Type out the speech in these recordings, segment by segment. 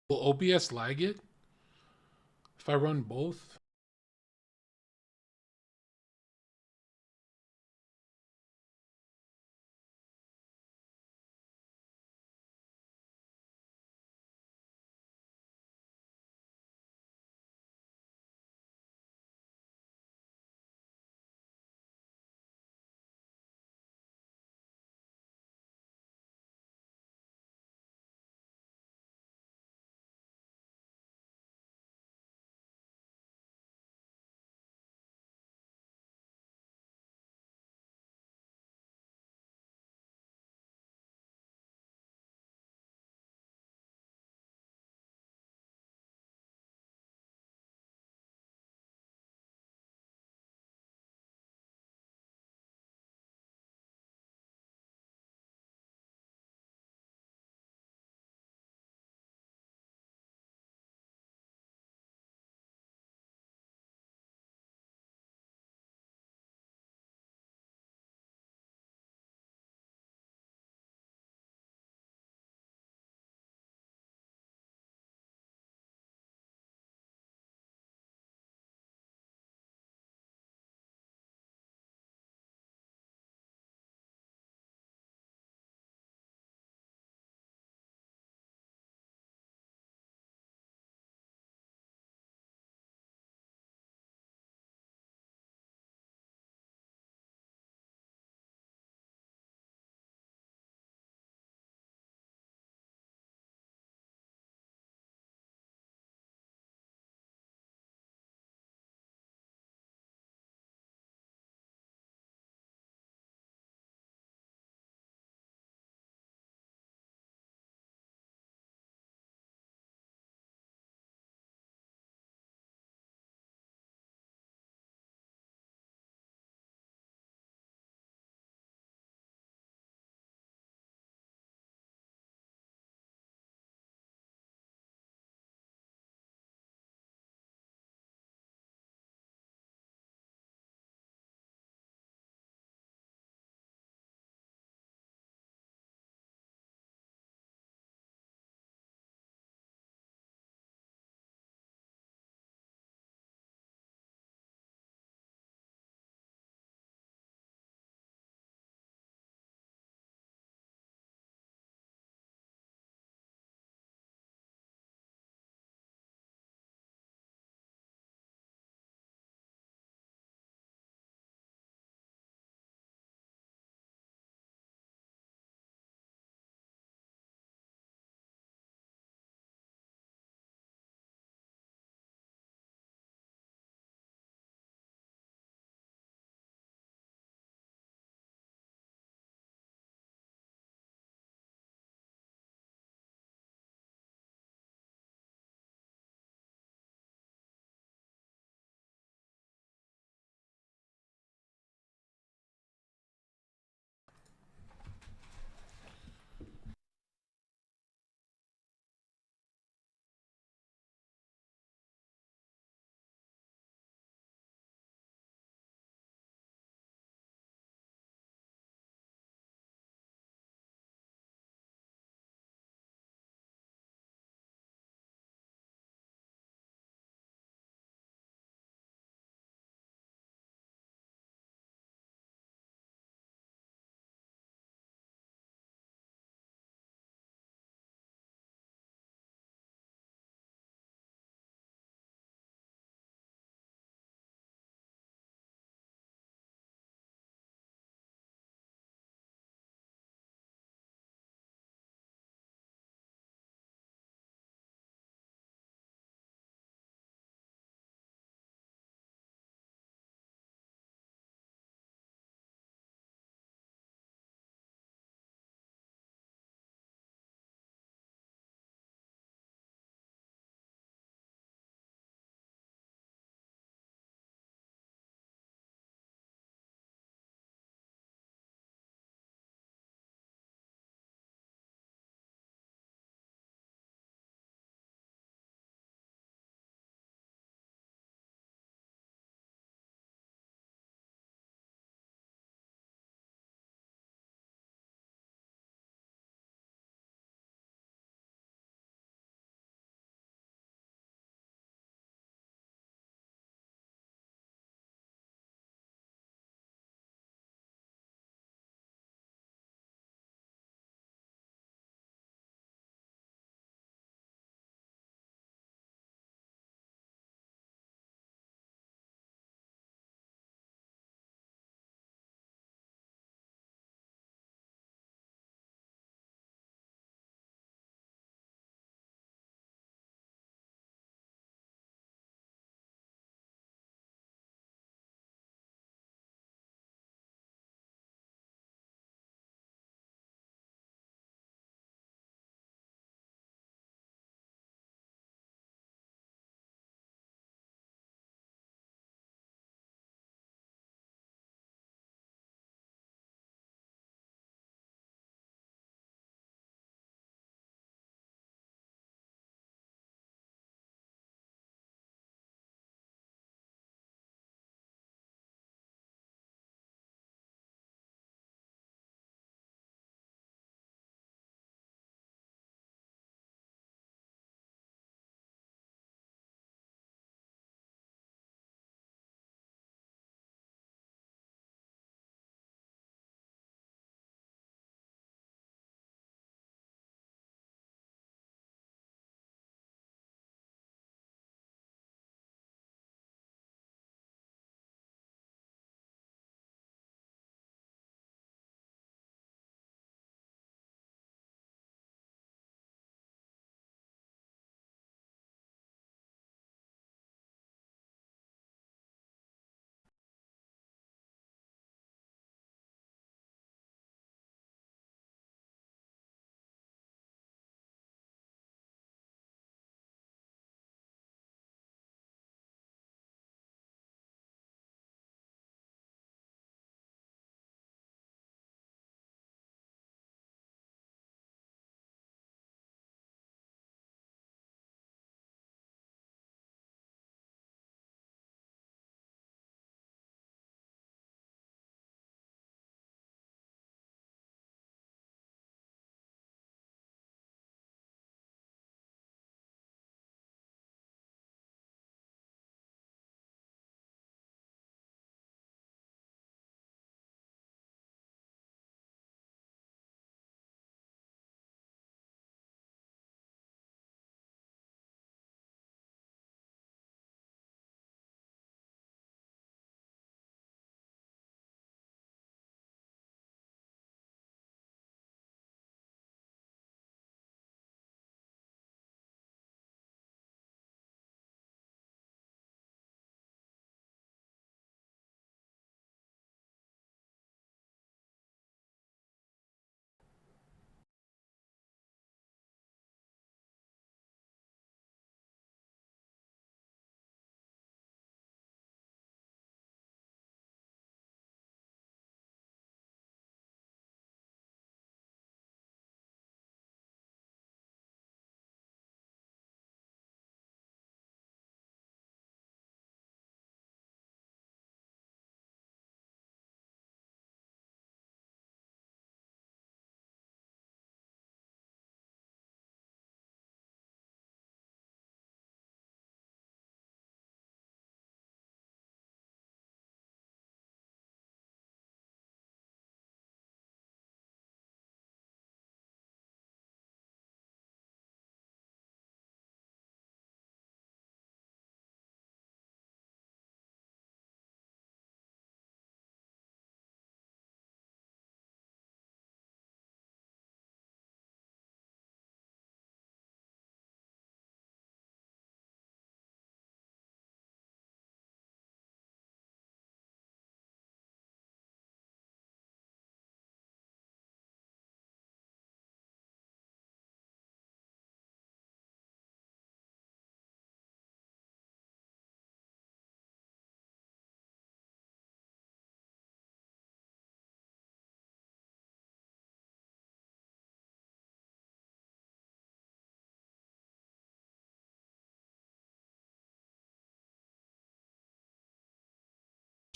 Will OBS lag it if I run both?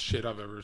shit I've ever.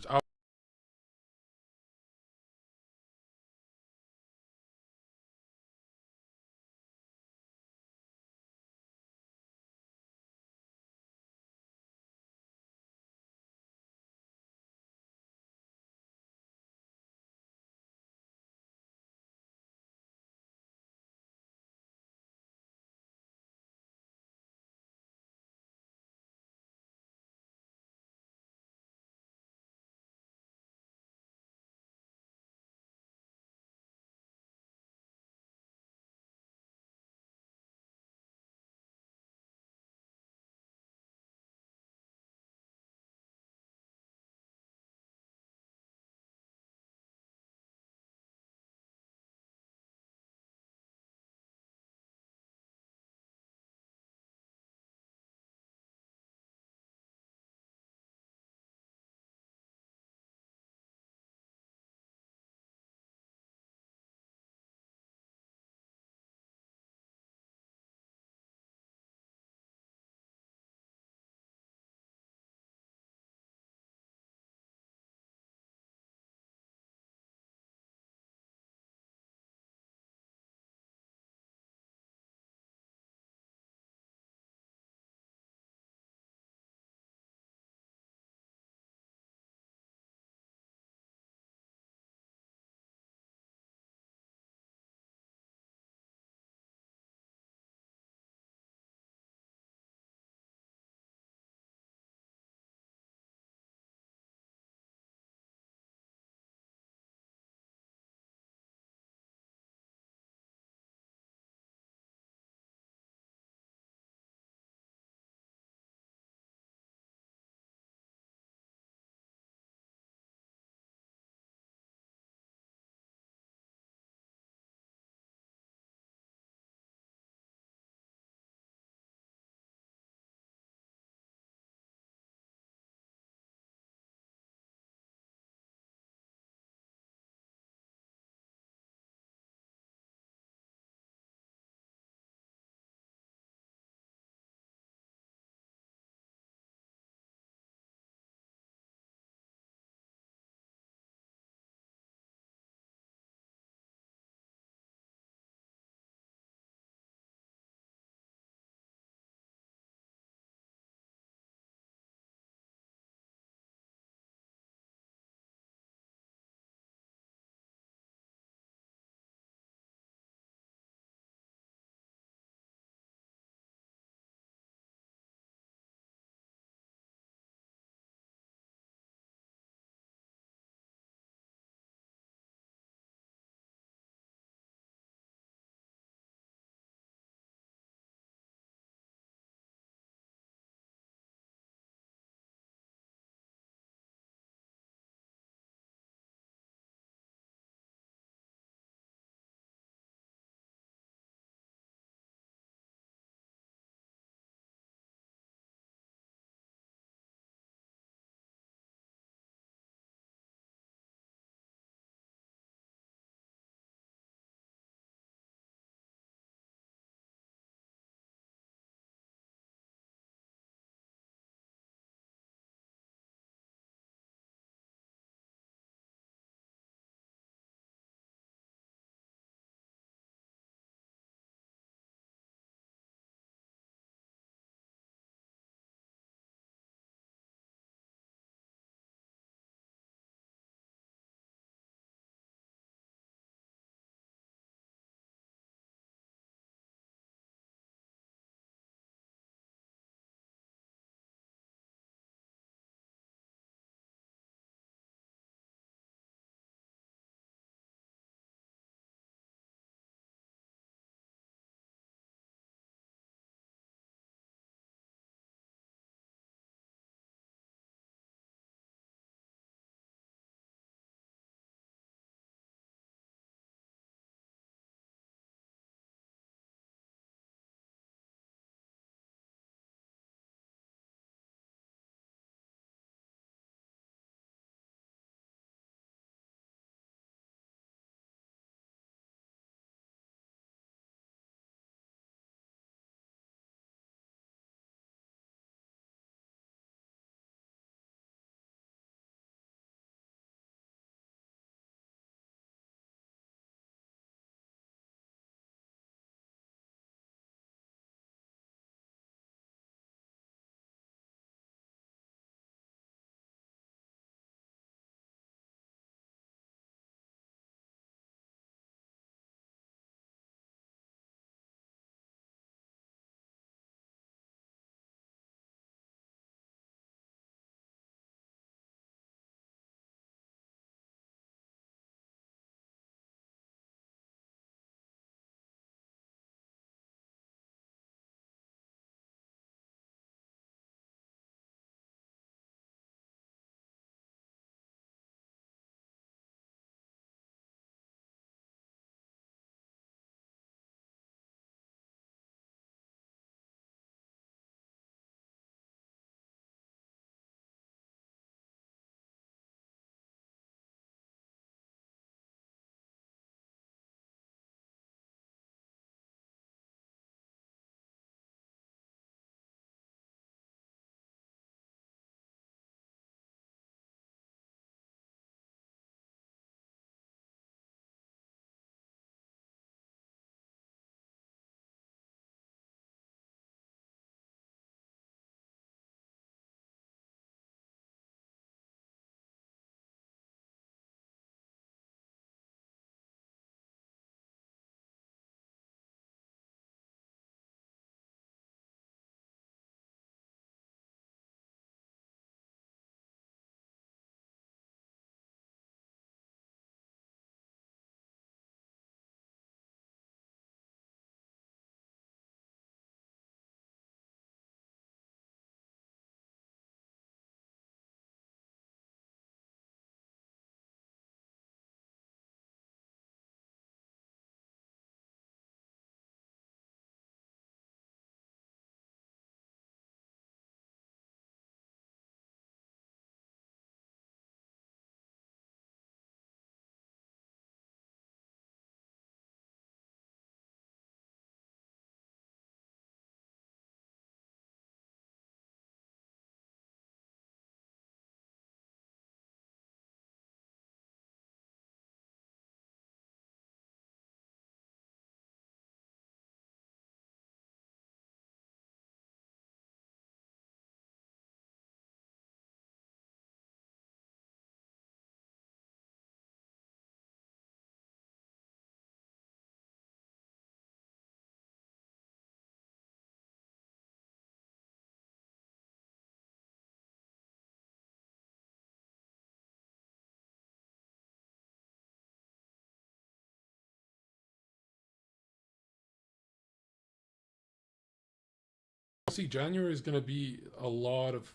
See, January is gonna be a lot of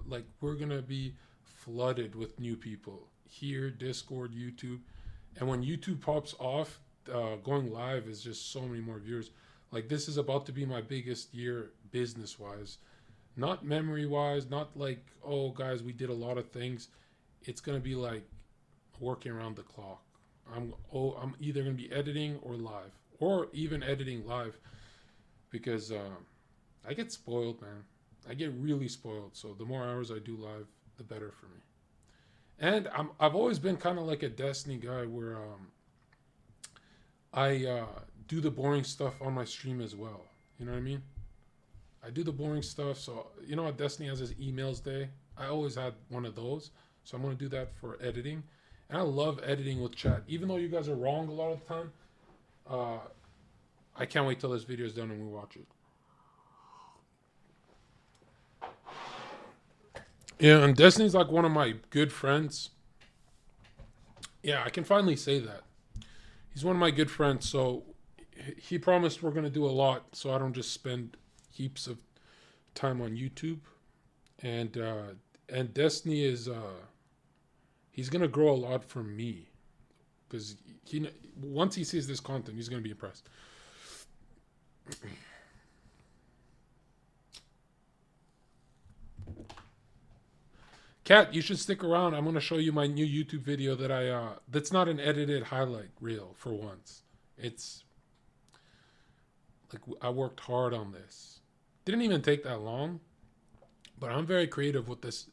like we're gonna be flooded with new people here, Discord, YouTube, and when YouTube pops off, going live is just so many more viewers. Like this is about to be my biggest year business wise, not memory wise, not like oh guys we did a lot of things. It's gonna be like working around the clock. I'm either gonna be editing or live, or even editing live because I get spoiled, man. I get really spoiled. So the more hours I do live, the better for me. And I've always been kind of like a Destiny guy where I do the boring stuff on my stream as well. You know what I mean? I do the boring stuff. So you know how Destiny has his emails day? I always had one of those. So I'm gonna do that for editing. And I love editing with chat. Even though you guys are wrong a lot of the time, I can't wait till this video is done and we watch it. Yeah, and Destiny's like one of my good friends. Yeah, I can finally say that. He's one of my good friends, so he promised we're going to do a lot so I don't just spend heaps of time on YouTube. And Destiny is he's going to grow a lot from me cuz he once he sees this content, he's going to be impressed. Kat, you should stick around. I'm going to show you my new YouTube video that that's not an edited highlight reel for once. It's like I worked hard on this. Didn't even take that long, but I'm very creative with this,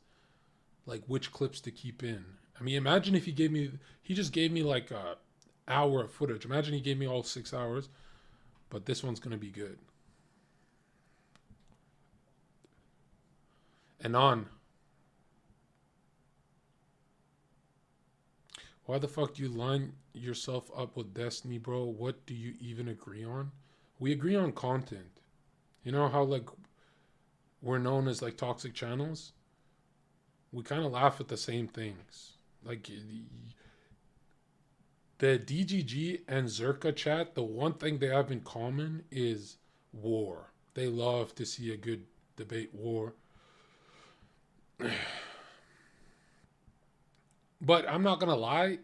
like which clips to keep in. I mean, imagine if he just gave me like a hour of footage. Imagine he gave me all 6 hours, but this one's going to be good. And on. Why the fuck do you line yourself up with Destiny, bro? What do you even agree on? We agree on content. You know how like we're known as like toxic channels? We kind of laugh at the same things. Like the DGG and Zherka chat, the one thing they have in common is war. They love to see a good debate war. But I'm not going to lie,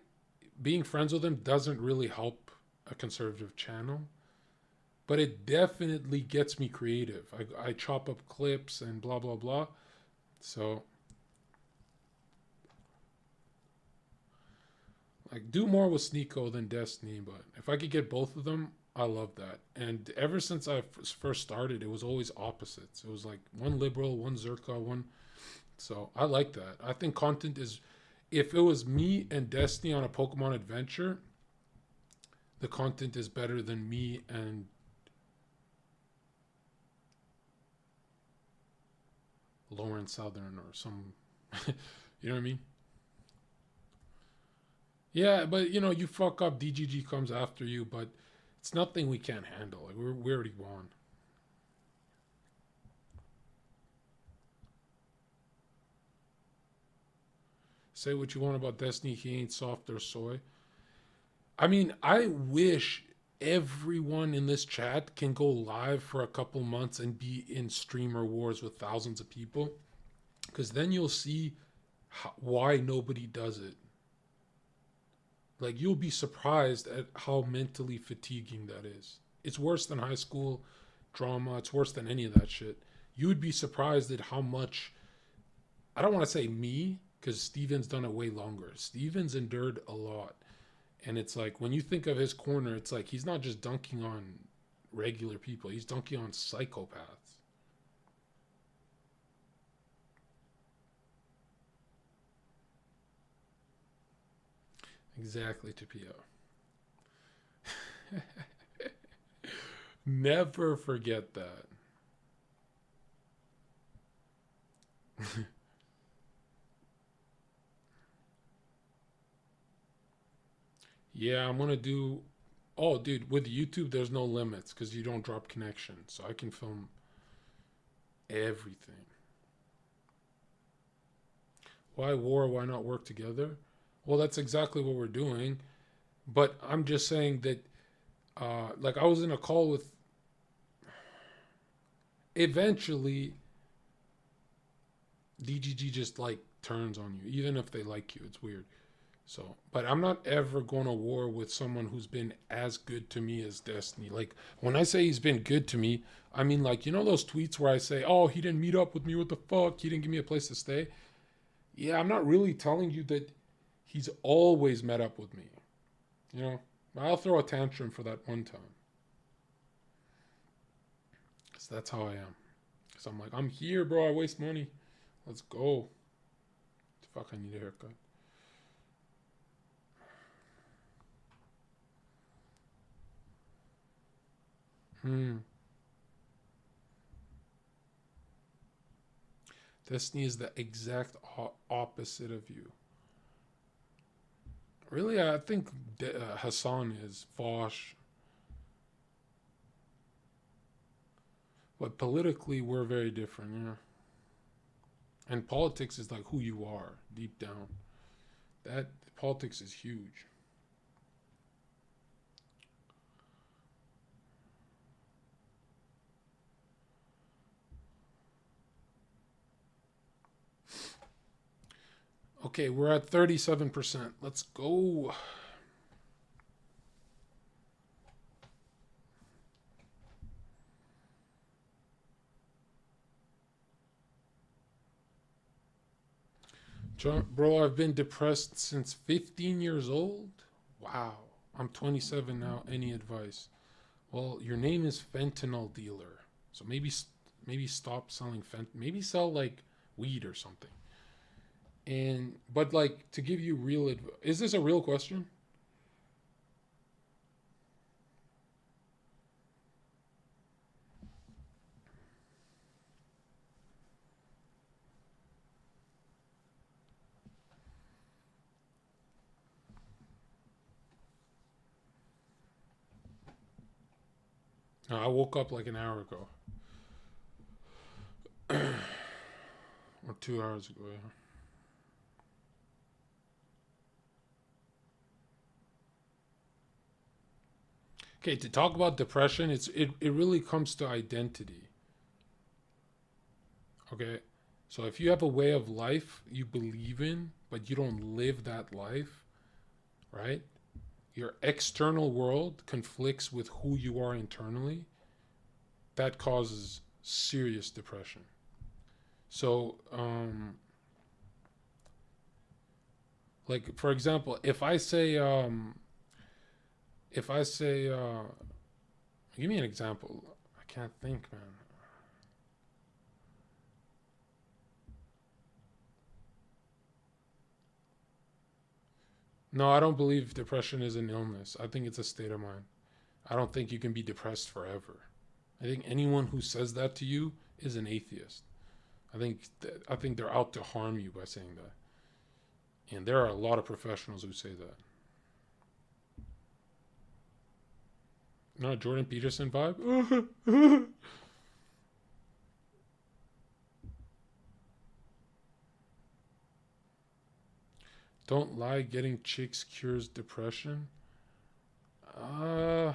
being friends with them doesn't really help a conservative channel. But it definitely gets me creative. I chop up clips and blah, blah, blah. So, like, do more with Sneeko than Destiny. But if I could get both of them, I love that. And ever since I first started, it was always opposites. It was like one liberal, one Zherka, one... So, I like that. I think content is... If it was me and Destiny on a Pokemon adventure, the content is better than me and Lauren Southern or some, you know what I mean? Yeah, but you know, you fuck up, DGG comes after you, but it's nothing we can't handle. Like we already won. Say what you want about Destiny, he ain't soft or soy. I mean, I wish everyone in this chat can go live for a couple months and be in streamer wars with thousands of people, because then you'll see why nobody does it. Like, you'll be surprised at how mentally fatiguing that is. It's worse than high school drama. It's worse than any of that shit. You would be surprised at how much, I don't want to say me, because Steven's done it way longer. Steven's endured a lot. And it's like, when you think of his corner, it's like he's not just dunking on regular people. He's dunking on psychopaths. Exactly, Tapio. Never forget that. Yeah, I'm gonna do... Oh, dude, with YouTube, there's no limits because you don't drop connection. So I can film everything. Why war? Why not work together? Well, that's exactly what we're doing. But I'm just saying that, like, I was in a call with... eventually DGG just like turns on you, even if they like you. It's weird. So, but I'm not ever going to war with someone who's been as good to me as Destiny. Like, when I say he's been good to me, I mean, like, you know those tweets where I say, oh, he didn't meet up with me, what the fuck? He didn't give me a place to stay? Yeah, I'm not really telling you that he's always met up with me. You know, I'll throw a tantrum for that one time. Because that's how I am. Because I'm like, I'm here, bro. I waste money. Let's go. Fuck, I need a haircut. Destiny is the exact opposite of you. Really, I think Hassan is Fosh. But politically, we're very different, yeah. And politics is like who you are deep down. That politics is huge. Okay, we're at 37%. Let's go. Bro, I've been depressed since 15 years old. Wow. I'm 27 now. Any advice? Well, your name is fentanyl dealer. So maybe stop selling maybe sell like weed or something. And but like to give you real advice, is this a real question? No, I woke up like an hour ago. Or 2 hours ago, yeah. Okay, to talk about depression, it really comes to identity. Okay? So if you have a way of life you believe in, but you don't live that life, right? Your external world conflicts with who you are internally, that causes serious depression. So, like for example, if I say, give me an example. I can't think, man. No, I don't believe depression is an illness. I think it's a state of mind. I don't think you can be depressed forever. I think anyone who says that to you is an atheist. I think they're out to harm you by saying that. And there are a lot of professionals who say that. Not a Jordan Peterson vibe. Don't lie, getting chicks cures depression. Uh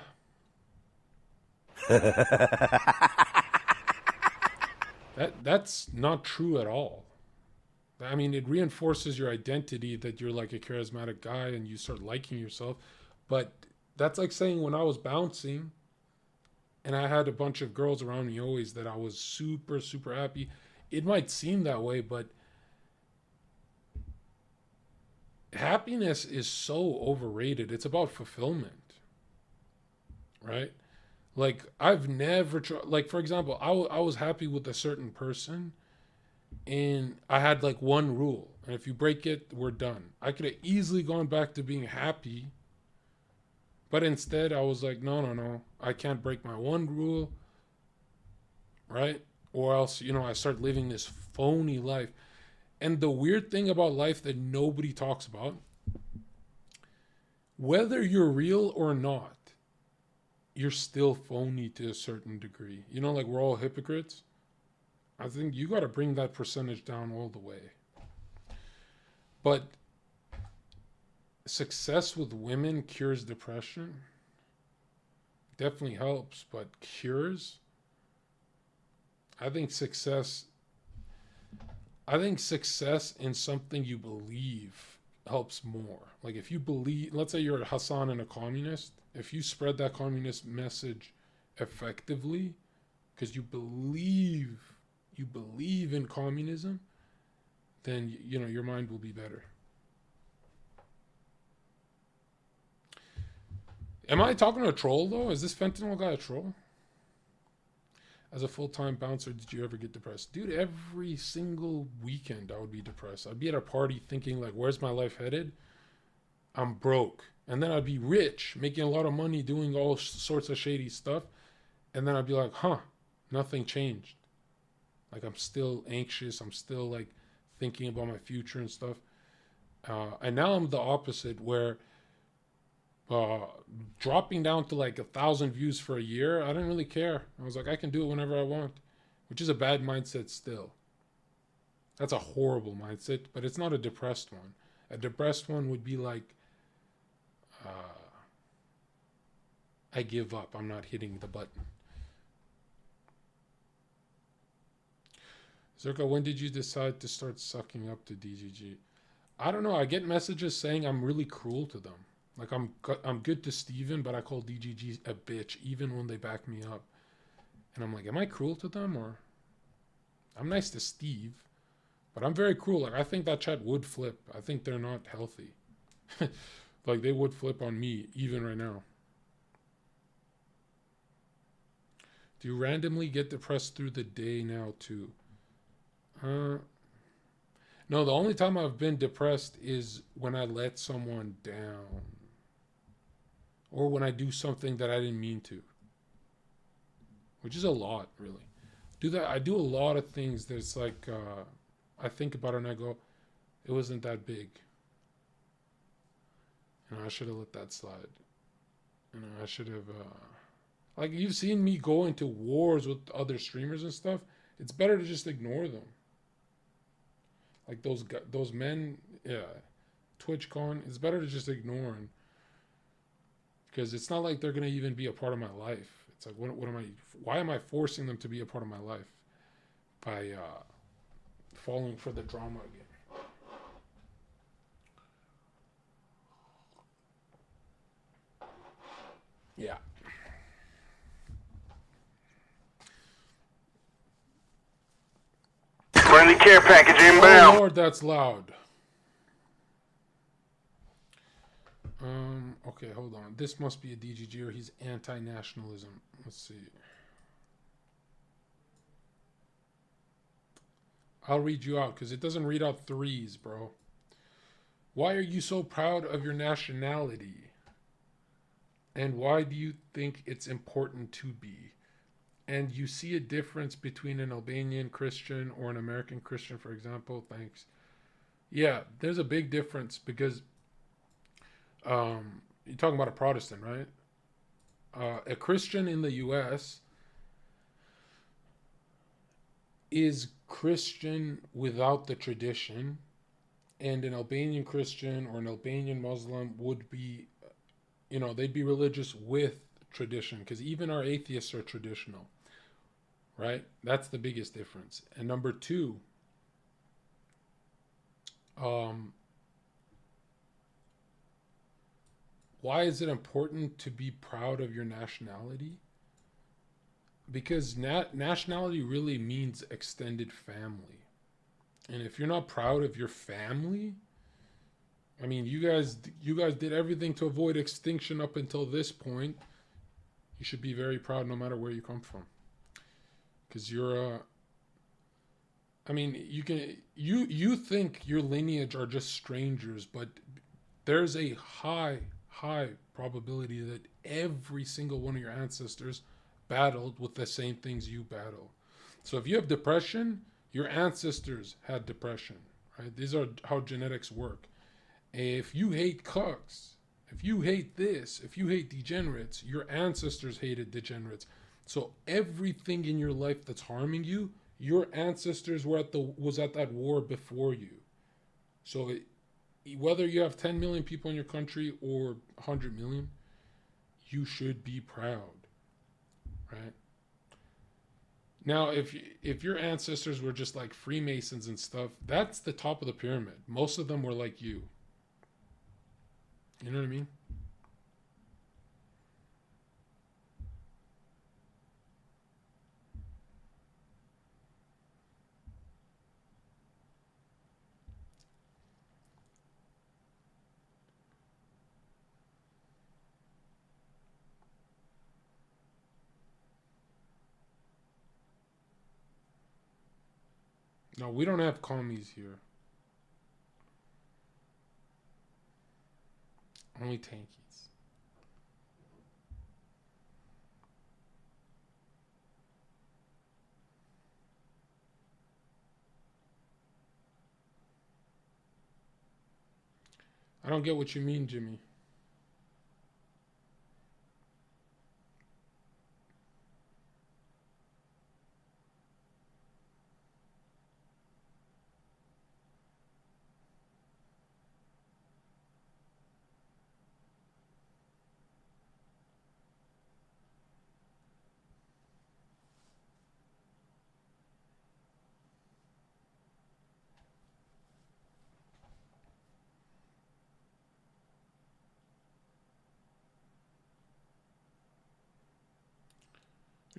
that's not true at all. I mean, it reinforces your identity that you're like a charismatic guy and you start liking yourself. But that's like saying when I was bouncing and I had a bunch of girls around me always that I was super, super happy. It might seem that way, but happiness is so overrated. It's about fulfillment, right? Like, I've never tried, like, for example, I was happy with a certain person and I had like one rule. And if you break it, we're done. I could have easily gone back to being happy, but instead I was like, no, no, no. I can't break my one rule, right? Or else, I start living this phony life. And the weird thing about life that nobody talks about, whether you're real or not, you're still phony to a certain degree. Like we're all hypocrites. I think you got to bring that percentage down all the way. But success with women cures depression. Definitely helps, but cures? I think success. I think success in something you believe helps more. Like if you believe, let's say you're Hassan and a communist, if you spread that communist message effectively, because you believe in communism, then you know your mind will be better. Am I talking to a troll though? Is this fentanyl guy a troll? As a full-time bouncer, did you ever get depressed? Dude, every single weekend I would be depressed. I'd be at a party thinking like, where's my life headed? I'm broke. And then I'd be rich, making a lot of money, doing all sorts of shady stuff. And then I'd be like, huh, nothing changed. Like I'm still anxious. I'm still like thinking about my future and stuff. And now I'm the opposite where dropping down to like 1,000 views for a year, I didn't really care. I was like, I can do it whenever I want, which is a bad mindset still. That's a horrible mindset, but it's not a depressed one. A depressed one would be like, I give up. I'm not hitting the button. Zherka, when did you decide to start sucking up to DGG? I don't know. I get messages saying I'm really cruel to them. Like I'm good to Steven, but I call DGG a bitch even when they back me up. And I'm like, am I cruel to them? Or I'm nice to Steve, but I'm very cruel. Like I think that chat would flip. I think they're not healthy. Like they would flip on me even right now. Do you randomly get depressed through the day now too? No, the only time I've been depressed is when I let someone down. Or when I do something that I didn't mean to. Which is a lot, really. I do a lot of things that's like, I think about it and I go, it wasn't that big. You know, I should have let that slide. You know, I should have, like you've seen me go into wars with other streamers and stuff. It's better to just ignore them. Like those men, yeah, TwitchCon, it's better to just ignore them. Because it's not like they're going to even be a part of my life. It's like, why am I forcing them to be a part of my life? By falling for the drama again. Yeah. Friendly care package inbound. Oh Lord, that's loud. Okay, hold on. This must be a DGG or he's anti-nationalism. Let's see. I'll read you out because it doesn't read out threes, bro. Why are you so proud of your nationality? And why do you think it's important to be? And you see a difference between an Albanian Christian or an American Christian, for example? Thanks. Yeah, there's a big difference because you're talking about a Protestant, right? A Christian in the U.S. is Christian without the tradition, and an Albanian Christian or an Albanian Muslim would be, you know, they'd be religious with tradition, because even our atheists are traditional, right? That's the biggest difference. And number two, why is it important to be proud of your nationality? Because nationality really means extended family. And if you're not proud of your family, I mean, you guys did everything to avoid extinction up until this point. You should be very proud no matter where you come from. Because you're I mean, you think your lineage are just strangers, but there's a high probability that every single one of your ancestors battled with the same things you battle. So if you have depression, your ancestors had depression, right? These are how genetics work. If you hate cucks, if you hate this, if you hate degenerates, your ancestors hated degenerates. So everything in your life that's harming you, your ancestors was at that war before you. So whether you have 10 million people in your country or 100 million, you should be proud, right? Now, if your ancestors were just like Freemasons and stuff, that's the top of the pyramid. Most of them were like you. You know what I mean? No, we don't have commies here. Only tankies. I don't get what you mean, Jimmy.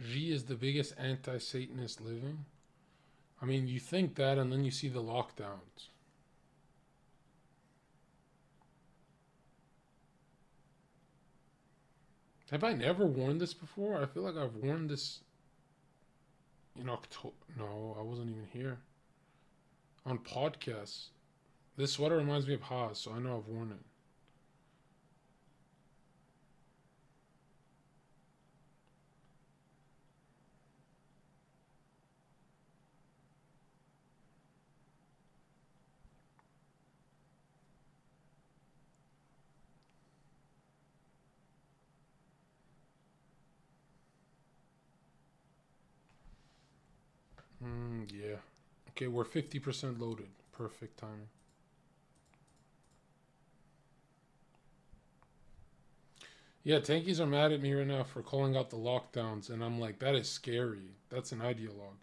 Xi is the biggest anti-Satanist living. I mean, you think that, and then you see the lockdowns. Have I never worn this before? I feel like I've worn this in October. No, I wasn't even here. On podcasts. This sweater reminds me of Haas, so I know I've worn it. Yeah. Okay, we're 50% loaded. Perfect timing. Yeah, tankies are mad at me right now for calling out the lockdowns, and I'm like, that is scary. That's an ideologue.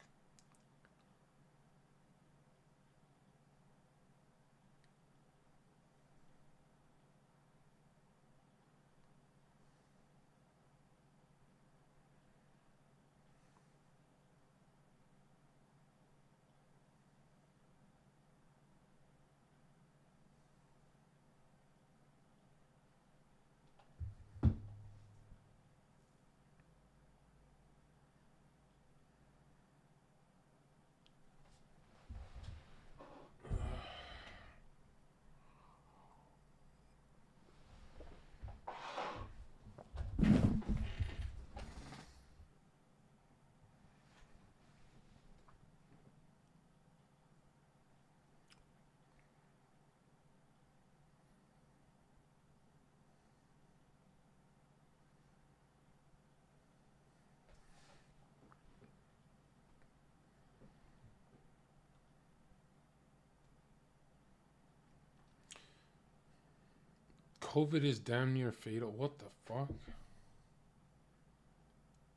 COVID is damn near fatal. What the fuck?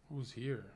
Who's here?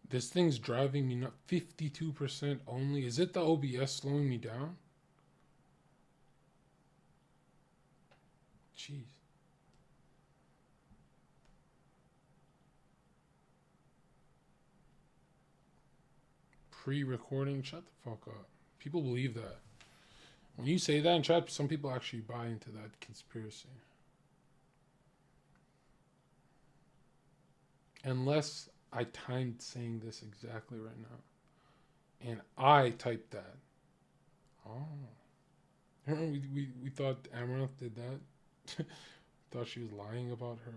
This thing's driving me nuts. 52% only. Is it the OBS slowing me down? Jeez. pre-recording. Shut the fuck up. People believe that. When you say that in chat, some people actually buy into that conspiracy. Unless I timed saying this exactly right now. And I typed that. Oh. We thought Amaranth did that. Thought she was lying about her.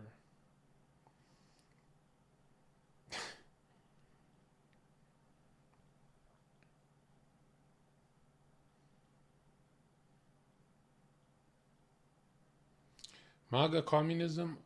MAGA communism?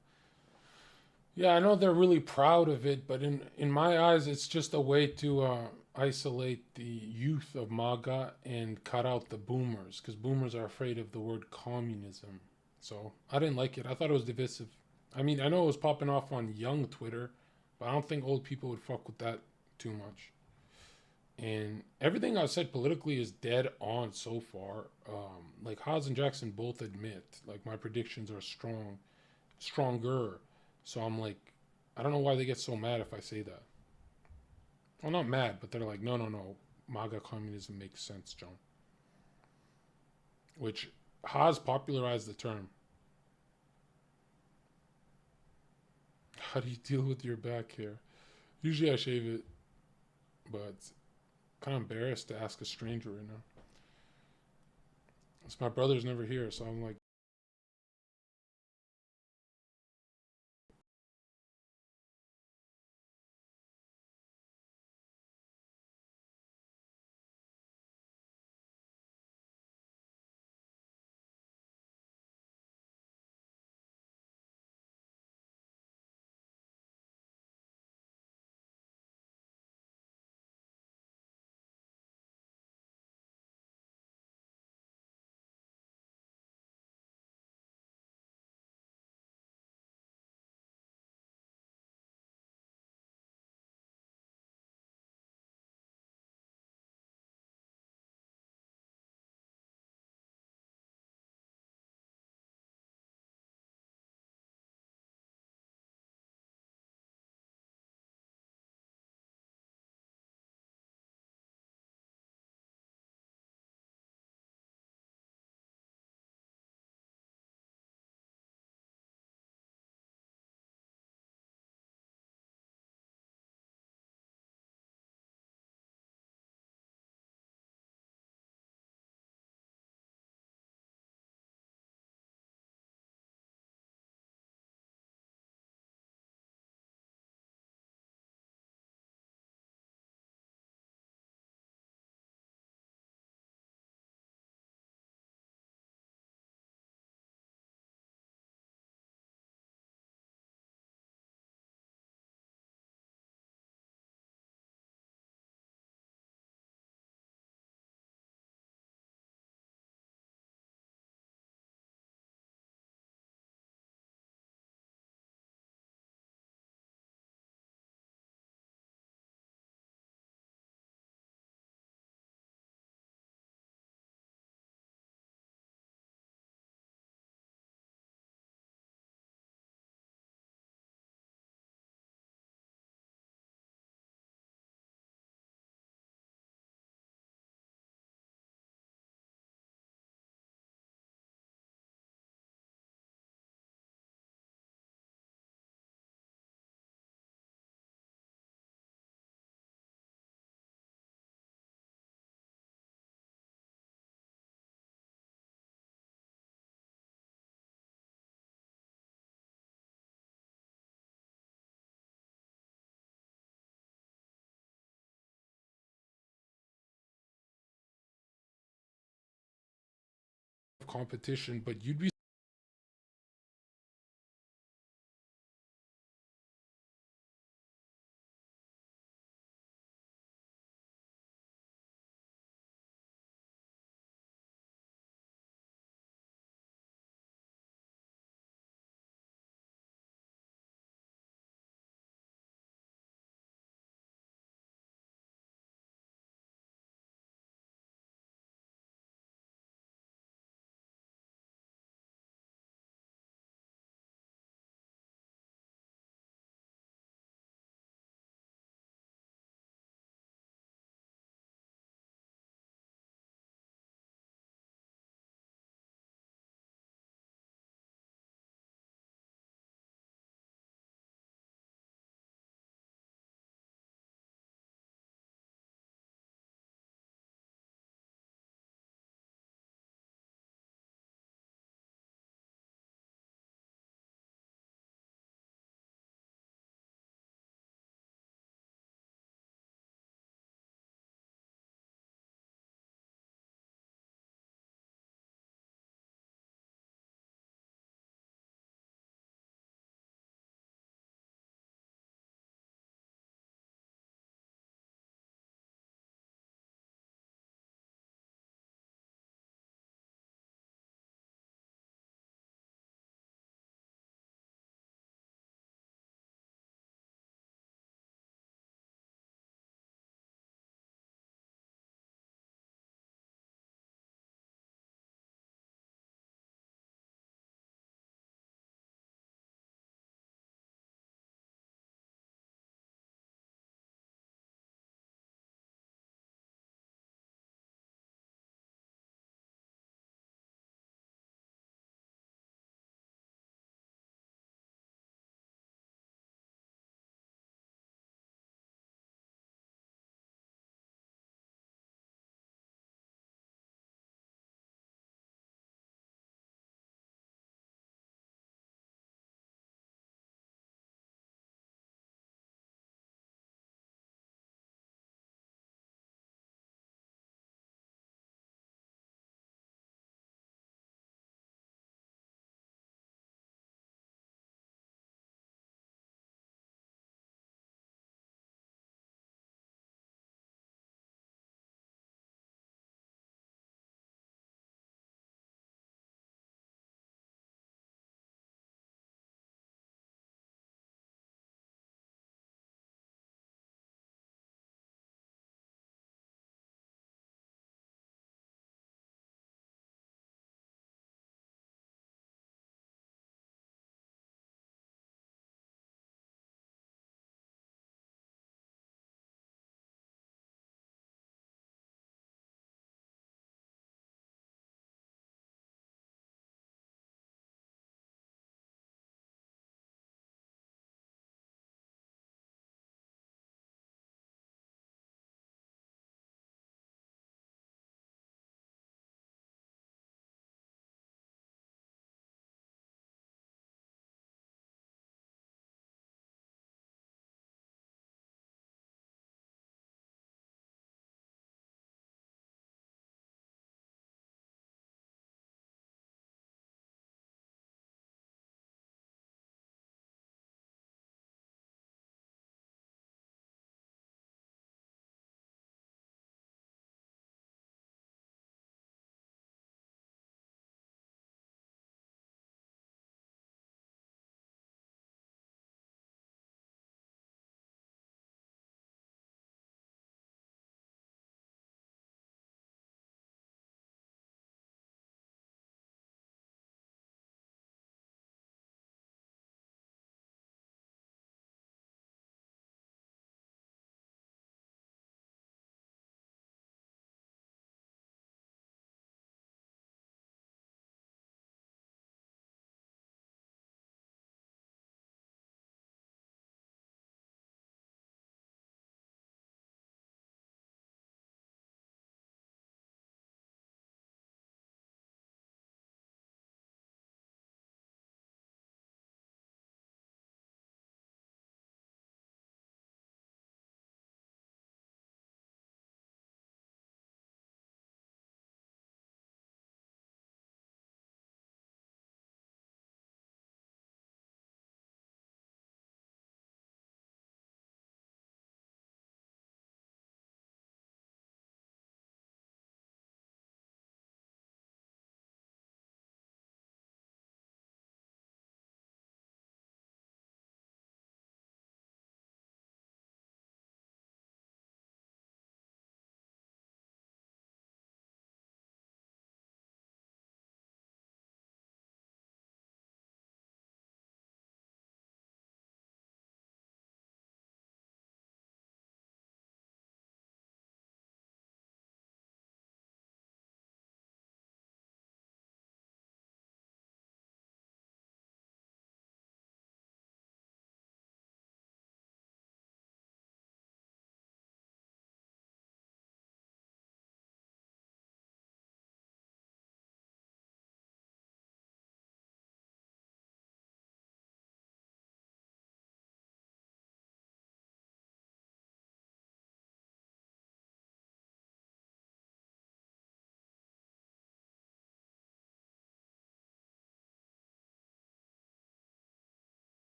Yeah, I know they're really proud of it, but in my eyes, it's just a way to isolate the youth of MAGA and cut out the boomers, because boomers are afraid of the word communism. So I didn't like it. I thought it was divisive. I mean, I know it was popping off on young Twitter, but I don't think old people would fuck with that too much. And everything I've said politically is dead on so far. Like Haas and Jackson both admit, like my predictions are stronger. So I'm like, I don't know why they get so mad if I say that. Well, not mad, but they're like, no, no, no. MAGA communism makes sense, John. Which Haas popularized the term. How do you deal with your back hair? Usually I shave it, but kind of embarrassed to ask a stranger right now. So my brother's never here, so I'm like, competition, but you'd be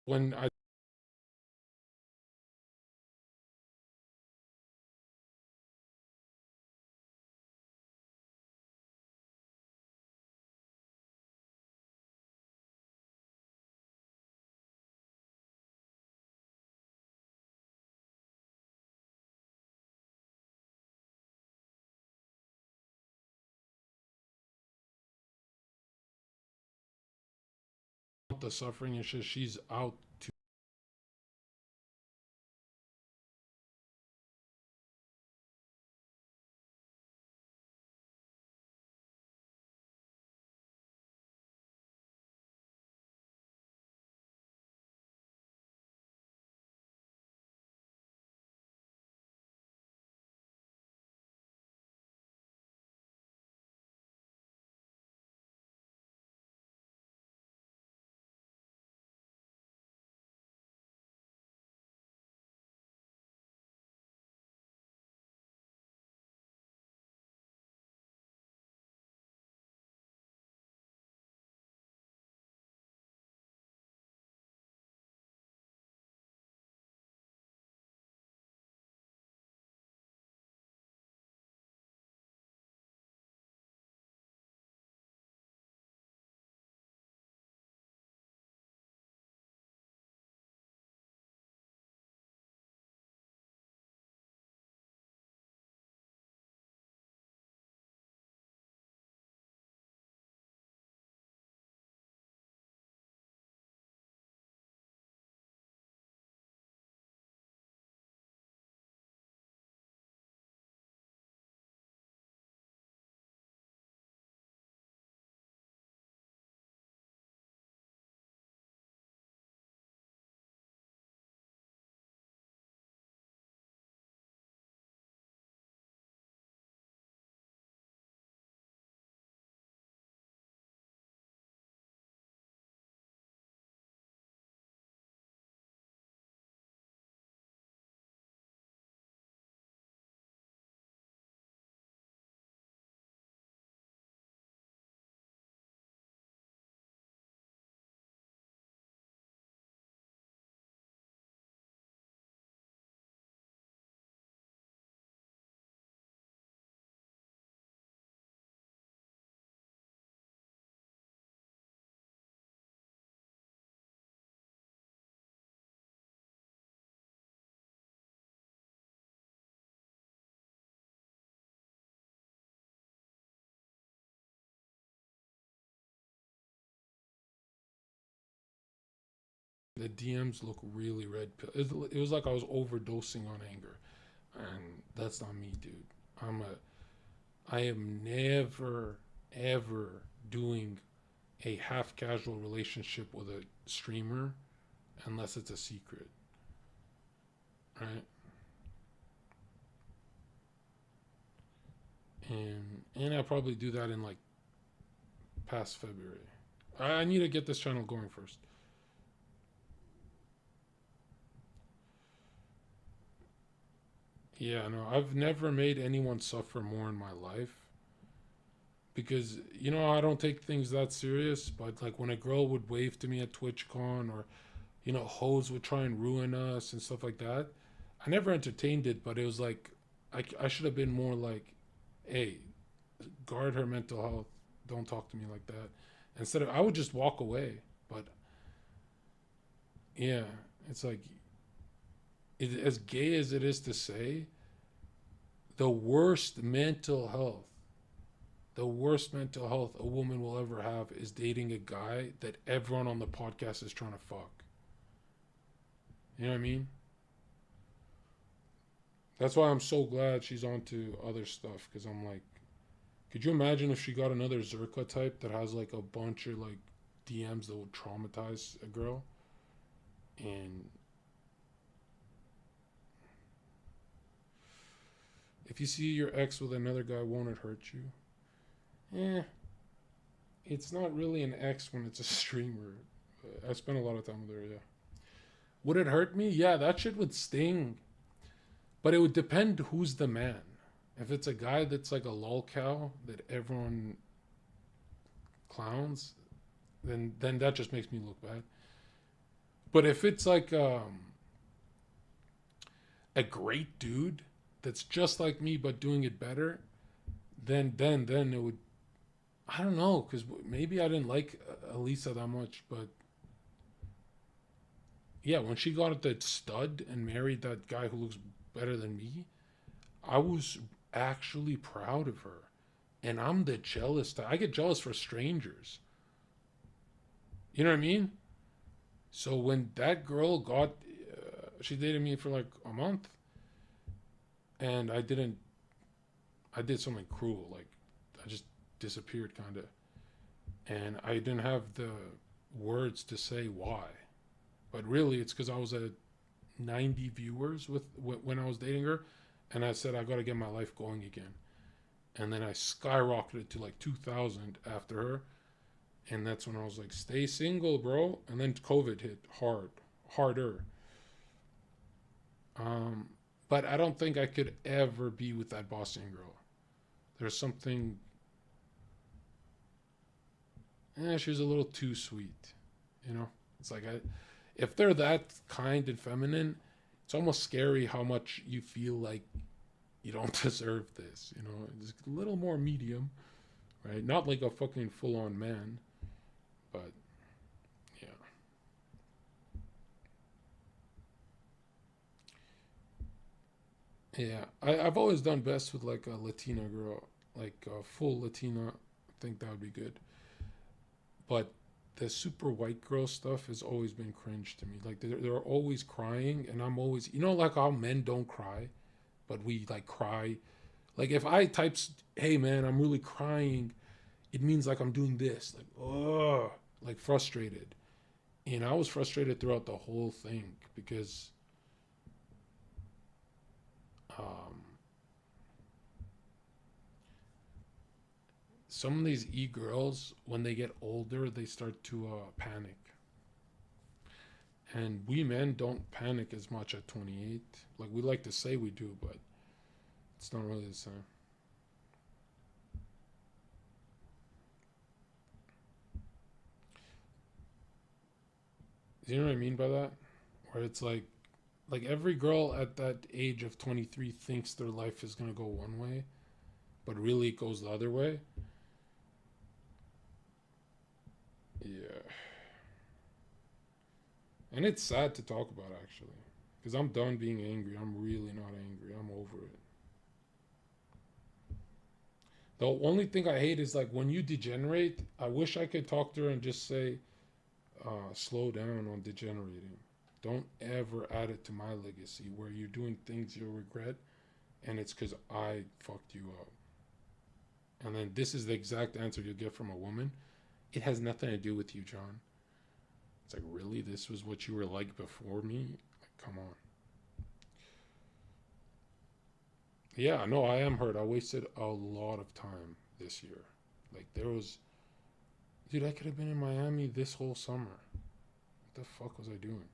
when I want the suffering and shit, she's out to the DMs look really red pill. It was like I was overdosing on anger, and that's not me, dude. I am never ever doing a half casual relationship with a streamer unless it's a secret, right? And I'll probably do that in like past February. I need to get this channel going first. Yeah, no, I've never made anyone suffer more in my life because I don't take things that serious. But like when a girl would wave to me at TwitchCon, or hoes would try and ruin us and stuff like that, I never entertained it. But it was like I should have been more like, hey, guard her mental health. Don't talk to me like that. Instead of, I would just walk away. But yeah, it's like as gay as it is to say, the worst mental health, the worst mental health a woman will ever have is dating a guy that everyone on the podcast is trying to fuck. You know what I mean? That's why I'm so glad she's on to other stuff, because I'm like, could you imagine if she got another Zherka type that has like a bunch of like DMs that would traumatize a girl? And if you see your ex with another guy, won't it hurt you? Eh, it's not really an ex when it's a streamer. I spent a lot of time with her, yeah. Would it hurt me? Yeah, that shit would sting. But it would depend who's the man. If it's a guy that's like a lolcow that everyone clowns, then that just makes me look bad. But if it's like a great dude that's just like me but doing it better, then it would. I don't know, because maybe I didn't like Elisa that much, but yeah, when she got that stud and married that guy who looks better than me, I was actually proud of her. And I'm the jealous type. I get jealous for strangers. You know what I mean? So when that girl got, she dated me for like a month, and I did something cruel. Like, I just disappeared, kind of. And I didn't have the words to say why. But really, it's because I was at 90 viewers when I was dating her, and I said I got to get my life going again. And then I skyrocketed to like 2,000 after her, and that's when I was like, "Stay single, bro." And then COVID hit harder. Um, but I don't think I could ever be with that Boston girl. There's something. She was a little too sweet, you know. It's like if they're that kind and feminine, it's almost scary how much you feel like you don't deserve this. You know, it's a little more medium, right? Not like a fucking full-on man, but yeah. Yeah, I've always done best with like a Latina girl, like a full Latina. I think that would be good. But the super white girl stuff has always been cringe to me. Like they're always crying, and I'm always, you know, like how men don't cry, but we like cry. Like if I type, "Hey man, I'm really crying," it means like I'm doing this, like oh, like frustrated. And I was frustrated throughout the whole thing because um, some of these e-girls, when they get older, they start to panic. And we men don't panic as much at 28. Like we like to say we do, but it's not really the same. Do you know what I mean by that? Where it's like every girl at that age of 23 thinks their life is going to go one way, but really it goes the other way. Yeah. And it's sad to talk about, actually. Because I'm done being angry. I'm really not angry. I'm over it. The only thing I hate is like when you degenerate, I wish I could talk to her and just say, slow down on degenerating. Don't ever add it to my legacy where you're doing things you'll regret and it's because I fucked you up. And then this is the exact answer you'll get from a woman. It has nothing to do with you, John. It's like, really? This was what you were like before me? Like, come on. Yeah, no, I am hurt. I wasted a lot of time this year. Like, there was. Dude, I could have been in Miami this whole summer. What the fuck was I doing?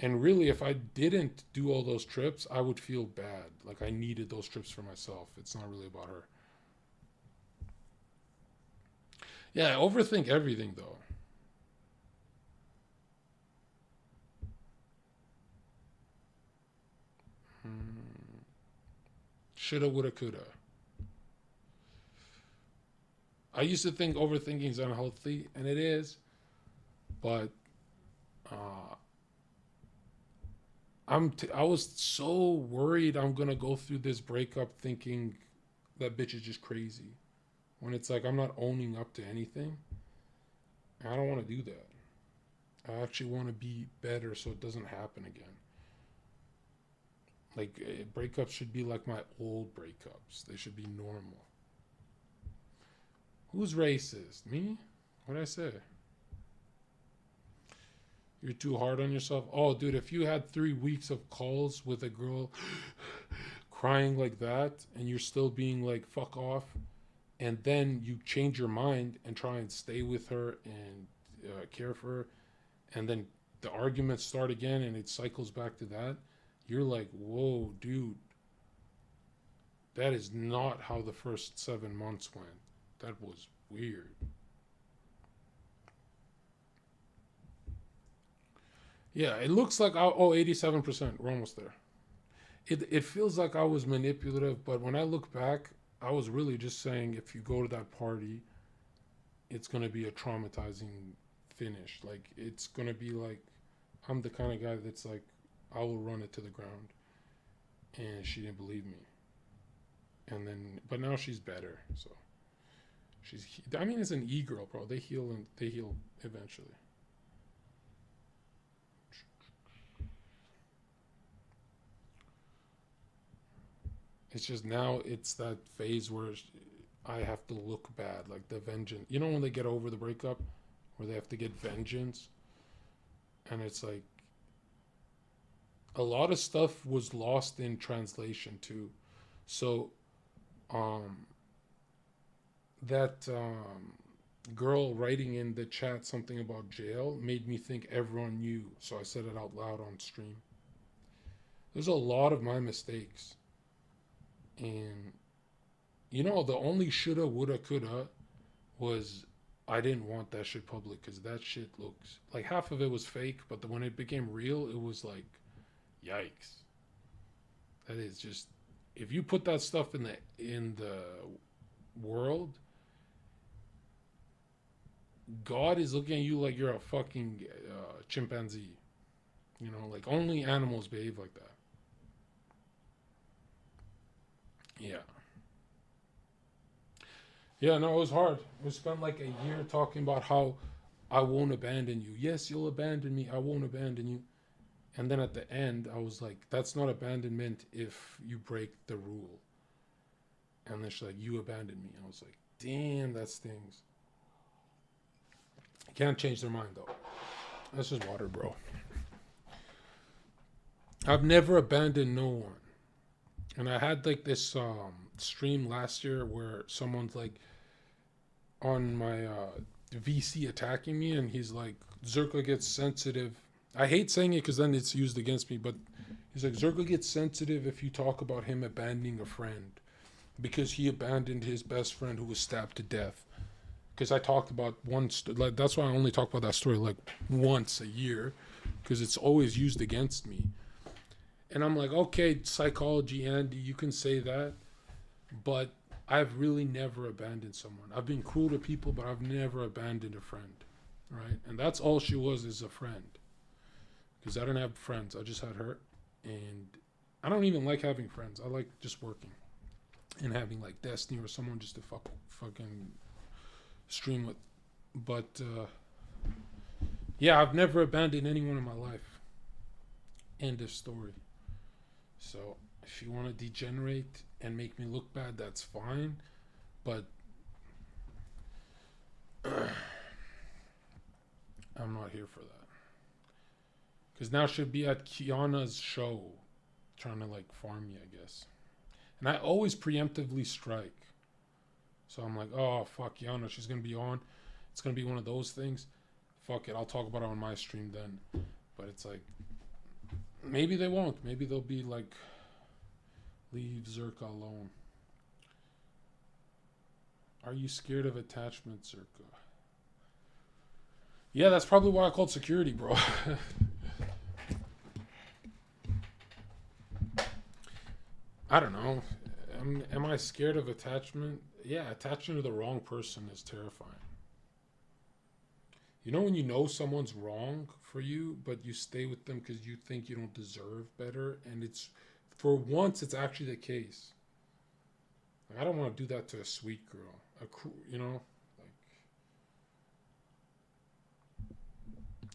And really, if I didn't do all those trips, I would feel bad. Like, I needed those trips for myself. It's not really about her. Yeah, I overthink everything, though. Hmm. Shoulda, woulda, coulda. I used to think overthinking is unhealthy, and it is. But uh, I was so worried I'm gonna go through this breakup thinking that bitch is just crazy. When it's like I'm not owning up to anything, and I don't want to do that. I actually want to be better so it doesn't happen again. Like breakups should be like my old breakups. They should be normal. Who's racist? Me? What'd I say? You're too hard on yourself. Oh, dude, if you had 3 weeks of calls with a girl crying like that and you're still being like, fuck off, and then you change your mind and try and stay with her and care for her, and then the arguments start again and it cycles back to that, you're like, whoa, dude, that is not how the first 7 months went. That was weird. Yeah, it looks like 87%. We're almost there. It feels like I was manipulative, but when I look back, I was really just saying if you go to that party, it's gonna be a traumatizing finish. Like it's gonna be like I'm the kind of guy that's like I will run it to the ground, and she didn't believe me. And then, but now she's better. So she's. I mean, it's an e-girl, bro. They heal and they heal eventually. It's just now it's that phase where I have to look bad, like the vengeance. You know when they get over the breakup, where they have to get vengeance, and it's like a lot of stuff was lost in translation too. So, um, that girl writing in the chat something about jail made me think everyone knew. So I said it out loud on stream. There's a lot of my mistakes, and the only shoulda, woulda, coulda was I didn't want that shit public because that shit looks like half of it was fake, but when it became real, it was like, yikes. That is just if you put that stuff in the world, God is looking at you like you're a fucking chimpanzee. Like only animals behave like that. Yeah. Yeah, no, it was hard. We spent like a year talking about how I won't abandon you. Yes, you'll abandon me. I won't abandon you. And then at the end, I was like, that's not abandonment if you break the rule. And then she's like, you abandoned me. I was like, damn, that stings. You can't change their mind though. That's just water, bro. I've never abandoned no one. And I had like this stream last year where someone's like on my VC attacking me, and he's like, Zherka gets sensitive. I hate saying it because then it's used against me, but he's like, Zherka gets sensitive if you talk about him abandoning a friend because he abandoned his best friend who was stabbed to death. Because I talked about like that's why I only talk about that story like once a year, because it's always used against me. And I'm like, okay, psychology, Andy, you can say that, but I've really never abandoned someone. I've been cruel to people, but I've never abandoned a friend, right? And that's all she was, is a friend. Because I didn't have friends. I just had her. And I don't even like having friends. I like just working and having like Destiny or someone just to fucking stream with. But yeah, I've never abandoned anyone in my life. End of story. So if you want to degenerate and make me look bad, that's fine. But I'm not here for that. Because now she'll be at Kiana's show trying to like farm me, I guess. And I always preemptively strike. So I'm like, oh, fuck Kiana, she's going to be on. It's going to be one of those things. Fuck it, I'll talk about it on my stream then. But it's like, maybe they won't. Maybe they'll be like, leave Zherka alone. Are you scared of attachment, Zherka? Yeah, that's probably why I called security, bro. I don't know. Am I scared of attachment? Yeah, attaching to the wrong person is terrifying. You know when you know someone's wrong for you, but you stay with them because you think you don't deserve better, and it's for once it's actually the case. Like, I don't want to do that to a sweet girl. Like,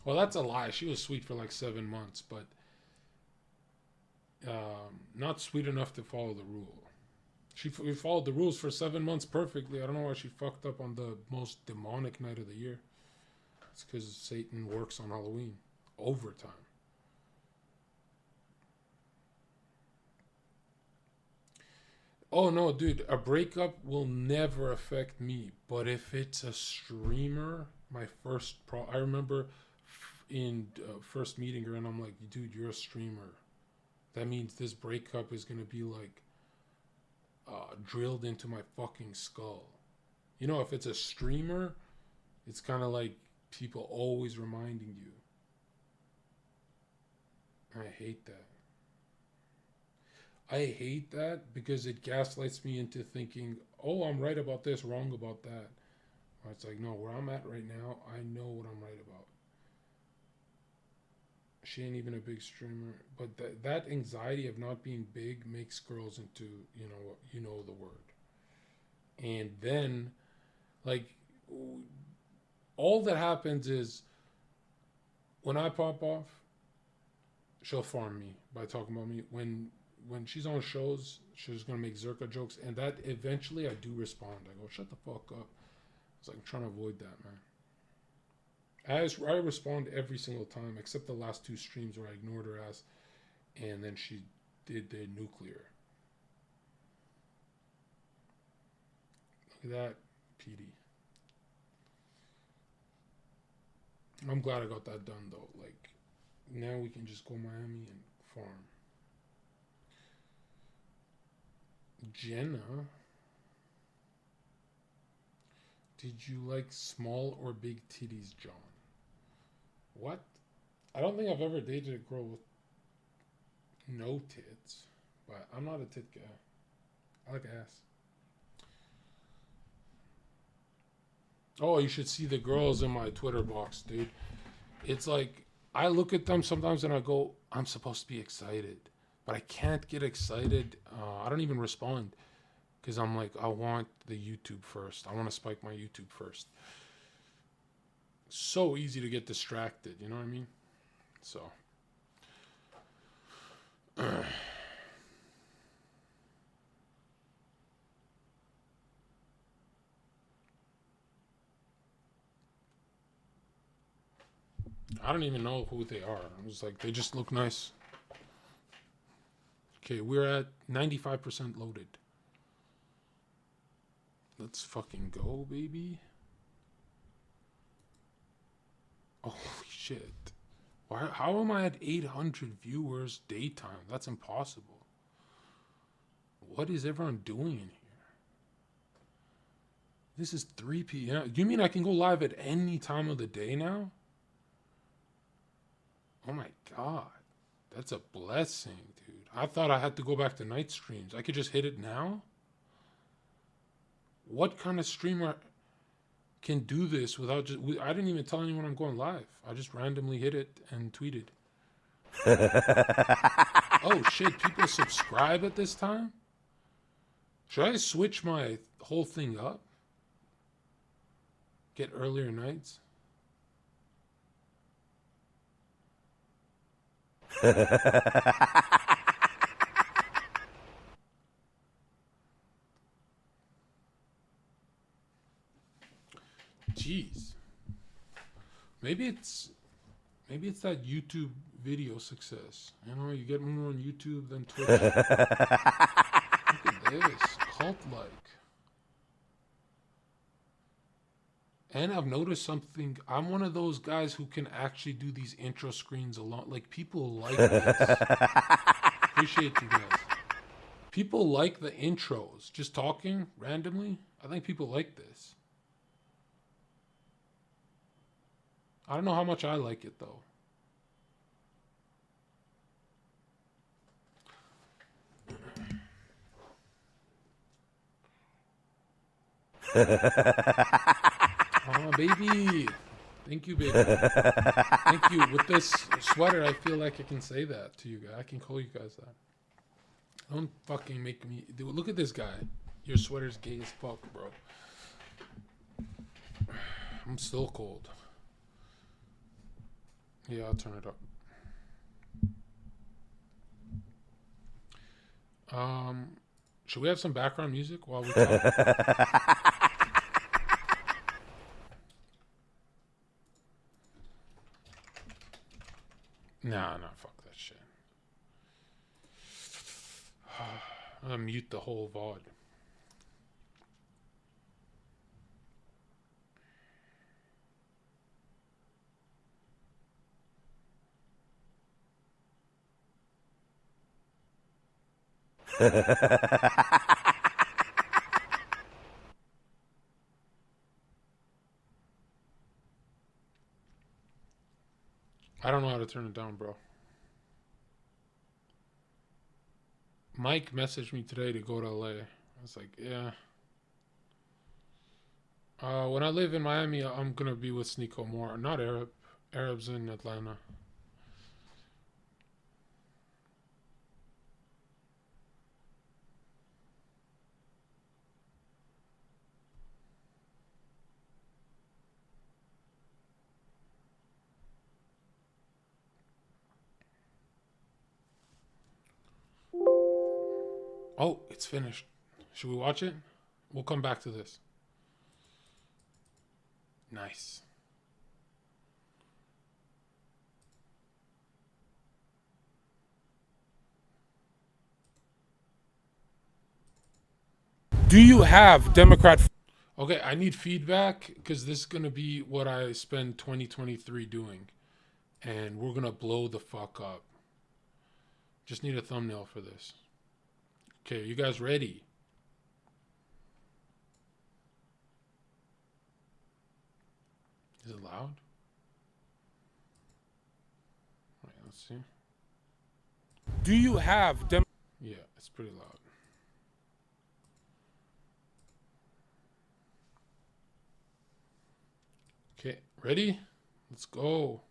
well, that's a lie. She was sweet for like 7 months, but not sweet enough to follow the rule. She followed the rules for 7 months perfectly. I don't know why she fucked up on the most demonic night of the year. It's because Satan works on Halloween. Overtime. Oh no, dude, a breakup will never affect me. But if it's a streamer, I remember in first meeting her, and I'm like, dude, you're a streamer. That means this breakup is gonna be like drilled into my fucking skull. If it's a streamer, it's kind of like people always reminding you. I hate that. I hate that because it gaslights me into thinking, oh, I'm right about this, wrong about that. Or it's like, no, where I'm at right now, I know what I'm right about. She ain't even a big streamer, but that anxiety of not being big makes girls into the word. And then like all that happens is when I pop off, she'll farm me by talking about me. When she's on shows, she's gonna make Zherka jokes, and that eventually I do respond. I go, shut the fuck up. It's like I'm trying to avoid that, man. I respond every single time, except the last two streams where I ignored her ass, and then she did the nuclear. Look at that, PD. I'm glad I got that done though. Like, now we can just go Miami and farm. Jenna, did you like small or big titties, John? What? I don't think I've ever dated a girl with no tits, but I'm not a tit guy. I like ass. Oh, you should see the girls in my Twitter box, dude. It's like I look at them sometimes and I go, I'm supposed to be excited, but I can't get excited. I don't even respond because I'm like, I want the YouTube first. I want to spike my YouTube first. So easy to get distracted, you know what I mean? So. I don't even know who they are. I was like, they just look nice. Okay, we're at 95% loaded. Let's fucking go, baby. Holy shit. Why? How am I at 800 viewers daytime? That's impossible. What is everyone doing in here? This is 3 p.m. You mean I can go live at any time of the day now? Oh my god. That's a blessing, dude. I thought I had to go back to night streams. I could just hit it now? What kind of streamer can do this without just... I didn't even tell anyone I'm going live. I just randomly hit it and tweeted. Oh shit, people subscribe at this time? Should I switch my whole thing up? Get earlier nights? Jeez. Maybe it's that YouTube video success. You know, you get more on YouTube than Twitch. Look at this. Cult-like. And I've noticed something. I'm one of those guys who can actually do these intro screens a lot. Like, people like this. Appreciate you guys. People like the intros. Just talking randomly. I think people like this. I don't know how much I like it, though. Oh, baby. Thank you, baby. Thank you. With this sweater, I feel like I can say that to you guys. I can call you guys that. Don't fucking make me... Dude, look at this guy. Your sweater's gay as fuck, bro. I'm still cold. Yeah, I'll turn it up. Should we have some background music while we talk? Nah, fuck that shit. I'm gonna mute the whole VOD. I don't know how to turn it down, bro. Mike messaged me today to go to LA. I was like, yeah. When I live in Miami, I'm gonna be with Sneeko more. Not Arabs in Atlanta. Oh, it's finished. Should we watch it? We'll come back to this. Nice. Do you have Democrat? Okay, I need feedback because this is going to be what I spend 2023 doing. And we're going to blow the fuck up. Just need a thumbnail for this. Okay, you guys ready? Is it loud? Wait, let's see. Do you have Yeah, it's pretty loud. Okay, ready? Let's go.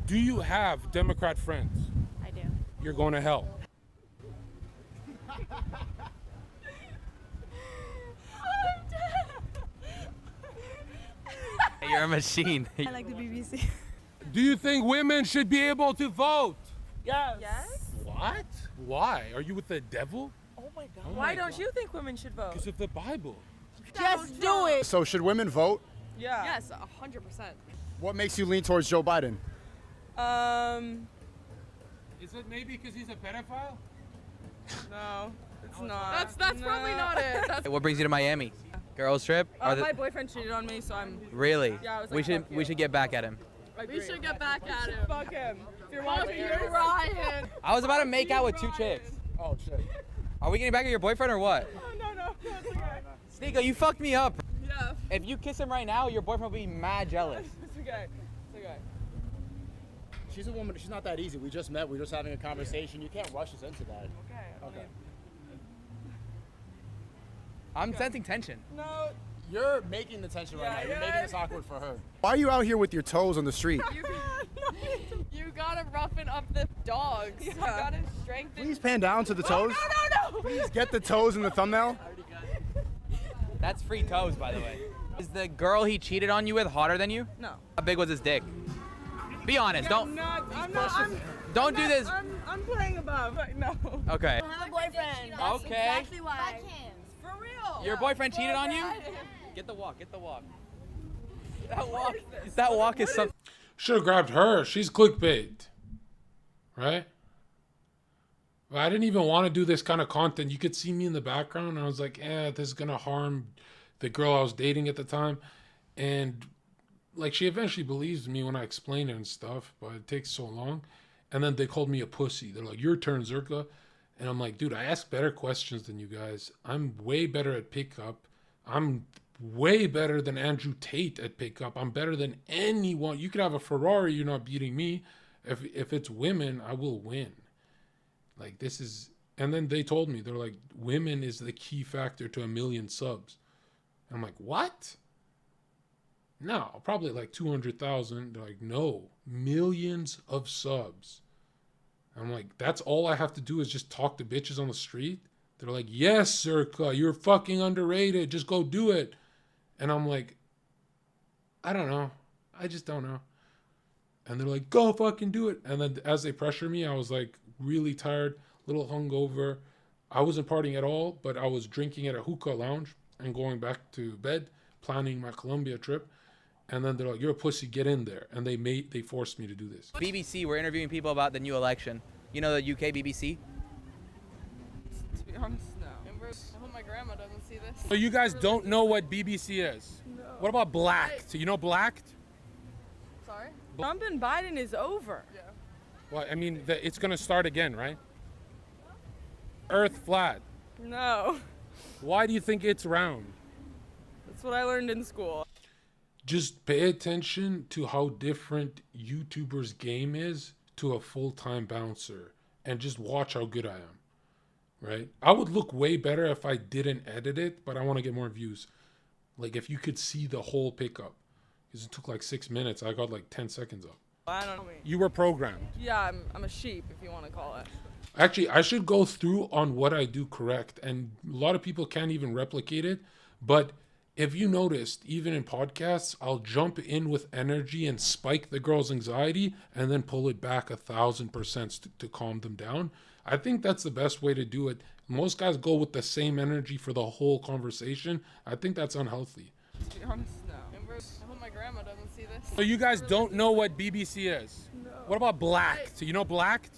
Do you have Democrat friends? I do. You're going to hell. You're a machine. I like the BBC. Do you think women should be able to vote? Yes. Yes? What? Why? Are you with the devil? Oh my god. Why don't you think women should vote? Because of the Bible. Just do it. So should women vote? Yeah. Yes, 100%. What makes you lean towards Joe Biden? Is it maybe because he's a pedophile? No, it's not. That's probably not it. That's What brings you to Miami? Girls trip? My boyfriend cheated on me, so I'm. Really? Yeah, I was we like, should fuck we you. should get back at him. we should get back at him. Fuck him. If you're watching, You're Ryan. I was about to make out with two chicks. Oh shit. Are we getting back at your boyfriend or what? Oh, no, it's okay. Sneeko, you fucked me up. Yeah, If you kiss him right now, your boyfriend will be mad jealous. it's okay. It's okay. She's a woman. She's not that easy. We just met. We're just having a conversation. You can't rush us into that. Okay. Okay. I'm sensing tension. No. You're making the tension right now. You're Yeah, making yeah. this awkward for her. Why are you out here with your toes on the street? You gotta roughen up the dogs. You gotta strengthen. Please pan down to the toes. No. Please get the toes in the thumbnail. That's free toes, by the way. Is the girl he cheated on you with hotter than you? No. How big was his dick? Be honest. Don't don't do this. I'm playing above. No. Okay. I have a boyfriend. Okay. Exactly why. For real. Your boyfriend cheated on you? Get the walk. Get the walk. That walk is something. Should have grabbed her. She's clickbait. Right? But I didn't even want to do this kind of content. You could see me in the background, and I was like, this is going to harm the girl I was dating at the time. And, like, she eventually believes me when I explain it and stuff, but it takes so long. And then they called me a pussy. They're like, your turn, Zherka. And I'm like, dude, I ask better questions than you guys. I'm way better at pickup. I'm way better than Andrew Tate at pickup. I'm better than anyone. You could have a Ferrari, you're not beating me. If it's women, I will win. Like, this is... And then they told me, they're like, women is the key factor to 1 million subs. And I'm like, what? No, probably like 200,000. They're like, no, millions of subs. I'm like, that's all I have to do is just talk to bitches on the street? They're like, yes, Zherka, you're fucking underrated. Just go do it. And I'm like, I don't know. I just don't know. And they're like, go fucking do it. And then as they pressure me, I was like really tired, a little hungover. I wasn't partying at all, but I was drinking at a hookah lounge and going back to bed, planning my Colombia trip. And then they're like, you're a pussy, get in there. And they forced me to do this. BBC, we're interviewing people about the new election. You know the UK BBC? To be honest, no. I hope my grandma doesn't see this. So you guys don't know what BBC is? No. What about Blacked? You know Blacked? Sorry? Trump and Biden is over. Yeah. Well, I mean, it's going to start again, right? Earth flat. No. Why do you think it's round? That's what I learned in school. Just pay attention to how different YouTubers' game is to a full-time bouncer, and just watch how good I am. Right? I would look way better if I didn't edit it, but I want to get more views. Like if you could see the whole pickup, because it took like 6 minutes, I got like 10 seconds up. I don't know. You were programmed. Yeah, I'm a sheep, if you want to call it. Actually, I should go through on what I do correct, and a lot of people can't even replicate it. But if you noticed, even in podcasts, I'll jump in with energy and spike the girl's anxiety and then pull it back 1,000% to calm them down. I think that's the best way to do it. Most guys go with the same energy for the whole conversation. I think that's unhealthy. To be honest, no. I hope my grandma doesn't see this. So you guys don't know what BBC is? No. What about Blacked? You know Blacked?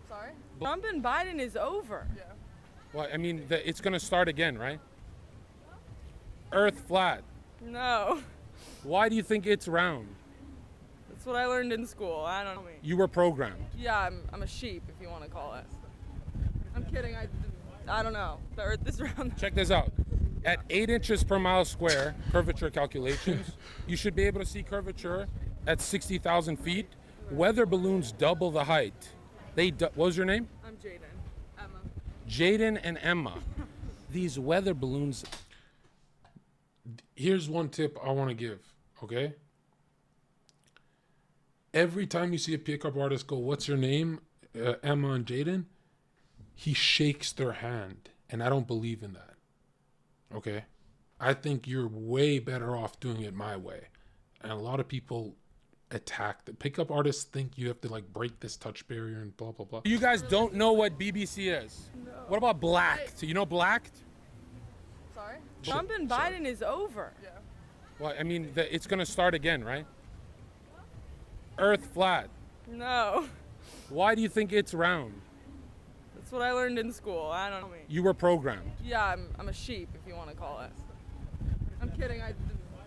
Sorry? Trump and Biden is over. Yeah. Well, I mean, it's going to start again, right? Earth flat. No. Why do you think it's round? That's what I learned in school. I don't know. You were programmed. Yeah, I'm a sheep, if you want to call it. I'm kidding. I don't know. The earth is round. Check this out. At 8 inches per mile square, curvature calculations, you should be able to see curvature at 60,000 feet. Weather balloons double the height. What was your name? I'm Jaden. Emma. Jaden and Emma. These weather balloons. Here's one tip I want to give, okay? Every time you see a pickup artist go, "What's your name?" Emma and Jaden, he shakes their hand, and I don't believe in that. Okay? I think you're way better off doing it my way. And a lot of people attack the pickup artists, think you have to like break this touch barrier and blah blah blah. You guys don't know what BBC is? No. What about Blacked? You know Blacked? Sorry? Trump and Biden is over. Yeah. Well, I mean, it's going to start again, right? Earth flat. No. Why do you think it's round? That's what I learned in school. I don't know. You were programmed. Yeah, I'm a sheep, if you want to call it. I'm kidding.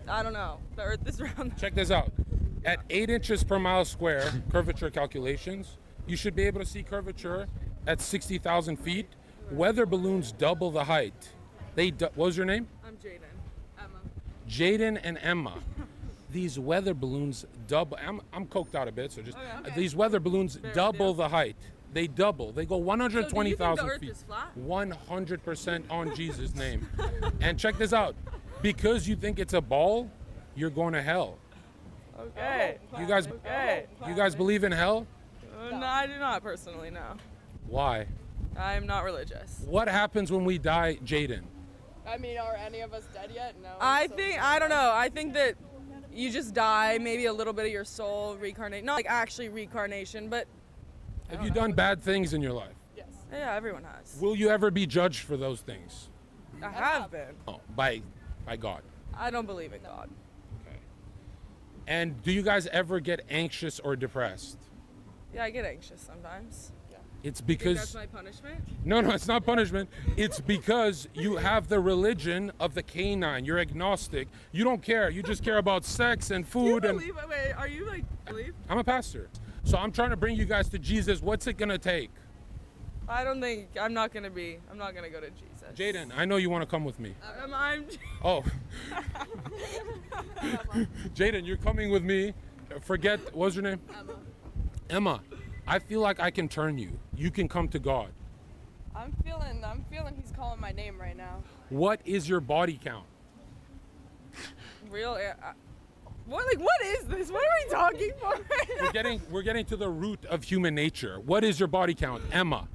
I don't know. The earth is round. Check this out. At 8 inches per mile square, curvature calculations, you should be able to see curvature at 60,000 feet. Weather balloons double the height. What was your name? I'm Jaden. Emma. Jaden and Emma. These weather balloons double. I'm coked out a bit, so just Okay. these weather balloons double the height. They double. They go 120,000 feet. 100% on Jesus' name. And check this out. Because you think it's a ball, you're going to hell. Okay. You guys believe in hell? No, I do not personally, no. Why? I'm not religious. What happens when we die, Jaden? I mean, are any of us dead yet? No. I don't know. I think that you just die, maybe a little bit of your soul reincarnate. Not like actually reincarnation, but Have you done bad things in your life? Yes. yeah, everyone has. Will you ever be judged for those things? I have been. Oh, by God. I don't believe in God. Okay. And do you guys ever get anxious or depressed? Yeah, I get anxious sometimes. It's Think because that's my punishment? no, it's not punishment. It's because you have the religion of the canine. You're agnostic. You don't care. You just care about sex and food. Do you believe? Wait, are you like believe? I'm a pastor, so I'm trying to bring you guys to Jesus. What's it gonna take? I don't think I'm not gonna go to Jesus. Jaden, I know you want to come with me. I'm Oh, Jaden, you're coming with me. Forget, what's your name? Emma. I feel like I can turn you. You can come to God. I'm feeling he's calling my name right now. What is your body count? real. What is this? What are we talking for? We're getting to the root of human nature. What is your body count, Emma?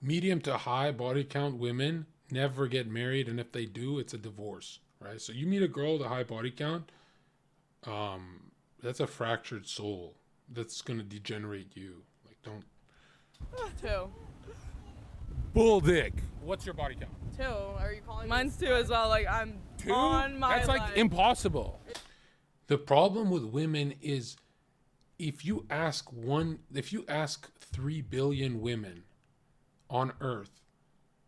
Medium to high body count women never get married, and if they do, it's a divorce, right? So you meet a girl with a high body count, that's a fractured soul. That's gonna degenerate you. Like, don't. 2. Bull dick. What's your body count? 2. Are you calling? Mine's 2 as well. Like I'm 2? on my. That's like life. impossible. The problem with women is if you ask 3 billion women on earth,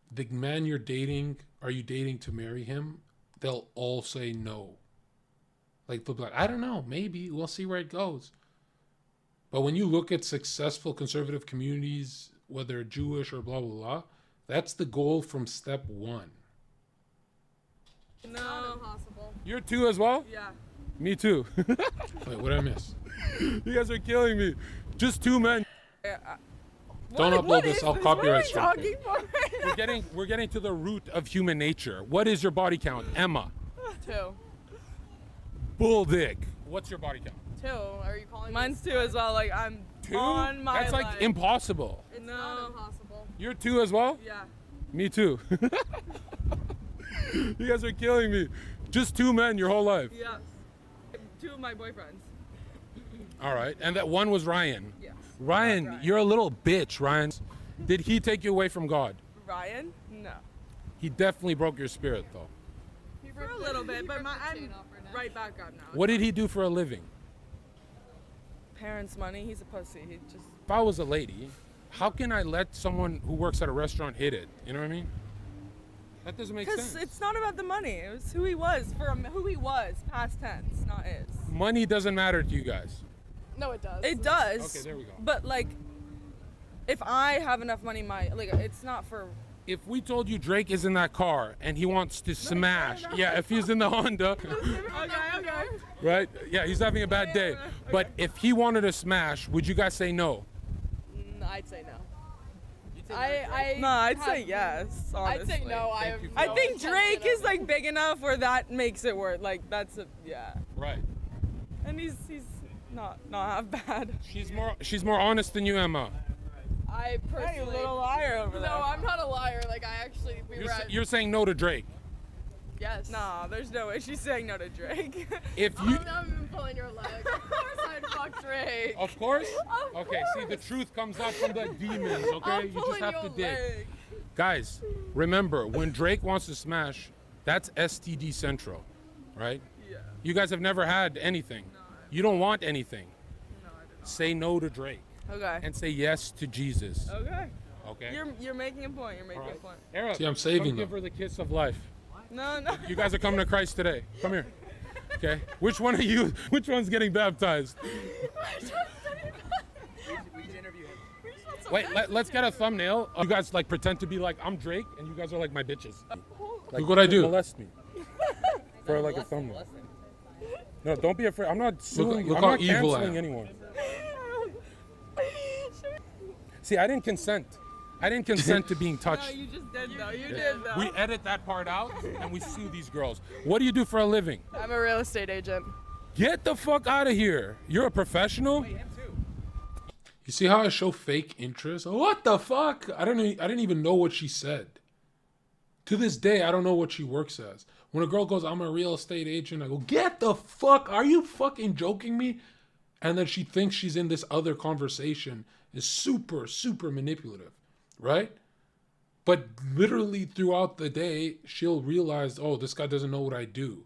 the man you're dating, are you dating to marry him? They'll all say no. Like, they'll be like, I don't know, maybe, we'll see where it goes. But when you look at successful conservative communities whether Jewish or blah blah blah. That's the goal from step one. No. Impossible. You're 2 as well? Yeah. Me too. Wait, what did I miss? You guys are killing me. Just 2 men. Don't upload what this. is I'll this? copyright What are strike we it. talking for? We're getting to the root of human nature. What is your body count, Emma? 2. Bull dick. What's your body count? 2. Are you calling Mine's me? 2 as well. Like I'm 2? on my That's like life. impossible. It's No. not impossible. You're 2 as well? Yeah. Me too. You guys are killing me. Just 2 men your whole life. Yeah. 2 of my boyfriends. All right. And that one was Ryan. Yes. Ryan, you're a little bitch, Ryan. Did he take you away from God? Ryan? No. He definitely broke your spirit, though. For a little bit, but I'm right back up now. What did he do for a living? Parents' money. He's a pussy. He just. If I was a lady, how can I let someone who works at a restaurant hit it? You know what I mean? That doesn't make Because sense. it's not about the money. It was who he was who he was, past tense, not is. Money doesn't matter to you guys. No, it does. It does. Okay, there we go. But like, if I have enough money, it's not for. If we told you Drake is in that car and he wants to smash, yeah, if he's in the Honda, Okay. right? Yeah, he's having a bad day. But if he wanted to smash, would you guys say no? I'd say no. No, I'd have- say yes. I'd say honestly. no. I have. I no think intention Drake of- is like big enough where that makes it work. Like yeah. Right. And he's not half bad. She's more honest than you, Emma. I Hey, personally. you little liar over there. No, I'm not a liar. Like I actually. We were at. You're saying no to Drake. Yes. Nah, there's no way she's saying no to Drake. If you, I'm not even pulling your leg. Of course I'd fuck Drake. of course. Of Okay. See, the course. truth comes out from the demons. Okay, I'm you just pulling have to your dig. leg. Guys, remember when Drake wants to smash, that's STD Central, right? Yeah. You guys have never had anything. You don't want anything. Say no to Drake Okay. and say yes to Jesus. Okay. Okay. You're making a point. You're making All a right. point. Arab, See, I'm saving come give them. her the kiss of life. No. You guys are coming to Christ today. Come here. Okay. Which one of you? Which one's getting baptized? Wait, let's get a thumbnail. You guys like pretend to be like I'm Drake, and you guys are like my bitches. Like, Look what I do. Molest me for like a thumbnail. No, don't be afraid. I'm not suing. look I'm how not evil I canceling am. anyone. See, I didn't consent. I didn't consent to being No, touched. you just did though. You did though. We edit that part out and we sue these girls. What do you do for a living? I'm a real estate agent. Get the fuck out of here. You're a professional? You see how I show fake interest? What the fuck? I didn't even know what she said. To this day, I don't know what she works as. When a girl goes, I'm a real estate agent, I go, get the fuck, are you fucking joking me? And then she thinks she's in this other conversation. Is super, super manipulative, right? But literally throughout the day, she'll realize, oh, this guy doesn't know what I do,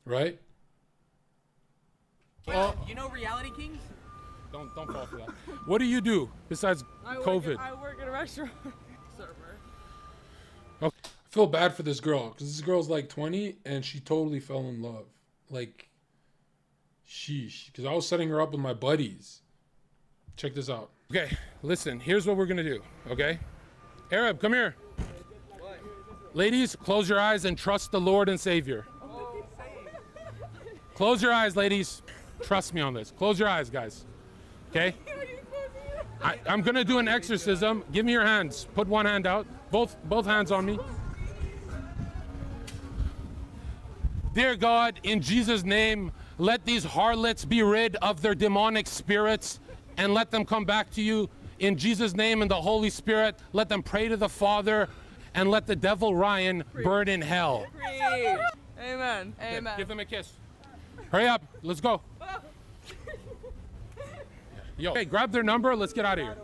right? You know Reality Kings? Don't fall for that. What do you do besides COVID? I work at a restaurant. Server. I feel bad for this girl because this girl's like 20 and she totally fell in love. Like, sheesh. Because I was setting her up with my buddies. Check this out. Okay, listen, here's what we're gonna do, okay? Arab, come here. Ladies, close your eyes and trust the Lord and Savior. Close your eyes, ladies. Trust me on this. Close your eyes, guys. Okay? I'm gonna do an exorcism. Give me your hands. Put one hand out. Both hands on me. Dear God, in Jesus' name, let these harlots be rid of their demonic spirits and let them come back to you. In Jesus' name and the Holy Spirit, let them pray to the Father and let the devil Ryan burn in hell. Preach. Amen. Amen. Give them a kiss. Hurry up. Let's go. Yo, hey, grab their number. Let's get out of here.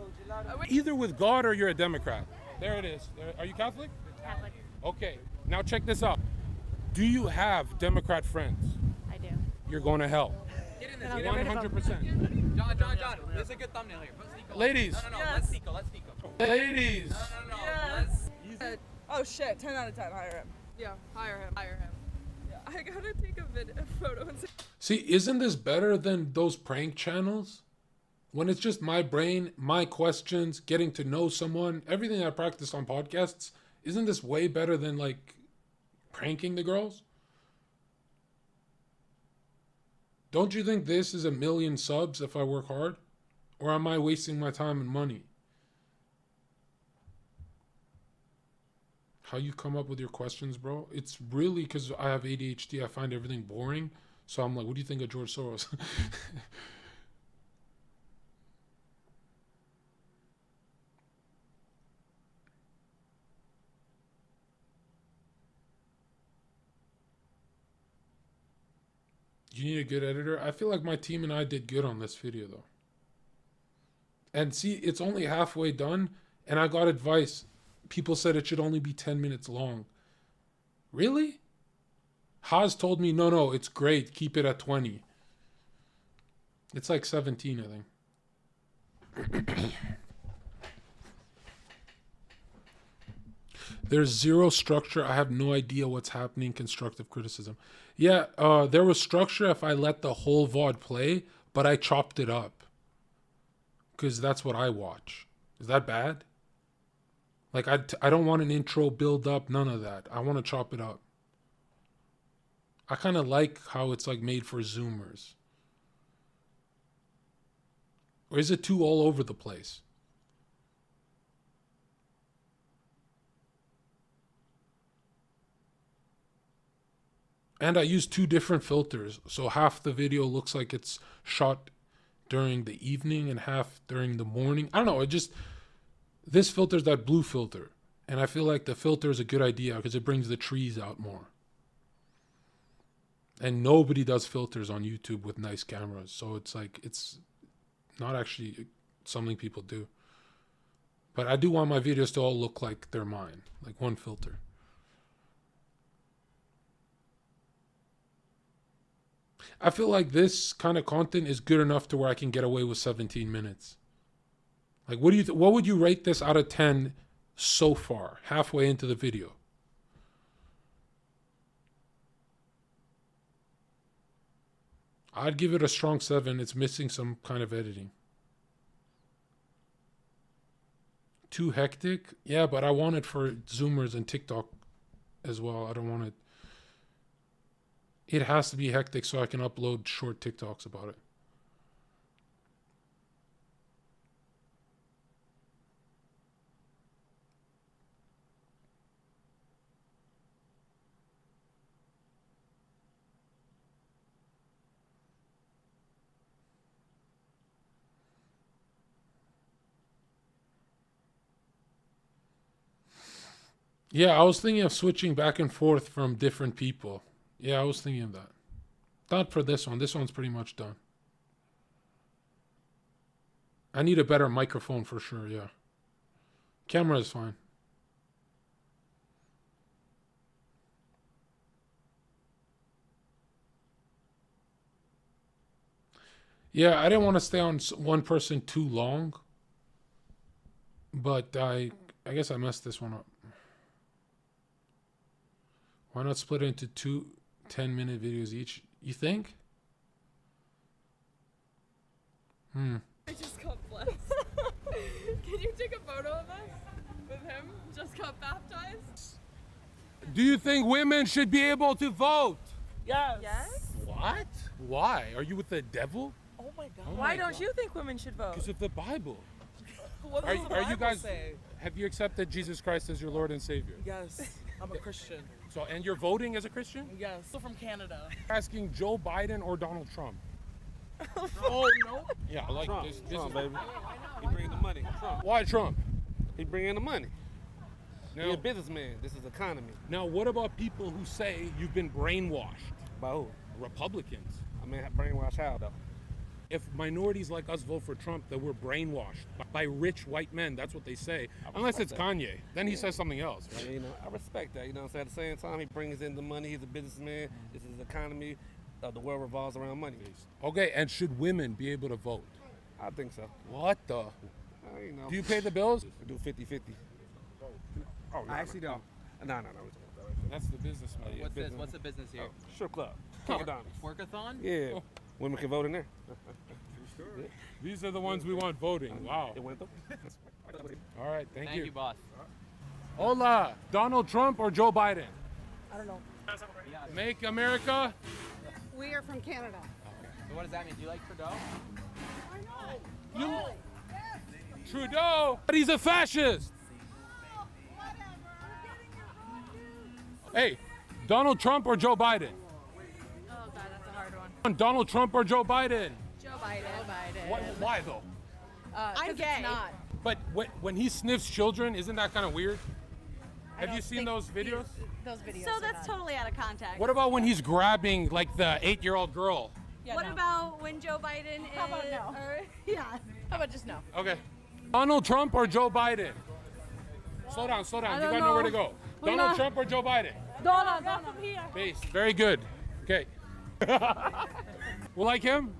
Either with God or you're a Democrat. There it is. Are you Catholic? Catholic. Okay. Now check this out. Do you have Democrat friends? I do. You're going to hell. Get in this. I'll Get get in. rid of 100%. John. This is a good thumbnail here. Put Nico. Ladies. No. Let's Nico. Let's Nico. Ladies. No. Yes. Oh shit, 10 out of 10, hire him. Yeah, hire him. I gotta take a photo and say. See, isn't this better than those prank channels? When it's just my brain, my questions, getting to know someone, everything I practice on podcasts, isn't this way better than like pranking the girls? Don't you think this is 1 million subs if I work hard? Or am I wasting my time and money? How you come up with your questions, bro? It's really because I have ADHD. I find everything boring. So I'm like, what do you think of George Soros? You need a good editor? I feel like my team and I did good on this video, though. And see, it's only halfway done, and I got advice. People said it should only be 10 minutes long. Really? Haas told me, no, it's great. Keep it at 20. It's like 17, I think. There's zero structure. I have no idea what's happening. Constructive criticism. Yeah, there was structure if I let the whole VOD play, but I chopped it up. Because that's what I watch. Is that bad? Like, I don't want an intro, build up, none of that. I want to chop it up. I kind of like how it's like made for Zoomers. Or is it too all over the place? And I use 2 different filters. So half the video looks like it's shot during the evening and half during the morning. I don't know. This filter's that blue filter. And I feel like the filter is a good idea because it brings the trees out more. And nobody does filters on YouTube with nice cameras. So it's like, it's not actually something people do. But I do want my videos to all look like they're mine. Like one filter. I feel like this kind of content is good enough to where I can get away with 17 minutes. Like, what would you rate this out of 10 so far, halfway into the video? I'd give it a strong 7. It's missing some kind of editing. Too hectic? Yeah, but I want it for Zoomers and TikTok as well. I don't want it. It has to be hectic so I can upload short TikToks about it. Yeah, I was thinking of switching back and forth from different people. Yeah, I was thinking of that. Not for this one. This one's pretty much done. I need a better microphone for sure, yeah. Camera is fine. Yeah, I didn't want to stay on one person too long. But I guess I messed this one up. Why not split it into 2 10-minute videos each? You think? I just got blessed. Can you take a photo of us with him? Just got baptized? Do you think women should be able to vote? Yes. Yes? What? Why? Are you with the devil? Oh my God. Why don't you think women should vote? Because of the Bible. What does the Are you Bible guys? say? Have you accepted Jesus Christ as your Lord and Savior? Yes, I'm a Christian. So, and you're voting as a Christian? Yes, still from Canada. Asking Joe Biden or Donald Trump? Oh no. Yeah, like Trump, this Trump, is, baby. He bringing the money. Trump. why Trump? He bringing the money. Now, He's a businessman. This is economy. now, what about people who say you've been brainwashed? By who? Republicans. I mean, brainwash how though? If minorities like us vote for Trump, that we're brainwashed by rich white men. That's what they say. Unless it's Kanye. Then he says something else, right? You know, I respect that. You know what I'm saying? At the same time, he brings in the money. He's a businessman. This is economy. The world revolves around money. Okay, and should women be able to vote? I think so. What the? You know, Do you pay the bills? we do 50-50. Oh, no, I actually don't. No. That's the businessman. What's this? What's the business here? Strip club. Crocodiles. Workathon? Yeah. Women can vote in there. These are the ones we want voting. Wow. All right, thank Thank you. you, boss. Hola, Donald Trump or Joe Biden? I don't know. Make America. We are from Canada. So what does that mean? Do you like Trudeau? Trudeau, but he's a fascist. Hey, Donald Trump or Joe Biden? Oh god, that's a hard one. Donald Trump or Joe Biden? Joe Biden. Why though? I'm gay. It's not. But when he sniffs children, isn't that kind of weird? Have you seen those videos? Those videos. So that's totally out of context. What about when he's grabbing like the 8-year-old girl? Yeah, What no. about when Joe Biden How about is? no? Yeah. How about just no? Okay. Donald Trump or Joe Biden? Slow down. You gotta know where to go. Donald Trump or Joe Biden? Donald from here. Base. Very good. Okay. We like him?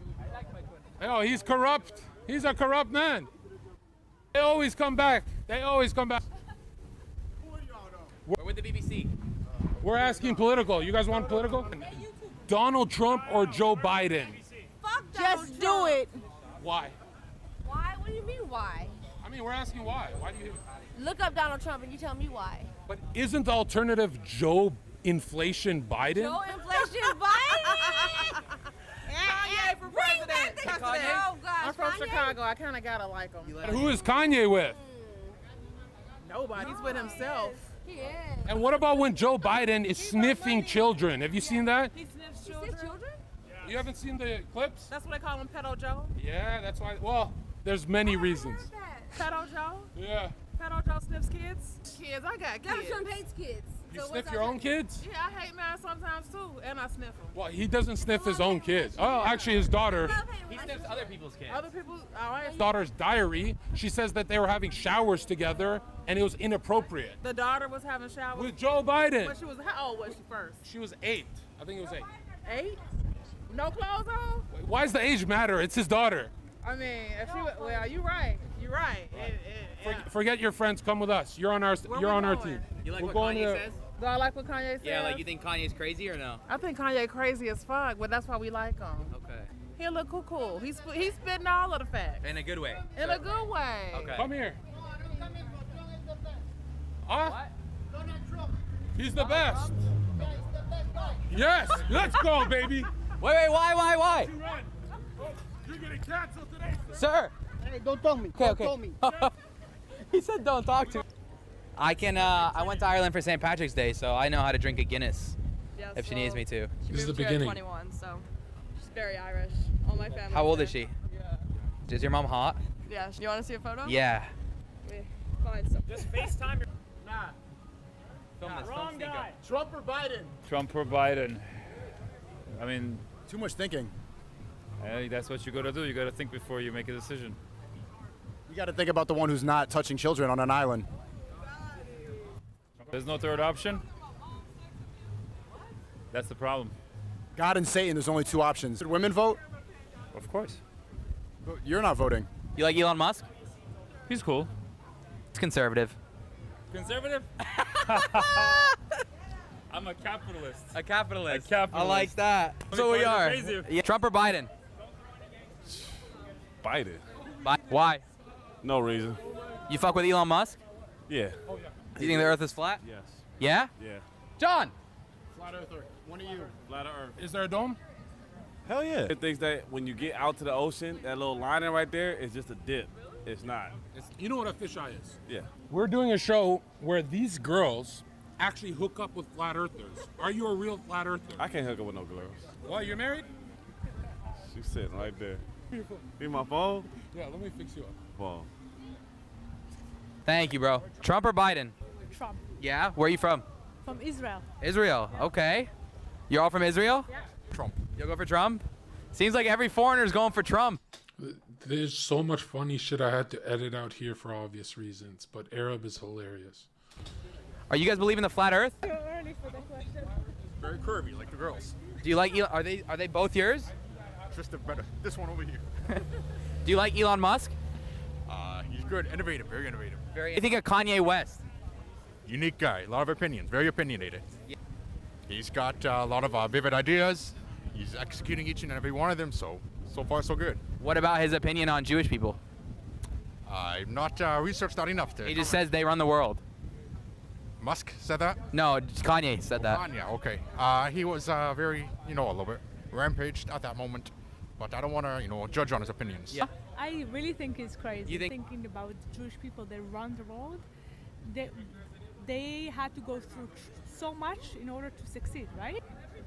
Oh, he's corrupt. He's a corrupt man. They always come back. We're with the BBC. We're asking political. You guys want political? Donald Trump or Joe Biden? Fuck Just do it. Why? Why? What do you mean why? I mean, we're asking why. Why do you? Look up Donald Trump and you tell me why. But isn't the alternative Joe Inflation Biden? Joe Inflation Biden. Kanye for president. Oh gosh. I'm from Kanye? Chicago. I kind of gotta like him. Who is Kanye with? Nobody. He's with himself. He is. And what about when Joe Biden is sniffing children? Have you seen that? He sniffs Is children. this children? You haven't seen the clips? That's what they call him, Pedo Joe. Yeah, that's why. Well, there's many reasons. Pedo Joe. Yeah. Pedo Joe sniffs kids. Kids. I got Donald kids. Trump hates kids. You So sniff what's your up own with- kids? Yeah, I hate mine sometimes too, and I sniff them. Well, he doesn't sniff his own kids. Oh, actually, his daughter. He sniffs other people's kids. Other people, all right. Daughter's diary. She says that they were having showers together, and it was inappropriate. The daughter was having showers. With Joe Biden. When she was, how old was she first? She was 8. I think it was 8. 8? No clothes on? Why does the age matter? It's his daughter. I mean, if she, well, you're right. You're right. Yeah. Forget your friends. Come with us. You're on our. Where You're we on our going? team. You like We're what going Kanye to- says? Do I like what Kanye says? Yeah, like you think Kanye's crazy or no? I think Kanye crazy as fuck, but that's why we like him. Okay. He look cool. He's spitting all of the facts. In a good way. In a good way. Okay. Come here. Huh? He's the best. Yes. Let's go, baby. Wait, why? You're getting canceled today. Sir. Hey, don't tell me. Okay. Don't tell me. He said don't talk to me. I went to Ireland for St. Patrick's Day, so I know how to drink a Guinness Yeah, if she needs me to. This is the beginning. 21, so she's very Irish. All my family. How old is she? Is your mom hot? Yeah. You want to see a photo? Yeah. Fine. So. Just FaceTime your. Nah. Film this. Wrong guy. Trump or Biden? Trump or Biden? I mean, Too much thinking. that's what you gotta do. You gotta think before you make a decision. You got to think about the one who's not touching children on an island. There's no third option. That's the problem. God and Satan, there's only 2 options. Did women vote? Of course. But you're not voting. You like Elon Musk? He's cool. It's conservative. Conservative? I'm a capitalist. A capitalist. A capitalist. I like that. So we Biden are. crazy. Yeah. Trump or Biden? Biden. Why? No reason. You fuck with Elon Musk? Yeah. Do you think the Earth is flat? Yes. Yeah? Yeah. John. Flat earther. One of you. Flat Earth. Is there a dome? Hell yeah. It thinks that when you get out to the ocean, that little lining right there is just a dip. It's not. You know what a fisheye is? Yeah. We're doing a show where these girls actually hook up with flat earthers. Are you a real flat earther? I can't hook up with no girls. Well, you're married? She's sitting right there. Need my phone? Yeah, let me fix you up. Phone. Thank you, bro. Trump or Biden? Trump. Yeah? Where are you from? From Israel. Israel. Okay. You're all from Israel? Yeah. Trump. You'll go for Trump? Seems like every foreigner's going for Trump. There's so much funny shit I had to edit out here for obvious reasons, but Arab is hilarious. Are you guys believe in the flat Earth? Very curvy, like the girls. Do you like are they both yours? Just the better. This one over here. Do you like Elon Musk? He's good. Innovative. Very innovative. What do you think of Kanye West? Unique guy. A lot of opinions. Very opinionated. He's got a lot of vivid ideas. He's executing each and every one of them, so so far so good. What about his opinion on Jewish people? I've not researched that enough to. He just says they run the world. Musk said that? No, Kanye said that. Kanye, okay. He was very, a little bit rampaged at that moment, but I don't want to, judge on his opinions. Yeah. I really think it's crazy. You think? Thinking about Jewish people that run the world, they had to go through so much in order to succeed, right?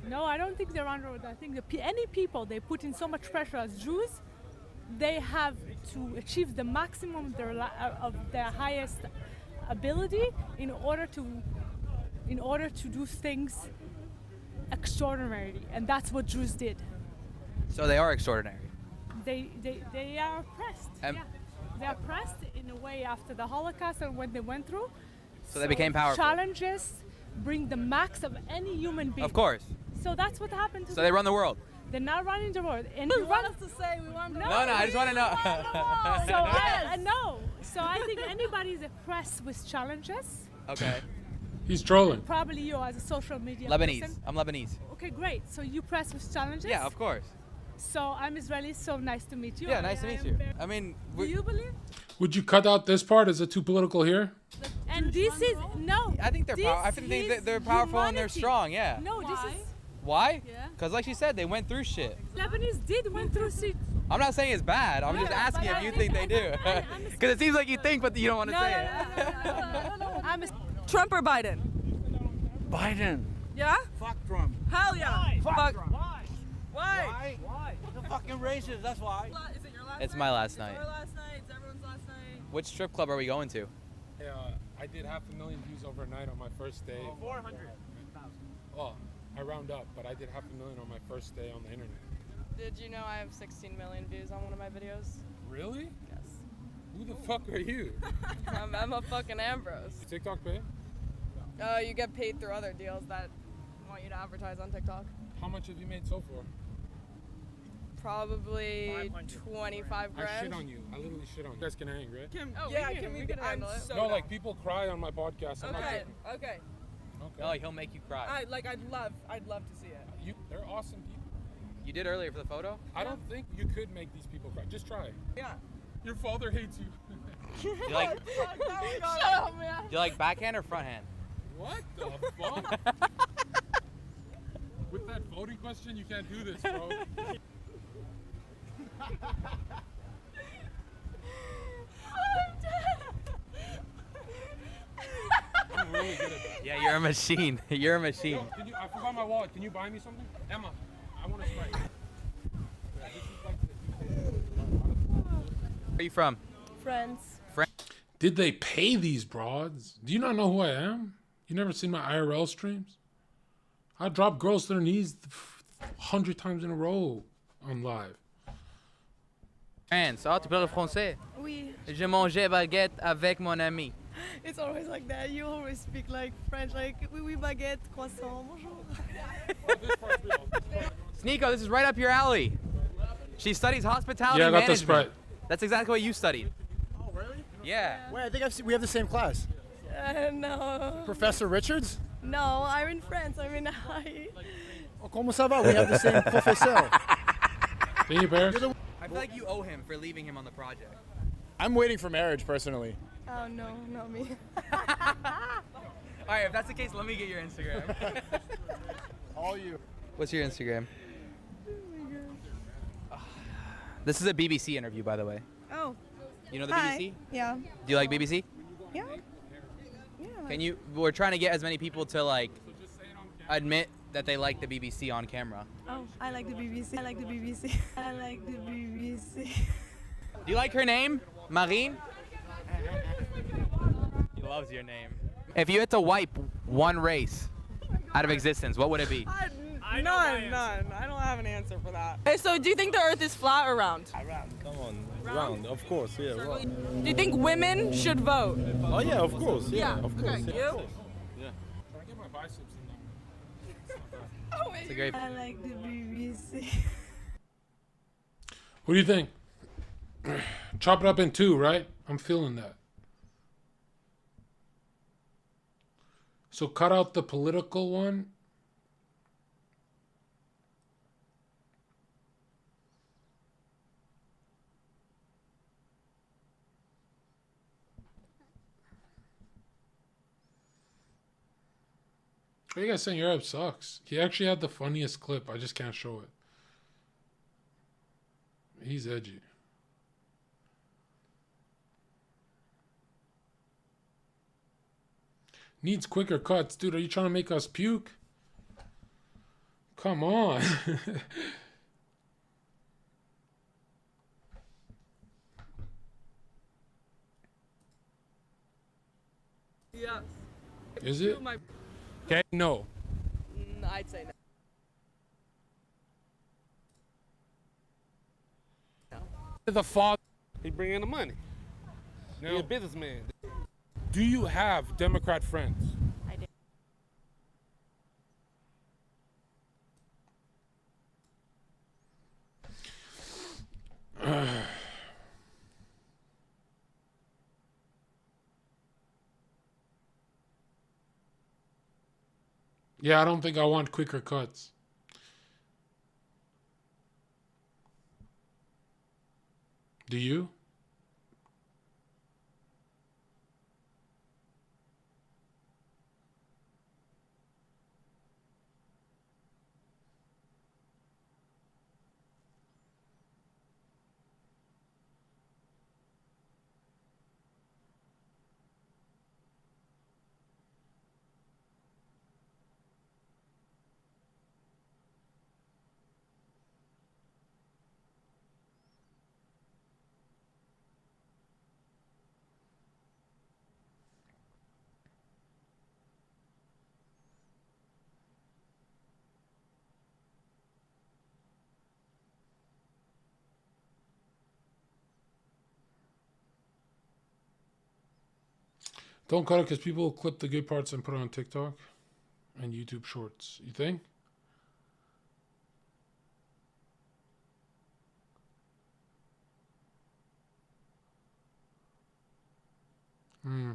No, I don't think they run the world. I think any people they put in so much pressure as Jews, they have to achieve the maximum of their highest ability in order to do things extraordinarily, and that's what Jews did. So they are extraordinary. They are oppressed. Yeah. They are oppressed in a way after the Holocaust and what they went through. So they became powerful. Challenges bring the max of any human being. Of course. So that's what happened to So they run the world. They're not running the world. And You want us to say we want to No, I just want to know. So I know. So I think anybody is oppressed with challenges. Okay. He's trolling. Probably you as a social media Lebanese. person. I'm Lebanese. Okay, great. So you press with challenges? Yeah, of course. So I'm Israeli, so nice to meet you. Yeah, nice to meet you. I mean, Do you believe? Would you cut out this part? Is it too political here? And this is no. I think they're I think they're powerful and they're humanity. strong. Yeah. No, this is Why? Yeah. Because like she said, they went through shit. Lebanese did went through shit. I'm not saying it's bad. I'm just asking if you think they do. Because it seems like you think, but you don't want to say it. I'm a Trump or Biden? Biden. Yeah? Fuck Trump. Hell yeah. Fuck. Why? Why? Why? He's a fucking racist, that's why. Is it your last It's night? my last It's night. our last night. It's everyone's last night. Which strip club are we going to? I did 500,000 views overnight on my first day. 400,000. Oh, I round up, but I did 500,000 on my first day on the internet. Did you know I have 16 million views on one of my videos? Really? Yes. Who the fuck are you? I'm a fucking Ambrose. TikTok pay? You get paid through other deals that want you to advertise on TikTok. How much have you made so far? Probably 25 grand. I shit on you. I literally shit on you. You guys can hang, right? We can handle it. No, like people cry on my podcast. I'm not Okay, joking. okay. Okay. Oh, he'll make you cry. I'd love to see it. They're awesome people. You did earlier for the photo? I don't think you could make these people cry. Just try. Yeah. Your father hates you. You like, Shut up, man. you like backhand or front hand? What the fuck? With that voting question, you can't do this, bro. I'm really good at that. Yeah, you're a machine. You're a machine. Yo, I forgot my wallet. Can you buy me something? Emma, I want a Sprite. Where are you from? Friends. Did they pay these broads? Do you not know who I am? You never seen my IRL streams? I drop girls to their knees 100 times in a row on live. France. Ah, tu parles français? Oui. Je mangeais baguette avec mon ami. It's always like that. You always speak like French, like oui, oui, baguette, croissant, bonjour. Sneeko, this is right up your alley. She studies hospitality Yeah, I got the management. Sprite. That's exactly what you studied. Oh, really? Yeah. Wait, I think we have the same class. No. Professor Richards? No, I'm in France. I'm in high. Oh, comment ça va? We have the same professeur. Thank you, Bears. I feel like you owe him for leaving him on the project. I'm waiting for marriage, personally. Oh no, not me. All right, if that's the case, let me get your Instagram. All you. What's your Instagram? This is a BBC interview, by the way. Oh. You know the Hi. BBC? Yeah. Do you like BBC? Yeah. Yeah. Can you? We're trying to get as many people to like admit that they like the BBC on camera. Oh, I like the BBC. I like the BBC. I like the BBC. Do you like her name, Marine? He loves your name. If you had to wipe one race out of existence, what would it be? None. I don't have an answer for that. Okay, so do you think the Earth is flat or round? Round, come on. Round, of course, yeah. Round. Do you think women should vote? Oh yeah, of course, yeah, of course. Okay, Yeah. you? Of course. Yeah. Try to get my biceps in there. Oh, It's a great. I like the BBC. What do you think? Chop it up in two, right? I'm feeling that. So cut out the political one. What are you guys saying? Your app sucks. He actually had the funniest clip. I just can't show it. He's edgy. Needs quicker cuts. Dude, are you trying to make us puke? Come on. Yes. Is it? Okay, no. I'd say no. The father. He bring in the money. No. He a businessman. Do you have Democrat friends? I do. Yeah, I don't think I want quicker cuts. Do you? Don't cut it because people will clip the good parts and put it on TikTok and YouTube Shorts. You think? Hmm.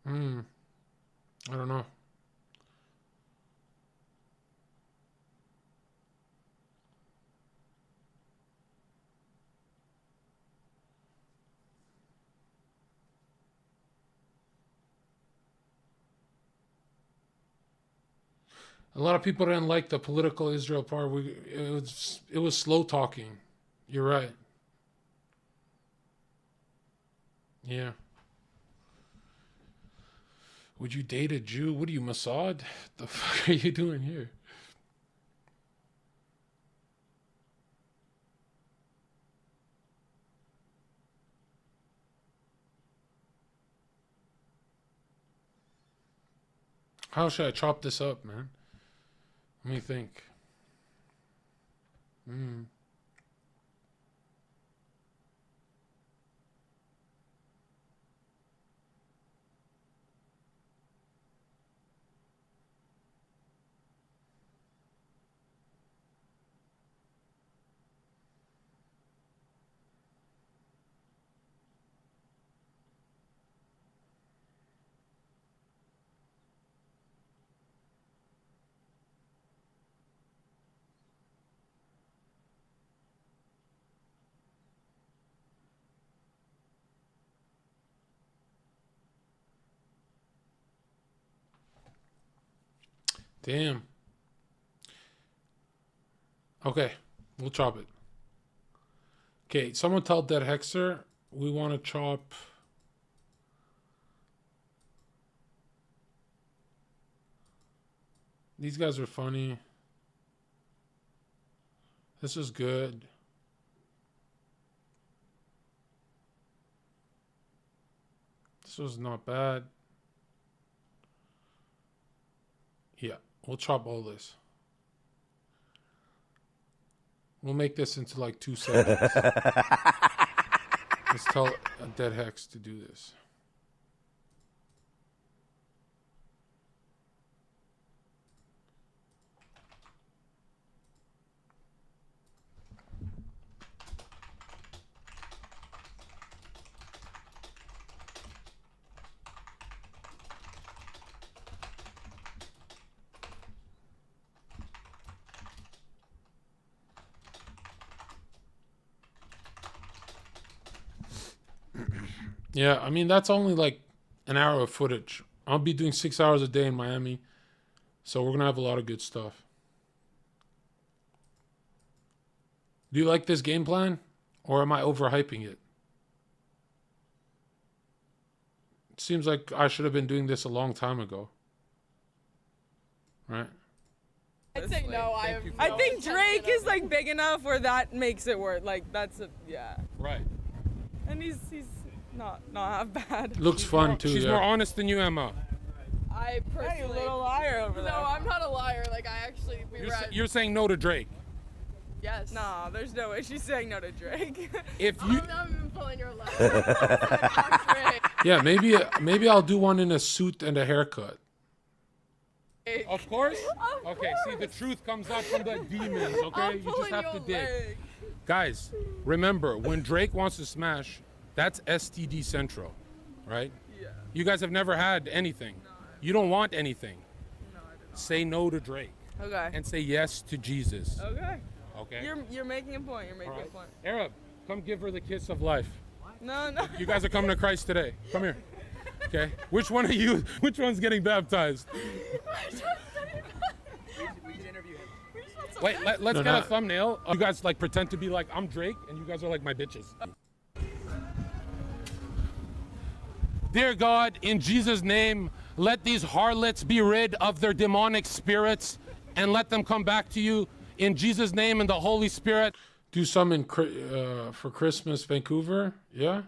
Hmm. I don't know. A lot of people didn't like the political Israel part. It was slow talking. You're right. Yeah. Would you date a Jew? What are you, Mossad? The fuck are you doing here? How should I chop this up, man? Let me think. Hmm. Damn. Okay, we'll chop it. Okay, someone tell Dead Hexer we want to chop. These guys are funny. This is good. This was not bad. Yeah, we'll chop all this. We'll make this into like 2 seconds. Let's tell a Dead Hex to do this. Yeah, I mean, that's only like an hour of footage. I'll be doing 6 hours a day in Miami. So we're going to have a lot of good stuff. Do you like this game plan? Or am I overhyping it? It seems like I should have been doing this a long time ago. Right? I'd say no. I think Drake is like big enough where that makes it work. Like that's a Right. And he's not half bad. Looks fun too. She's more honest than you, Emma. I personally. Hey, you little liar over there. No, I'm not a liar. Like I actually. You're saying no to Drake. Yes. Nah, there's no way she's saying no to Drake. If you. I'm even pulling your leg. Yeah, maybe I'll do one in a suit and a haircut. Of course. Okay, see, the truth comes out from the demons, okay? You just have to dig. Guys, remember, when Drake wants to smash, that's STD Central, right? Yeah. You guys have never had anything. No, you don't want anything. No, I don't. Say no to Drake. Okay. And say yes to Jesus. Okay. Okay. You're making a point. You're making a point. Arab, come give her the kiss of life. No. You guys are coming to Christ today. Come here. Okay. Which one's getting baptized? Wait, let's get a thumbnail. You guys like pretend to be like, I'm Drake, and you guys are like my bitches. Dear God, in Jesus' name, let these harlots be rid of their demonic spirits and let them come back to you in Jesus' name and the Holy Spirit. Do some for Christmas, Vancouver. Yeah.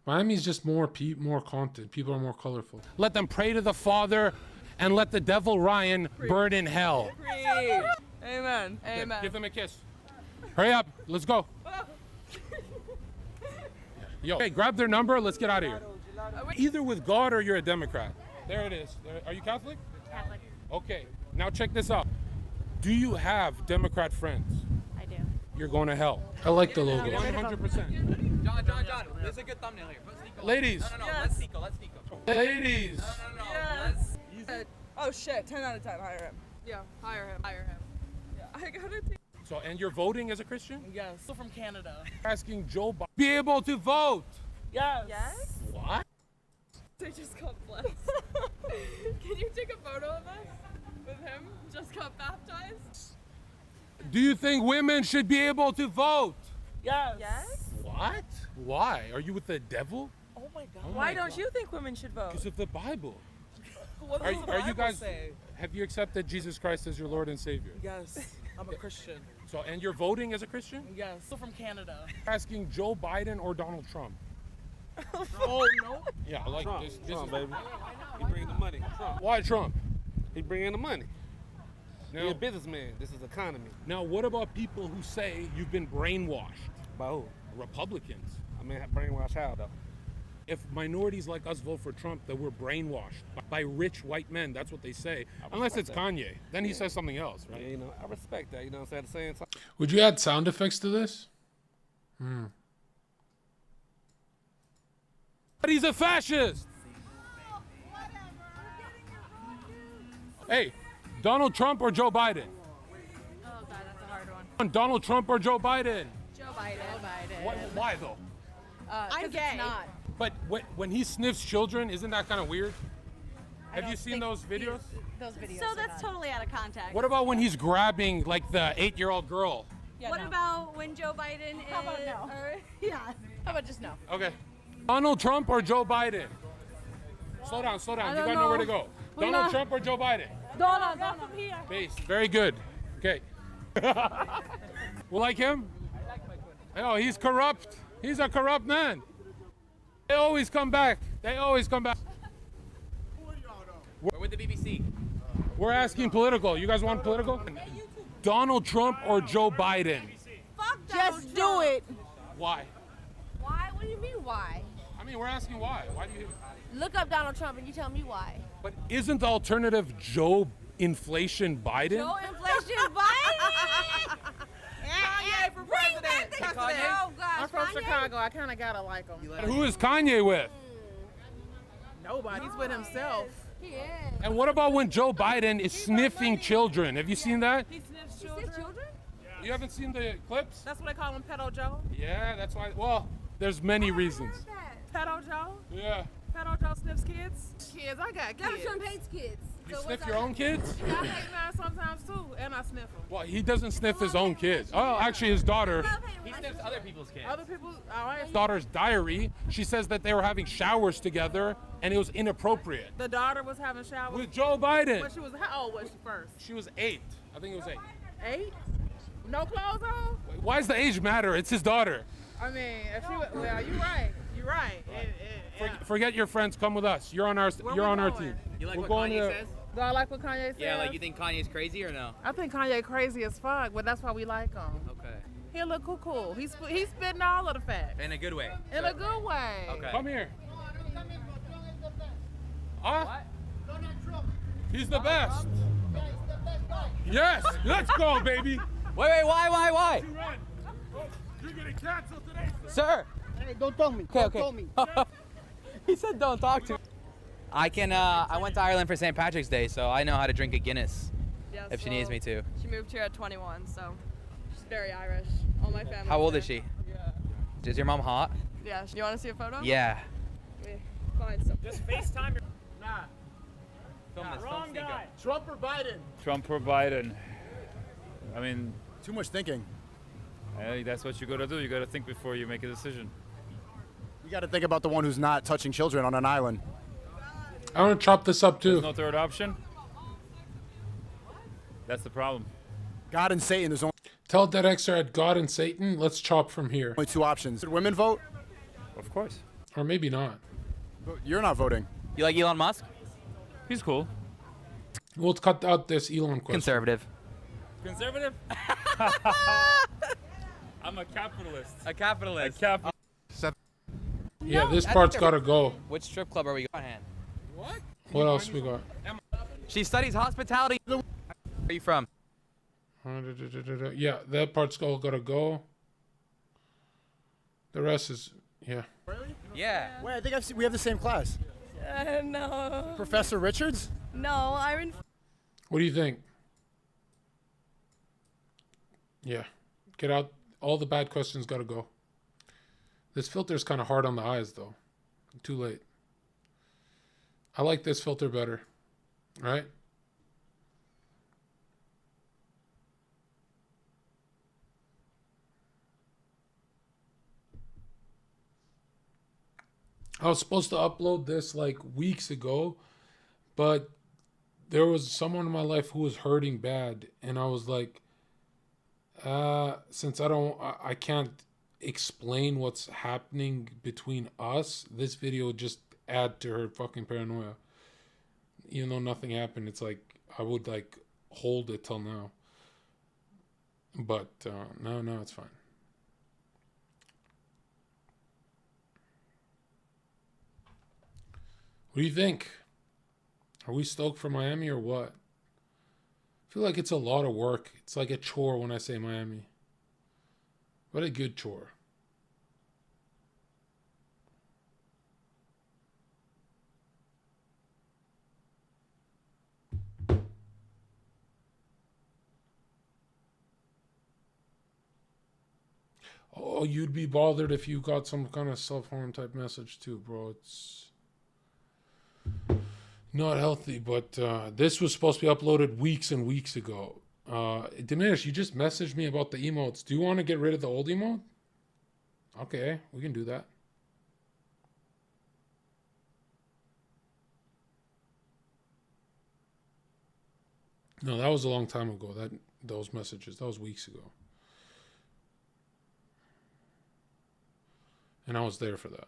Miami's just more content. People are more colorful. Let them pray to the Father and let the devil Ryan burn in hell. Amen. Amen. Give them a kiss. Hurry up. Let's go. Yo, hey, grab their number. Let's get out of here. Either with God or you're a Democrat. There it is. Are you Catholic? Catholic. Okay. Now check this out. Do you have Democrat friends? I do. You're going to hell. I like the logo. 100%. John, this is a good thumbnail here. Put Nico. Ladies. No, let's Nico. Ladies. No. Yes. Oh shit, 10 out of 10. Hire him. Yeah, hire him. Yeah. I gotta take. So, and you're voting as a Christian? Yes. Still from Canada. Asking Joe Biden be able to vote. Yes. Yes? What? They just got blessed. Can you take a photo of us with him? Just got baptized. Do you think women should be able to vote? Yes. Yes? What? Why? Are you with the devil? Oh my God. Why don't you think women should vote? Because of the Bible. What does the Are you Bible guys? say? Have you accepted Jesus Christ as your Lord and Savior? Yes. I'm a Christian. So, and you're voting as a Christian? Yes. Still from Canada. Asking Joe Biden or Donald Trump? Oh no. Yeah, I like Trump, this. Trump, baby. He bringing the money. Trump. Why Trump? He bringing the money. He's Now, a businessman. This is economy. now, what about people who say you've been brainwashed? By who? Republicans. I mean, brainwash how though? If minorities like us vote for Trump, that we're brainwashed by rich white men. That's what they say. Unless it's Kanye. Then he says something else, right? Yeah, I respect that. You know what I'm saying? At the same time. Would you add sound effects to this? But he's a fascist. Hey, Donald Trump or Joe Biden? Oh God, that's a hard one. Donald Trump or Joe Biden? Joe Biden. Why though? I'm gay. It's not. But when he sniffs children, isn't that kind of weird? Have you seen those videos? Those videos. So that's totally out of context. What about when he's grabbing like the 8-year-old girl? Yeah, What no. about when Joe Biden is? How about no? Yeah. How about just no? Okay. Donald Trump or Joe Biden? Slow down, slow down. You gotta know where to go. Donald Trump or Joe Biden? Donald from here. Based. Very good. Okay. We like him? Oh, he's corrupt. He's a corrupt man. They always come back. They always come back. We're with the BBC. We're asking political. You guys want political? Donald Trump or Joe Biden? Fuck Just do it. Why? Why? What do you mean why? I mean, we're asking why. Why do you? Look up Donald Trump and you tell me why. But isn't the alternative Joe Inflation Biden? Joe Inflation Biden? Kanye for president. Oh gosh, I'm from Kanye? Chicago. I kind of gotta like him. Who is Kanye with? Nobody. He's with himself. He is. And what about when Joe Biden is sniffing children? Have you seen that? He sniffs Is children. this children? You haven't seen the clips? That's what they call him, Pedo Joe. Yeah, that's why. Well, there's many reasons. Pedo Joe. Yeah. Pedo Joe sniffs kids. Kids, I got Donald kids. Trump hates kids. You So sniff what's your up? own kids? I hate mine sometimes too, and I sniff them. Well, he doesn't sniff his own kids. Oh, actually, his daughter. He sniffs other people's kids. Other people, all right. His daughter's diary. She says that they were having showers together, and it was inappropriate. The daughter was having showers. With Joe Biden. When she was, how old was she first? She was 8. I think it was 8. 8? No clothes on? Why does the age matter? It's his daughter. I mean, if she was, well, you're right. You're right. Yeah. Forget your friends. Come with us. You're on our. Where You're we on our going? team. You like We're what going Kanye to- says? Do I like what Kanye says? Yeah, like you think Kanye's crazy or no? I think Kanye crazy as fuck, but that's why we like him. Okay. He look cool. He's spitting all of the facts. In a good way. In a good way. Okay. Come here. Huh? He's the best. Yes. Let's go, baby. Wait, why? You're getting canceled today. Sir. Hey, don't tell me. Okay, Don't okay. tell me. He said don't talk to me. I went to Ireland for St. Patrick's Day, so I know how to drink a Guinness Yes, if she needs me to. She moved here at 21, so she's very Irish. All my family. How old is she? Is your mom hot? Yeah. You want to see a photo? Yeah. Fine. So. Just FaceTime your. Nah. Film this, Wrong film guy. Trump or Biden? Trump or Biden? I mean, Too much thinking. that's what you gotta do. You gotta think before you make a decision. You got to think about the one who's not touching children on an island. I want to chop this up too. There's no third option. That's the problem. God and Satan, there's Tell that extra at God and Satan. Let's chop from here. only 2 options. Did women vote? Of course. Or maybe not. You're not voting. You like Elon Musk? He's cool. We'll cut out this Elon question. Conservative. Conservative? I'm a capitalist. A capitalist. Yeah, this part's got to go. Which strip club are we on hand? What else we got? She studies hospitality. Where are you from? Yeah, that part's all got to go. The rest is, yeah. Yeah. Wait, I think we have the same class. No. Professor Richards? No, I'm in. What do you think? Yeah. Get out. All the bad questions got to go. This filter's kind of hard on the eyes, though. Too late. I like this filter better. Right? I was supposed to upload this like weeks ago, but there was someone in my life who was hurting bad, and I was like, since I can't explain what's happening between us, this video would just add to her fucking paranoia. Even though nothing happened, it's like I would like hold it till now. But no, it's fine. What do you think? Are we stoked for Miami or what? I feel like it's a lot of work. It's like a chore when I say Miami. What a good chore. Oh, you'd be bothered if you got some kind of self-harm type message too, bro. It's not healthy, but this was supposed to be uploaded weeks and weeks ago. Diminish, you just messaged me about the emotes. Do you want to get rid of the old emote? Okay, we can do that. No, that was a long time ago. Those messages, that was weeks ago. And I was there for that.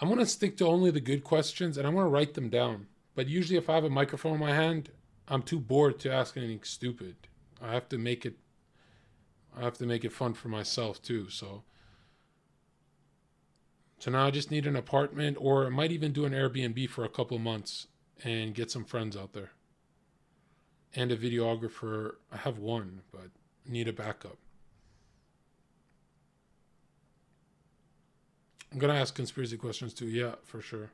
I'm going to stick to only the good questions, and I'm going to write them down. But usually if I have a microphone in my hand, I'm too bored to ask anything stupid. I have to make it fun for myself too. So now I just need an apartment, or I might even do an Airbnb for a couple months and get some friends out there. And a videographer. I have one, but need a backup. I'm going to ask conspiracy questions too. Yeah, for sure.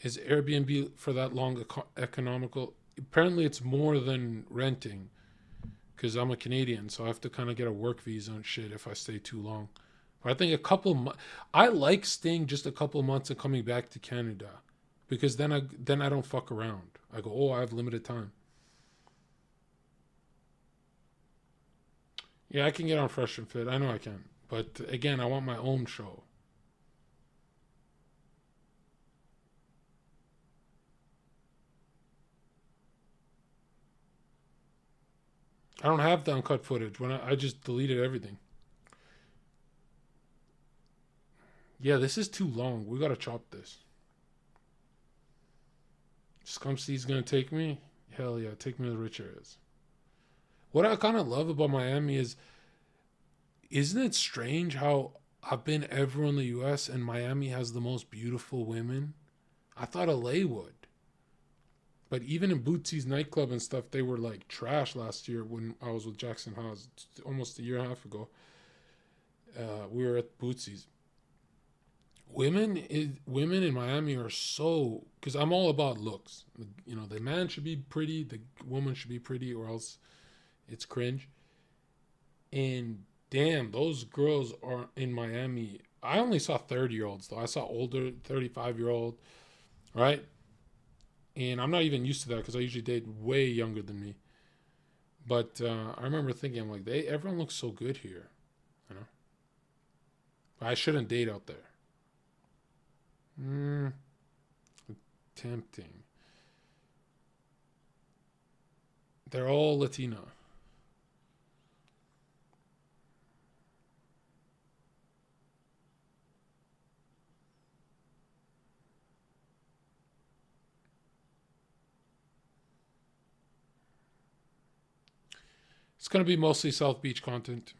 Is Airbnb for that long economical? Apparently it's more than renting, because I'm a Canadian, so I have to kind of get a work visa and shit if I stay too long. But I think a couple months. I like staying just a couple months and coming back to Canada, because then I don't fuck around. I go, oh, I have limited time. Yeah, I can get on Fresh and Fit. I know I can. But again, I want my own show. I don't have the uncut footage. When I just deleted everything. Yeah, this is too long. We gotta chop this. Scumsteed's gonna take me? Hell yeah, take me to the rich areas. What I kind of love about Miami is, isn't it strange how I've been everywhere in the U.S. and Miami has the most beautiful women? I thought LA would. But even in Bootsy's nightclub and stuff, they were like trash last year when I was with Jackson Haas, almost a year and a half ago. We were at Bootsy's. Women in Miami are so, because I'm all about looks. You know, the man should be pretty, the woman should be pretty, or else it's cringe. And damn, those girls are in Miami. I only saw 30-year-olds though. I saw older, 35-year-old, right? And I'm not even used to that because I usually date way younger than me. But I remember thinking, I'm like, everyone looks so good here, you know. But I shouldn't date out there. Tempting. They're all Latina. It's going to be mostly South Beach content.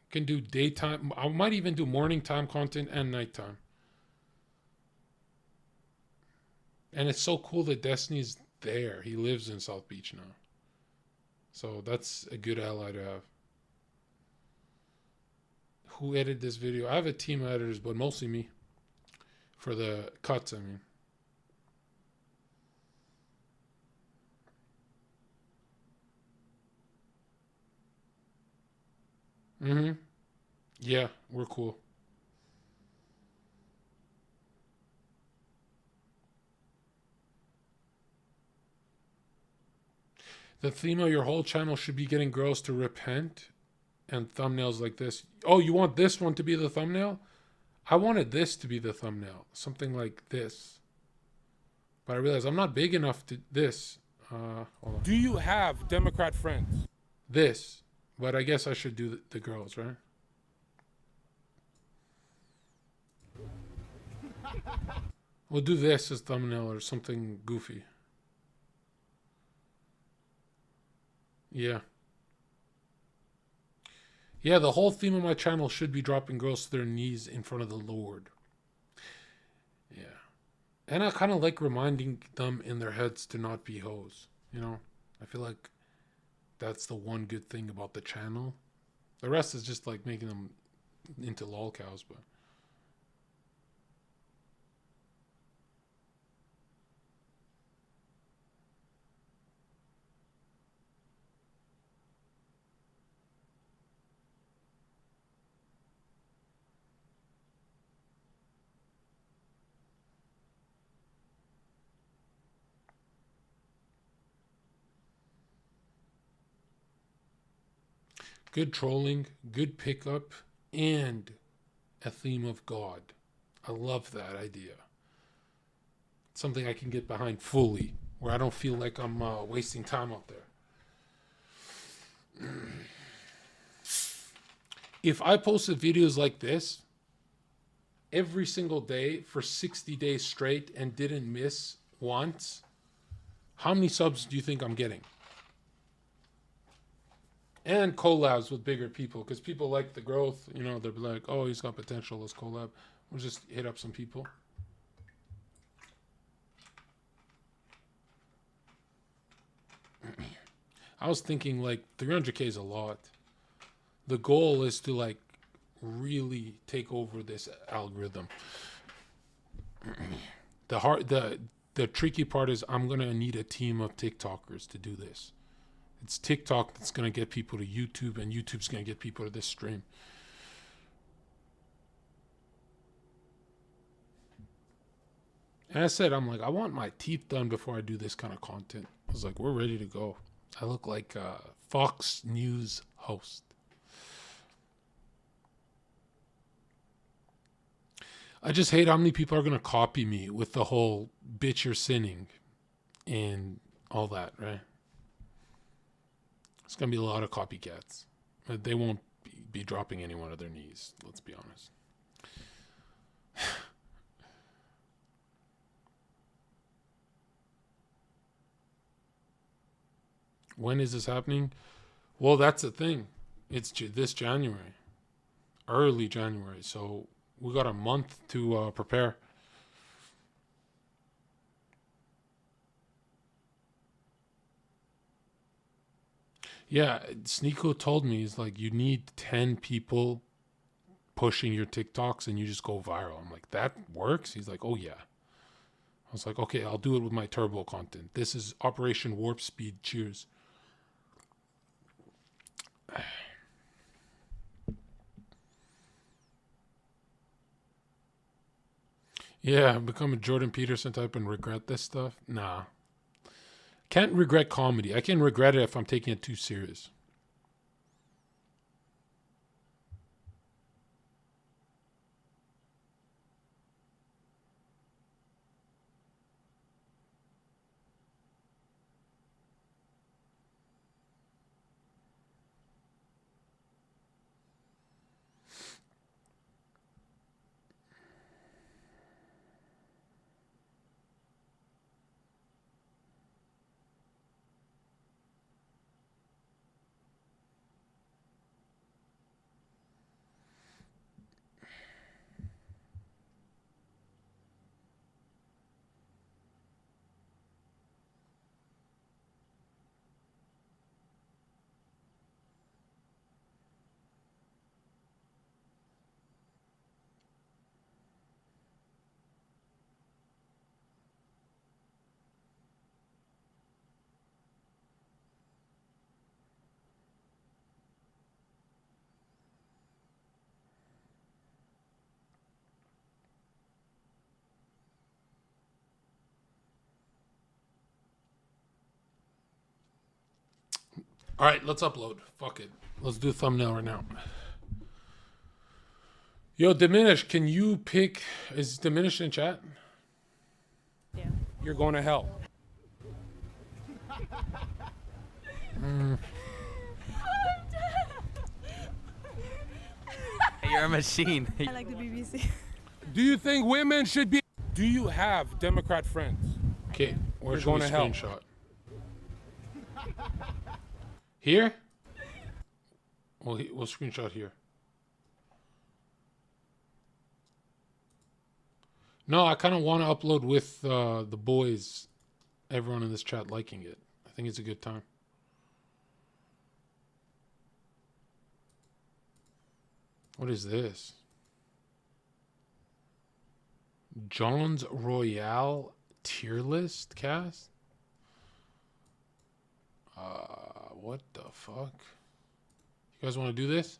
Can do daytime. I might even do morning time content and nighttime. And it's so cool that Destiny's there. He lives in South Beach now. So that's a good ally to have. Who edited this video? I have a team of editors, but mostly me. For the cuts, I mean. Yeah, we're cool. The theme of your whole channel should be getting girls to repent and thumbnails like this. Oh, you want this one to be the thumbnail? I wanted this to be the thumbnail. Something like this. But I realized I'm not big enough to this. Hold on. Do you have Democrat friends? This. But I guess I should do the girls, right? We'll do this as thumbnail or something goofy. Yeah. Yeah, the whole theme of my channel should be dropping girls to their knees in front of the Lord. Yeah. And I kind of like reminding them in their heads to not be hoes. You know? I feel like that's the one good thing about the channel. The rest is just like making them into lol cows, but... good trolling, good pickup, and a theme of God. I love that idea. It's something I can get behind fully, where I don't feel like I'm wasting time out there. If I posted videos like this every single day for 60 days straight and didn't miss once, how many subs do you think I'm getting? And collabs with bigger people, because people like the growth. You know, they're like, oh, he's got potential, let's collab. We'll just hit up some people. I was thinking like 300K is a lot. The goal is to like really take over this algorithm. The tricky part is I'm gonna need a team of TikTokers to do this. It's TikTok that's gonna get people to YouTube, and YouTube's gonna get people to this stream. And I said, I'm like, I want my teeth done before I do this kind of content. I was like, we're ready to go. I look like a Fox News host. I just hate how many people are going to copy me with the whole bitch you're sinning and all that, right? It's going to be a lot of copycats. They won't be dropping anyone to their knees, let's be honest. When is this happening? Well, that's the thing. It's this January. Early January. So we got a month to prepare. Yeah, Sneeko told me, he's like, you need 10 people pushing your TikToks and you just go viral. I'm like, that works? He's like, oh yeah. I was like, okay, I'll do it with my turbo content. This is Operation Warp Speed. Cheers. Yeah, become a Jordan Peterson type and regret this stuff? Nah. Can't regret comedy. I can regret it if I'm taking it too serious. All right, let's upload. Fuck it. Let's do a thumbnail right now. Yo, Diminish, can you pick... Is Diminish in chat? Yeah. You're going to hell. You're a machine. I like the BBC. Do you think women should be... Do you have Democrat friends? Okay, We're where's going the to hell. screenshot? Here? We'll screenshot here. No, I kind of want to upload with the boys, everyone in this chat liking it. I think it's a good time. What is this? John's Royale tier list cast? What the fuck? You guys want to do this?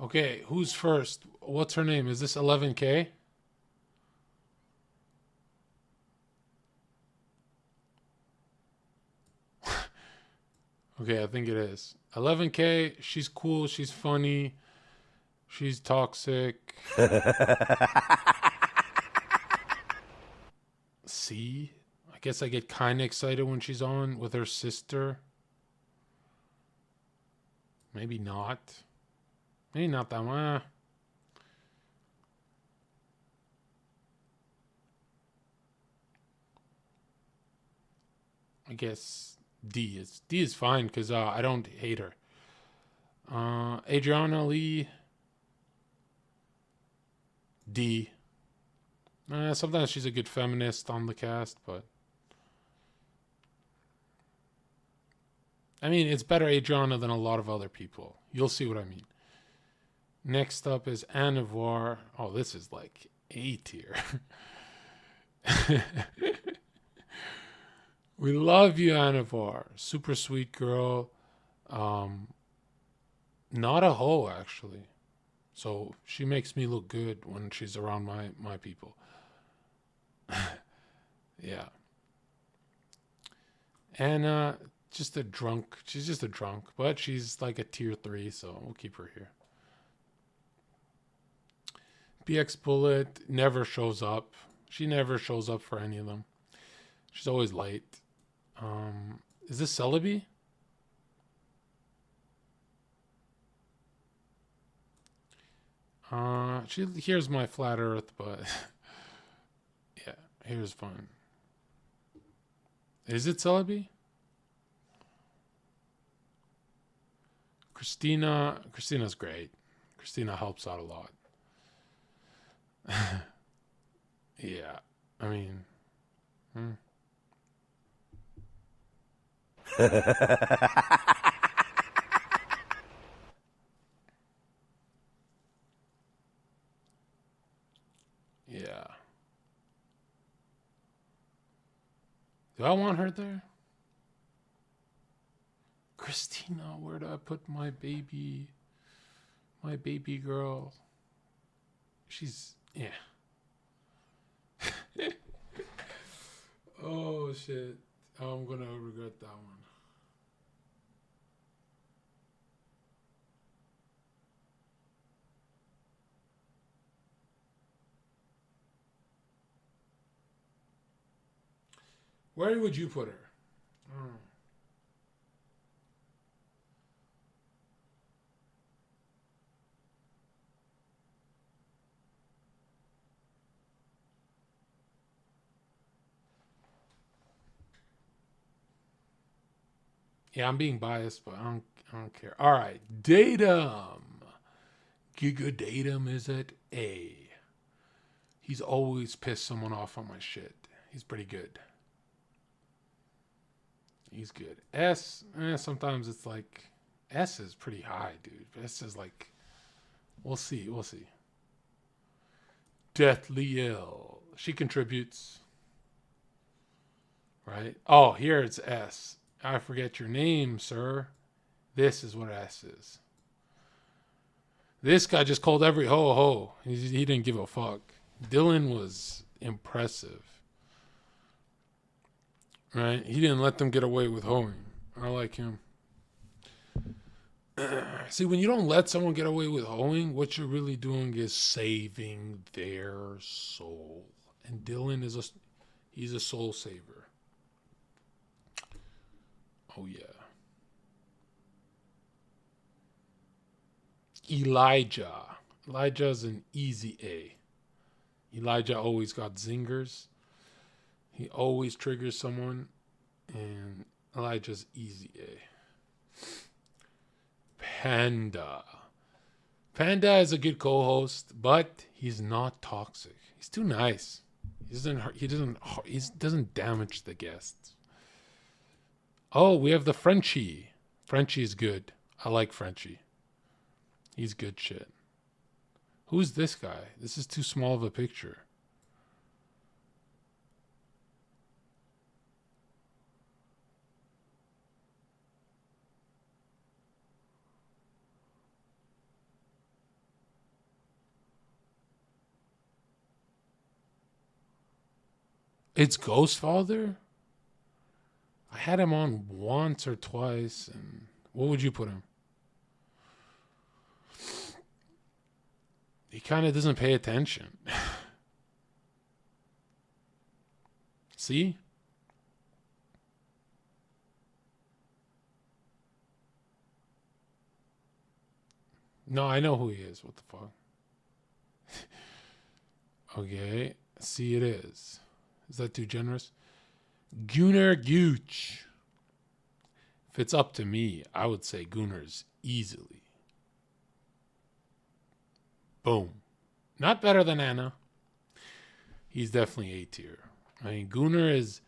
Okay, who's first? What's her name? Is this 11K? Okay, I think it is. 11K, she's cool, she's funny, she's toxic. C? I guess I get kind of excited when she's on with her sister. Maybe not. Maybe not that one. I guess D is fine because I don't hate her. Adriana Lee. D. Sometimes she's a good feminist on the cast, but I mean, it's better Adriana than a lot of other people. You'll see what I mean. Next up is Anivar. Oh, this is like A tier. We love you, Anivar. Super sweet girl. Not a hoe, actually. So she makes me look good when she's around my people. Yeah. And just a drunk. She's just a drunk, but she's like a tier 3, so we'll keep her here. BX Bullet never shows up. She never shows up for any of them. She's always late. Is this Celebi? Here's my flat earth, but yeah, here's fun. Is it Celebi? Christina's great. Christina helps out a lot. Yeah, I mean, yeah. Do I want her there? Christina, where do I put my baby girl? She's, yeah. Oh, shit. I'm gonna regret that one. Where would you put her? Yeah, I'm being biased, but I don't care. All right, Datum. Giga Datum is at A. He's always pissed someone off on my shit. He's pretty good. He's good. S, sometimes it's like, S is pretty high, dude. S is like, we'll see. Deathly Ill. She contributes. Right? Oh, here it's S. I forget your name, sir. This is what S is. This guy just called every ho. He didn't give a fuck. Dylan was impressive. Right? He didn't let them get away with hoeing. I like him. See, when you don't let someone get away with hoeing, what you're really doing is saving their soul. And Dylan he's a soul saver. Oh, yeah. Elijah's an easy A. Elijah always got zingers. He always triggers someone. And Elijah's easy A. Panda. Panda is a good co-host, but he's not toxic. He's too nice. He doesn't damage the guests. Oh, we have the Frenchie. Frenchie's good. I like Frenchie. He's good shit. Who's this guy? This is too small of a picture. It's Ghost Father? I had him on once or twice. And what would you put him? He kind of doesn't pay attention. See? No, I know who he is. What the fuck? Okay. See, it is. Is that too generous? Gunnar Gooch. If it's up to me, I would say Gunnar's easily. Boom. Not better than Anna. He's definitely A tier. I mean, Gunnar is...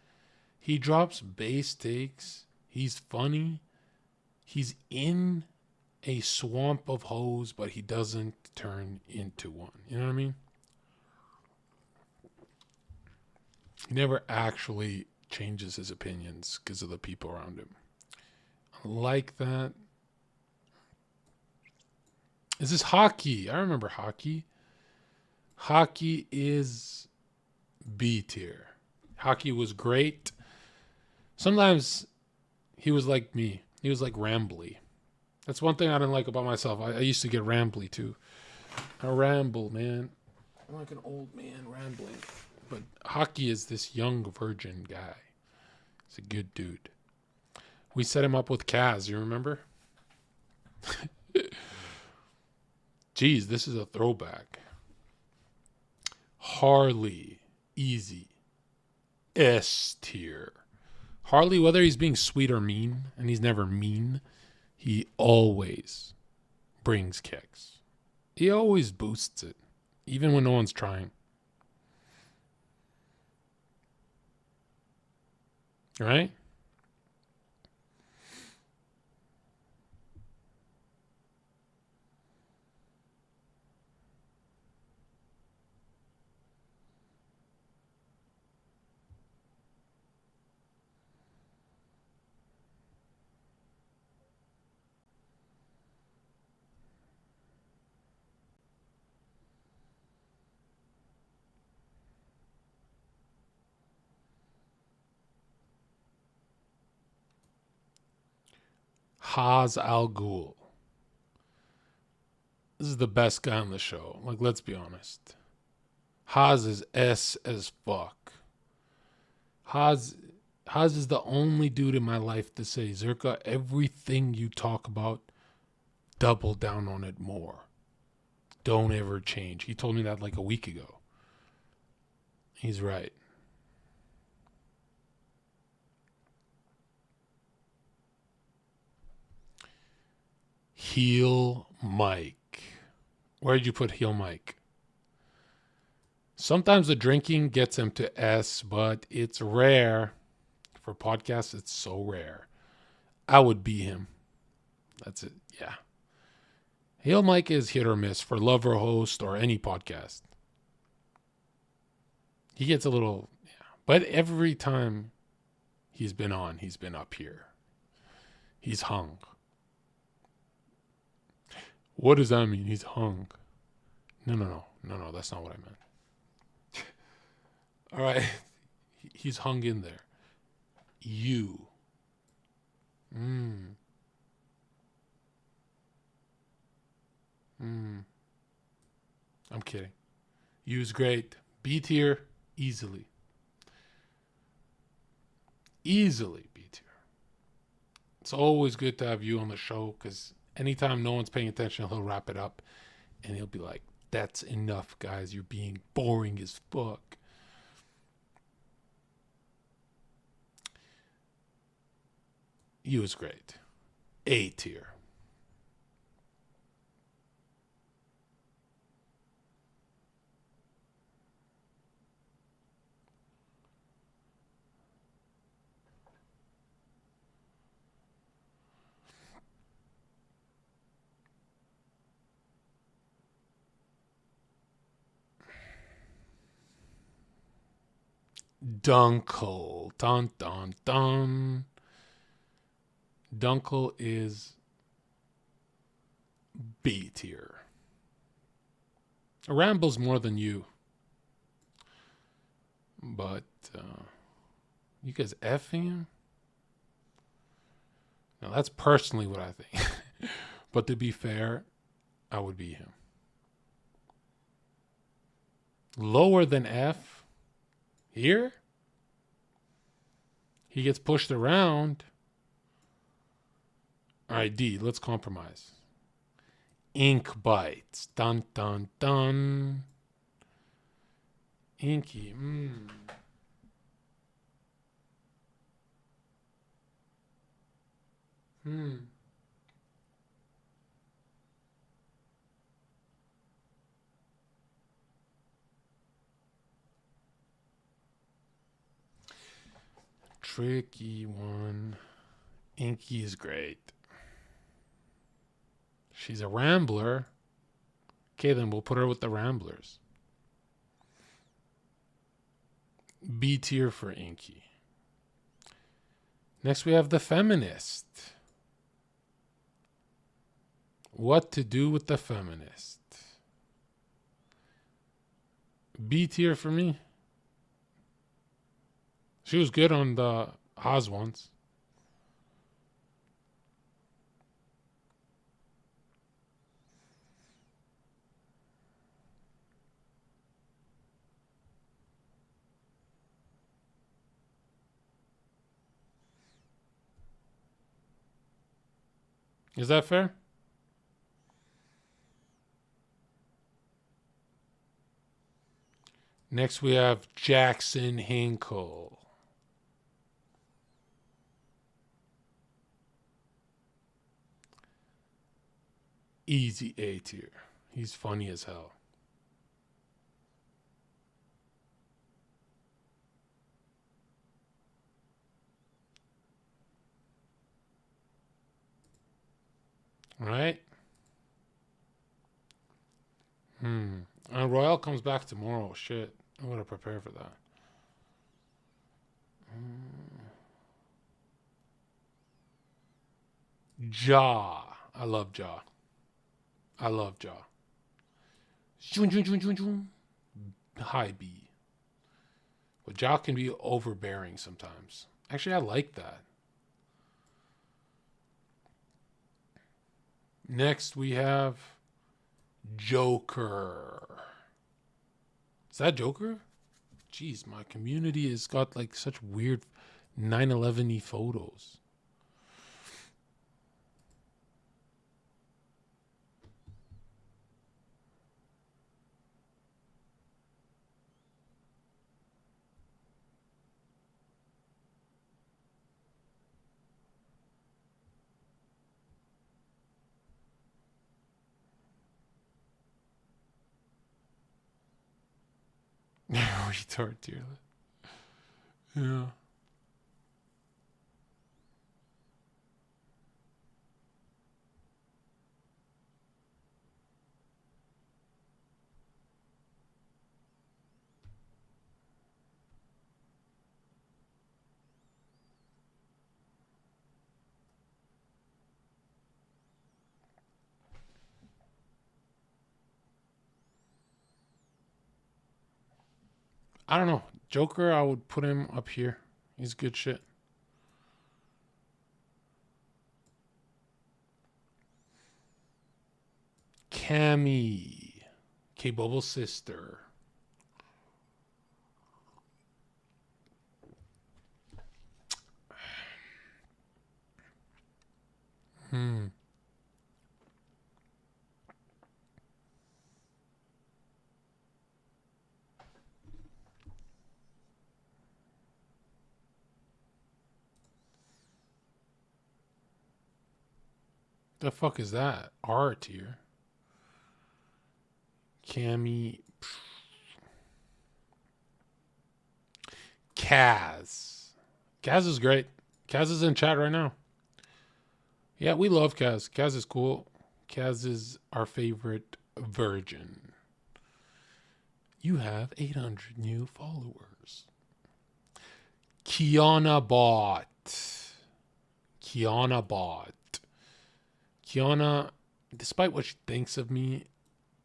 He drops bass takes. He's funny. He's in a swamp of hoes, but he doesn't turn into one. You know what I mean? He never actually changes his opinions because of the people around him. I like that. Is this Hockey? I remember Hockey. Hockey is B tier. Hockey was great. Sometimes he was like me. He was like rambly. That's one thing I didn't like about myself. I used to get rambly too. I ramble, man. I'm like an old man rambling. But Hockey is this young virgin guy. He's a good dude. We set him up with Kaz, you remember? Jeez, this is a throwback. Harley, easy. S tier. Harley, whether he's being sweet or mean, and he's never mean, he always brings kicks. He always boosts it, even when no one's trying. Right? Haz Al Ghul. This is the best guy on the show. Like, let's be honest. Haz is S as fuck. Haz is the only dude in my life to say, Zherka, everything you talk about, double down on it more. Don't ever change. He told me that like a week ago. He's right. Heel Mike. Where'd you put Heel Mike? Sometimes the drinking gets him to S, but it's rare. For podcasts, it's so rare. I would be him. That's it. Yeah. Heel Mike is hit or miss for lover host or any podcast. He gets a little, yeah. But every time he's been on, he's been up here. He's hung. What does that mean? He's hung. No, that's not what I meant. All right. He's hung in there. You. I'm kidding. You's great. B tier, easily. Easily B tier. It's always good to have you on the show because anytime no one's paying attention, he'll wrap it up and he'll be like, that's enough, guys. You're being boring as fuck. He was great. A tier. Dunkel. Dun, dun, dun. Dunkel is B tier. Rambles more than you. But you guys effing him? Now that's personally what I think. But to be fair, I would be him. Lower than F. Here? He gets pushed around. All right, D, let's compromise. Ink bites. Dun, dun, dun. Inky. Tricky one. Inky is great. She's a Rambler. Okay, then we'll put her with the Ramblers. B tier for Inky. Next we have the Feminist. What to do with the Feminist? B tier for me. She was good on the Haas ones. Is that fair? Next we have Jackson Hinkle. Easy A tier. He's funny as hell. Right? Royale comes back tomorrow. Shit. I gotta prepare for that. Jaw. I love Jaw. I love Jaw. High B. But Jaw can be overbearing sometimes. Actually, I like that. Next, we have Joker. Is that Joker? Jeez, my community has got like such weird 9/11-y photos. Retard tier list. Yeah. I don't know. Joker, I would put him up here. He's good shit. Cammy. K-Bubble's sister. The fuck is that? R tier. Cammy. Kaz. Kaz is great. Kaz is in chat right now. Yeah, we love Kaz. Kaz is cool. Kaz is our favorite virgin. You have 800 new followers. Kiana Bot. Kiana Bot. Kiana, despite what she thinks of me,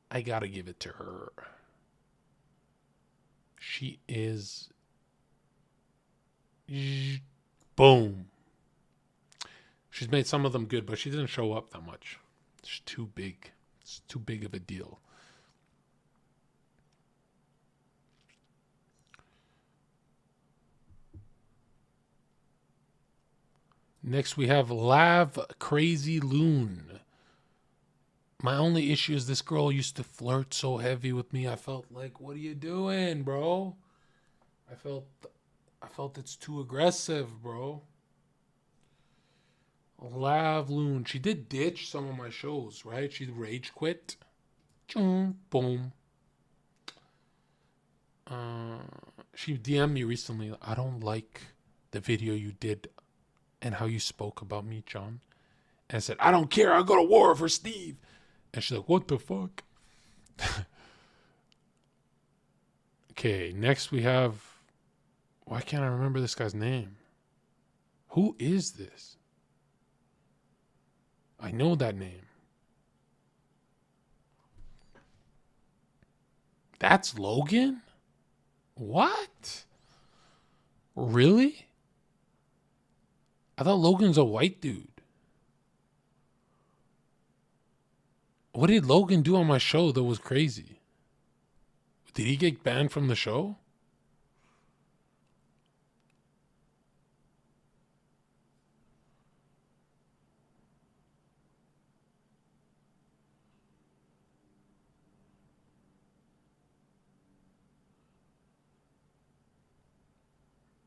I gotta give it to her. She is Boom. She's made some of them good, but she didn't show up that much. It's too big. It's too big of a deal. Next, we have Lav Crazy Loon. My only issue is this girl used to flirt so heavy with me. I felt like, what are you doing, bro? I felt it's too aggressive, bro. Lav Loon. She did ditch some of my shows, right? She rage quit. Boom. She DM'd me recently. I don't like the video you did and how you spoke about me, John. And I said, I don't care. I'll go to war for Steve. And she's like, what the fuck? Okay, next we have... Why can't I remember this guy's name? Who is this? I know that name. That's Logan? What? Really? I thought Logan's a white dude. What did Logan do on my show that was crazy? Did he get banned from the show?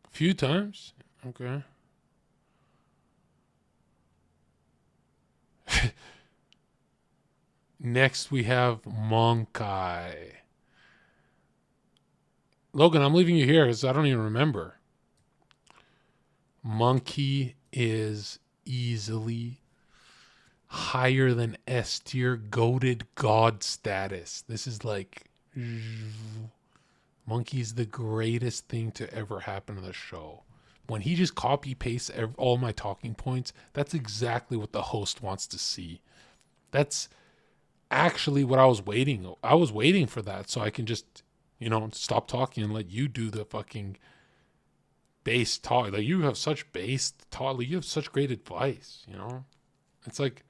A few times? Okay. Next, we have Monkai. Logan, I'm leaving you here because I don't even remember. Monkey is easily higher than S tier, goated god status. This is like... Monkey's the greatest thing to ever happen to the show. When he just copy-pastes all my talking points, that's exactly what the host wants to see. That's... actually what I was waiting for that so I can just, stop talking and let you do the fucking base talk. Like, you have such base talk. Like, you have such great advice, It's like,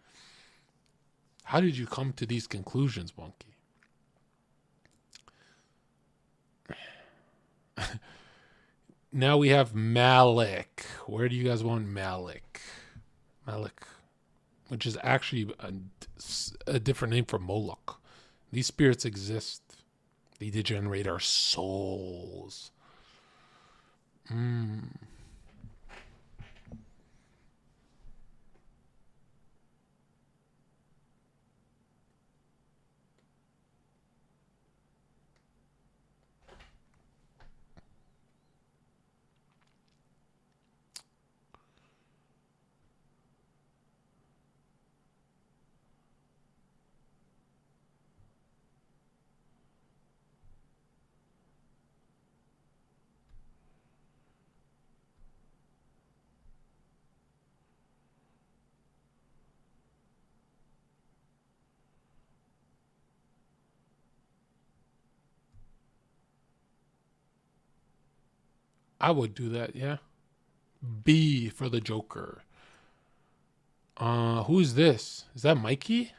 how did you come to these conclusions, Monkey? Now we have Malik. Where do you guys want Malik? Malik. Which is actually a different name for Moloch. These spirits exist. They degenerate our souls. I would do that, yeah. B for the Joker. Who is this? Is that Mikey?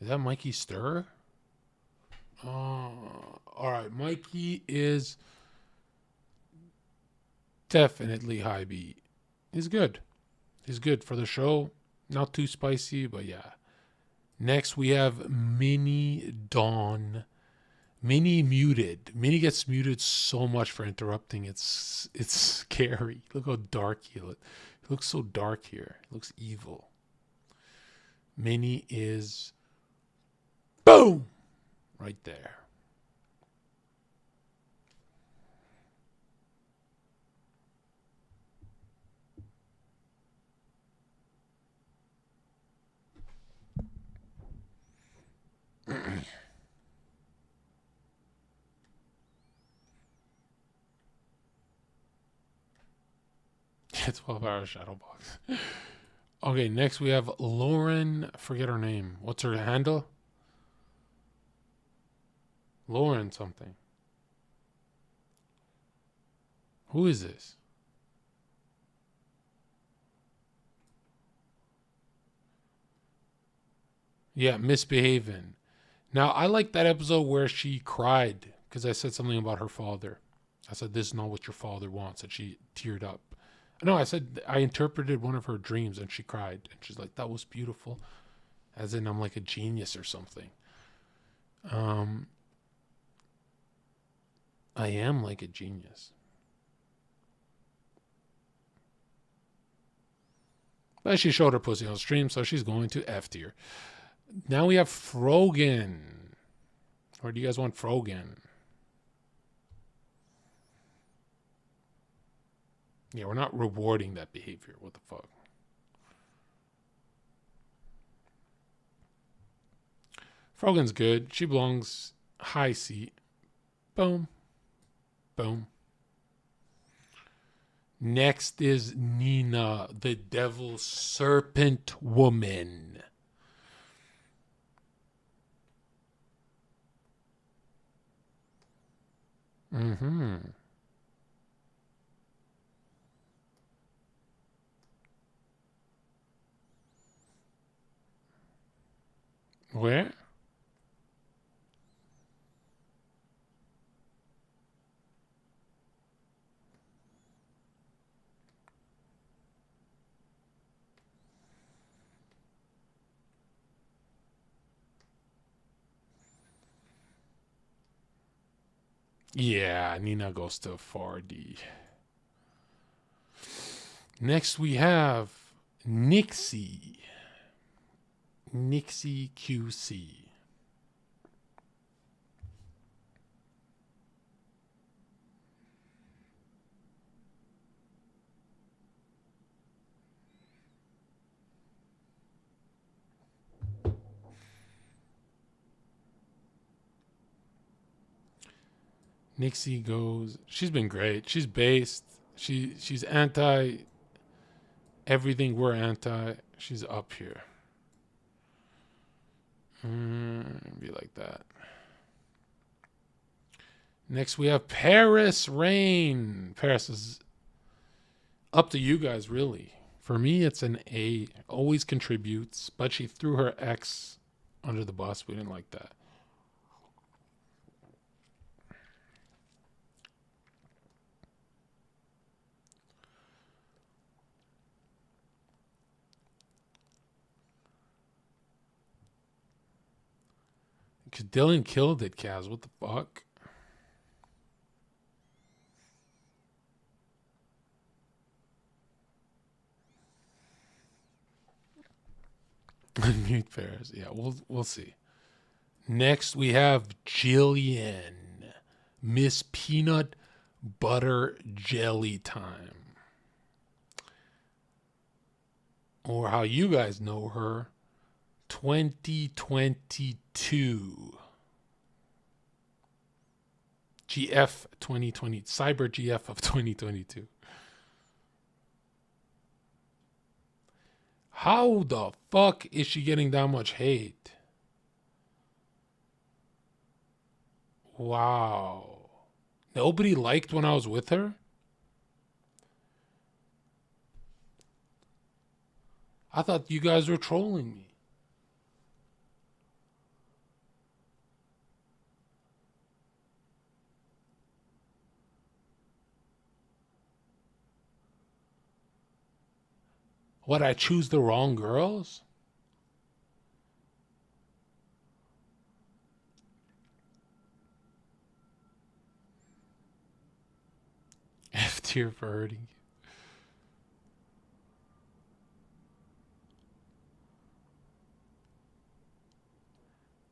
Is that Mikey Stir? Alright, Mikey is definitely high B. He's good. He's good for the show. Not too spicy, but yeah. Next we have Mini Dawn. Mini muted. Mini gets muted so much for interrupting. It's scary. Look how dark he looks. He looks so dark here. He looks evil. Mini is boom right there. It's 12-hour shadow box. Okay, next we have Lauren. Forget her name. What's her handle? Lauren something. Who is this? Yeah, misbehaving. Now, I like that episode where she cried because I said something about her father. I said, this is not what your father wants. And she teared up. No, I said, I interpreted one of her dreams and she cried. And she's like, that was beautiful. As in, I'm like a genius or something. I am like a genius. But she showed her pussy on stream, so she's going to F tier. Now we have Frogan. Where do you guys want Frogan? Yeah, we're not rewarding that behavior. What the fuck? Frogan's good. She belongs high seat. Boom. Boom. Next is Nina, the devil serpent woman. Mm-hmm. Where? Yeah, Nina goes to 4D. Next we have Nixie. Nixie QC. Nixie goes. She's been great. She's based. She's anti everything we're anti. She's up here. Be like that. Next we have Paris Rain. Paris is up to you guys, really. For me, it's an A. Always contributes, but she threw her ex under the bus. We didn't like that. Because Dylan killed it, Kaz. What the fuck? Unmute Paris. Yeah, we'll see. Next, we have Jillian. Miss Peanut Butter Jelly Time. Or how you guys know her, 2022. GF 2020. Cyber GF of 2022. How the fuck is she getting that much hate? Wow. Nobody liked when I was with her? I thought you guys were trolling me. What, I choose the wrong girls? F tier for hurting you.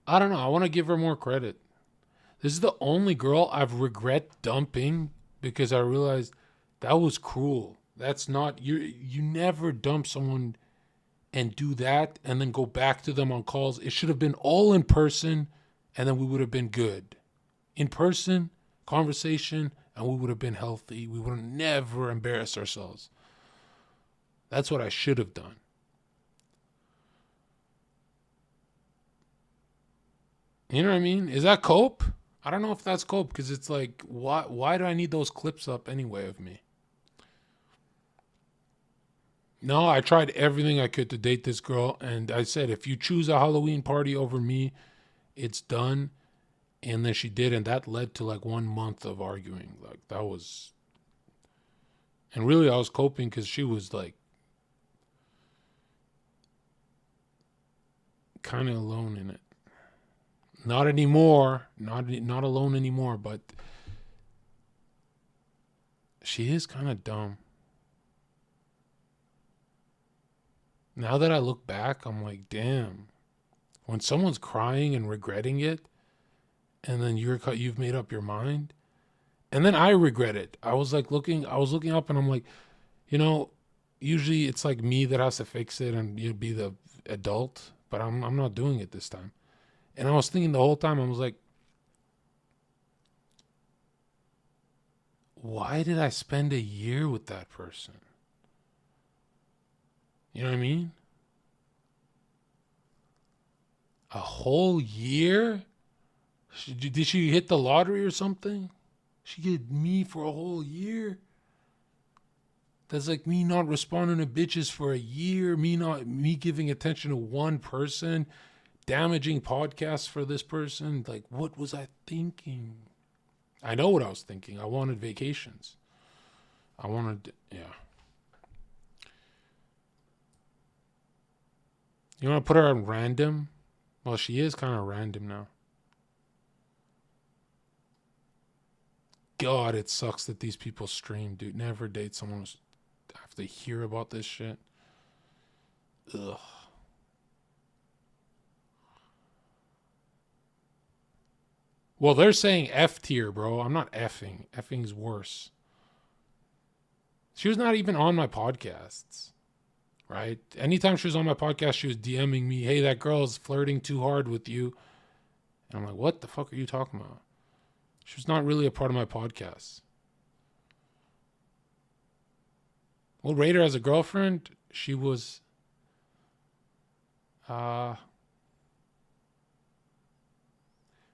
I don't know. I want to give her more credit. This is the only girl I've regret dumping because I realized that was cruel. That's not, you never dump someone and do that and then go back to them on calls. It should have been all in person and then we would have been good. In person, conversation, and we would have been healthy. We would have never embarrassed ourselves. That's what I should have done. You know what I mean? Is that cope? I don't know if that's cope because it's like, why do I need those clips up anyway of me? No, I tried everything I could to date this girl, and I said, if you choose a Halloween party over me, it's done. And then she did, and that led to like 1 month of arguing. Like, that was... And really, I was coping because she was like kind of alone in it. Not anymore. Not alone anymore, but she is kind of dumb. Now that I look back, I'm like, damn. When someone's crying and regretting it, and then you've made up your mind, and then I regret it. I was looking up, and I'm like, you know, usually it's like me that has to fix it and you be the adult, but I'm not doing it this time. And I was thinking the whole time, I was like, why did I spend a year with that person? You know what I mean? A whole year? Did she hit the lottery or something? She get me for a whole year? That's like me not responding to bitches for a year, me giving attention to one person, damaging podcasts for this person. Like, what was I thinking? I know what I was thinking. I wanted vacations. Yeah. You want to put her on random? Well, she is kind of random now. God, it sucks that these people stream, dude. Never date someone who's have to hear about this shit. Ugh. Well, they're saying F tier, bro. I'm not effing. Effing's worse. She was not even on my podcasts, right? Anytime she was on my podcast, she was DMing me, hey, that girl's flirting too hard with you. And I'm like, what the fuck are you talking about? She was not really a part of my podcast. We'll rate her as a girlfriend. She was...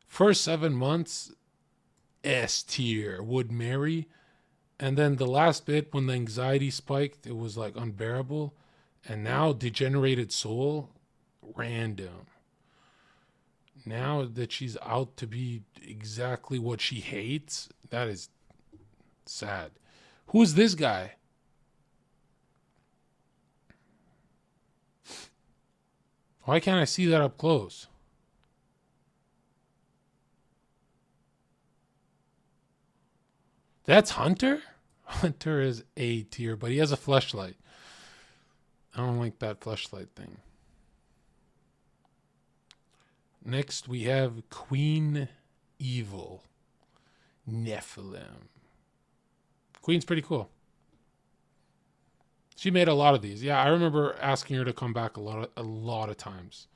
first 7 months, S tier, would marry. And then the last bit, when the anxiety spiked, it was like unbearable. And now, degenerated soul, random. Now that she's out to be exactly what she hates, that is sad. Who's this guy? Why can't I see that up close? That's Hunter? Hunter is A tier, but he has a fleshlight. I don't like that fleshlight thing. Next, we have Queen Evil. Nephilim. Queen's pretty cool. She made a lot of these. Yeah, I remember asking her to come back a lot of times.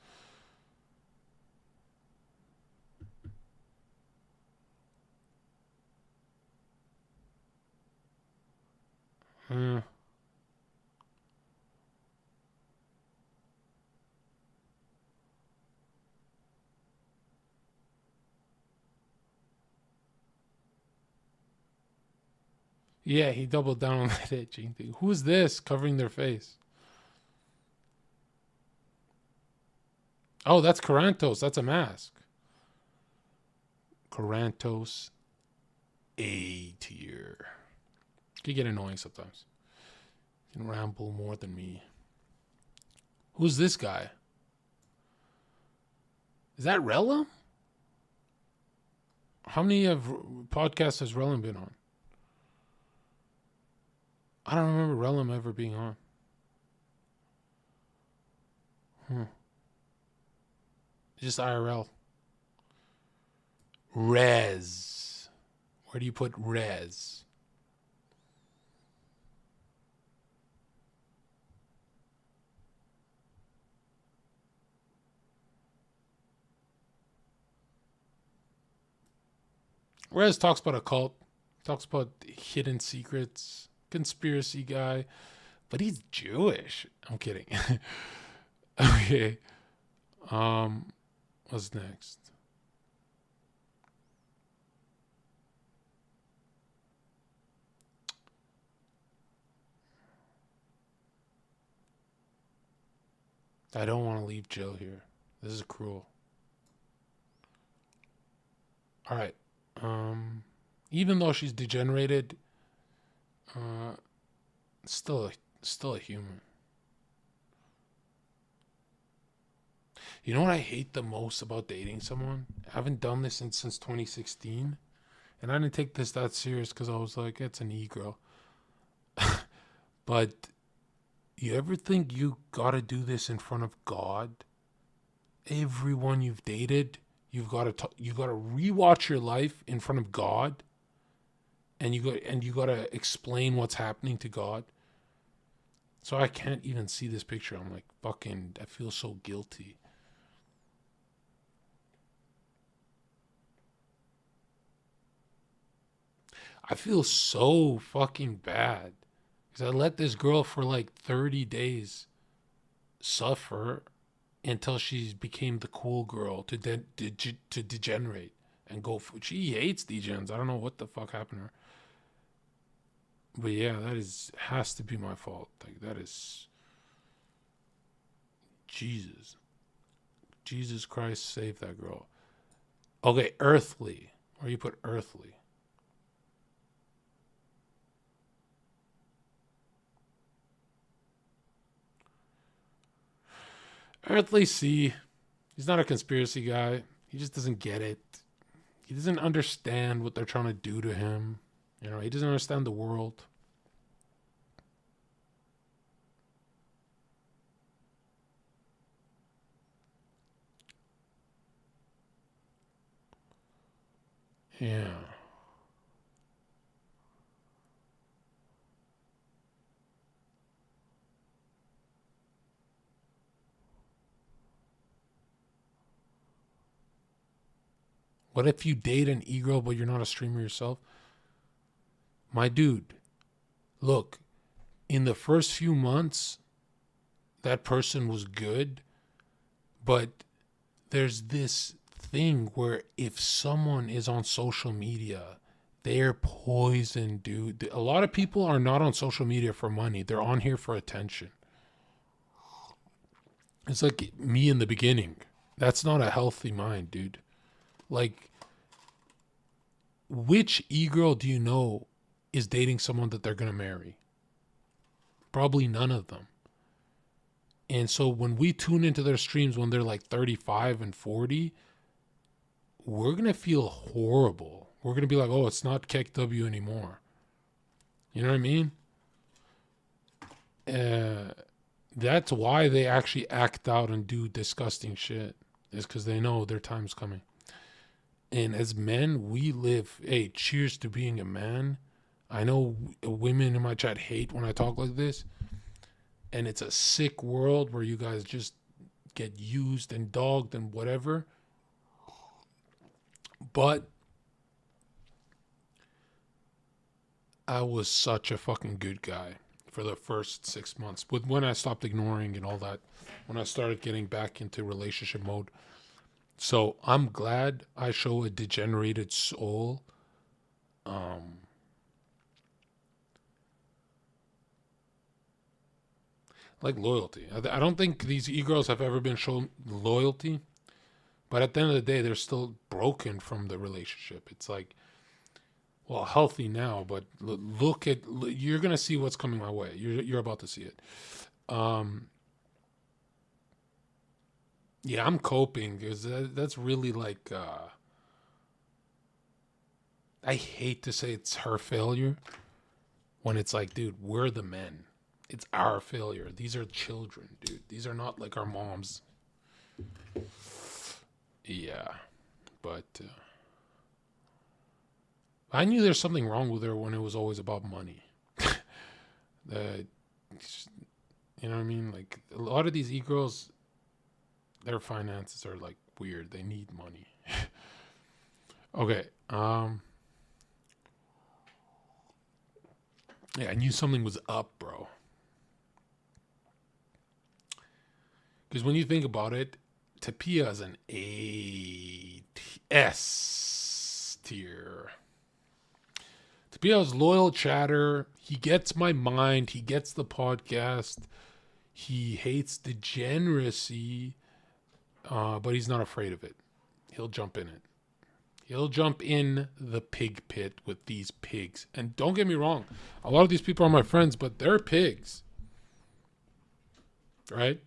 Yeah, he doubled down on that itching thing. Who's this covering their face? Oh, that's Corantos. That's a mask. Corantos A tier. Can get annoying sometimes. Can ramble more than me. Who's this guy? Is that Relum? How many of podcasts has Relum been on? I don't remember Relum ever being on. Just IRL. Rez. Where do you put Rez? Rez talks about a cult. Talks about hidden secrets. Conspiracy guy, but he's Jewish. I'm kidding. Okay. What's next? I don't want to leave Jill here. This is cruel. All right. Even though she's degenerated, still a human. You know what I hate the most about dating someone? I haven't done this since 2016. And I didn't take this that serious because I was like, it's an e-girl. But you ever think you gotta do this in front of God? Everyone you've dated, you gotta rewatch your life in front of God, and you gotta explain what's happening to God. So I can't even see this picture. I'm like, fucking, I feel so guilty. I feel so fucking bad because I let this girl for like 30 days suffer until she became the cool girl to degenerate and go. She hates degens. I don't know what the fuck happened to her. But yeah, has to be my fault. Like, that is Jesus. Jesus Christ, save that girl. Okay, earthly. Where you put earthly? Earthly C. He's not a conspiracy guy. He just doesn't get it. He doesn't understand what they're trying to do to him. You know, he doesn't understand the world. Yeah. What if you date an e-girl but you're not a streamer yourself? My dude, look, in the first few months, that person was good, but there's this thing where if someone is on social media, they're poison, dude. A lot of people are not on social media for money. They're on here for attention. It's like me in the beginning. That's not a healthy mind, dude. Like, which e-girl do you know is dating someone that they're going to marry? Probably none of them. And so when we tune into their streams when they're like 35 and 40, we're going to feel horrible. We're going to be like, oh, it's not Kek W anymore. You know what I mean? That's why they actually act out and do disgusting shit. Is because they know their time's coming. And as men, we live, hey, cheers to being a man. I know women in my chat hate when I talk like this. And it's a sick world where you guys just get used and dogged and whatever. But I was such a fucking good guy for the first 6 months. When I stopped ignoring and all that, when I started getting back into relationship mode. So I'm glad I show a degenerated soul. Like loyalty. I don't think these e-girls have ever been shown loyalty. But at the end of the day, they're still broken from the relationship. It's like, well, healthy now, but look at, you're going to see what's coming my way. You're about to see it. Yeah, I'm coping because that's really like, I hate to say it's her failure when it's like, dude, we're the men. It's our failure. These are children, dude. These are not like our moms. Yeah, but I knew there's something wrong with her when it was always about money. You know what I mean? Like, a lot of these e-girls, their finances are like weird. They need money. Okay. Yeah, I knew something was up, bro. Because when you think about it, Tapia is an S tier. Tapia is loyal chatter. He gets my mind. He gets the podcast. He hates degeneracy, but he's not afraid of it. He'll jump in it. He'll jump in the pig pit with these pigs. And don't get me wrong, a lot of these people are my friends, but they're pigs. Right?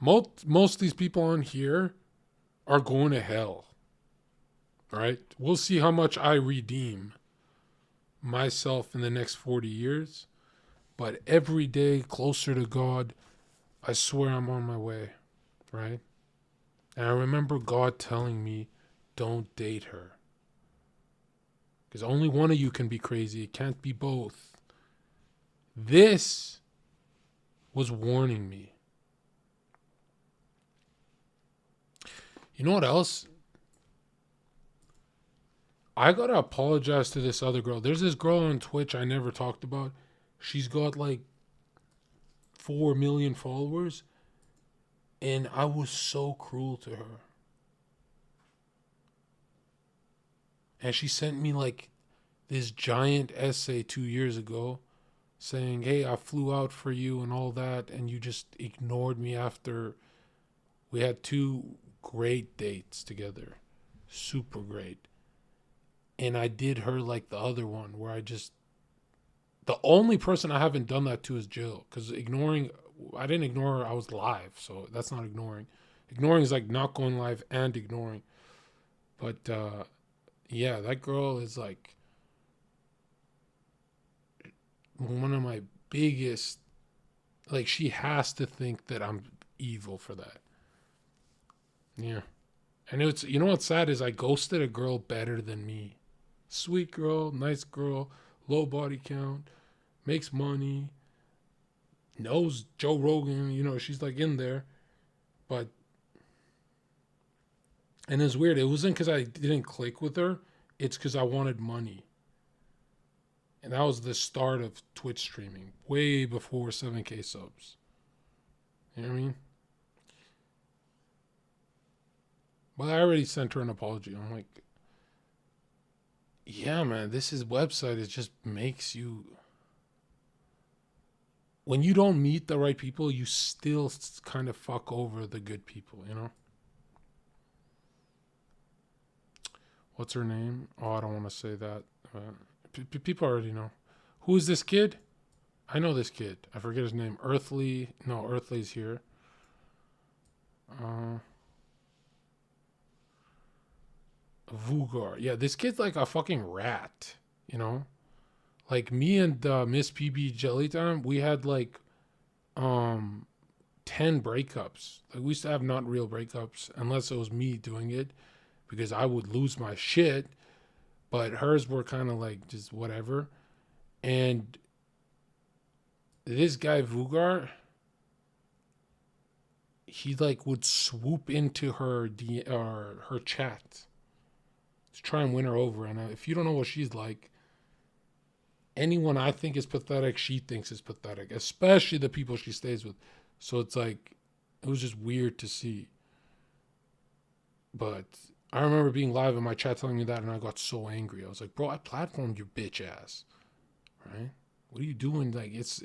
Most of these people on here are going to hell. Right? We'll see how much I redeem myself in the next 40 years. But every day closer to God, I swear I'm on my way. Right? And I remember God telling me, don't date her. Because only one of you can be crazy. It can't be both. This was warning me. You know what else? I gotta apologize to this other girl. There's this girl on Twitch I never talked about. She's got like 4 million followers. And I was so cruel to her. And she sent me like this giant essay 2 years ago saying, hey, I flew out for you and all that. And you just ignored me after we had 2 great dates together. Super great. And I did her like the other one where the only person I haven't done that to is Jill. Because I didn't ignore her. I was live. So that's not ignoring. Ignoring is like not going live and ignoring. But, yeah, that girl is like one of my biggest, like she has to think that I'm evil for that. Yeah. And it's, you know what's sad is I ghosted a girl better than me. Sweet girl, nice girl, low body count, makes money, knows Joe Rogan, you know, she's like in there. But and it's weird. It wasn't because I didn't click with her. It's because I wanted money. And that was the start of Twitch streaming. Way before 7K subs. You know what I mean? Well, I already sent her an apology. I'm like, yeah, man, this is website. It just makes you... When you don't meet the right people, you still kind of fuck over the good people, you know? What's her name? Oh, I don't want to say that. People already know. Who is this kid? I know this kid. I forget his name. Earthly. No, Earthly's here. Vugar. Yeah, this kid's like a fucking rat, you know? Like me and Miss PB Jellytime, we had like 10 breakups. Like we used to have not real breakups unless it was me doing it because I would lose my shit. But hers were kind of like just whatever. And this guy Vugar, he like would swoop into her her chat to try and win her over. And if you don't know what she's like, anyone I think is pathetic, she thinks is pathetic, especially the people she stays with. So it's like, it was just weird to see. But I remember being live in my chat telling me that, and I got so angry. I was like, bro, I platformed your bitch ass, right? What are you doing? Like, it's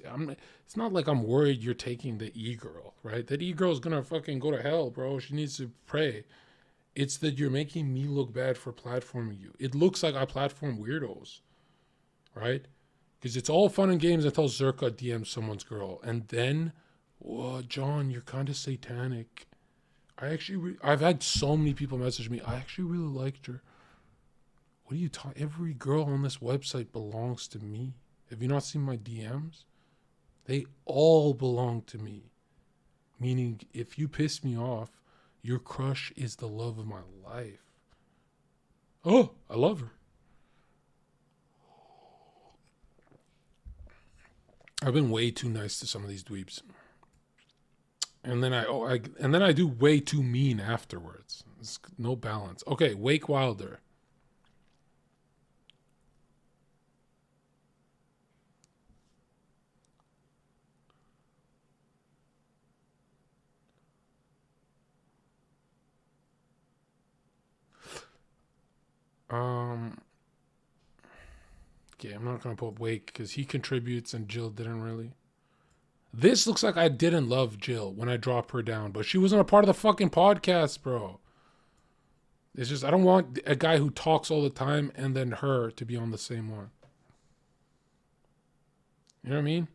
not like I'm worried you're taking the e-girl, right? That e-girl's gonna fucking go to hell, bro. She needs to pray. It's that you're making me look bad for platforming you. It looks like I platform weirdos, right? Because it's all fun and games until Zherka DMs someone's girl. And then, whoa, John, you're kind of satanic. I've had so many people message me. I actually really liked her. What are you talking? Every girl on this website belongs to me. Have you not seen my DMs? They all belong to me. Meaning, if you piss me off, your crush is the love of my life. Oh, I love her. I've been way too nice to some of these dweebs. And then I do way too mean afterwards. It's no balance. Okay, Wake Wilder. Okay, I'm not gonna put Wake because he contributes and Jill didn't really. This looks like I didn't love Jill when I dropped her down, but she wasn't a part of the fucking podcast, bro. It's just, I don't want a guy who talks all the time and then her to be on the same one. You know what I mean?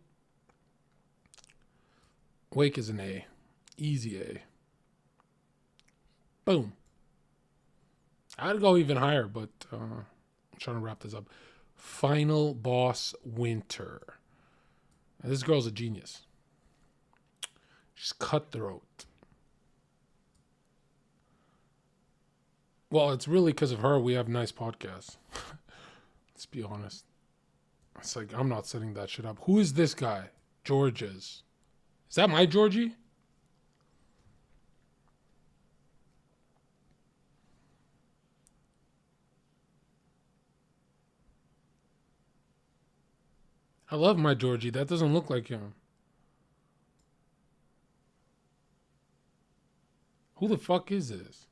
Wake is an A. Easy A. Boom. I'd go even higher, but I'm trying to wrap this up. Final Boss Winter. Now, this girl's a genius. She's cutthroat. Well, it's really because of her we have nice podcasts. Let's be honest. It's like, I'm not setting that shit up. Who is this guy? George's. Is that my Georgie? I love my Georgie. That doesn't look like him. Who the fuck is this?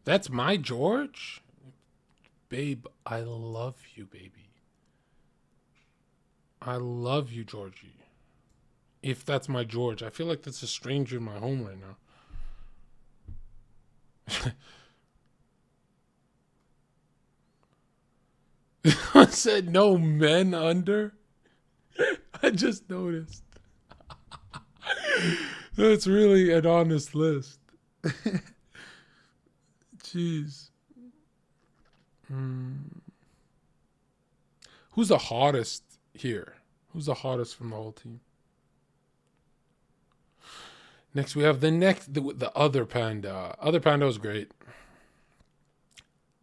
That's my George? Babe, I love you, baby. I love you, Georgie. If that's my George. I feel like that's a stranger in my home right now. I said no men under. I just noticed. That's really an honest list. Jeez. Who's the hottest here? Who's the hottest from the whole team? Next, we have the other panda. Other panda was great.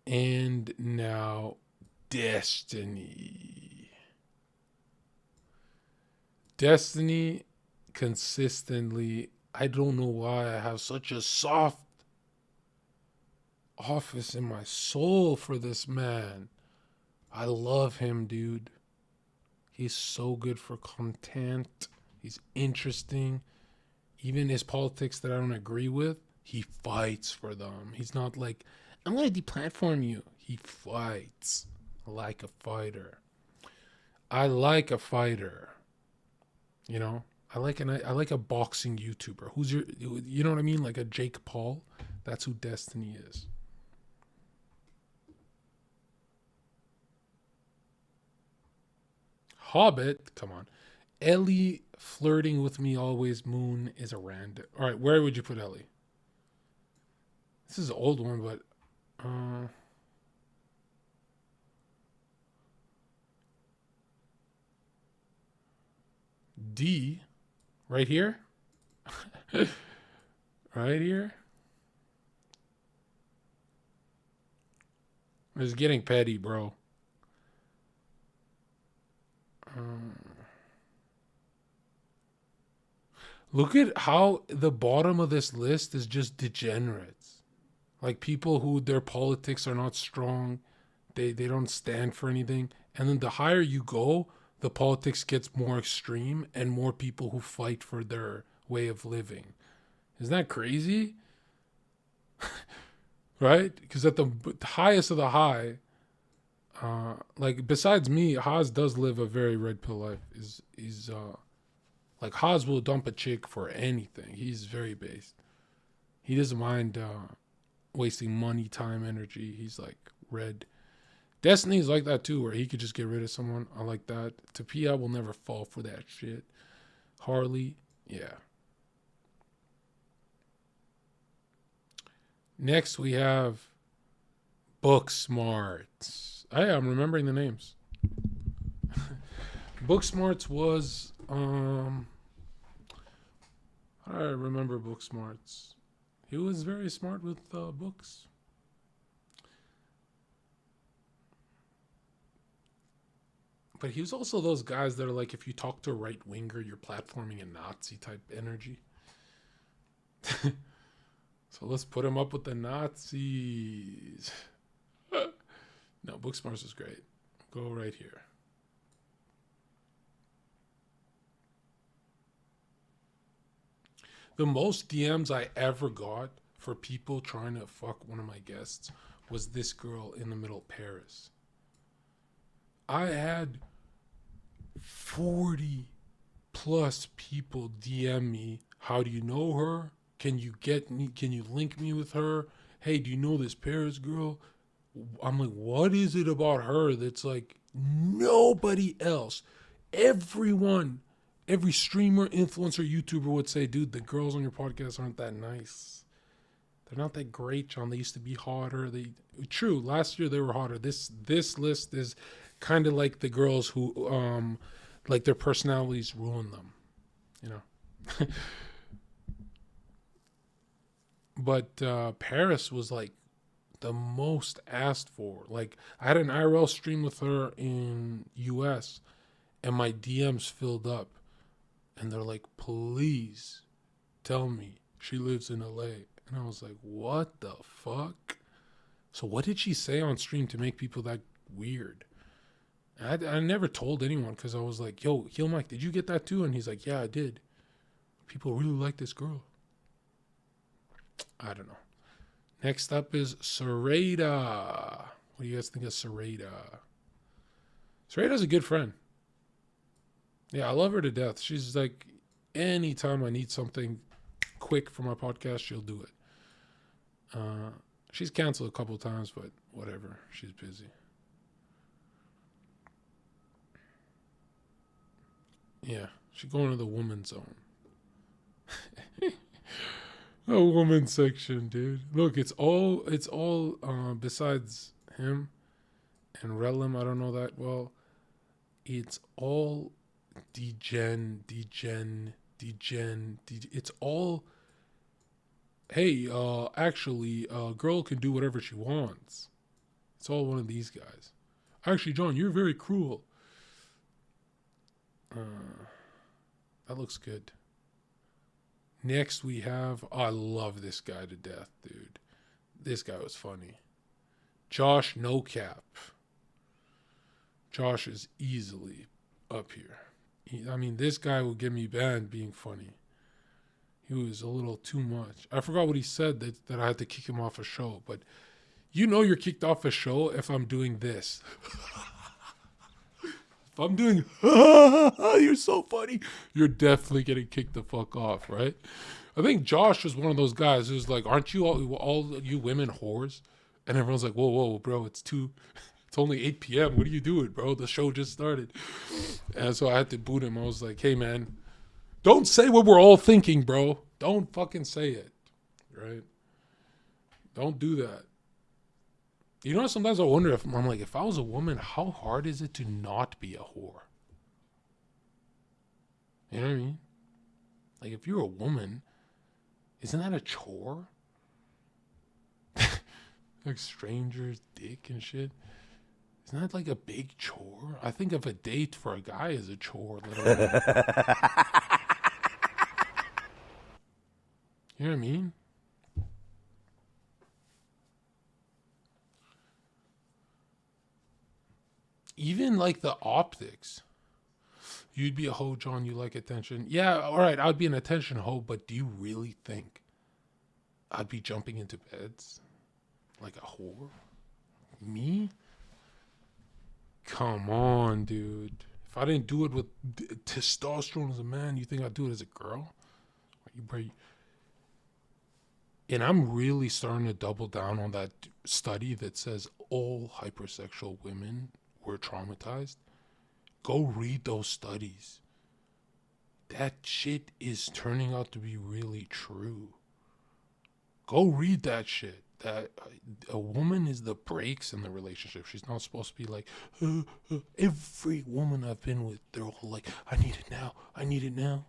And now, Destiny. Destiny consistently, I don't know why I have such a soft office in my soul for this man. I love him, dude. He's so good for content. He's interesting. Even his politics that I don't agree with, he fights for them. He's not like, I'm going to deplatform you. He fights like a fighter. I like a fighter. You know, I like a boxing YouTuber. Who's you know what I mean? Like a Jake Paul. That's who Destiny is. Hobbit, come on. Ellie flirting with me always. Moon is a random. All right, where would you put Ellie? This is an old one, but D, right here, right here. It's getting petty, bro. Look at how the bottom of this list is just degenerates. Like people who their politics are not strong. They don't stand for anything. And then the higher you go, the politics gets more extreme and more people who fight for their way of living. Isn't that crazy? Right? Because at the highest of the high, like besides me, Haas does live a very red pill life. He's like Haas will dump a chick for anything. He's very based. He doesn't mind wasting money, time, energy. He's like red. Destiny's like that too, where he could just get rid of someone. I like that. Tapia will never fall for that shit. Harley, yeah. Next we have Book Smarts. I'm remembering the names. Book Smarts was how do I remember Book Smarts? He was very smart with books. But he was also those guys that are like, if you talk to a right winger, you're platforming a Nazi type energy. So let's put him up with the Nazis. No, Booksmart is great. Go right here. The most DMs I ever got for people trying to fuck one of my guests was this girl in the middle, Paris. I had 40 plus people DM me. How do you know her? Can you get me? Can you link me with her? Hey, do you know this Paris girl? I'm like, what is it about her that's like nobody else? Everyone, every streamer, influencer, YouTuber would say, dude, the girls on your podcast aren't that nice. They're not that great, John. They used to be hotter. True, last year they were hotter. This list is kind of like the girls who like their personalities ruin them, you know. But Paris was like the most asked for. Like, I had an IRL stream with her in US and my DMs filled up and they're like, please tell me she lives in LA. And I was like, what the fuck? So what did she say on stream to make people that weird? I never told anyone because I was like, yo, Heel Mike, did you get that too? And he's like, yeah, I did. People really like this girl. I don't know. Next up is Sarada. What do you guys think of Sarada? Sarada's a good friend. Yeah, I love her to death. She's like, anytime I need something quick for my podcast, she'll do it. She's canceled a couple of times, but whatever. She's busy. Yeah, she's going to the woman's zone. A woman section, dude. Look, it's all besides him and Relim, I don't know that well. It's all degen. It's all, hey, actually, a girl can do whatever she wants. It's all one of these guys. Actually, John, you're very cruel. That looks good. Next we have, I love this guy to death, dude. This guy was funny. Josh No Cap. Josh is easily up here. I mean, this guy will get me banned being funny. He was a little too much. I forgot what he said that I had to kick him off a show, but you know you're kicked off a show if I'm doing this. If I'm doing, you're so funny, you're definitely getting kicked the fuck off, right? I think Josh was one of those guys who's like, aren't you all you women whores? And everyone's like, whoa, bro, it's only 8 p.m. What are you doing, bro? The show just started. And so I had to boot him. I was like, hey, man, don't say what we're all thinking, bro. Don't fucking say it, right? Don't do that. You know, sometimes I wonder if I was a woman, how hard is it to not be a whore? You know what I mean? Like, if you're a woman, isn't that a chore? Like strangers, dick and shit. Isn't that like a big chore? I think of a date for a guy as a chore. You know what I mean? Even like the optics. You'd be a hoe, John. You like attention. Yeah, all right. I'd be an attention hoe, but do you really think I'd be jumping into beds like a whore? Me? Come on, dude. If I didn't do it with testosterone as a man, you think I'd do it as a girl? And I'm really starting to double down on that study that says all hypersexual women were traumatized. Go read those studies. That shit is turning out to be really true. Go read that shit. That a woman is the brakes in the relationship. She's not supposed to be like, every woman I've been with, they're all like, I need it now,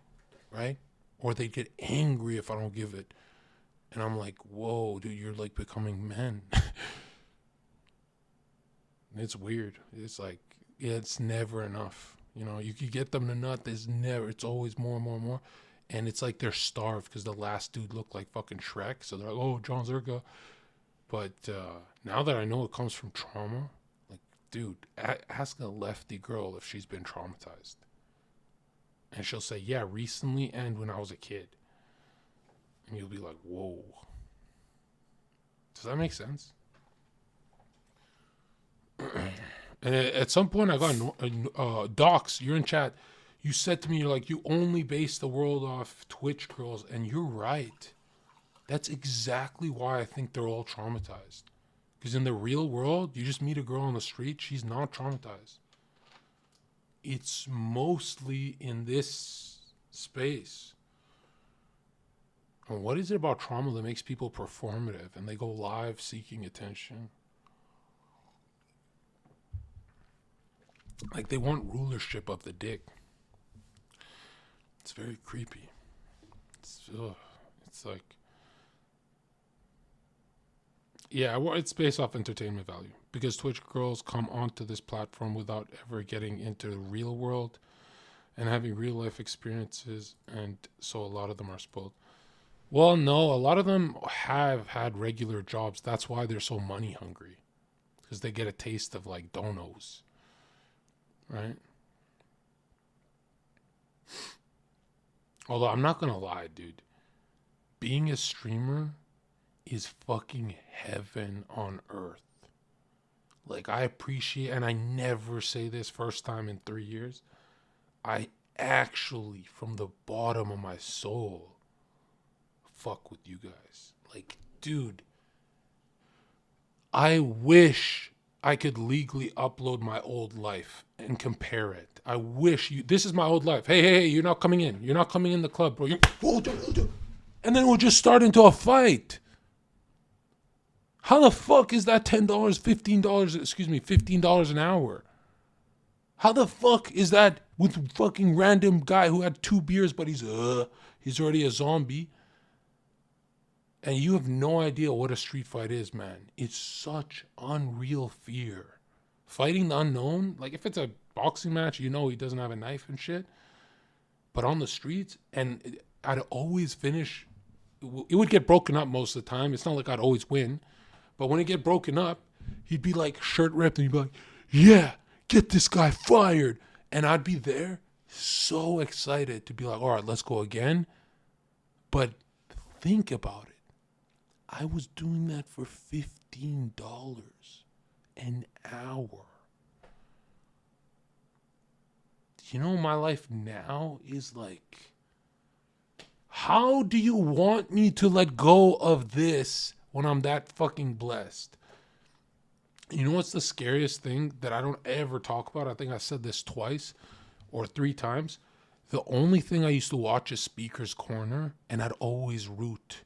right? Or they get angry if I don't give it. And I'm like, whoa, dude, you're like becoming men. It's weird. It's like, it's never enough. You know, you could get them to nut. It's always more and more and more. And it's like they're starved because the last dude looked like fucking Shrek. So they're like, oh, John Zherka. But now that I know it comes from trauma, like, dude, ask a lefty girl if she's been traumatized. And she'll say, yeah, recently and when I was a kid. And you'll be like, whoa. Does that make sense? And at some point I got Docs, you're in chat. You said to me, you're like, you only base the world off Twitch girls. And you're right. That's exactly why I think they're all traumatized. Because in the real world, you just meet a girl on the street, she's not traumatized. It's mostly in this space. And what is it about trauma that makes people performative and they go live seeking attention? Like they want rulership of the dick. It's very creepy. It's like, yeah, well, it's based off entertainment value because Twitch girls come onto this platform without ever getting into the real world and having real life experiences, and so a lot of them are spoiled. Well, no, a lot of them have had regular jobs. That's why they're so money hungry, because they get a taste of like donos, right? Although I'm not gonna lie, dude, being a streamer is fucking heaven on earth. Like, I appreciate, and I never say this first time in 3 years, I actually, from the bottom of my soul, fuck with you guys. Like, dude, I wish I could legally upload my old life and compare it. I wish you, this is my old life. Hey, you're not coming in. You're not coming in the club, bro. And then we'll just start into a fight. How the fuck is that $10, $15 an hour? How the fuck is that with fucking random guy who had 2 beers, but he's already a zombie? And you have no idea what a street fight is, man. It's such unreal fear. Fighting the unknown, like if it's a boxing match, you know he doesn't have a knife and shit. But on the streets, and I'd always finish, it would get broken up most of the time. It's not like I'd always win. But when it get broken up, he'd be like shirt ripped and he'd be like, yeah, get this guy fired. And I'd be there so excited to be like, all right, let's go again. But think about it. I was doing that for $15 an hour. You know, my life now is like, how do you want me to let go of this when I'm that fucking blessed? You know what's the scariest thing that I don't ever talk about? I think I said this twice or 3 times. The only thing I used to watch is Speaker's Corner, and I'd always root.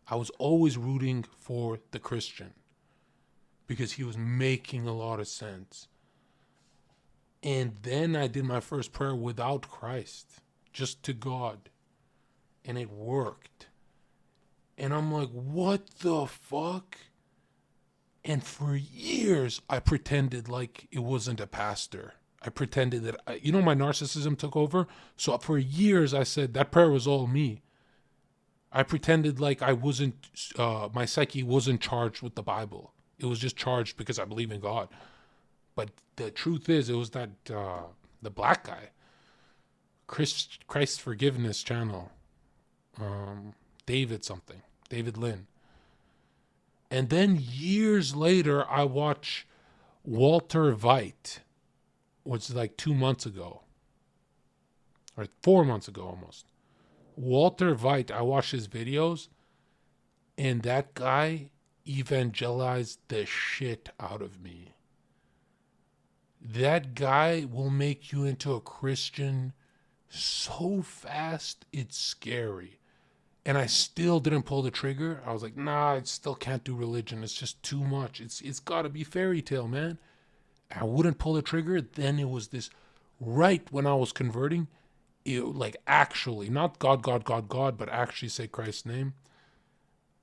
I was always rooting for the Christian because he was making a lot of sense. And then I did my first prayer without Christ, just to God. And it worked. And I'm like, what the fuck? And for years, I pretended like it wasn't a pastor. I pretended that, my narcissism took over. So for years, I said that prayer was all me. I pretended like I wasn't, my psyche wasn't charged with the Bible. It was just charged because I believe in God. But the truth is, it was that, the black guy, Christ Forgiveness channel, David Lynn. And then years later, I watch Walter White, which is like 2 months ago, or 4 months ago almost. Walter White, I watched his videos, and that guy evangelized the shit out of me. That guy will make you into a Christian so fast, it's scary. And I still didn't pull the trigger. I was like, nah, I still can't do religion. It's just too much. It's got to be fairy tale, man. I wouldn't pull the trigger. Then it was this, right when I was converting, it, like actually, not God, but actually say Christ's name.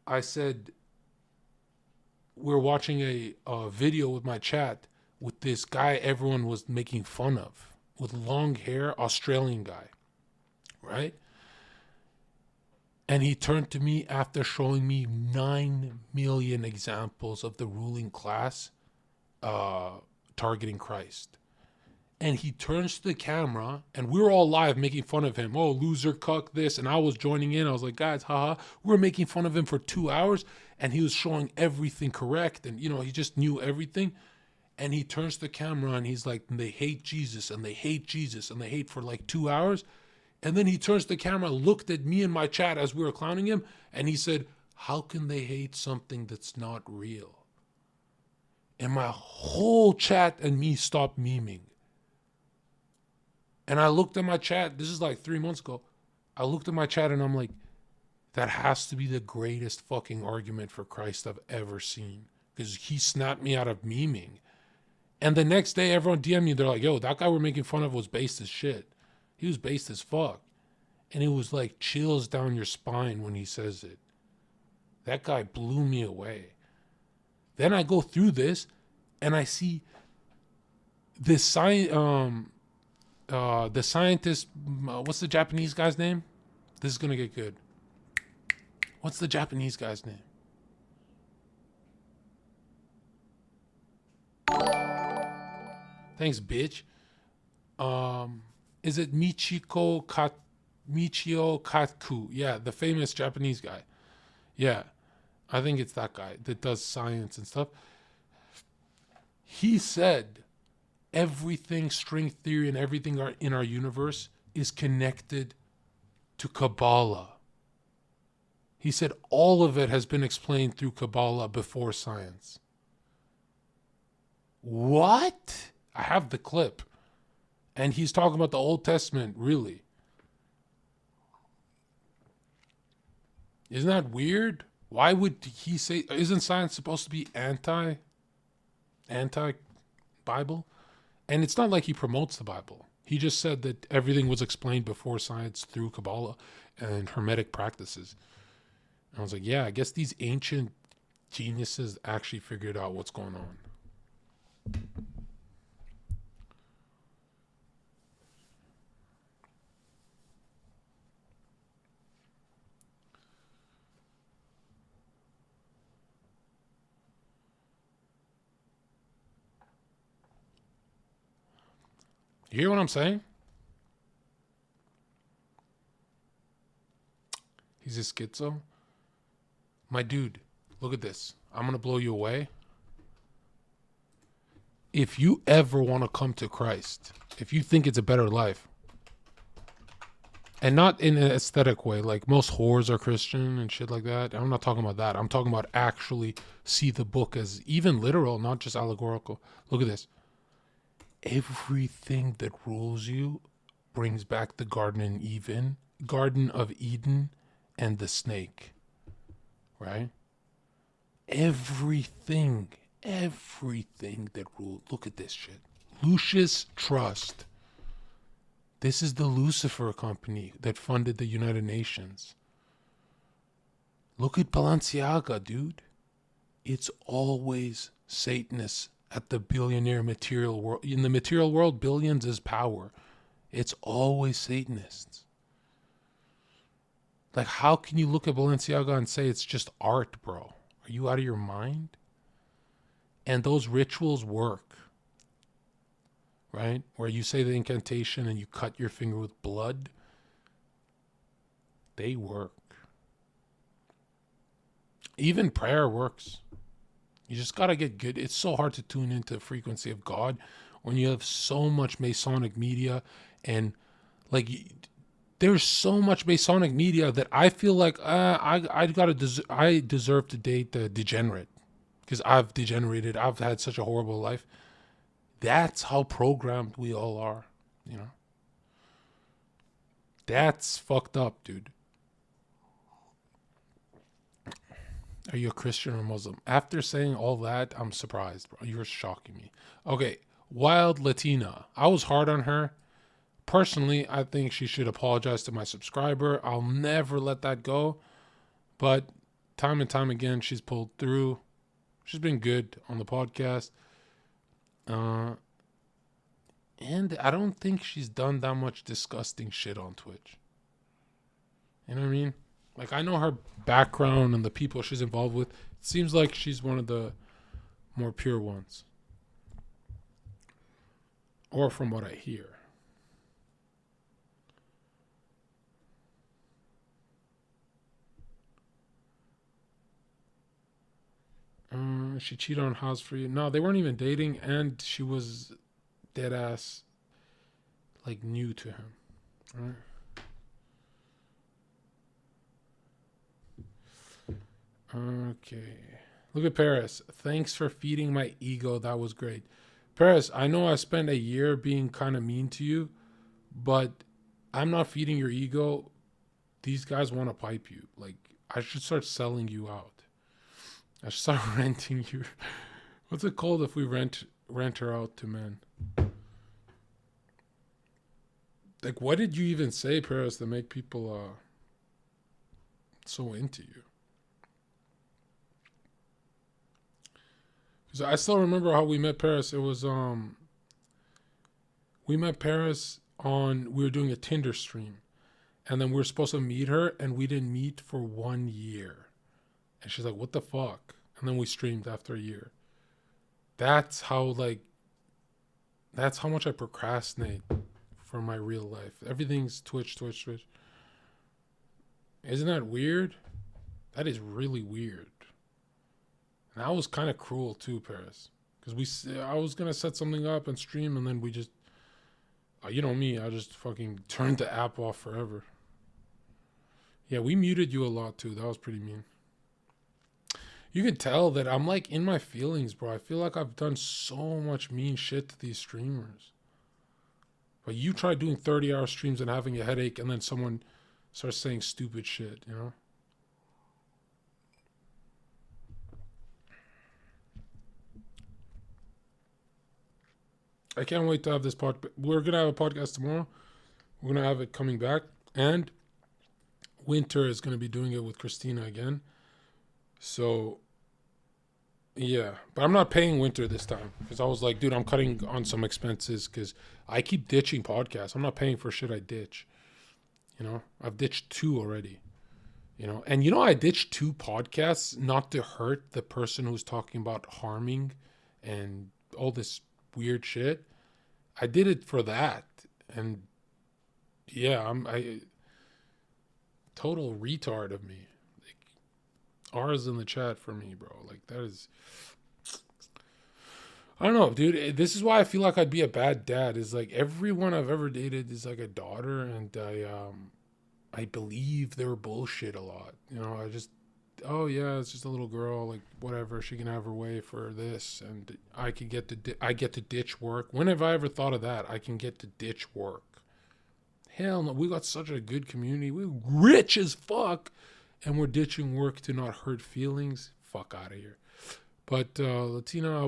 I said, we're watching a video with my chat with this guy everyone was making fun of, with long hair, Australian guy, right? And he turned to me after showing me 9 million examples of the ruling class targeting Christ. And he turns to the camera, and we were all live making fun of him. Oh, loser, cuck, this. And I was joining in. I was like, guys, haha. We were making fun of him for 2 hours, and he was showing everything correct. And, you know, he just knew everything. And he turns to the camera, and he's like, they hate Jesus, and they hate Jesus, and they hate for like 2 hours. And then he turns to the camera, looked at me in my chat as we were clowning him, and he said, how can they hate something that's not real? And my whole chat and me stopped memeing. And I looked at my chat, this is like 3 months ago. I looked at my chat and I'm like, that has to be the greatest fucking argument for Christ I've ever seen. Because he snapped me out of memeing. And the next day, everyone DM'd me, they're like, yo, that guy we're making fun of was based as shit. He was based as fuck. And it was like chills down your spine when he says it. That guy blew me away. Then I go through this and I see this the scientist, what's the Japanese guy's name? This is going to get good. What's the Japanese guy's name? Thanks, bitch. Is it Michio Kaku? Yeah, the famous Japanese guy. Yeah, I think it's that guy that does science and stuff. He said everything, string theory and everything in our universe is connected to Kabbalah. He said all of it has been explained through Kabbalah before science. What? I have the clip. And he's talking about the Old Testament, really. Isn't that weird? Why would he say, isn't science supposed to be anti-Bible? And it's not like he promotes the Bible. He just said that everything was explained before science through Kabbalah and Hermetic practices. And I was like, yeah, I guess these ancient geniuses actually figured out what's going on. You hear what I'm saying? He's a schizo. My dude, look at this. I'm going to blow you away. If you ever want to come to Christ, if you think it's a better life, and not in an aesthetic way, like most whores are Christian and shit like that. I'm not talking about that. I'm talking about actually see the book as even literal, not just allegorical. Look at this. Everything that rules you brings back the Garden of Eden and the snake, right? Everything that ruled. Look at this shit. Lucius Trust. This is the Lucifer company that funded the United Nations. Look at Balenciaga, dude. It's always Satanists at the billionaire material world. In the material world, billions is power. It's always Satanists. Like, how can you look at Balenciaga and say it's just art, bro? Are you out of your mind? And those rituals work. Right? Where you say the incantation and you cut your finger with blood. They work. Even prayer works. You just got to get good. It's so hard to tune into the frequency of God when you have so much Masonic media. And like, there's so much Masonic media that I feel like I deserve to date the degenerate. Because I've degenerated. I've had such a horrible life. That's how programmed we all are, you know? That's fucked up, dude. Are you a Christian or Muslim? After saying all that, I'm surprised, bro. You're shocking me. Okay, Wild Latina. I was hard on her. Personally, I think she should apologize to my subscriber. I'll never let that go. But time and time again, she's pulled through. She's been good on the podcast. And I don't think she's done that much disgusting shit on Twitch. You know what I mean? Like, I know her background and the people she's involved with. It seems like she's one of the more pure ones. Or from what I hear. She cheated on House for you. No, they weren't even dating, and she was dead ass, like, new to him. Right? Okay. Look at Paris. Thanks for feeding my ego. That was great. Paris, I know I spent a year being kind of mean to you, but I'm not feeding your ego. These guys want to pipe you. Like, I should start selling you out. I should start renting you. What's it called if we rent her out to men? Like, what did you even say, Paris, to make people so into you? Because I still remember how we met Paris. It was we met Paris we were doing a Tinder stream, and then we were supposed to meet her, and we didn't meet for 1 year. And she's like, what the fuck? And then we streamed after a year. That's how much I procrastinate for my real life. Everything's Twitch. Isn't that weird? That is really weird. And I was kind of cruel too, Paris. Because I was going to set something up and stream, and then we just, you know me, I just fucking turned the app off forever. Yeah, we muted you a lot too. That was pretty mean. You can tell that I'm like in my feelings, bro. I feel like I've done so much mean shit to these streamers. But you try doing 30-hour streams and having a headache, and then someone starts saying stupid shit, you know? I can't wait to have this podcast. We're going to have a podcast tomorrow. We're going to have it coming back. And Winter is going to be doing it with Christina again. So, yeah. But I'm not paying Winter this time. Because I was like, dude, I'm cutting on some expenses. Because I keep ditching podcasts. I'm not paying for shit I ditch. You know? I've ditched 2 already. You know? And you know, I ditched 2 podcasts not to hurt the person who's talking about harming and all this weird shit. I did it for that. And yeah, I total retard of me. Like, R's in the chat for me, bro. Like, that is, I don't know, dude. This is why I feel like I'd be a bad dad. Is like everyone I've ever dated is like a daughter, and I believe they're bullshit a lot. You know, I just, oh yeah, it's just a little girl, like whatever, she can have her way for this, and I get to ditch work. When have I ever thought of that? I can get to ditch work. Hell no, we got such a good community. We're rich as fuck, and we're ditching work to not hurt feelings. Fuck out of here. But Latina,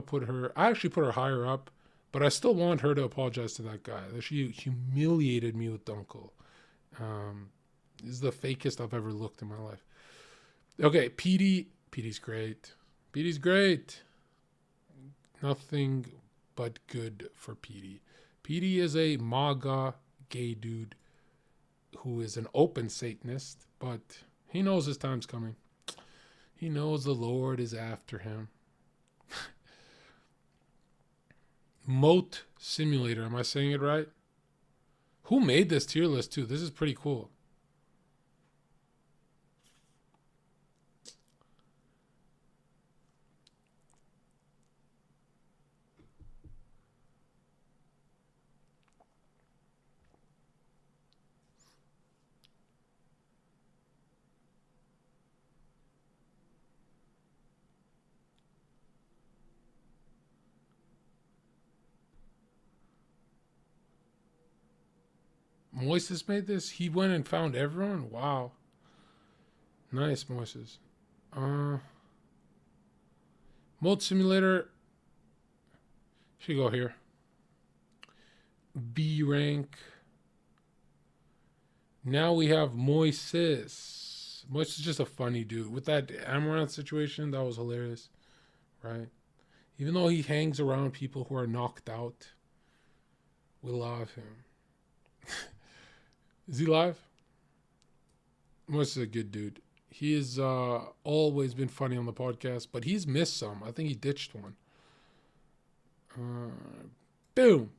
I actually put her higher up, but I still want her to apologize to that guy. She humiliated me with Dunkel. This is the fakest I've ever looked in my life. Okay, PD's great. PD's great. Nothing but good for PD. PD is a MAGA gay dude who is an open Satanist, but he knows his time's coming. He knows the Lord is after him. Moat Simulator, am I saying it right? Who made this tier list too? This is pretty cool. Moises made this? He went and found everyone? Wow. Nice, Moises. Mode Simulator. Should go here. B rank. Now we have Moises. Moises is just a funny dude. With that Amaranth situation, that was hilarious. Right? Even though he hangs around people who are knocked out, we love him. Is he live? Much a good dude. He has always been funny on the podcast, but he's missed some. I think he ditched one. Boom.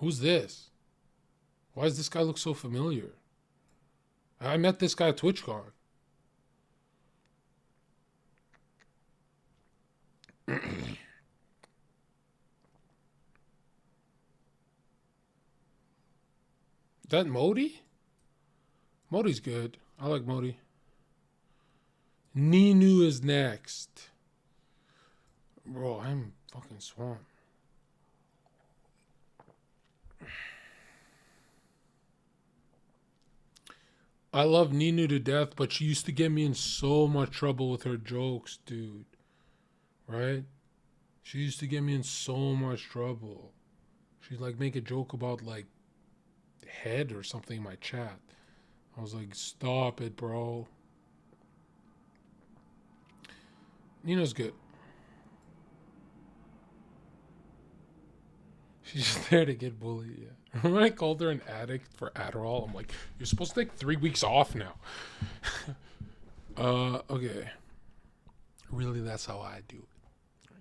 Who's this? Why does this guy look so familiar? I met this guy at TwitchCon. Is that Modi? Modi's good. I like Modi. Ninu is next. Bro, I'm fucking swamped. I love Ninu to death, but she used to get me in so much trouble with her jokes, dude. Right? She used to get me in so much trouble. She'd like make a joke about like head or something in my chat. I was like, stop it, bro. Nino's good. She's just there to get bullied, yeah. Remember I called her an addict for Adderall? I'm like, you're supposed to take 3 weeks off now. Okay. Really, that's how I do it.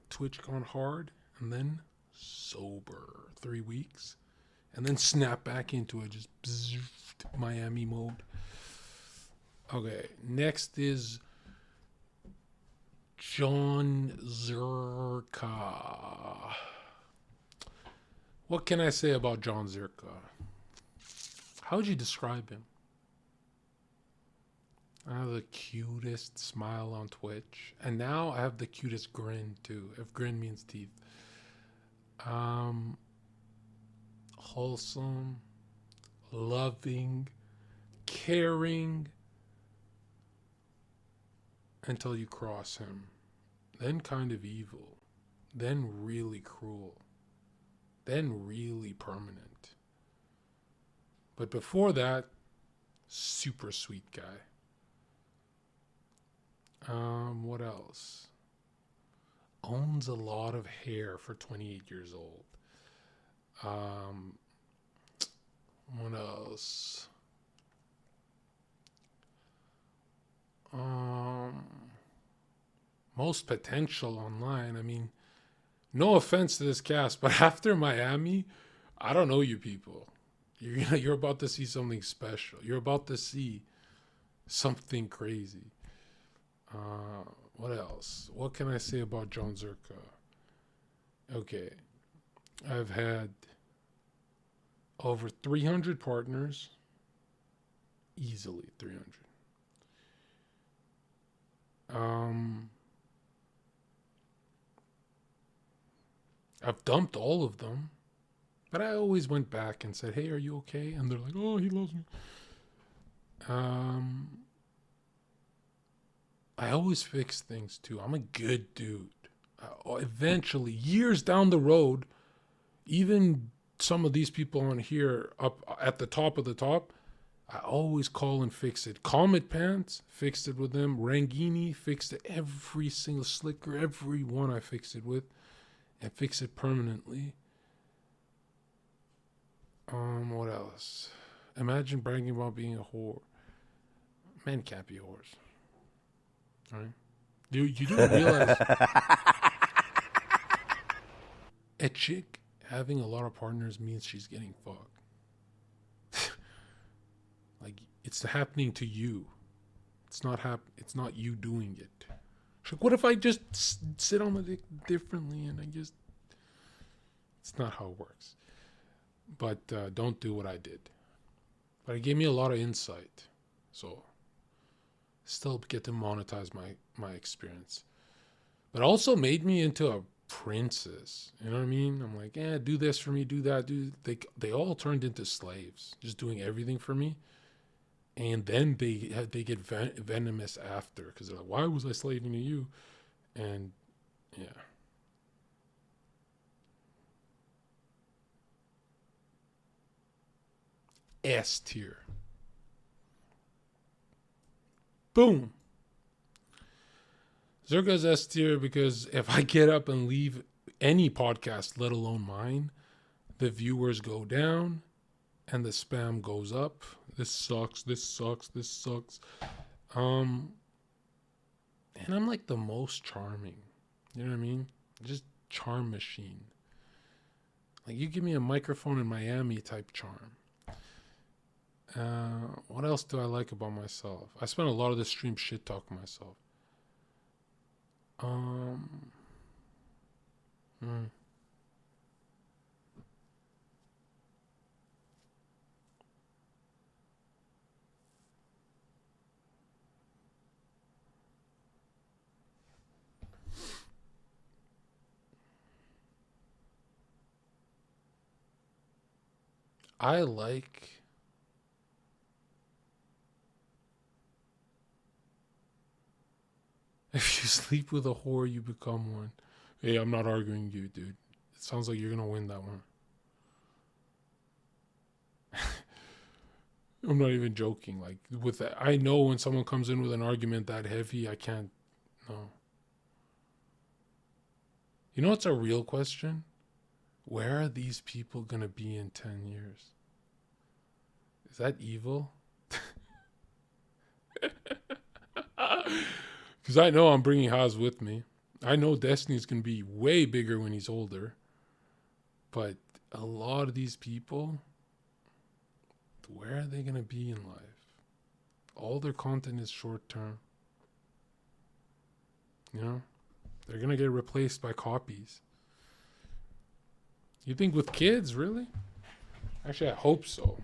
Twitch gone hard, and then sober. 3 weeks. And then snap back into it. Just bzzzt, Miami mode. Okay, next is John Zherka. What can I say about John Zherka? How would you describe him? I have the cutest smile on Twitch. And now I have the cutest grin too, if grin means teeth. Wholesome, loving, caring, until you cross him. Then kind of evil. Then really cruel. Then really permanent. But before that, super sweet guy. What else? Owns a lot of hair for 28 years old. What else? Most potential online. I mean, no offense to this cast, but after Miami, I don't know you people. You're about to see something special. You're about to see something crazy. What else? What can I say about John Zherka? Okay. I've had over 300 partners. Easily 300. I've dumped all of them. But I always went back and said, hey, are you okay? And they're like, oh, he loves me. I always fix things too. I'm a good dude. Eventually, years down the road, even some of these people on here up at the top of the top, I always call and fix it. Comet Pants, fixed it with them. Rangini, fixed it. Every single Slicker, every one I fixed it with. And fix it permanently. What else? Imagine bragging about being a whore. Men can't be whores. Alright? You do realize a chick having a lot of partners means she's getting fucked. Like, it's happening to you. It's not you doing it. She's like, what if I just sit on my dick differently and I just... It's not how it works. But don't do what I did. But it gave me a lot of insight. So, still get to monetize my experience. But also made me into a princess. You know what I mean? I'm like, do this for me, do that, They all turned into slaves, just doing everything for me. And then they get venomous after, because they're like, why was I slaving to you? And yeah. S tier. Boom. Zherka's S tier because if I get up and leave any podcast, let alone mine, the viewers go down and the spam goes up. This sucks. This sucks. This sucks. And I'm like the most charming. You know what I mean? Just charm machine. Like you give me a microphone in Miami type charm. What else do I like about myself? I spent a lot of the stream shit talking myself. I like if you sleep with a whore, you become one. Hey, I'm not arguing you, dude. It sounds like you're gonna win that one. I'm not even joking. Like with that, I know when someone comes in with an argument that heavy, I can't. No. You know what's a real question? Where are these people gonna be in 10 years? Is that evil? Because I know I'm bringing Haas with me. I know Destiny's going to be way bigger when he's older. But a lot of these people, where are they going to be in life? All their content is short term. You know? They're going to get replaced by copies. You think with kids, really? Actually, I hope so.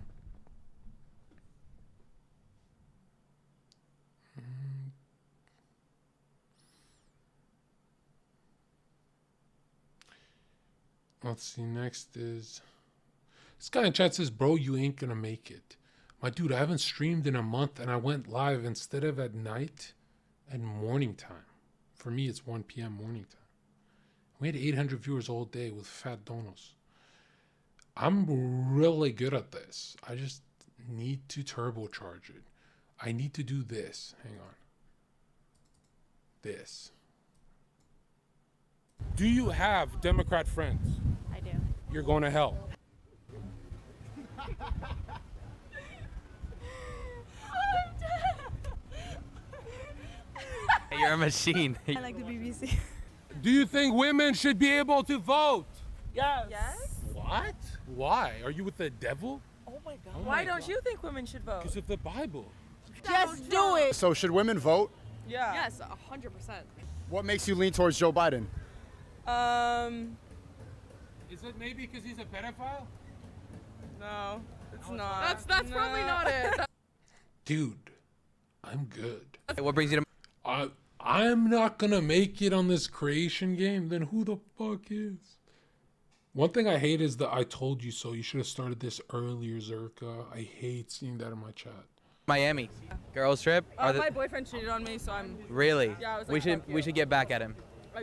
Let's see, next is... This guy in chat says, bro, you ain't gonna make it. My dude, I haven't streamed in a month and I went live instead of at night at morning time. For me, it's 1 p.m. morning time. We had 800 viewers all day with fat donos. I'm really good at this. I just need to turbocharge it. I need to do this. Hang on. This. Do you have Democrat friends? I do. You're going to hell. You're a machine. I like the BBC. Do you think women should be able to vote? Yes. Yes? What? Why? Are you with the devil? Oh my God. Oh Why my don't God. you think women should vote? Because of the Bible. Just do it. So should women vote? Yeah. Yes, 100%. What makes you lean towards Joe Biden? Is it maybe because he's a pedophile? No, it's not. That's probably not it. Dude, I'm good. What brings you to... I'm not gonna make it on this creation game, then who the fuck is? One thing I hate is the I told you so. You should have started this earlier, Zherka. I hate seeing that in my chat. Miami. Girls trip? My boyfriend cheated on me, so I'm... Really? Yeah, I was we like, should fuck you. we should get back at him.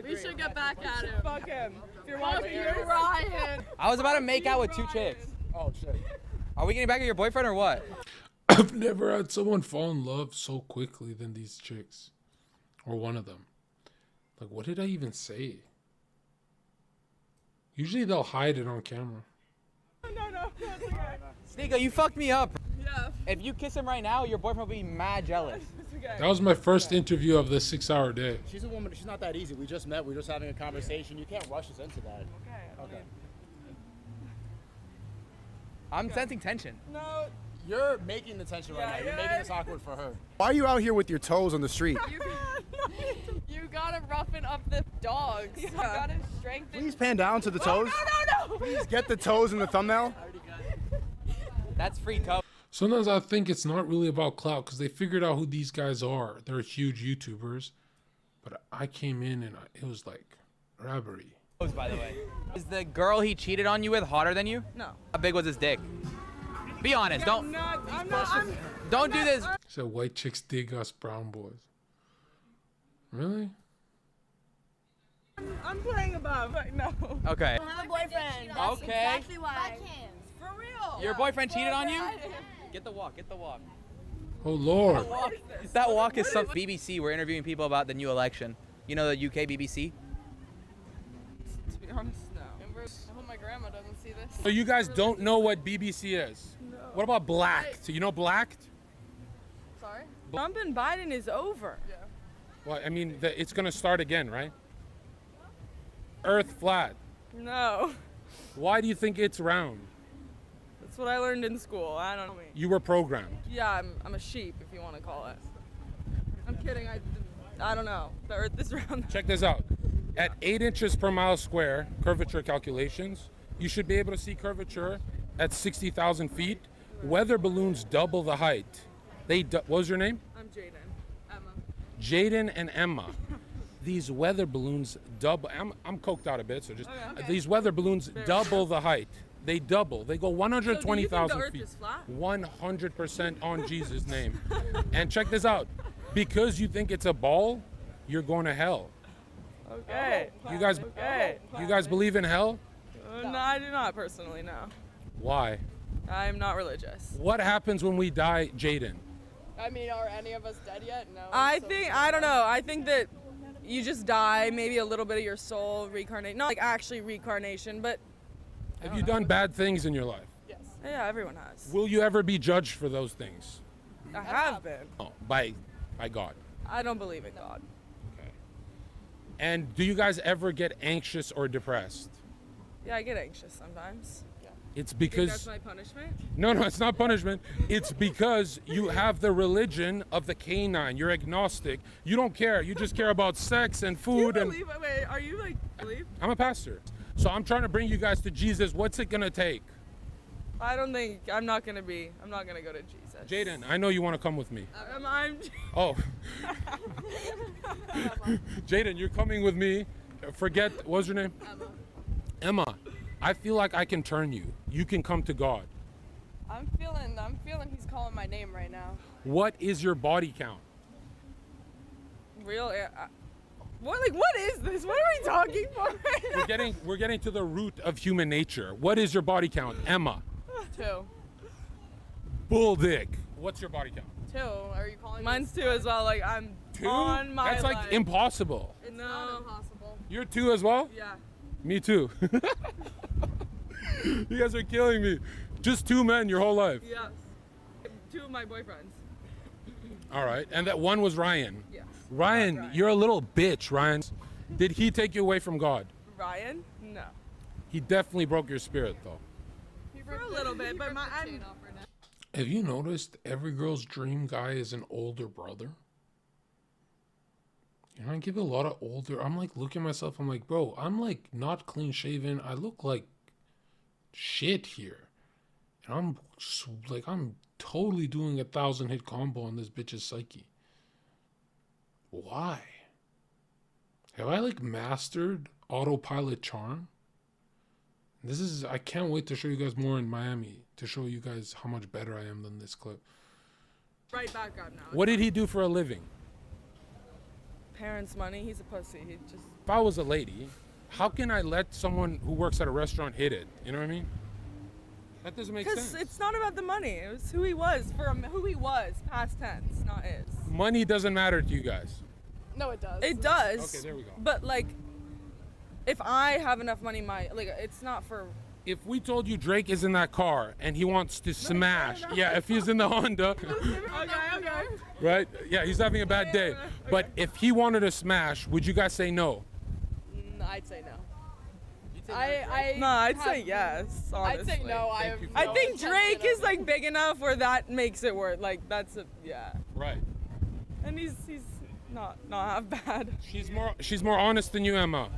We should get back at him. Fuck him. If you're Fuck watching you, this. Ryan. I was about to make out with 2 chicks. Oh shit. Are we getting back at your boyfriend or what? I've never had someone fall in love so quickly than these chicks. Or one of them. Like, what did I even say? Usually they'll hide it on camera. No, it's okay. Sneeko, you fucked me up. Yeah. If you kiss him right now, your boyfriend will be mad jealous. It's okay. That was my first interview of the 6-hour day. She's a woman. She's not that easy. We just met. We're just having a conversation. You can't rush us into that. Okay. I'm sensing tension. No. You're making the tension right Yeah, now. You're yeah. making this awkward for her. Why are you out here with your toes on the street? You gotta roughen up the dogs. You gotta strengthen. Please pan down to the toes. No. Please get the toes in the thumbnail. That's free toe. Sometimes I think it's not really about clout because they figured out who these guys are. They're huge YouTubers. But I came in and it was like robbery. By the way, is the girl he cheated on you with hotter than you? No. How big was his dick? Be honest. Don't do this. So white chicks dig us brown boys. Really? I'm playing above. No. Okay. I have a boyfriend. That's Okay. exactly why. For real. Your boyfriend cheated on you? Get the walk. Get the walk. Oh Lord. That walk is some BBC. We're interviewing people about the new election. You know the UK BBC? To be honest, no. I hope my grandma doesn't see this. So you guys don't know what BBC is? No. What about Blacked? You know Blacked? Sorry? Trump and Biden is over. Yeah. Well, I mean, it's gonna start again, right? Earth flat. No. Why do you think it's round? That's what I learned in school. I don't know. You were programmed. Yeah, I'm a sheep, if you want to call it. I'm kidding. I don't know. The Earth is round. Check this out. At 8 inches per mile square, curvature calculations, you should be able to see curvature at 60,000 feet. Weather balloons double the height. What was your name? I'm Jaden. Emma. Jaden and Emma. These weather balloons double. I'm coked out a bit, so just. Okay. These weather balloons double the height. They double. They go 120,000 Earth feet. is flat? 100% on Jesus' name. And check this out. Because you think it's a ball, you're going to hell. Okay. You guys, Okay. you guys believe in hell? No, I do not personally, no. Why? I'm not religious. What happens when we die, Jaden? I mean, are any of us dead yet? No. I don't know. I think that you just die, maybe a little bit of your soul reincarnate. Not like actually reincarnation, but. Have you done bad things in your life? Yes. Yeah, everyone has. Will you ever be judged for those things? I have been. Oh, by God. I don't believe in God. And do you guys ever get anxious or depressed? Yeah, I get anxious sometimes. Yeah. It's You think because that's my punishment? no, it's not punishment. It's because you have the religion of the canine. You're agnostic. You don't care. You just care about sex and food. And Wait, are you like believe? I'm a pastor, so I'm trying to bring you guys to Jesus. What's it gonna take? I don't think I'm not gonna go to Jesus. Jaden, I know you want to come with me. I'm Oh, Jaden, you're coming with me. Forget, what's your name? Emma. I feel like I can turn you. You can come to God. I'm feeling he's calling my name right now. What is your body count? real. What is this? What are we talking for? We're getting to the root of human nature. What is your body count, Emma? 2. Bull dick. What's your body count? 2. Are you calling? Mine's 2 as well. Like I'm 2? on my. That's like life. impossible. It's not impossible. You're 2 as well? Yeah. Me too. You guys are killing me. Just 2 men your whole life. Yes. 2 of my boyfriends. All right, and that one was Ryan. Yes. Ryan, you're a little bitch, Ryan. Did he take you away from God? Ryan? No. He definitely broke your spirit, though. For a little bit, but I'm. Have you noticed every girl's dream guy is an older brother? You know, I give a lot of older. I'm like looking at myself. I'm like, bro, I'm like not clean shaven. I look like shit here. And I'm totally doing a 1,000-hit combo on this bitch's psyche. Why? Have I like mastered autopilot charm? I can't wait to show you guys more in Miami to show you guys how much better I am than this clip. Right back up now. What did he do for a living? Parents' money. He's a pussy. He just. If I was a lady, how can I let someone who works at a restaurant hit it? You know what I mean? That doesn't make sense. Because it's not about the money. It was who he was. Who he was, past tense, not is. Money doesn't matter to you guys. No, it does. It does. Okay, there we go. But like, if I have enough money, it's not for. If we told you Drake is in that car and he wants to smash, yeah, if he's in the Honda, Okay. right? Yeah, he's having a bad day. But if he wanted to smash, would you guys say no? I'd say no. I'd say yes. Honestly. I'd say no. I think Drake is like big enough where that makes it worth. Like yeah. Right. And he's not half bad. She's more honest than you, Emma.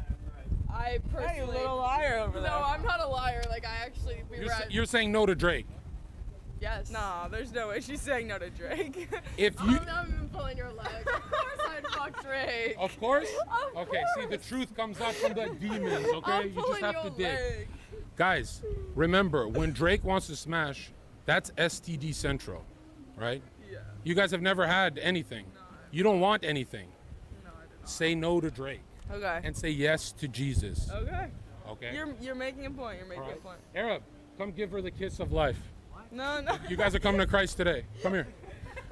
I personally. You're a little liar over there. No, I'm not a liar. Like I actually, You're saying no to Drake. Yes. Nah, there's no way she's saying no to Drake. If you. I'm even pulling your leg. Of course I'd fuck Drake. Of course? Of Okay, see, the truth comes out from the demons, okay? I'm You just pulling have to your dig. leg. Guys, remember, when Drake wants to smash, that's STD Central, right? Yeah. You guys have never had anything. You don't want anything. No, I do not. Say no to Drake. Okay. And say yes to Jesus. Okay. Okay? You're making a point. You're making All right. a point. Arab, come give her the kiss of life. No. You guys are coming to Christ today. Come here.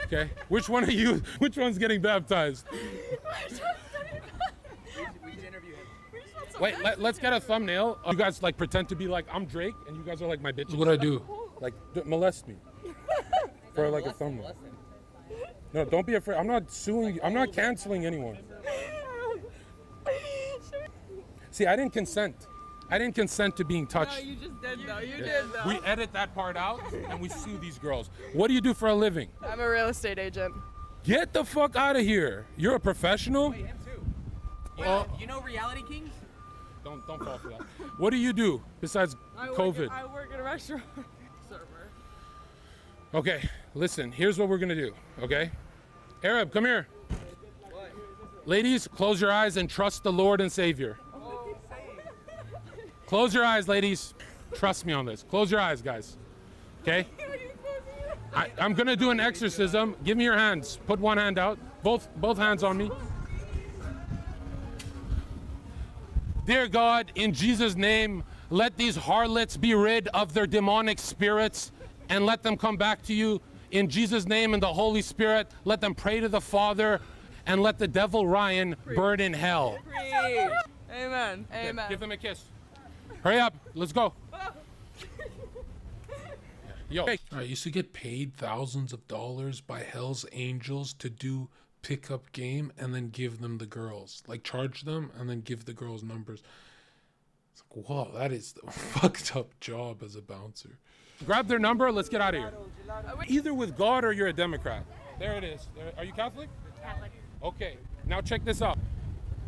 Okay? Which one's getting baptized? Wait, let's get a thumbnail. You guys like pretend to be like I'm Drake, and you guys are like my bitches. What I do? Like molest me for like a thumbnail. No, don't be afraid. I'm not suing you. I'm not canceling anyone. See, I didn't consent. I didn't consent to being touched. No, you just did though. You did though. We edit that part out and we sue these girls. What do you do for a living? I'm a real estate agent. Get the fuck out of here. You're a professional? Wait, him too. You know Reality Kings? Don't fall for that. What do you do besides COVID? I work in a restaurant. Server. Okay, listen, here's what we're gonna do, okay? Arab, come here. Ladies, close your eyes and trust the Lord and Savior. Close your eyes, ladies. Trust me on this. Close your eyes, guys. Okay? I'm gonna do an exorcism. Give me your hands. Put one hand out. Both hands on me. Dear God, in Jesus' name, let these harlots be rid of their demonic spirits and let them come back to you. In Jesus' name and the Holy Spirit, let them pray to the Father and let the devil Ryan burn in hell. Amen. Amen. Give them a kiss. Hurry up. Let's go. Yo. I used to get paid thousands of dollars by Hell's Angels to do pickup game and then give them the girls. Like charge them and then give the girls numbers. It's like, whoa, that is a fucked up job as a bouncer. Grab their number. Let's get out of here. Either with God or you're a Democrat. There it is. Are you Catholic? Catholic. Okay. Now check this out.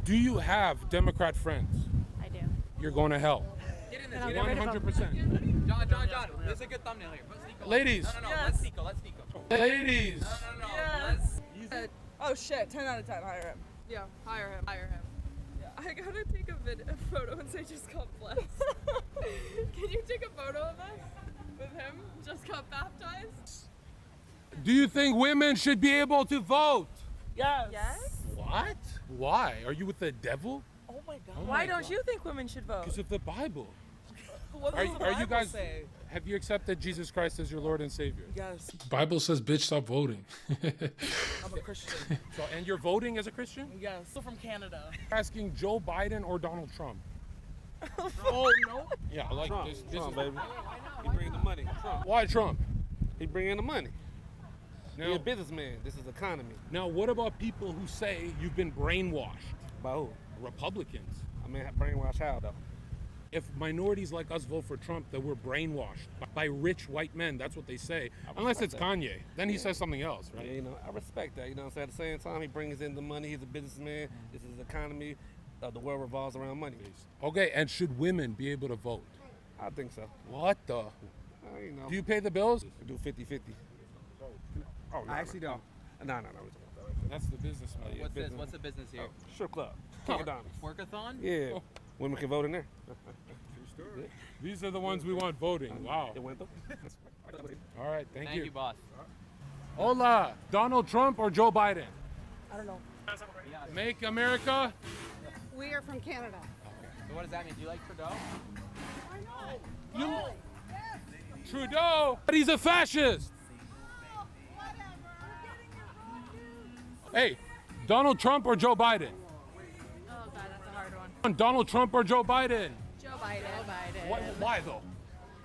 Do you have Democrat friends? I do. You're going to hell. Get in this. 100%. John. This is a good thumbnail here. Put Sneeko. Ladies. No. Let's Sneeko. Ladies. No. Yes. Oh shit, 10 out of 10, hire him. Yeah, hire him. Yeah. I gotta take a photo and say just got blessed. Can you take a photo of us with him? Just got baptized? Do you think women should be able to vote? Yes. Yes? What? Why? Are you with the devil? Oh my god. Oh Why my don't God. you think women should vote? Because of the Bible. What does the Are you Bible guys? say? Have you accepted Jesus Christ as your Lord and Savior? Yes. Bible says, bitch, stop voting. I'm a Christian. So, and you're voting as a Christian? Yes. Still from Canada. Asking Joe Biden or Donald Trump? Oh no. Yeah, like Trump, this Trump, is, baby. He bring the money. Trump. why Trump? He bring in the money. He's Now, a businessman. This is economy. now, what about people who say you've been brainwashed? By who? Republicans. I mean, brainwash how though? If minorities like us vote for Trump, that we're brainwashed by rich white men. That's what they say. Unless it's respect Kanye. Then he says something else, Yeah, right? you know, I respect that. You know what I'm saying? At the same time, he brings in the money. He's a businessman. This is economy. The world revolves around money. Okay, and should women be able to vote? I think so. What the? You know, Do you pay the bills? we do 50-50. Oh, no, I actually don't. No. That's the businessman. Yeah, What's this? business. What's the business here? Strip club. $50. Workathon? Yeah. Women can vote in there. These are the ones we want voting. Wow. It went though. All right, thank Thank you, boss. Hola, Donald Trump or Joe Biden? I don't know. Make America. We are from Canada. So what does that mean? Do you like Trudeau? Trudeau, but he's a fascist. Hey, Donald Trump or Joe Biden? Oh god, that's a hard one. Donald Trump or Joe Biden? Joe Biden. Why though?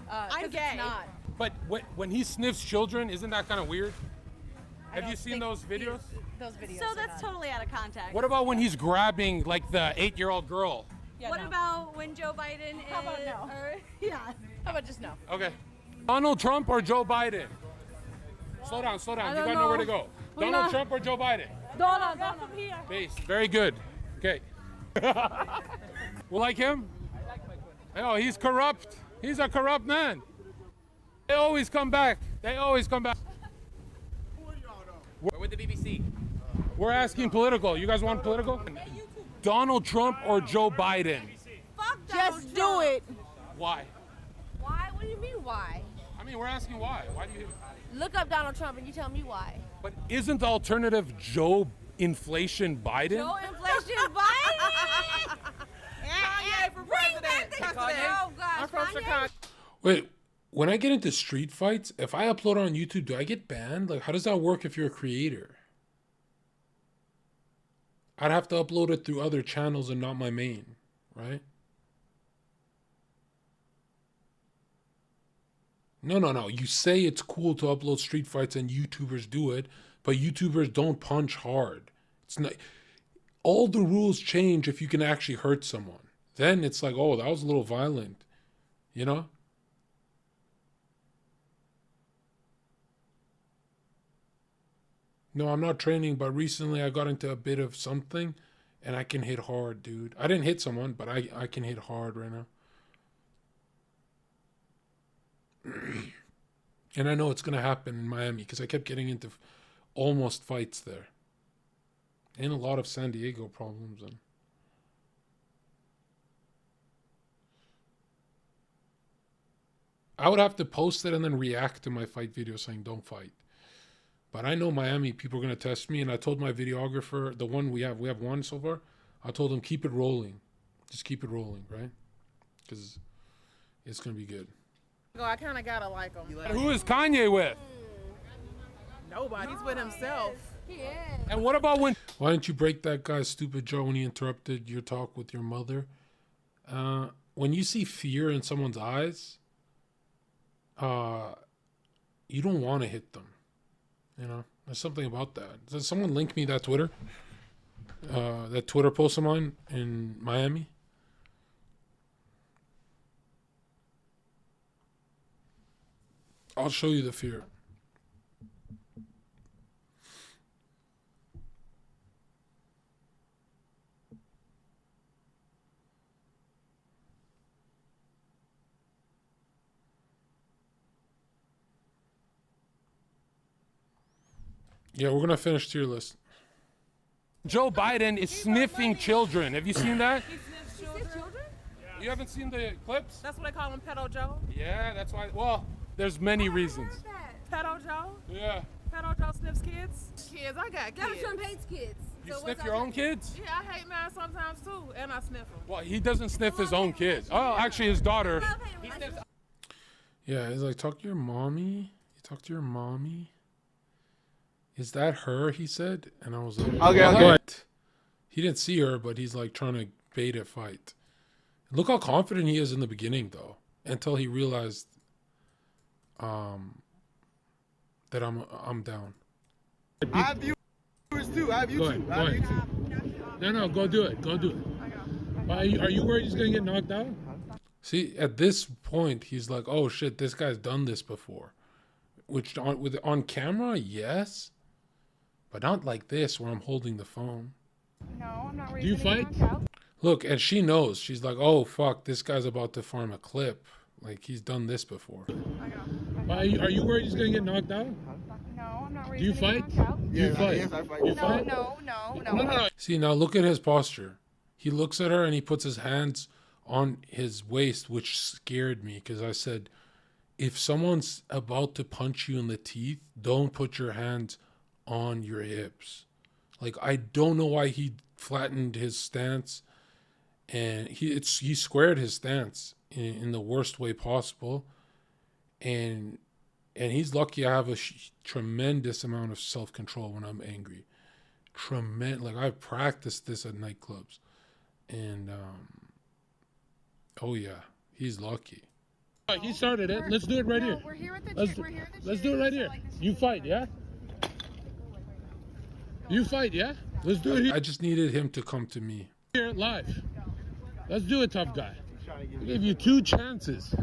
I'm gay. Not. But when he sniffs children, isn't that kind of weird? Have you seen those videos? Those videos. So that's totally out of context. What about when he's grabbing like the 8-year-old girl? Yeah, What no. about when Joe Biden How about is? no? Yeah. How about just no? Okay. Donald Trump or Joe Biden? Slow down. You got nowhere to go. Donald Trump or Joe Biden? Donald from here. Base. Very good. Okay. We like him? Oh, he's corrupt. He's a corrupt man. They always come back. We're with the BBC. We're asking political. You guys want political? Donald Trump or Joe Biden? Fuck Just do it. Why? Why? What do you mean why? I mean, we're asking why. Why do you? Look up Donald Trump and you tell me why. But isn't the alternative Joe Inflation Biden? Joe Inflation Biden? Kanye for president. Oh gosh, I'm from Kanye? Chicago. Wait, when I get into street fights, if I upload on YouTube, do I get banned? Like, how does that work if you're a creator? I'd have to upload it through other channels and not my main, right? No. You say it's cool to upload street fights and YouTubers do it, but YouTubers don't punch hard. It's not. All the rules change if you can actually hurt someone. Then it's like, oh, that was a little violent, you know? No, I'm not training, but recently I got into a bit of something and I can hit hard, dude. I didn't hit someone, but I can hit hard right now. And I know it's going to happen in Miami because I kept getting into almost fights there. And a lot of San Diego problems. And I would have to post it and then react to my fight video saying don't fight. But I know Miami people are going to test me, and I told my videographer, the one we have one so far, I told him keep it rolling. Just keep it rolling, right? Because it's going to be good. I kind of gotta like him. Who is Kanye with? Nobody. He's with himself. Yeah. And what about when... Why didn't you break that guy's stupid jaw when he interrupted your talk with your mother? When you see fear in someone's eyes, you don't want to hit them. You know, there's something about that. Does someone link me that Twitter post of mine in Miami? I'll show you the fear. Yeah, we're going to finish tier list. Joe Biden is sniffing children. Have you seen that? He sniffs children? You haven't seen the clips? That's what they call him, Pedo Joe? Yeah, that's why. Well, there's many reasons. Pedo Joe? Yeah. Pedo Joe sniffs kids? Kids, I got kids. Donald Trump hates kids. You sniff your own kids? Yeah, I hate mine sometimes too, and I sniff them. Well, he doesn't sniff his own kids. Oh, actually, his daughter. He sniffs. Yeah, he's like, talk to your mommy. You talk to your mommy. Is that her? He said, and I was like, Okay. What? He didn't see her, but he's like trying to bait a fight. Look how confident he is in the beginning, though, until he realized, that I'm down. I have viewers too. I have YouTube. Go ahead. No, go do it. Go do it. Are you worried he's gonna get knocked out? See, at this point, he's like, "Oh shit, this guy's done this before." Which on camera, yes, but not like this where I'm holding the phone. No, I'm not ready. Do you fight? Look, and she knows. She's like, "Oh fuck, this guy's about to farm a clip. Like he's done this before." Are you worried he's gonna get knocked out? No, I'm not ready. Do you fight? You fight? You fight? No. See, now look at his posture. He looks at her and he puts his hands on his waist, which scared me because I said, if someone's about to punch you in the teeth, don't put your hands on your hips. Like, I don't know why he flattened his stance, and he squared his stance in the worst way possible. And he's lucky I have a tremendous amount of self-control when I'm angry. Like, I've practiced this at nightclubs. And, oh yeah, he's lucky. He started it. Let's do it right here. We're here at the Let's do it right here. You fight, yeah? You fight, yeah? Let's do it here. I just needed him to come to me. Here, live. Let's do it, tough guy. I gave you 2 chances.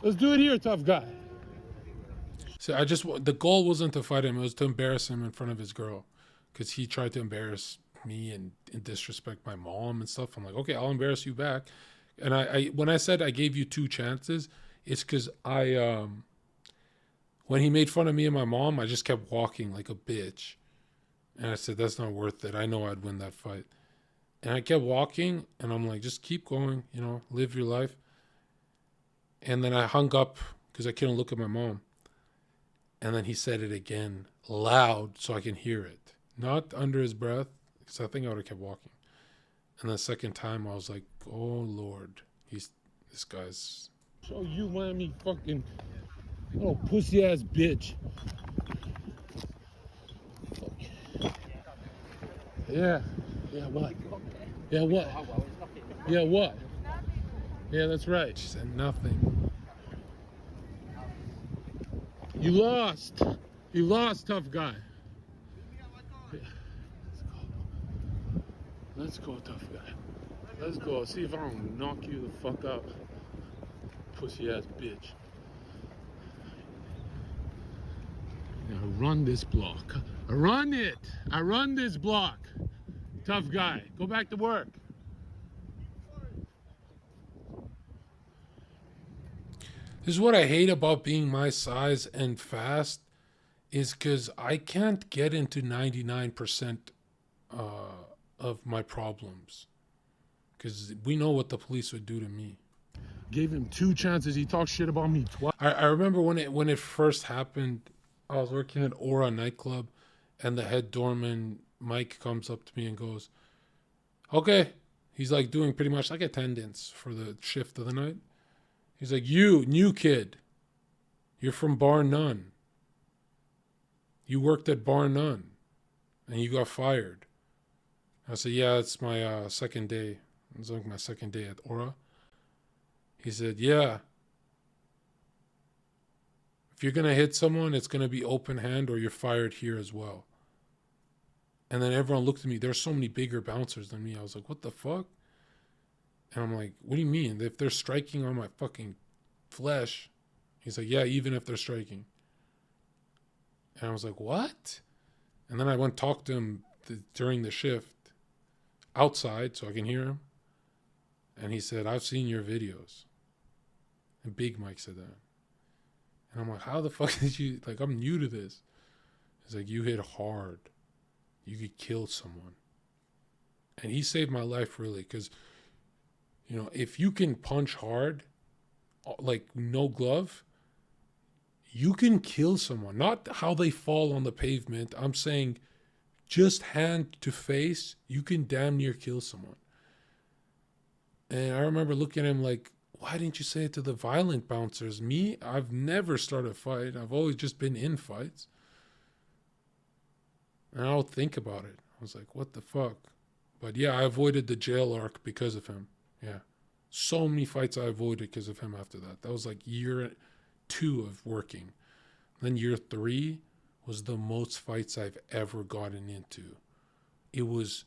Let's do it here, tough guy. So the goal wasn't to fight him. It was to embarrass him in front of his girl. Because he tried to embarrass me and disrespect my mom and stuff. I'm like, okay, I'll embarrass you back. And I when I said I gave you 2 chances, it's because when he made fun of me and my mom, I just kept walking like a bitch. And I said, that's not worth it. I know I'd win that fight. And I kept walking, and I'm like, just keep going, live your life. And then I hung up because I couldn't look at my mom. And then he said it again, loud, so I can hear it. Not under his breath, because I think I would have kept walking. And the second time, I was like, oh, Lord, this guy's... So you Miami fucking little pussy-ass bitch. Yeah. Yeah, what? Yeah, what? Yeah, what? Yeah, that's right. She said nothing. You lost. You lost, tough guy. Let's go, tough guy. Let's go. See if I don't knock you the fuck out. Pussy ass bitch. Now run this block. Run it. I run this block. Tough guy. Go back to work. This is what I hate about being my size and fast, is because I can't get into 99% of my problems. Because we know what the police would do to me. Gave him 2 chances. He talked shit about me twice. I remember when it first happened, I was working at Aura nightclub, and the head doorman, Mike, comes up to me and goes, okay. He's like doing pretty much like attendance for the shift of the night. He's like, you, new kid, you're from Bar None. You worked at Bar None, and you got fired. I said, yeah, it's my second day. It was like my second day at Aura. He said, yeah. If you're going to hit someone, it's going to be open hand or you're fired here as well. And then everyone looked at me. There's so many bigger bouncers than me. I was like, what the fuck? And I'm like, what do you mean? If they're striking on my fucking flesh? He's like, yeah, even if they're striking. And I was like, what? And then I went talk to him during the shift outside so I can hear him. And he said, I've seen your videos. And Big Mike said that. And I'm like, how the fuck did you, like, I'm new to this. He's like, you hit hard. You could kill someone. And he saved my life, really, because, you know, if you can punch hard, like no glove, you can kill someone. Not how they fall on the pavement. I'm saying just hand to face, you can damn near kill someone. And I remember looking at him like, why didn't you say it to the violent bouncers? Me, I've never started a fight. I've always just been in fights. And I'll think about it. I was like, what the fuck? But yeah, I avoided the jail arc because of him. Yeah. So many fights I avoided because of him after that. That was like year 2 of working. Then year 3 was the most fights I've ever gotten into. It was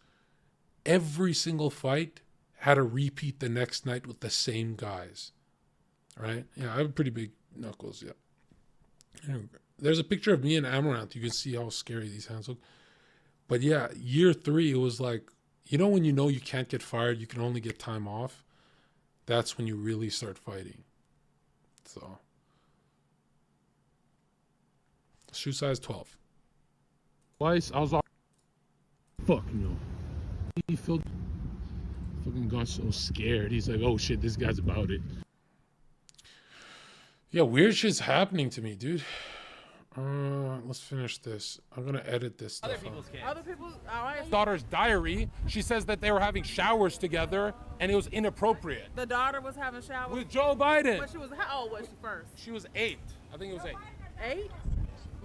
every single fight had to repeat the next night with the same guys. Right? Yeah, I have pretty big knuckles, yeah. Anyway, there's a picture of me and Amaranth. You can see how scary these hands look. But yeah, year 3, it was like, you know when you know you can't get fired, you can only get time off? That's when you really start fighting. So. Shoe size 12. Twice, I was all... Fuck no. He fucking got so scared. He's like, oh shit, this guy's about it. Yeah, weird shit's happening to me, dude. Let's finish this. I'm gonna edit this stuff. Other people's, all right. Daughter's diary. She says that they were having showers together and it was inappropriate. The daughter was having showers with Joe Biden. When she was, how old was she first? She was 8. I think it was 8. 8?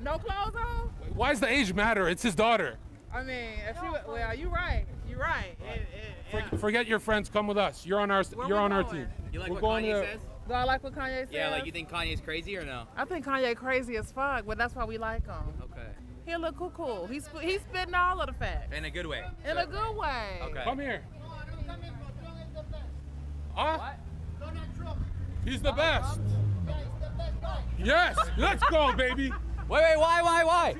No clothes on? Why does the age matter? It's his daughter. I mean, if she, well, you're right. You're right. Forget your friends. Come with us. You're on our. You're on our team. You like We're what Kanye says? Do I like what Kanye says? Yeah, like you think Kanye's crazy or no? I think Kanye crazy as fuck, but that's why we like him. Okay. He look cool. He's spitting all of the facts. In a good way. In a good way. Okay. Come here. Huh? He's the best. Yes. Let's go, baby. Wait. Why?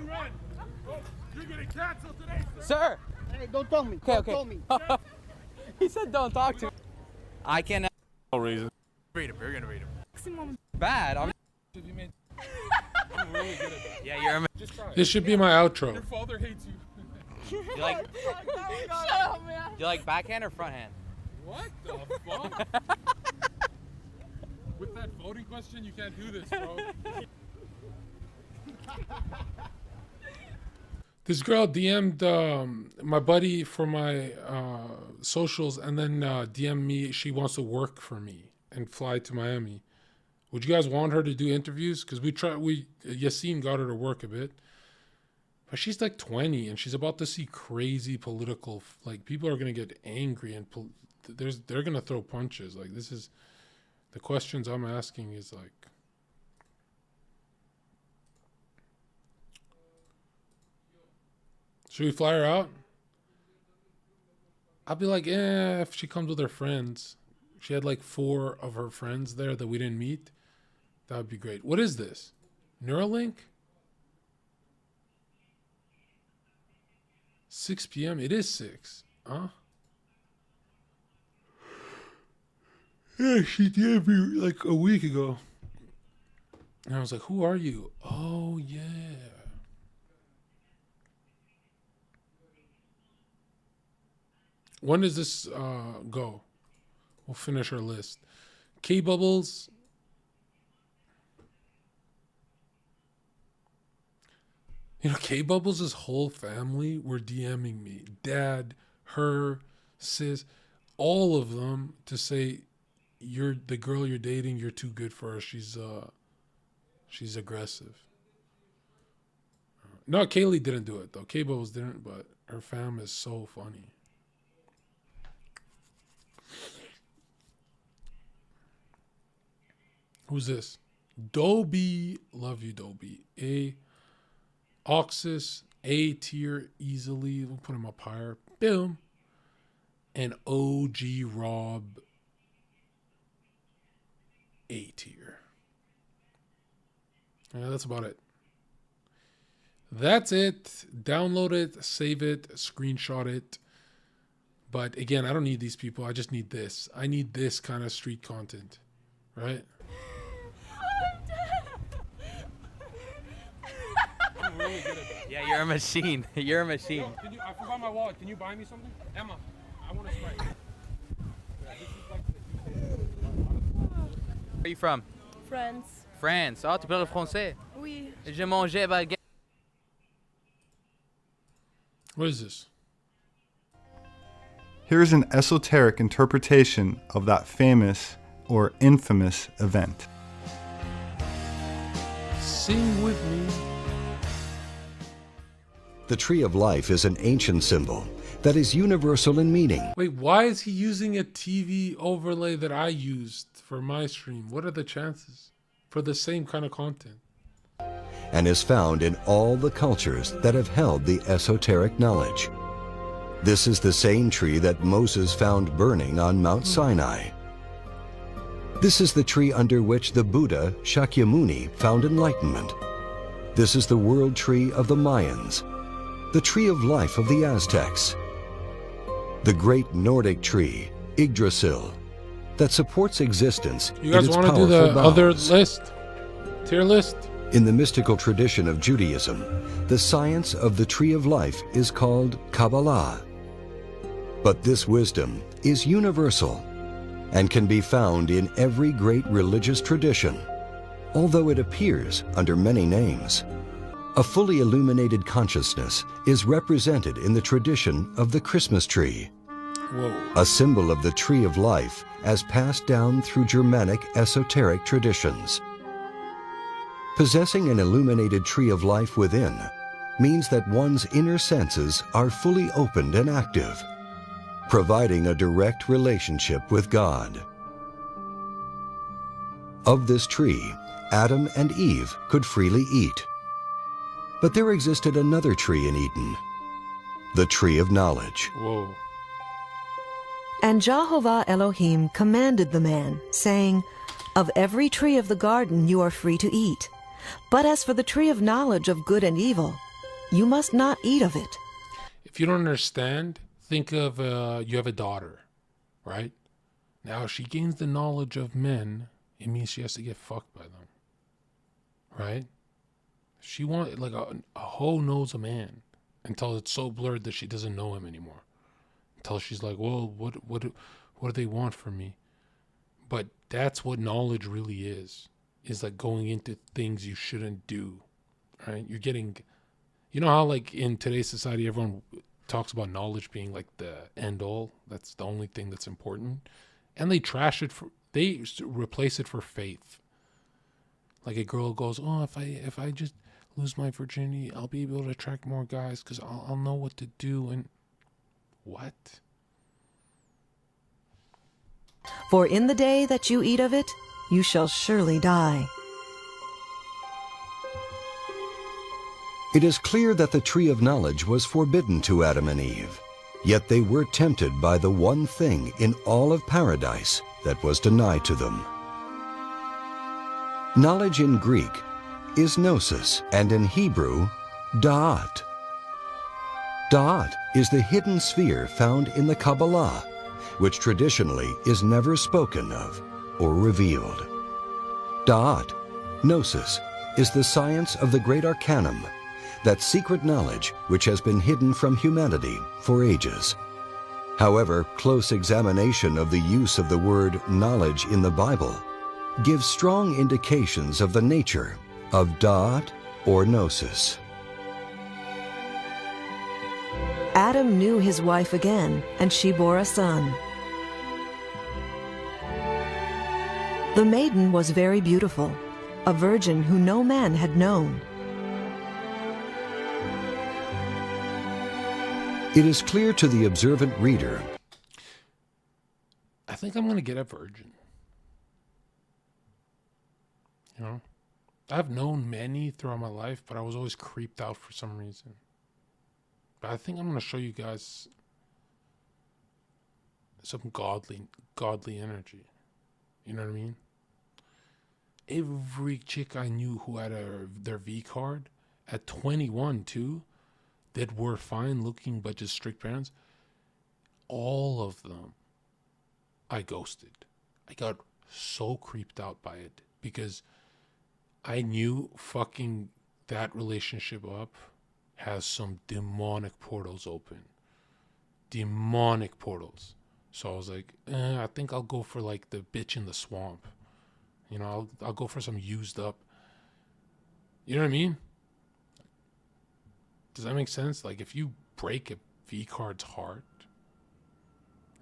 You're getting canceled today, sir. Hey, don't talk me. Okay. Don't talk me. He said don't talk to me. I can. No reason. Read him. You're gonna read him. Maximum. Bad. I'm really good at that. Yeah, you're. Just try it. This should be my outro. Your father hates you. You like? Shut up, man. You like backhand or front hand? What the fuck? With that voting question, you can't do this, bro. This girl DM'd my buddy for my socials and then DM'd me. She wants to work for me and fly to Miami. Would you guys want her to do interviews? Because Yassine got her to work a bit. But she's like 20 and she's about to see crazy political, like people are going to get angry and they're going to throw punches. Like this is, the questions I'm asking is like, Should we fly her out? I'll be like, if she comes with her friends. She had like 4 of her friends there that we didn't meet. That would be great. What is this? Neuralink? 6 p.m. It is 6. Huh? Yeah, she did me like a week ago. And I was like, who are you? Oh, yeah. When does this go? We'll finish our list. K-Bubbles. You know, K-Bubbles' whole family were DMing me. Dad, her, sis, all of them to say, you're the girl you're dating, you're too good for her. She's aggressive. No, Kaylee didn't do it though. K-Bubbles didn't, but her fam is so funny. Who's this? Dobie. Love you, Dobie. A. Oxus. A tier easily. We'll put him up higher. Boom. And OG Rob. A tier. Yeah, that's about it. That's it. Download it. Save it. Screenshot it. But again, I don't need these people. I just need this. I need this kind of street content. Right? I'm really good at that. Yeah, you're a machine. You're a machine. Yo, I forgot my wallet. Can you buy me something? Emma, I want a Sprite. Where are you from? France. France. Ah, tu parles français? Oui. Je mangeais baguette. What is this? Here's an esoteric interpretation of that famous or infamous event. Sing with me. The tree of life is an ancient symbol that is universal in meaning. Wait, why is he using a TV overlay that I used for my stream? What are the chances for the same kind of content? And is found in all the cultures that have held the esoteric knowledge. This is the same tree that Moses found burning on Mount Sinai. This is the tree under which the Buddha Shakyamuni found enlightenment. This is the world tree of the Mayans, the tree of life of the Aztecs, the great Nordic tree, Yggdrasil, that supports existence. You guys want to do the other list? Tier list? In the mystical tradition of Judaism, the science of the tree of life is called Kabbalah. But this wisdom is universal and can be found in every great religious tradition, although it appears under many names. A fully illuminated consciousness is represented in the tradition of the Christmas tree, a symbol of the tree of life as passed down through Germanic esoteric traditions. Possessing an illuminated tree of life within means that one's inner senses are fully opened and active, providing a direct relationship with God. Of this tree, Adam and Eve could freely eat. But there existed another tree in Eden, the tree of knowledge. Whoa. And Jehovah Elohim commanded the man, saying, "Of every tree of the garden you are free to eat. But as for the tree of knowledge of good and evil, you must not eat of it." If you don't understand, think of you have a daughter, right? Now, if she gains the knowledge of men, it means she has to get fucked by them, right? She wants, like a hoe knows a man until it's so blurred that she doesn't know him anymore. Until she's like, well, what do they want from me? But that's what knowledge really is like going into things you shouldn't do, right? You're getting, you know how like in today's society, everyone talks about knowledge being like the end all. That's the only thing that's important. And they trash it they replace it for faith. Like a girl goes, oh, if I just lose my virginity, I'll be able to attract more guys because I'll know what to do. And what? For in the day that you eat of it, you shall surely die. It is clear that the tree of knowledge was forbidden to Adam and Eve, yet they were tempted by the one thing in all of paradise that was denied to them. Knowledge in Greek is gnosis, and in Hebrew, da'at. Da'at is the hidden sphere found in the Kabbalah, which traditionally is never spoken of or revealed. Da'at, gnosis, is the science of the great arcanum, that secret knowledge which has been hidden from humanity for ages. However, close examination of the use of the word knowledge in the Bible gives strong indications of the nature of da'at or gnosis. Adam knew his wife again, and she bore a son. The maiden was very beautiful, a virgin who no man had known. It is clear to the observant reader. I think I'm going to get a virgin. You know? I've known many throughout my life, but I was always creeped out for some reason. But I think I'm going to show you guys some godly energy. You know what I mean? Every chick I knew who had their V card at 21 too, that were fine looking but just strict parents, all of them I ghosted. I got so creeped out by it because I knew fucking that relationship up has some demonic portals open. Demonic portals. So I was like, I think I'll go for like the bitch in the swamp. You know, I'll go for some used up. You know what I mean? Does that make sense? Like if you break a V card's heart,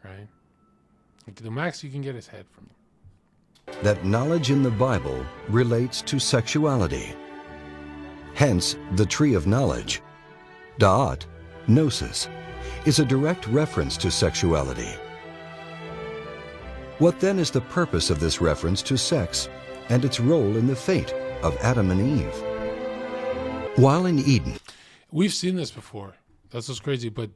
right? Like the max you can get is head from them. That knowledge in the Bible relates to sexuality. Hence, the tree of knowledge, da'at, gnosis, is a direct reference to sexuality. What then is the purpose of this reference to sex and its role in the fate of Adam and Eve? While in Eden, we've seen this before. That's what's crazy, but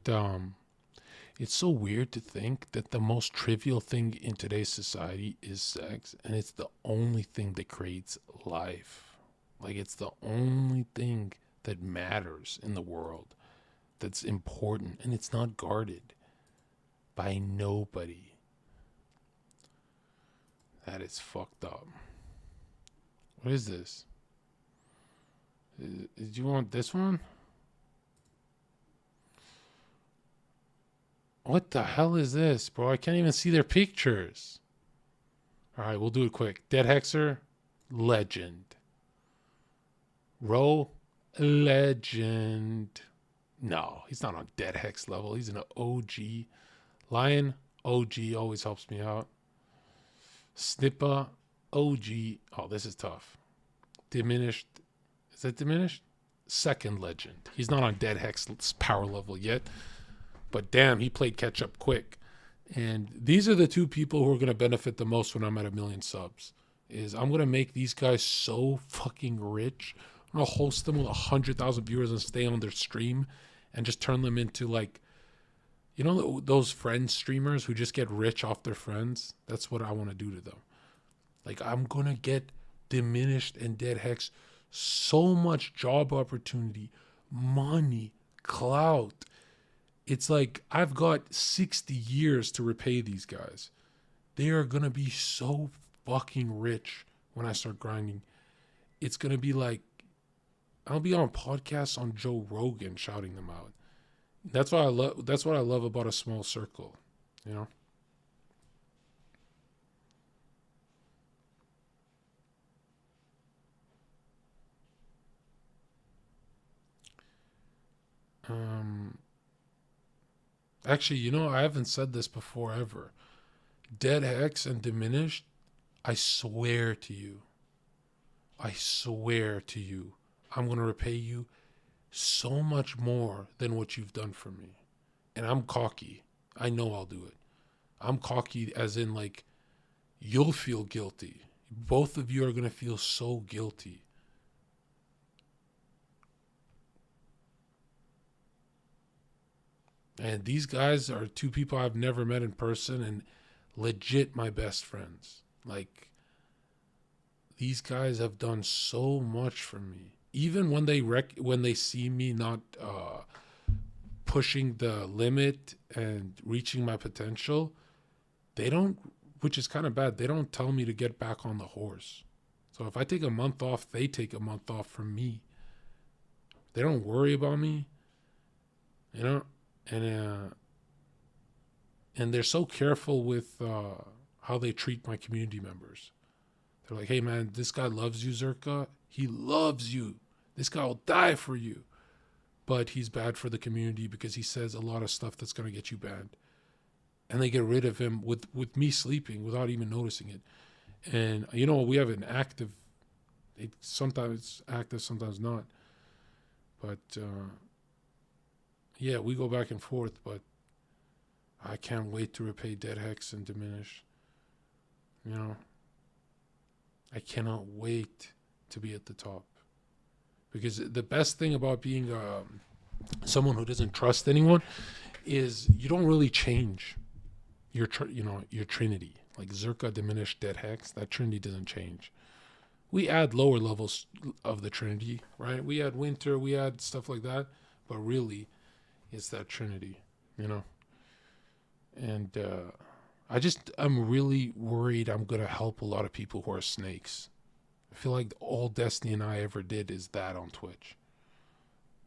it's so weird to think that the most trivial thing in today's society is sex, and it's the only thing that creates life. Like it's the only thing that matters in the world, that's important, and it's not guarded by nobody. That is fucked up. What is this? Did you want this one? What the hell is this, bro? I can't even see their pictures. All right, we'll do it quick. Dead Hexer, legend. Roe, legend. No, he's not on Dead Hex level. He's an OG. Lion, OG, always helps me out. Snippa, OG. Oh, this is tough. Diminished. Is that diminished? Second legend. He's not on Dead Hex power level yet. But damn, he played catch up quick. And these are the two people who are going to benefit the most when I'm at 1 million subs. I'm going to make these guys so fucking rich. I'm going to host them with 100,000 viewers and stay on their stream and just turn them into like, you know, those friend streamers who just get rich off their friends. That's what I want to do to them. Like I'm going to get Diminished and Dead Hex so much job opportunity, money, clout. It's like I've got 60 years to repay these guys. They are going to be so fucking rich when I start grinding. It's going to be like, I'll be on podcasts on Joe Rogan shouting them out. That's what I love about a small circle, you know? Actually, you know, I haven't said this before ever. Dead Hex and Diminished, I swear to you, I'm going to repay you so much more than what you've done for me. And I'm cocky. I know I'll do it. I'm cocky as in like, you'll feel guilty. Both of you are going to feel so guilty. And these guys are two people I've never met in person and legit my best friends. Like, these guys have done so much for me. Even when they see me not pushing the limit and reaching my potential, they don't, which is kind of bad, they don't tell me to get back on the horse. So if I take a month off, they take a month off from me. They don't worry about me, you know, and they're so careful with how they treat my community members. They're like, hey man, this guy loves you, Zherka. He loves you. This guy will die for you. But he's bad for the community because he says a lot of stuff that's going to get you banned. And they get rid of him with me sleeping without even noticing it. And, you know, we have an active, sometimes it's active, sometimes not. But, yeah, we go back and forth, but I can't wait to repay Dead Hex and Diminish. You know, I cannot wait to be at the top. Because the best thing about being someone who doesn't trust anyone is you don't really change your trinity. Like Zherka, Diminish, Dead Hex, that trinity doesn't change. We add lower levels of the trinity, right? We add Winter, we add stuff like that, but really, it's that trinity, you know? And I'm really worried I'm going to help a lot of people who are snakes. I feel like all Destiny and I ever did is that on Twitch.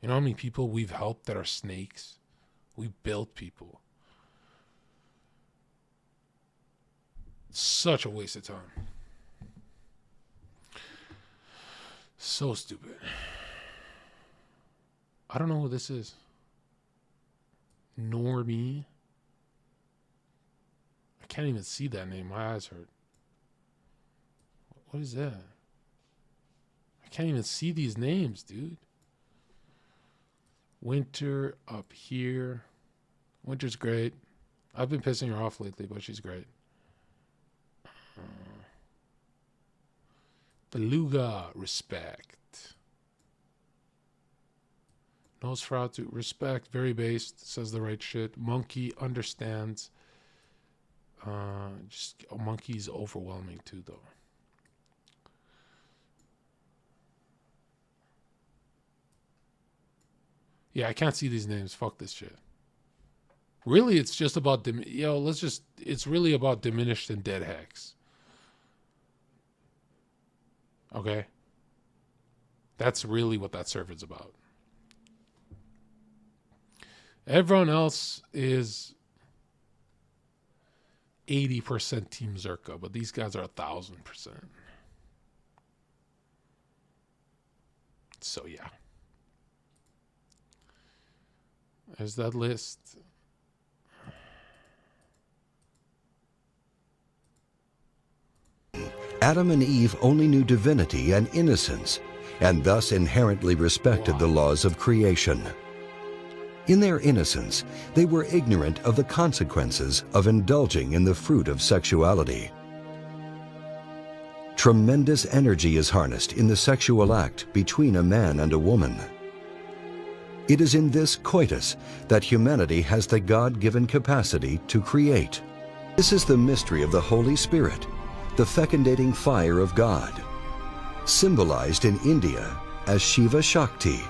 You know how many people we've helped that are snakes? We built people. Such a waste of time. So stupid. I don't know who this is. Nor me. I can't even see that name. My eyes hurt. What is that? I can't even see these names, dude. Winter up here. Winter's great. I've been pissing her off lately, but she's great. Beluga, respect. Nosferatu, respect, very based, says the right shit. Monkey understands. Monkey's overwhelming too, though. Yeah, I can't see these names. Fuck this shit. Really, it's just about it's really about Diminished and Dead Hex. Okay? That's really what that server's about. Everyone else is 80% Team Zherka, but these guys are 1,000%. So yeah. There's that list. Adam and Eve only knew divinity and innocence, and thus inherently respected the laws of creation. In their innocence, they were ignorant of the consequences of indulging in the fruit of sexuality. Tremendous energy is harnessed in the sexual act between a man and a woman. It is in this coitus that humanity has the God-given capacity to create. This is the mystery of the Holy Spirit, the fecundating fire of God, symbolized in India as Shiva Shakti,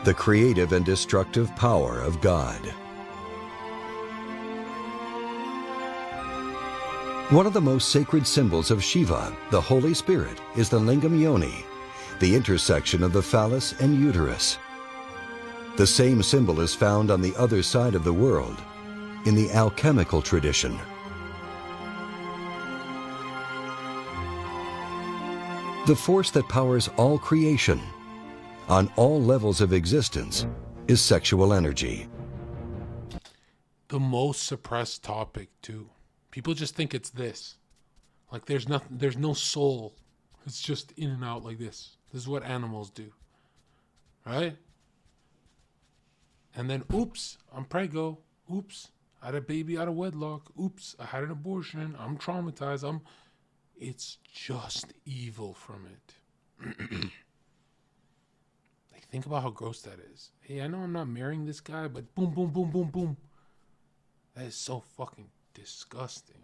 the creative and destructive power of God. One of the most sacred symbols of Shiva, the Holy Spirit, is the lingam yoni, the intersection of the phallus and uterus. The same symbol is found on the other side of the world, in the alchemical tradition. The force that powers all creation, on all levels of existence, is sexual energy. The most suppressed topic, too. People just think it's this. Like there's no soul. It's just in and out like this. This is what animals do. Right? And then, oops, I'm preggo. Oops, I had a baby out of wedlock. Oops, I had an abortion. I'm traumatized. It's just evil from it. Like, think about how gross that is. Hey, I know I'm not marrying this guy, but boom, boom, boom, boom, boom. That is so fucking disgusting.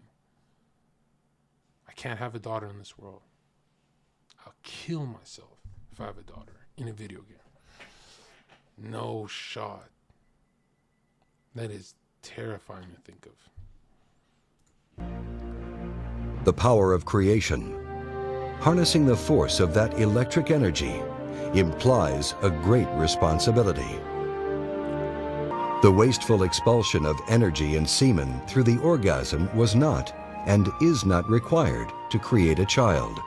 I can't have a daughter in this world. I'll kill myself if I have a daughter in a video game. No shot. That is terrifying to think of. The power of creation. Harnessing the force of that electric energy implies a great responsibility. The wasteful expulsion of energy and semen through the orgasm was not and is not required to create a child.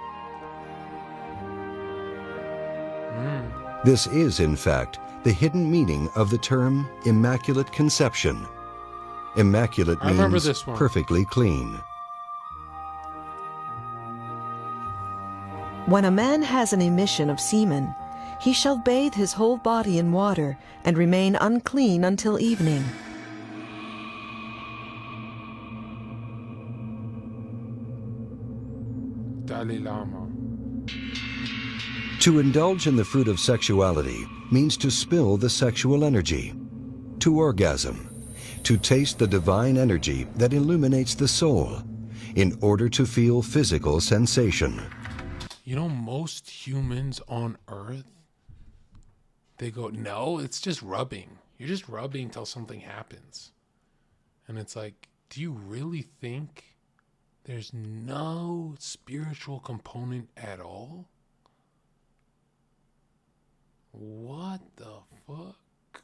This is, in fact, the hidden meaning of the term immaculate conception. Immaculate means perfectly clean. When a man has an emission of semen, he shall bathe his whole body in water and remain unclean until evening. Dalai Lama. To indulge in the fruit of sexuality means to spill the sexual energy, to orgasm, to taste the divine energy that illuminates the soul, in order to feel physical sensation. You know, most humans on Earth, they go, no, it's just rubbing. You're just rubbing till something happens. And it's like, do you really think there's no spiritual component at all? What the fuck?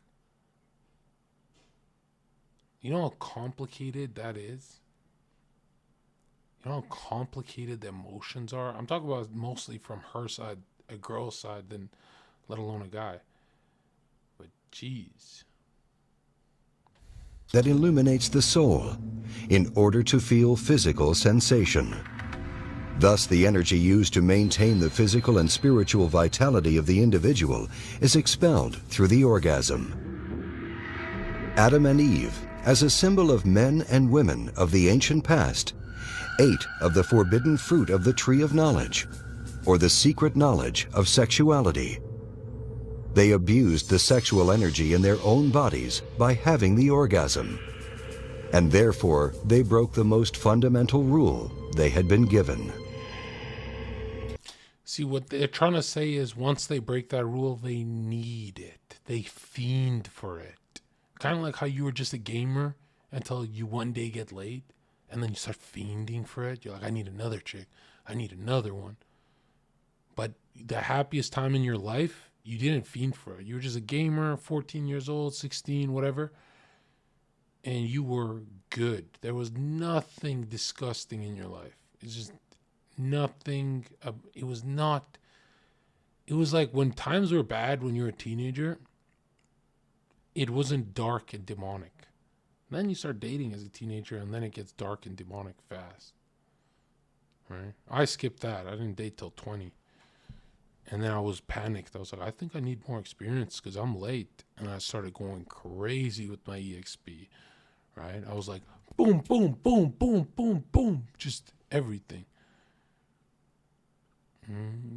You know how complicated that is? You know how complicated the emotions are? I'm talking about mostly from her side, a girl's side, than let alone a guy. But jeez. That illuminates the soul in order to feel physical sensation. Thus, the energy used to maintain the physical and spiritual vitality of the individual is expelled through the orgasm. Adam and Eve, as a symbol of men and women of the ancient past, ate of the forbidden fruit of the tree of knowledge, or the secret knowledge of sexuality. They abused the sexual energy in their own bodies by having the orgasm, and therefore they broke the most fundamental rule they had been given. See, what they're trying to say is once they break that rule, they need it. They fiend for it. Kind of like how you were just a gamer until you one day get laid. And then you start fiending for it. You're like, I need another chick. I need another one. But the happiest time in your life, you didn't fiend for it. You were just a gamer, 14 years old, 16, whatever. And you were good. There was nothing disgusting in your life. It's just nothing. It was like when times were bad when you were a teenager, it wasn't dark and demonic. Then you start dating as a teenager, and then it gets dark and demonic fast. Right? I skipped that. I didn't date till 20. And then I was panicked. I was like, I think I need more experience because I'm late. And I started going crazy with my EXP. Right? I was like, boom, boom, boom, boom, boom, boom. Just everything.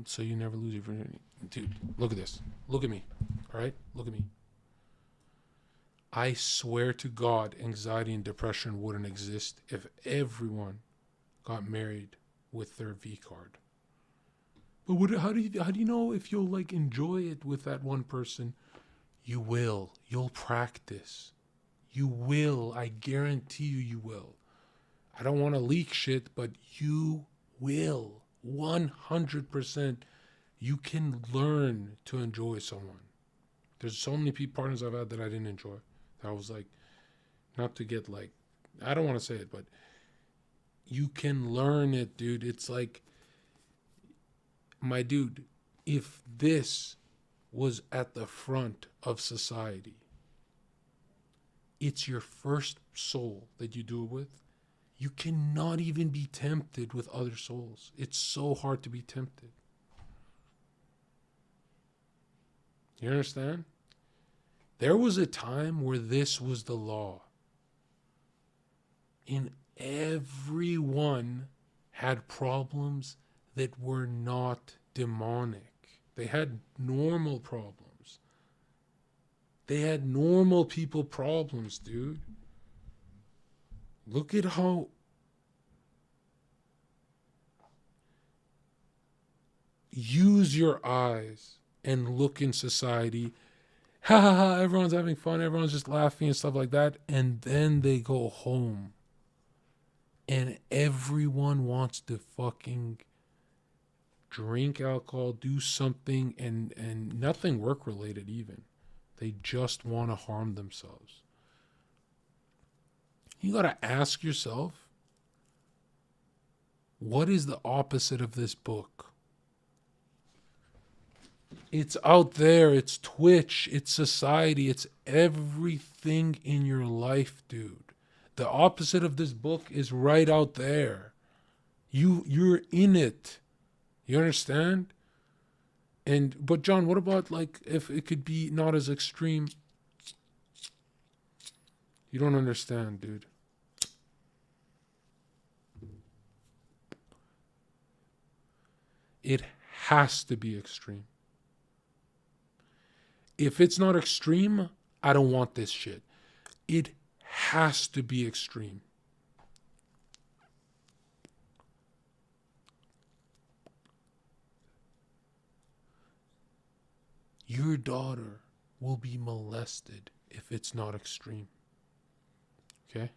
So you never lose your virginity. Dude, look at this. Look at me. All right? Look at me. I swear to God, anxiety and depression wouldn't exist if everyone got married with their V card. But how do you know if you'll like enjoy it with that one person? You will. You'll practice. You will. I guarantee you will. I don't want to leak shit, but you will. 100%. You can learn to enjoy someone. There's so many partners I've had that I didn't enjoy. I was like, not to get like, I don't want to say it, but you can learn it, dude. It's like, my dude, if this was at the front of society, it's your first soul that you do it with, you cannot even be tempted with other souls. It's so hard to be tempted. You understand? There was a time where this was the law. And everyone had problems that were not demonic. They had normal problems. They had normal people problems, dude. Look at how use your eyes and look in society. Ha ha ha, everyone's having fun, everyone's just laughing and stuff like that. And then they go home. And everyone wants to fucking drink alcohol, do something, and nothing work related even. They just want to harm themselves. You got to ask yourself, what is the opposite of this book? It's out there. It's Twitch. It's society. It's everything in your life, dude. The opposite of this book is right out there. You're in it. You understand? But John, what about like if it could be not as extreme? You don't understand, dude. It has to be extreme. If it's not extreme, I don't want this shit. It has to be extreme. Your daughter will be molested if it's not extreme. Okay?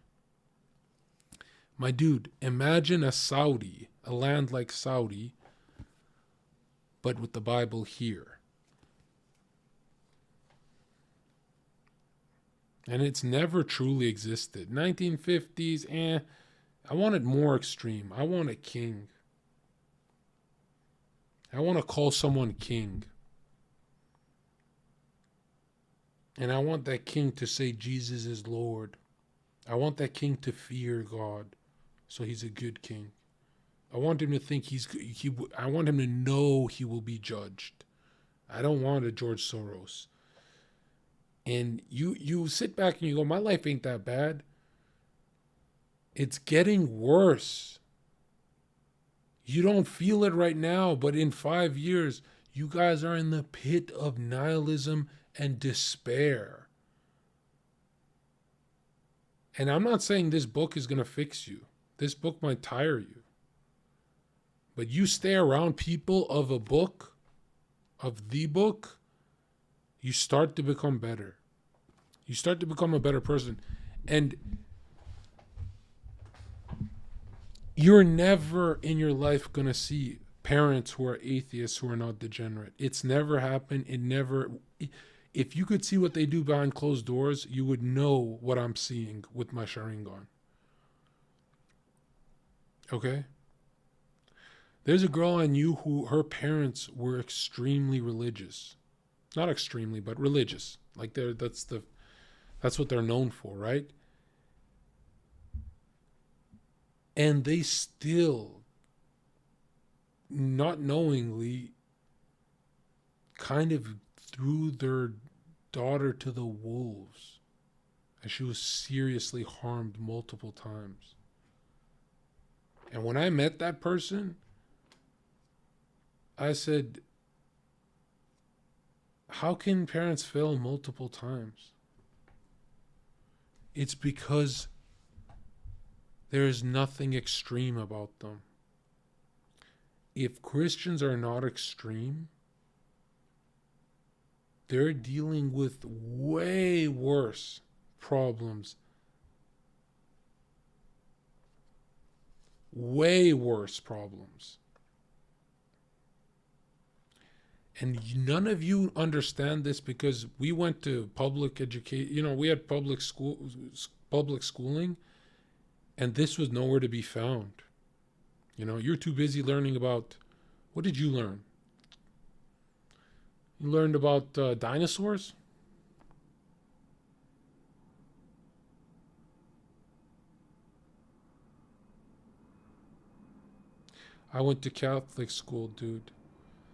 My dude, imagine a Saudi, a land like Saudi, but with the Bible here. And it's never truly existed. 1950s, I want it more extreme. I want a king. I want to call someone king. And I want that king to say Jesus is Lord. I want that king to fear God, so he's a good king. I want him to think I want him to know he will be judged. I don't want a George Soros. And you sit back and you go, my life ain't that bad. It's getting worse. You don't feel it right now, but in 5 years, you guys are in the pit of nihilism and despair. And I'm not saying this book is going to fix you. This book might tire you. But you stay around people of a book, of the book, you start to become better. You start to become a better person. And you're never in your life going to see parents who are atheists who are not degenerate. It's never happened. If you could see what they do behind closed doors, you would know what I'm seeing with my Sharingan. Okay? There's a girl I knew who her parents were extremely religious. Not extremely, but religious. Like that's what they're known for, right? And they still, not knowingly, kind of threw their daughter to the wolves. And she was seriously harmed multiple times. And when I met that person, I said, how can parents fail multiple times? It's because there is nothing extreme about them. If Christians are not extreme, they're dealing with way worse problems. Way worse problems. And none of you understand this because we went to public education. We had public schooling, and this was nowhere to be found. You're too busy learning about, what did you learn? You learned about dinosaurs? I went to Catholic school, dude.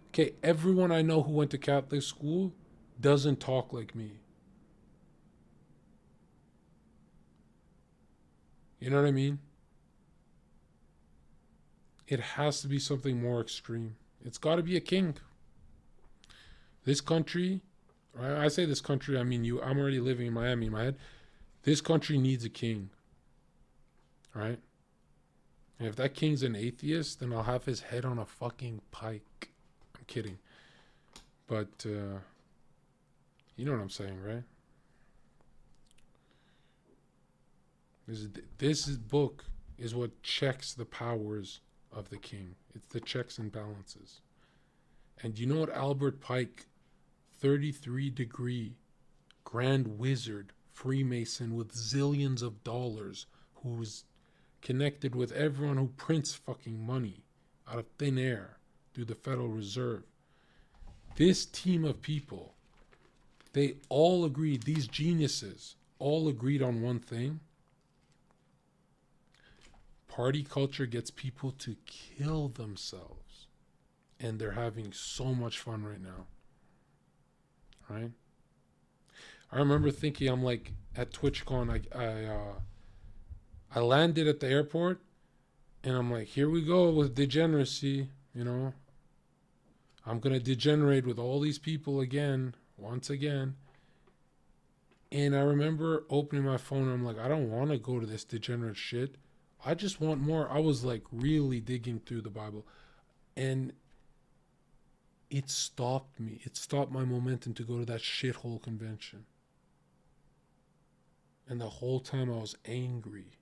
Okay, everyone I know who went to Catholic school doesn't talk like me. You know what I mean? It has to be something more extreme. It's got to be a king. This country, right? I say this country, I mean you. I'm already living in Miami in my head. This country needs a king, right? And if that king's an atheist, then I'll have his head on a fucking pike. I'm kidding. But, you know what I'm saying, right? This book is what checks the powers of the king. It's the checks and balances. And you know what Albert Pike, 33-degree grand wizard, Freemason with zillions of dollars, who's connected with everyone who prints fucking money out of thin air through the Federal Reserve. This team of people, they all agreed, these geniuses all agreed on one thing. Party culture gets people to kill themselves. And they're having so much fun right now. Right? I remember thinking, I'm like, at TwitchCon, I landed at the airport, and I'm like, here we go with degeneracy, you know. I'm going to degenerate with all these people again, once again. And I remember opening my phone, and I'm like, I don't want to go to this degenerate shit. I just want more. I was like really digging through the Bible. And it stopped me. It stopped my momentum to go to that shithole convention. And the whole time I was angry.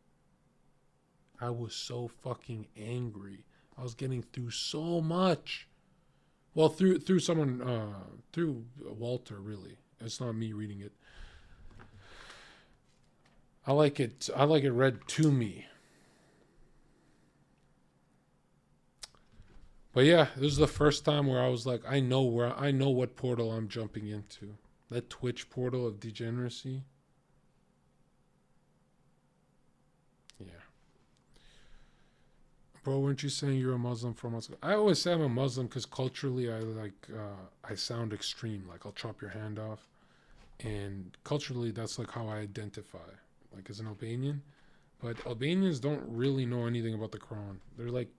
I was so fucking angry. I was getting through so much. Well, through someone, through Walter, really. It's not me reading it. I like it read to me. But yeah, this is the first time where I was like, I know what portal I'm jumping into. That Twitch portal of degeneracy. Yeah. Bro, weren't you saying you're a Muslim from Moscow? I always say I'm a Muslim because culturally I sound extreme. Like I'll chop your hand off. And culturally that's like how I identify. Like as an Albanian. But Albanians don't really know anything about the Quran. They're like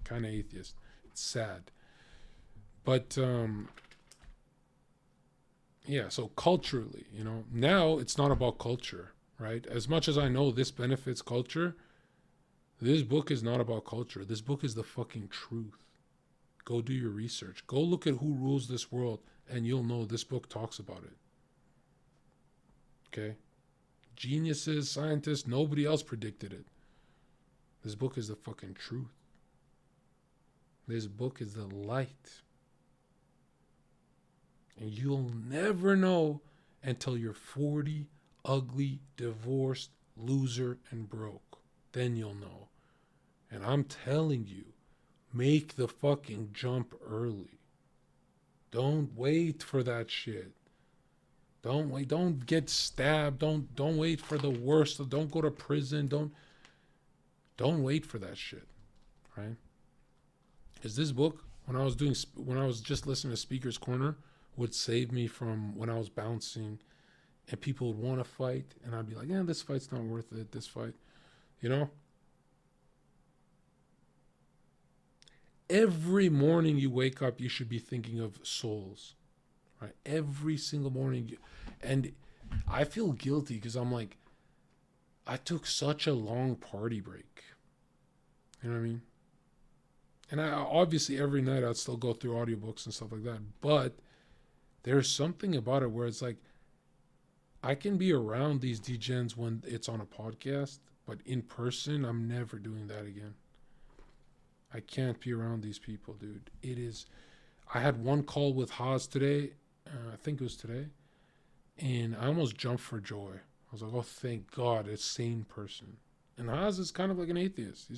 kind of atheist. It's sad. But yeah, so culturally, you know, now it's not about culture, right? As much as I know this benefits culture, this book is not about culture. This book is the fucking truth. Go do your research. Go look at who rules this world and you'll know this book talks about it. Okay? Geniuses, scientists, nobody else predicted it. This book is the fucking truth. This book is the light. And you'll never know until you're 40, ugly, divorced, loser, and broke. Then you'll know. And I'm telling you, make the fucking jump early. Don't wait for that shit. Don't wait. Don't get stabbed. Don't wait for the worst. Don't go to prison. Don't wait for that shit. Right? Because this book, when I was just listening to Speaker's Corner, would save me from when I was bouncing and people would want to fight and I'd be like, yeah, this fight's not worth it, this fight. You know? Every morning you wake up, you should be thinking of souls. Right? Every single morning. And I feel guilty because I'm like, I took such a long party break. You know what I mean? And I obviously every night I'd still go through audiobooks and stuff like that. But there's something about it where it's like, I can be around these degens when it's on a podcast, but in person, I'm never doing that again. I can't be around these people, dude. I had one call with Haas today. I think it was today. And I almost jumped for joy. I was like, oh, thank God, a sane person. And Haas is kind of like an atheist.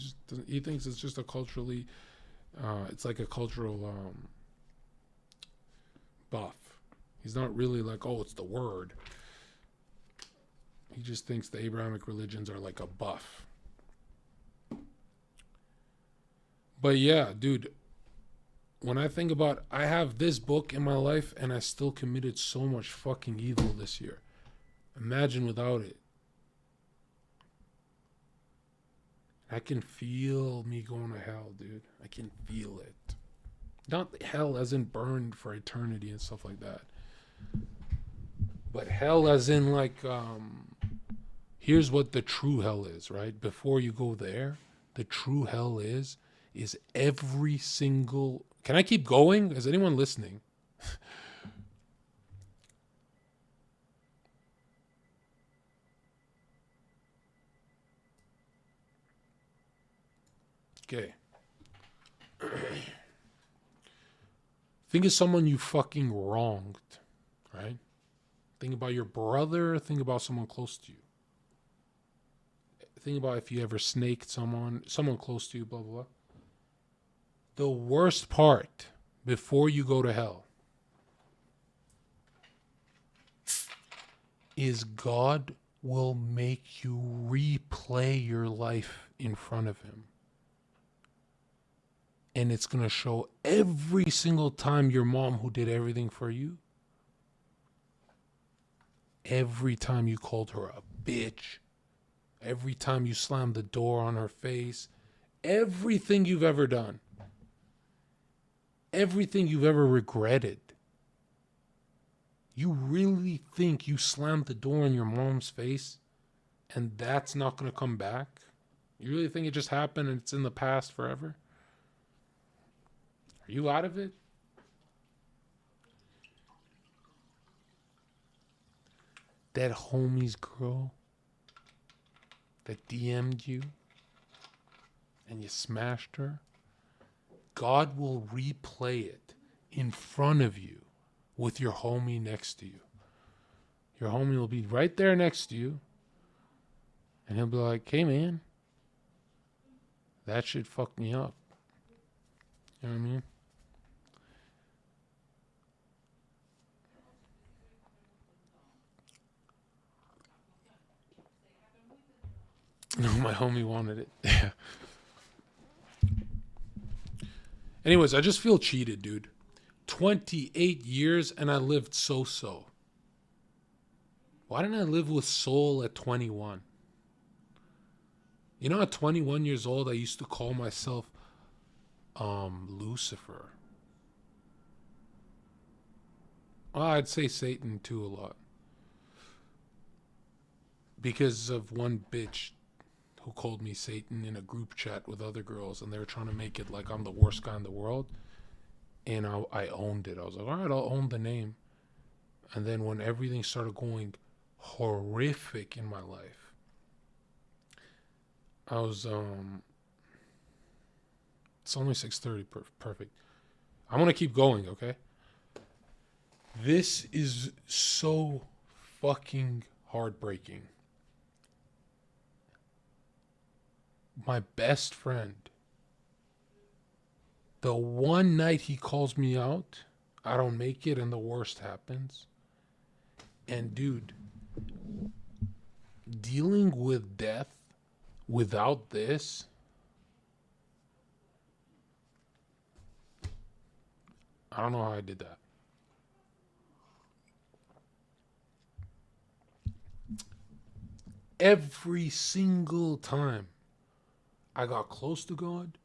He thinks it's just a culturally... it's like a cultural buff. He's not really like, oh, it's the word. He just thinks the Abrahamic religions are like a buff. But yeah, dude, when I think about, I have this book in my life and I still committed so much fucking evil this year. Imagine without it. I can feel me going to hell, dude. I can feel it. Not hell as in burned for eternity and stuff like that. But hell as in like, here's what the true hell is, right? Before you go there, the true hell is every single... Can I keep going? Is anyone listening? Okay. Think of someone you fucking wronged, right? Think about your brother. Think about someone close to you. Think about if you ever snaked someone close to you, blah, blah, blah. The worst part before you go to hell is God will make you replay your life in front of him. And it's going to show every single time your mom who did everything for you, every time you called her a bitch, every time you slammed the door on her face, everything you've ever done, everything you've ever regretted. You really think you slammed the door in your mom's face and that's not going to come back? You really think it just happened and it's in the past forever? Are you out of it? That homie's girl that DM'd you and you smashed her, God will replay it in front of you with your homie next to you. Your homie will be right there next to you and he'll be like, hey man, that shit fucked me up. You know what I mean? No, my homie wanted it. Yeah. Anyways, I just feel cheated, dude. 28 years and I lived so-so. Why didn't I live with soul at 21? You know, at 21 years old, I used to call myself Lucifer. Well, I'd say Satan too a lot. Because of one bitch who called me Satan in a group chat with other girls, and they were trying to make it like I'm the worst guy in the world. And I owned it. I was like, all right, I'll own the name. And then when everything started going horrific in my life, I was, it's only 6:30, perfect. I'm going to keep going, okay? This is so fucking heartbreaking. My best friend, the one night he calls me out, I don't make it and the worst happens. And dude, dealing with death without this, I don't know how I did that. Every single time I got close to God,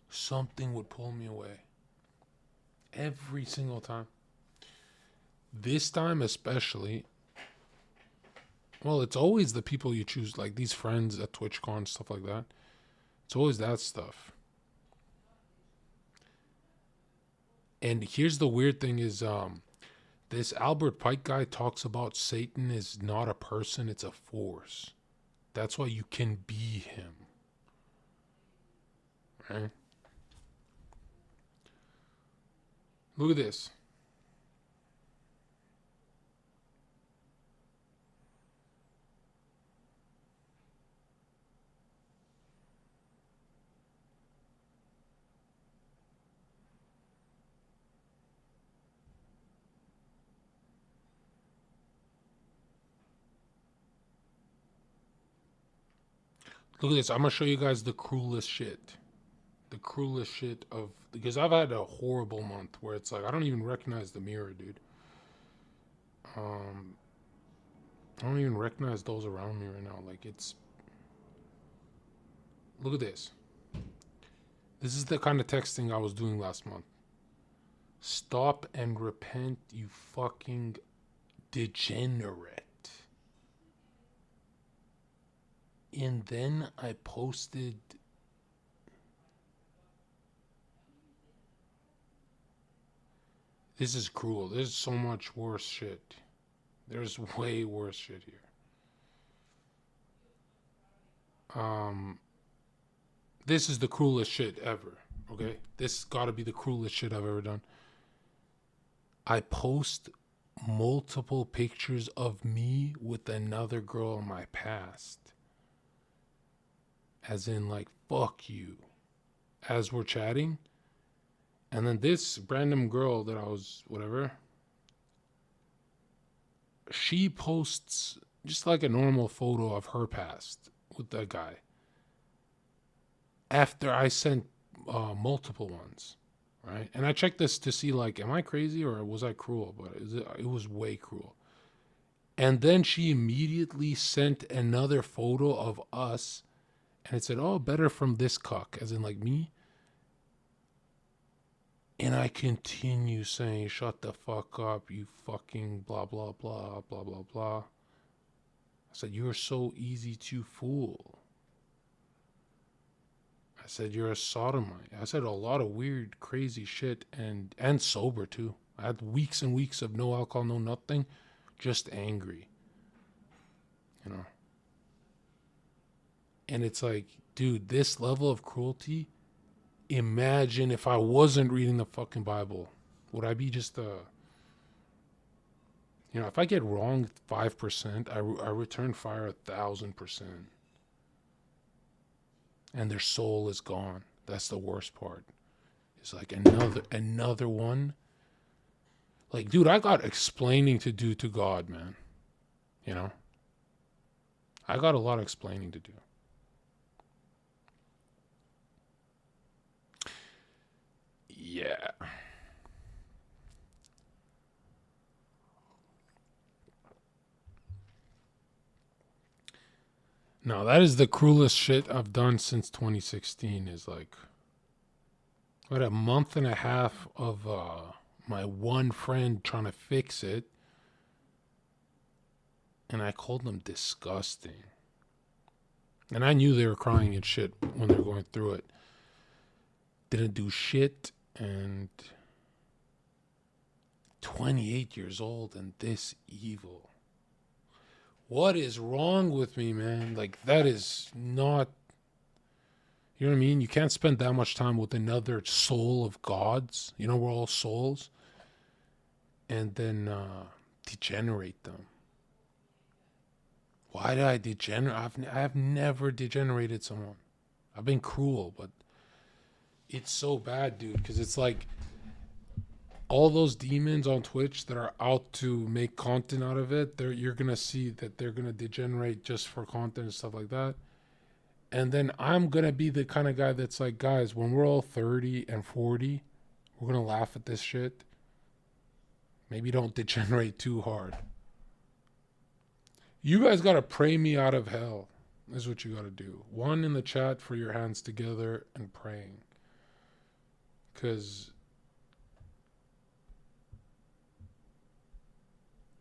something would pull me away. Every single time. This time especially, well, it's always the people you choose, like these friends at TwitchCon, stuff like that. It's always that stuff. And here's the weird thing is, this Albert Pike guy talks about Satan is not a person, it's a force. That's why you can be him. Right? Look at this. Look at this. I'm going to show you guys the cruelest shit. The cruelest shit of... Because I've had a horrible month where it's like, I don't even recognize the mirror, dude. I don't even recognize those around me right now. Like, it's... Look at this. This is the kind of texting I was doing last month. Stop and repent, you fucking degenerate. And then I posted this is cruel. There's so much worse shit. There's way worse shit here. This is the cruelest shit ever. Okay? This gotta be the cruelest shit I've ever done. I post multiple pictures of me with another girl in my past. As in, like, fuck you. As we're chatting. And then this random girl that I was, whatever, she posts just like a normal photo of her past with that guy. After I sent multiple ones, right? And I checked this to see, like, am I crazy or was I cruel? But it was way cruel. And then she immediately sent another photo of us. And it said, oh, better from this cuck, as in, like, me. And I continue saying, shut the fuck up, you fucking blah, blah, blah, blah, blah, blah. I said, you're so easy to fool. I said, you're a sodomite. I said a lot of weird, crazy shit, and sober, too. I had weeks and weeks of no alcohol, no nothing, just angry. You know? And it's like, dude, this level of cruelty, imagine if I wasn't reading the fucking Bible. Would I be just a... You know, if I get wrong 5%, I return fire 1,000%. And their soul is gone. That's the worst part. It's like another one. Like, dude, I got explaining to do to God, man. You know? I got a lot of explaining to do. Yeah. No, that is the cruelest shit I've done since 2016. Is like, I had a month and a half of my one friend trying to fix it, and I called them disgusting. And I knew they were crying and shit when they were going through it. Didn't do shit, and 28 years old and this evil. What is wrong with me, man? Like, that is not... You know what I mean? You can't spend that much time with another soul of gods. You know, we're all souls. And then degenerate them. Why did I degenerate? I've never degenerated someone. I've been cruel, but it's so bad, dude. Because it's like... all those demons on Twitch that are out to make content out of it, you're going to see that they're going to degenerate just for content and stuff like that. And then I'm going to be the kind of guy that's like, guys, when we're all 30 and 40, we're going to laugh at this shit. Maybe don't degenerate too hard. You guys got to pray me out of hell, is what you got to do. One in the chat for your hands together and praying. Because...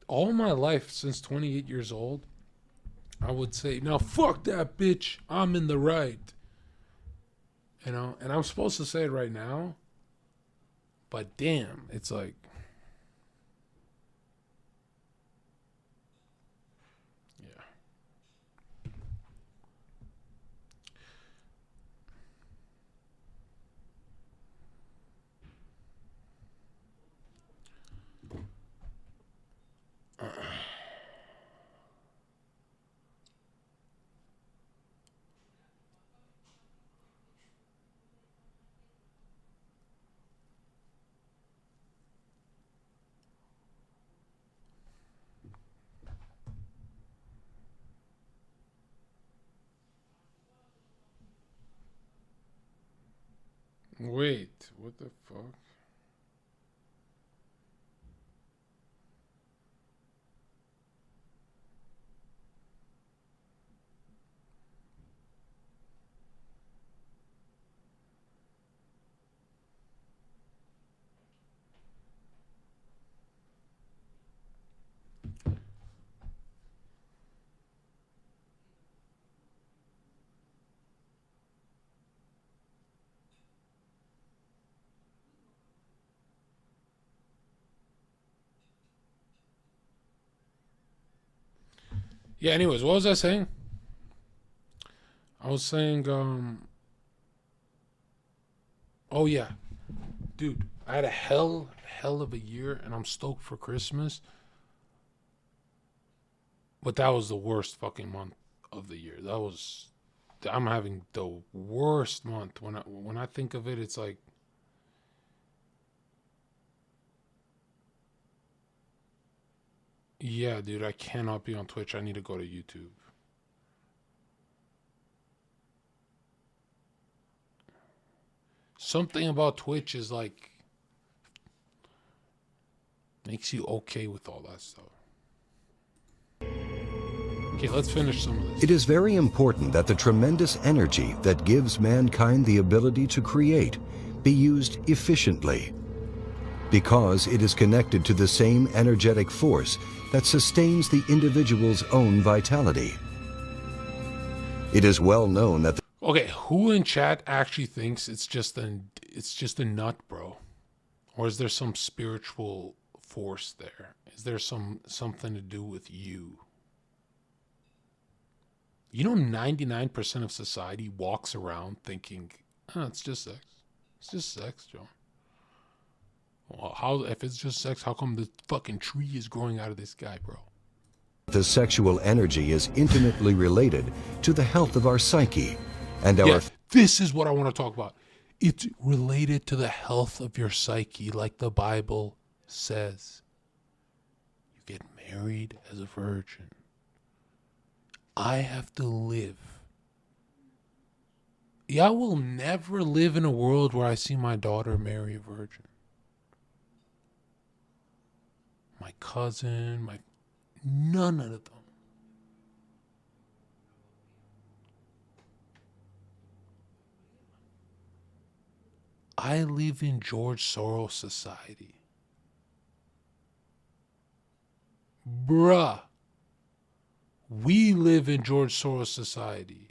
all my life, since 28 years old, I would say, now fuck that bitch, I'm in the right. You know, and I'm supposed to say it right now, but damn, it's like, yeah. Wait, what the fuck? Yeah, anyways, what was I saying? I was saying, oh yeah, dude, I had a hell of a year, and I'm stoked for Christmas. But that was the worst fucking month of the year. I'm having the worst month. When I think of it, it's like, yeah, dude, I cannot be on Twitch. I need to go to YouTube. Something about Twitch is like, makes you okay with all that stuff. Okay, let's finish some of this. It is very important that the tremendous energy that gives mankind the ability to create be used efficiently, because it is connected to the same energetic force that sustains the individual's own vitality. It is well known that Okay, who in chat actually thinks it's just a nut, bro? Or is there some spiritual force there? Is there something to do with you? You know, 99% of society walks around thinking, oh, it's just sex. It's just sex, Joe. Well, if it's just sex, how come the fucking tree is growing out of this guy, bro? the sexual energy is intimately related to the health of our psyche and our... This is what I want to talk about. It's related to the health of your psyche, like the Bible says. You get married as a virgin. I have to live. I will never live in a world where I see my daughter marry a virgin. My cousin, none of them. I live in George Soros society. Bruh. We live in George Soros society.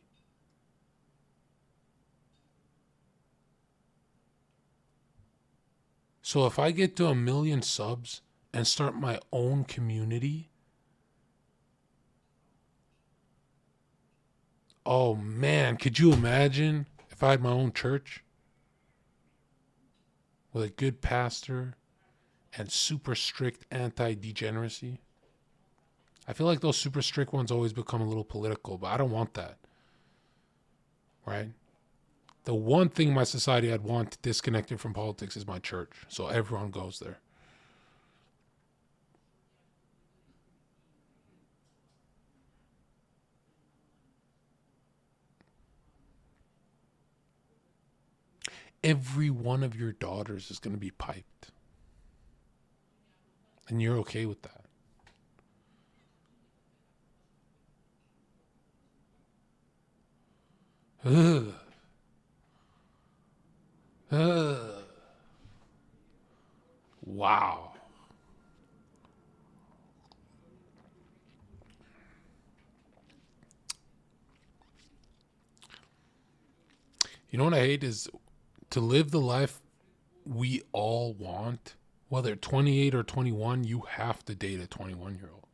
So if I get to 1 million subs and start my own community, oh man, could you imagine if I had my own church with a good pastor and super strict anti-degeneracy? I feel like those super strict ones always become a little political, but I don't want that. Right? The one thing in my society I'd want disconnected from politics is my church. So everyone goes there. Every one of your daughters is going to be piped. And you're okay with that. Ugh. Wow. You know what I hate is to live the life we all want, whether 28 or 21, you have to date a 21-year-old.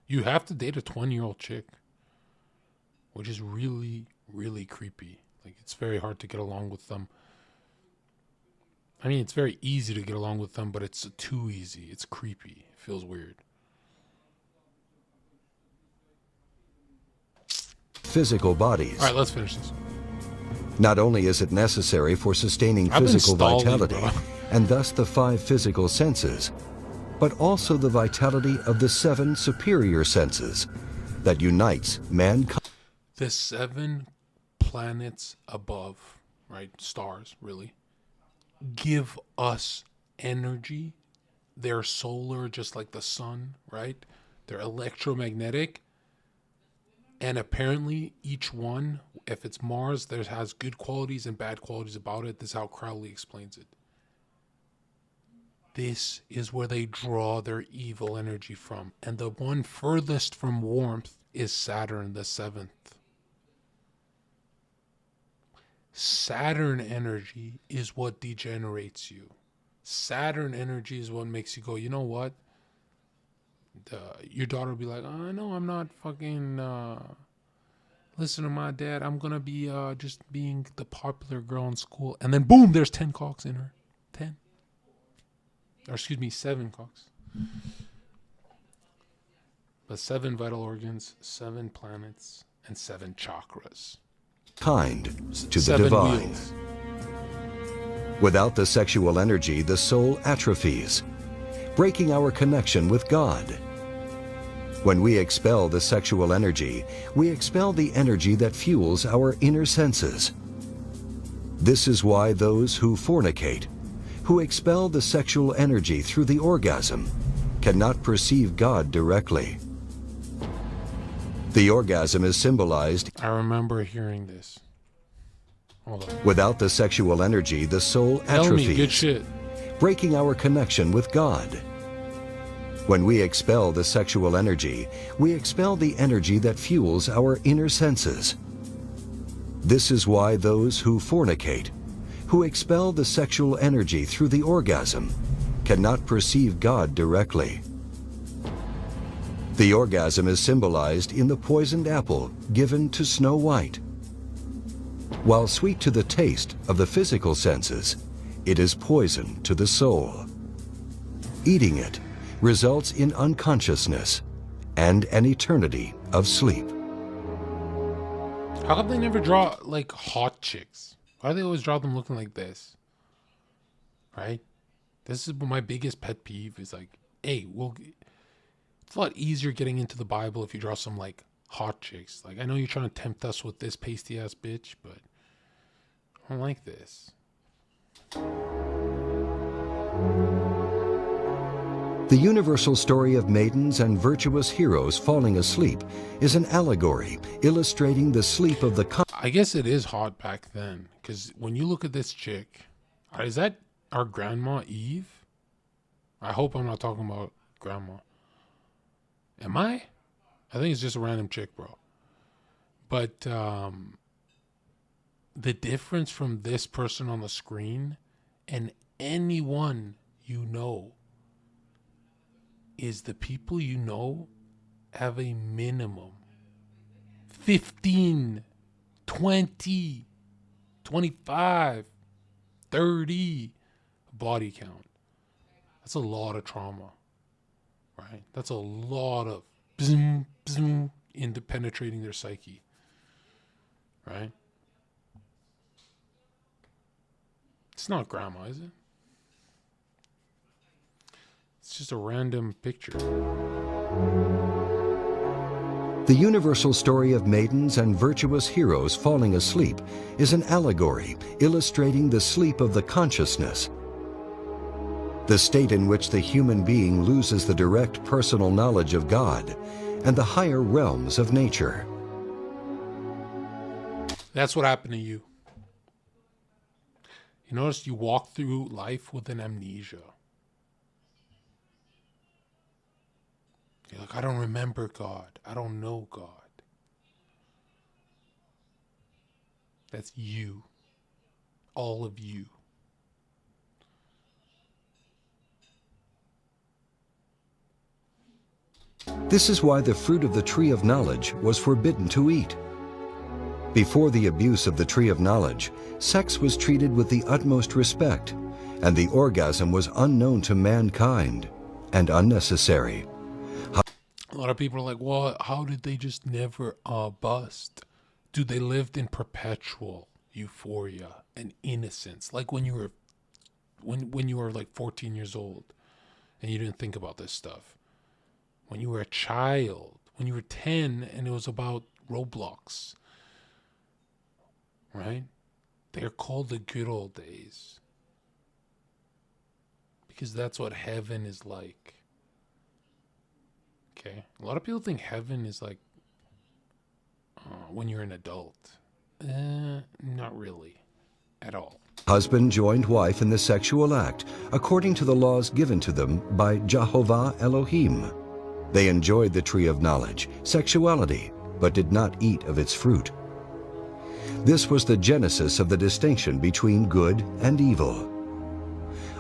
You have to date a 20-year-old chick, which is really, really creepy. Like, it's very hard to get along with them. I mean, it's very easy to get along with them, but it's too easy. It's creepy. It feels weird. Physical bodies. All right, let's finish this. Not only is it necessary for sustaining physical vitality, and thus the 5 physical senses, but also the vitality of the 7 superior senses that unites mankind. The 7 planets above, right? Stars, really, give us energy. They're solar, just like the sun, right? They're electromagnetic. And apparently each one, if it's Mars, there has good qualities and bad qualities about it. This is how Crowley explains it. This is where they draw their evil energy from. And the one furthest from warmth is Saturn, the 7th. Saturn energy is what degenerates you. Saturn energy is what makes you go, you know what? your daughter will be like, oh, no, I'm not fucking listen to my dad. I'm gonna be just being the popular girl in school, and then boom, there's 10 cocks in her. 10. Or excuse me, 7 cocks. But 7 vital organs, 7 planets, and 7 chakras. Kind to the 7 divine. wheels. Without the sexual energy, the soul atrophies, breaking our connection with God. When we expel the sexual energy, we expel the energy that fuels our inner senses. This is why those who fornicate, who expel the sexual energy through the orgasm, cannot perceive God directly. The orgasm is symbolized. I remember hearing this. Hold on. Without the sexual energy, the soul atrophies, good shit. breaking our connection with God. When we expel the sexual energy, we expel the energy that fuels our inner senses. This is why those who fornicate, who expel the sexual energy through the orgasm, cannot perceive God directly. The orgasm is symbolized in the poisoned apple given to Snow White. While sweet to the taste of the physical senses, it is poison to the soul. Eating it results in unconsciousness and an eternity of sleep. How come they never draw like hot chicks? Why do they always draw them looking like this? Right? This is my biggest pet peeve is like, hey, it's a lot easier getting into the Bible if you draw some like hot chicks. Like I know you're trying to tempt us with this pasty ass bitch, but I don't like this. The universal story of maidens and virtuous heroes falling asleep is an allegory illustrating the sleep of the I guess it is hot back then, because when you look at this chick, is that our grandma Eve? I hope I'm not talking about grandma. Am I? I think it's just a random chick, bro. But the difference from this person on the screen and anyone you know is the people you know have a minimum 15, 20, 25, 30 body count. That's a lot of trauma, right? That's a lot of bzm, bzm, into penetrating their psyche, right? It's not grandma, is it? It's just a random picture. The universal story of maidens and virtuous heroes falling asleep is an allegory illustrating the sleep of the consciousness, the state in which the human being loses the direct personal knowledge of God and the higher realms of nature. That's what happened to you. You notice you walk through life with an amnesia. You're like, I don't remember God. I don't know God. That's you. All of you. This is why the fruit of the tree of knowledge was forbidden to eat. Before the abuse of the tree of knowledge, sex was treated with the utmost respect, and the orgasm was unknown to mankind and unnecessary. A lot of people are like, well, how did they just never bust? Dude, they lived in perpetual euphoria and innocence. Like when you were like 14 years old and you didn't think about this stuff. When you were a child, when you were 10 and it was about Roblox. Right? They're called the good old days. Because that's what heaven is like. Okay? A lot of people think heaven is like when you're an adult. Not really. At all. Husband joined wife in the sexual act according to the laws given to them by Jehovah Elohim. They enjoyed the tree of knowledge, sexuality, but did not eat of its fruit. This was the genesis of the distinction between good and evil.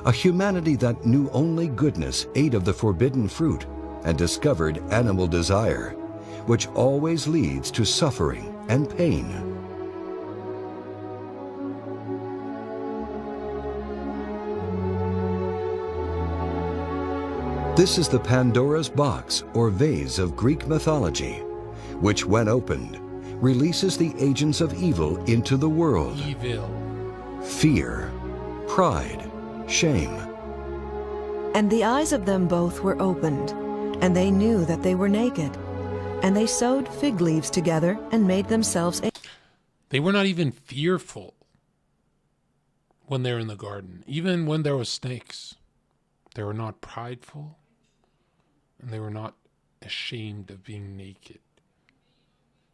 A humanity that knew only goodness ate of the forbidden fruit and discovered animal desire, which always leads to suffering and pain. This is the Pandora's box or vase of Greek mythology, which when opened, releases the agents of evil into the world. Evil. Fear, pride, shame. And the eyes of them both were opened, and they knew that they were naked. And they sewed fig leaves together and made themselves a... They were not even fearful when they were in the garden. Even when there were snakes, they were not prideful, and they were not ashamed of being naked.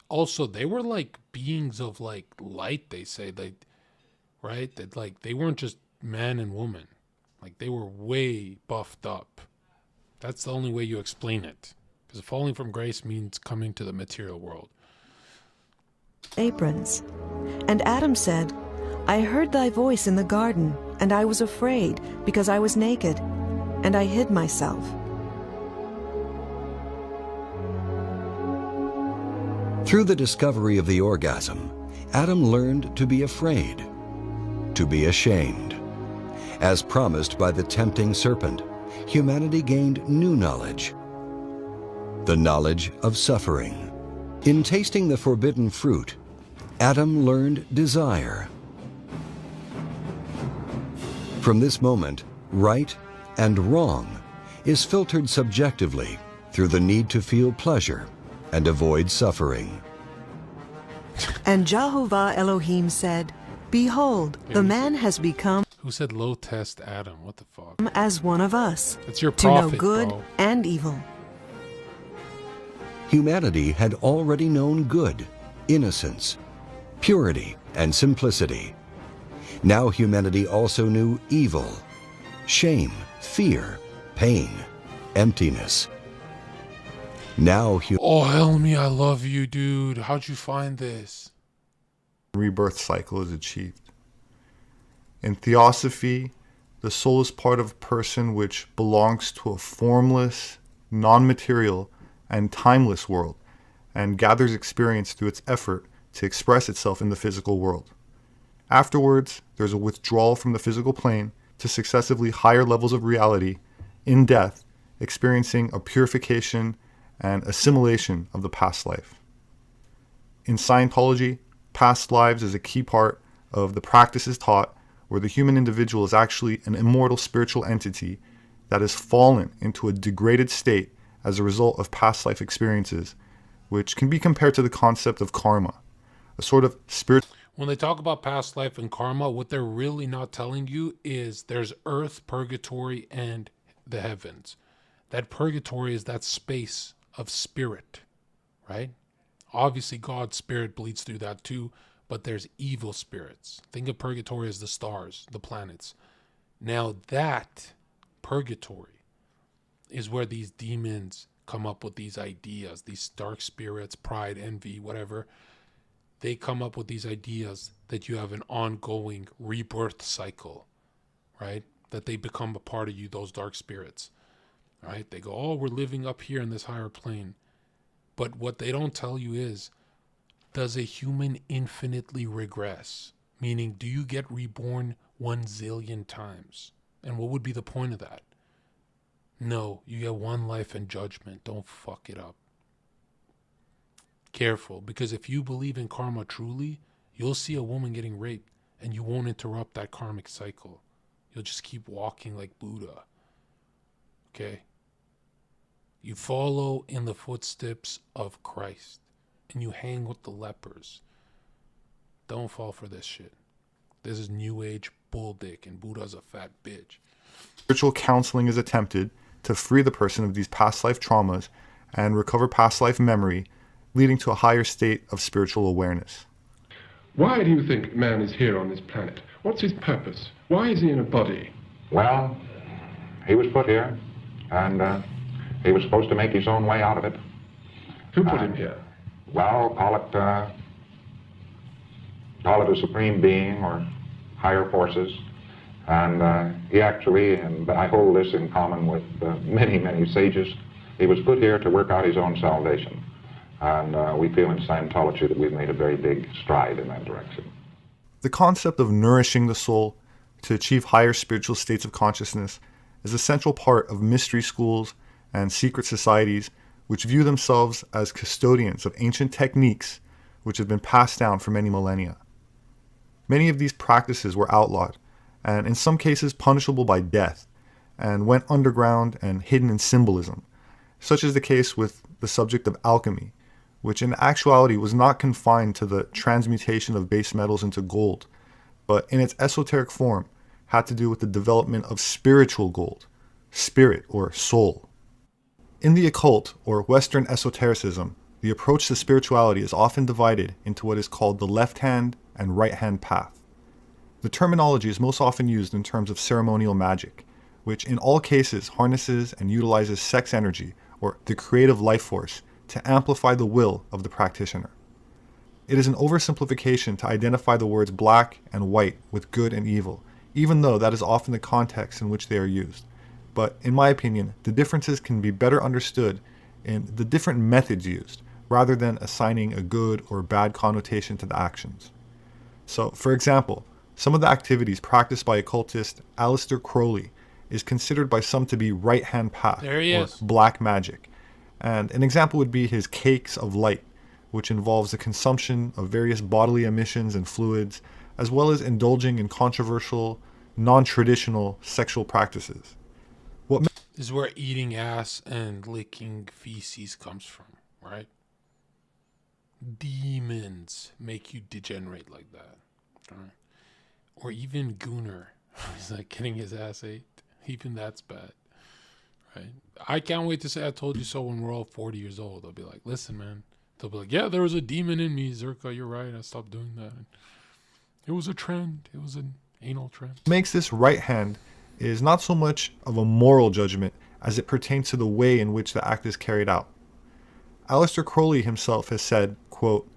Also, they were like beings of like light, they say, right? That like they weren't just man and woman. Like they were way buffed up. That's the only way you explain it. Because falling from grace means coming to the material world. Aprons. And Adam said, I heard thy voice in the garden, and I was afraid, because I was naked, and I hid myself. Through the discovery of the orgasm, Adam learned to be afraid, to be ashamed. As promised by the tempting serpent, humanity gained new knowledge, the knowledge of suffering. In tasting the forbidden fruit, Adam learned desire. From this moment, right and wrong is filtered subjectively through the need to feel pleasure and avoid suffering. And Jehovah Elohim said, Behold, the man has become... Who said low test Adam? What the fuck? ...as one of us, That's your to prophet, know good bro. and evil. Humanity had already known good, innocence, purity, and simplicity. Now humanity also knew evil, shame, fear, pain, emptiness. Now Oh, Helmy, I love you, dude. How'd you find this? Rebirth cycle is achieved. In theosophy, the soul is part of a person which belongs to a formless, non-material, and timeless world, and gathers experience through its effort to express itself in the physical world. Afterwards, there's a withdrawal from the physical plane to successively higher levels of reality in death, experiencing a purification and assimilation of the past life. In Scientology, past lives is a key part of the practices taught, where the human individual is actually an immortal spiritual entity that has fallen into a degraded state as a result of past life experiences, which can be compared to the concept of karma, a sort of spiritual... When they talk about past life and karma, what they're really not telling you is there's earth, purgatory, and the heavens. That purgatory is that space of spirit, right? Obviously, God's spirit bleeds through that too, but there's evil spirits. Think of purgatory as the stars, the planets. Now that purgatory is where these demons come up with these ideas, these dark spirits, pride, envy, whatever. They come up with these ideas that you have an ongoing rebirth cycle, right? That they become a part of you, those dark spirits, right? They go, oh, we're living up here in this higher plane. But what they don't tell you is, does a human infinitely regress? Meaning, do you get reborn 1 zillion times? And what would be the point of that? No, you get one life in judgment. Don't fuck it up. Careful, because if you believe in karma truly, you'll see a woman getting raped and you won't interrupt that karmic cycle. You'll just keep walking like Buddha. Okay? You follow in the footsteps of Christ and you hang with the lepers. Don't fall for this shit. This is new age bull dick and Buddha's a fat bitch. Spiritual counseling is attempted to free the person of these past life traumas and recover past life memory, leading to a higher state of spiritual awareness. Why do you think man is here on this planet? What's his purpose? Why is he in a body? Well, he was put here, and he was supposed to make his own way out of it. Who put him here? Well, call it a supreme being or higher forces. And he actually, and I hold this in common with many, many sages, He was put here to work out his own salvation. And we feel in Scientology that we've made a very big stride in that direction. The concept of nourishing the soul to achieve higher spiritual states of consciousness is a central part of mystery schools and secret societies which view themselves as custodians of ancient techniques which have been passed down for many millennia. Many of these practices were outlawed, and in some cases punishable by death, and went underground and hidden in symbolism, such is the case with the subject of alchemy, which in actuality was not confined to the transmutation of base metals into gold, but in its esoteric form had to do with the development of spiritual gold, spirit or soul. In the occult, or Western esotericism, the approach to spirituality is often divided into what is called the left-hand and right-hand path. The terminology is most often used in terms of ceremonial magic, which in all cases harnesses and utilizes sex energy, or the creative life force, to amplify the will of the practitioner. It is an oversimplification to identify the words black and white with good and evil, even though that is often the context in which they are used. But in my opinion, the differences can be better understood in the different methods used, rather than assigning a good or bad connotation to the actions. So, for example, some of the activities practiced by occultist Aleister Crowley is considered by some to be right-hand path, There he or is. black magic. And an example would be his cakes of light, which involves the consumption of various bodily emissions and fluids, as well as indulging in controversial, non-traditional sexual practices. This is where eating ass and licking feces comes from, right? Demons make you degenerate like that. Right? Or even Gunnar. He's like getting his ass ate. Even that's bad. Right? I can't wait to say I told you so when we're all 40 years old. They'll be like, listen, man. They'll be like, yeah, there was a demon in me, Zherka. You're right. I stopped doing that. It was a trend. It was an anal trend. What makes this right hand is not so much of a moral judgment as it pertains to the way in which the act is carried out. Aleister Crowley himself has said, quote,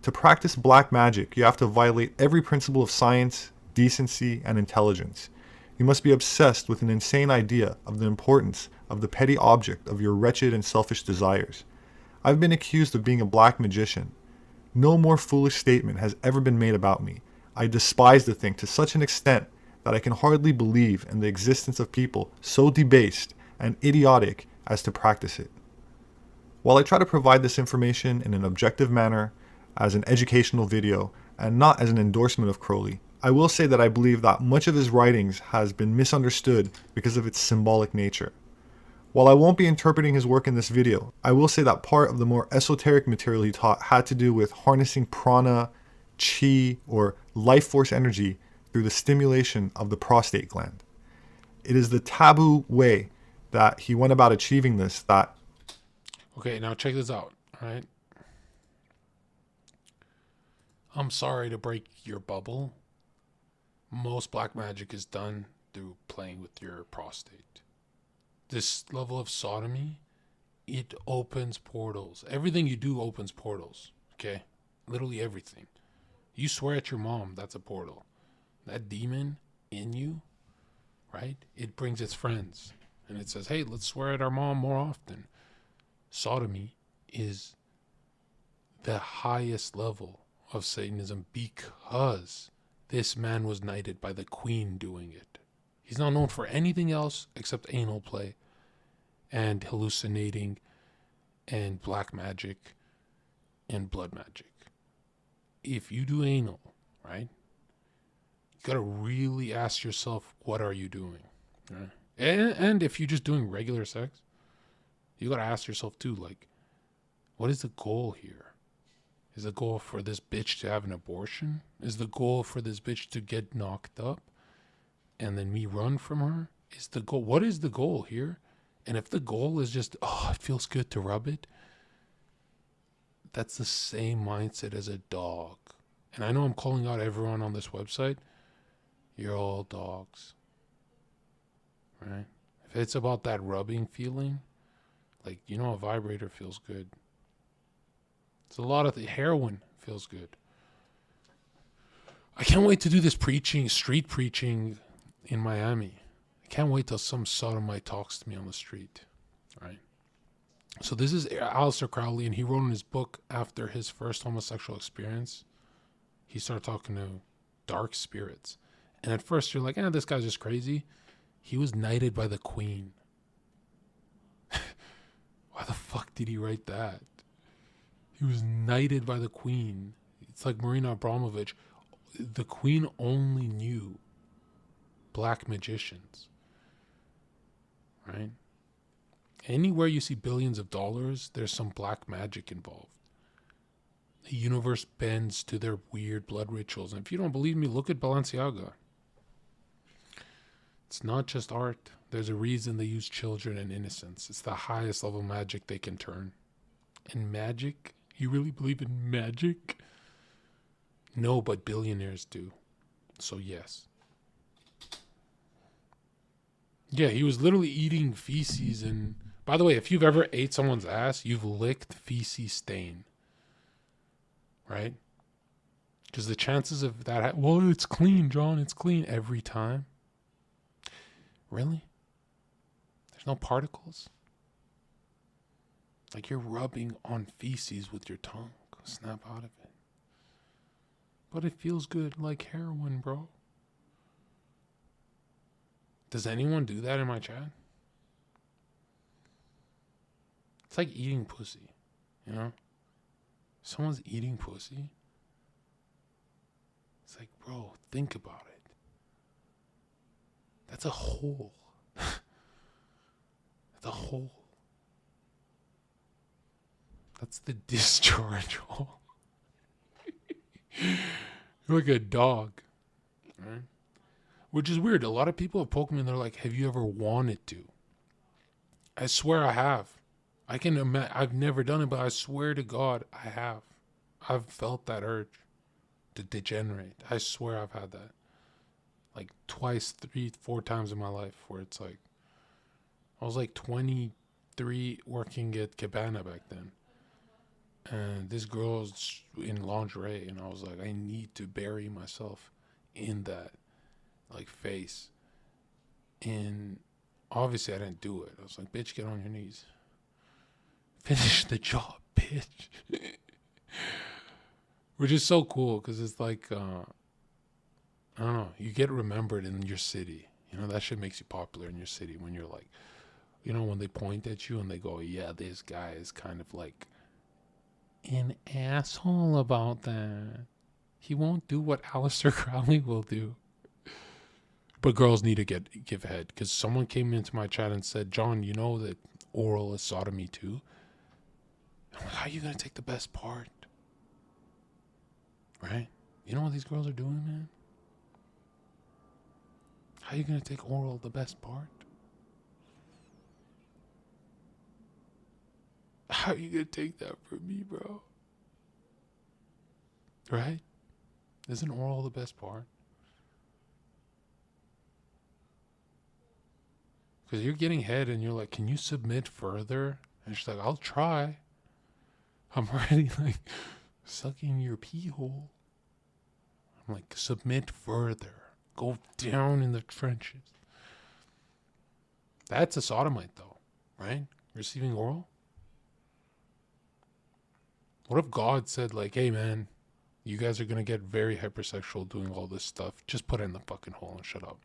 "To practice black magic, you have to violate every principle of science, decency, and intelligence. You must be obsessed with an insane idea of the importance of the petty object of your wretched and selfish desires. I've been accused of being a black magician. No more foolish statement has ever been made about me. I despise the thing to such an extent that I can hardly believe in the existence of people so debased and idiotic as to practice it." While I try to provide this information in an objective manner, as an educational video, and not as an endorsement of Crowley, I will say that I believe that much of his writings has been misunderstood because of its symbolic nature. While I won't be interpreting his work in this video, I will say that part of the more esoteric material he taught had to do with harnessing prana, chi, or life force energy through the stimulation of the prostate gland. It is the taboo way that he went about achieving this that... Okay, now check this out, all right? I'm sorry to break your bubble. Most black magic is done through playing with your prostate. This level of sodomy, it opens portals. Everything you do opens portals, okay? Literally everything. You swear at your mom, that's a portal. That demon in you, right? It brings its friends. And it says, hey, let's swear at our mom more often. Sodomy is the highest level of Satanism because this man was knighted by the queen doing it. He's not known for anything else except anal play and hallucinating and black magic and blood magic. If you do anal, right, you gotta really ask yourself, what are you doing? Right? And if you're just doing regular sex, you gotta ask yourself too, like, what is the goal here? Is the goal for this bitch to have an abortion? Is the goal for this bitch to get knocked up and then me run from her? Is the goal? What is the goal here? And if the goal is just, oh, it feels good to rub it, that's the same mindset as a dog. And I know I'm calling out everyone on this website. You're all dogs, right? If it's about that rubbing feeling, like, you know, a vibrator feels good. It's a lot of the heroin feels good. I can't wait to do this preaching, street preaching in Miami. I can't wait till some sodomite talks to me on the street, right? So this is Aleister Crowley, and he wrote in his book after his first homosexual experience, he started talking to dark spirits. And at first you're like, this guy's just crazy. He was knighted by the queen. Why the fuck did he write that? He was knighted by the queen. It's like Marina Abramovich. The queen only knew black magicians. Right? Anywhere you see billions of dollars, there's some black magic involved. The universe bends to their weird blood rituals. And if you don't believe me, look at Balenciaga. It's not just art. There's a reason they use children and innocence. It's the highest level magic they can turn. And magic? You really believe in magic? No, but billionaires do. So yes. Yeah, he was literally eating feces. And by the way, if you've ever ate someone's ass, you've licked feces stain. Right? Because the chances of that, well, it's clean, John. It's clean every time. Really? There's no particles? Like you're rubbing on feces with your tongue. Snap out of it. But it feels good like heroin, bro. Does anyone do that in my chat? It's like eating pussy, you know? Someone's eating pussy. It's like, bro, think about it. That's a hole. That's a hole. That's the discharge hole. You're like a dog. Right? Which is weird. A lot of people have poked me and they're like, have you ever wanted to? I swear I have. I've never done it, but I swear to God, I have. I've felt that urge to degenerate. I swear I've had that. Like twice, 3, 4 times in my life where it's like, I was like 23 working at Cabana back then. And this girl's in lingerie and I was like, I need to bury myself in that like face. And obviously I didn't do it. I was like, bitch, get on your knees. Finish the job, bitch. Which is so cool because it's like, I don't know, you get remembered in your city. You know, that shit makes you popular in your city when you're like, you know, when they point at you and they go, yeah, this guy is kind of like an asshole about that. He won't do what Aleister Crowley will do. But girls need to give head because someone came into my chat and said, John, you know that oral is sodomy too? I'm like, how are you going to take the best part? Right? You know what these girls are doing, man? How are you going to take oral the best part? How are you going to take that from me, bro? Right? Isn't oral the best part? Because you're getting head and you're like, can you submit further? And she's like, I'll try. I'm already like sucking your pee hole. I'm like, submit further. Go down in the trenches. That's a sodomite though, right? Receiving oral? What if God said like, hey man, you guys are going to get very hypersexual doing all this stuff. Just put it in the fucking hole and shut up.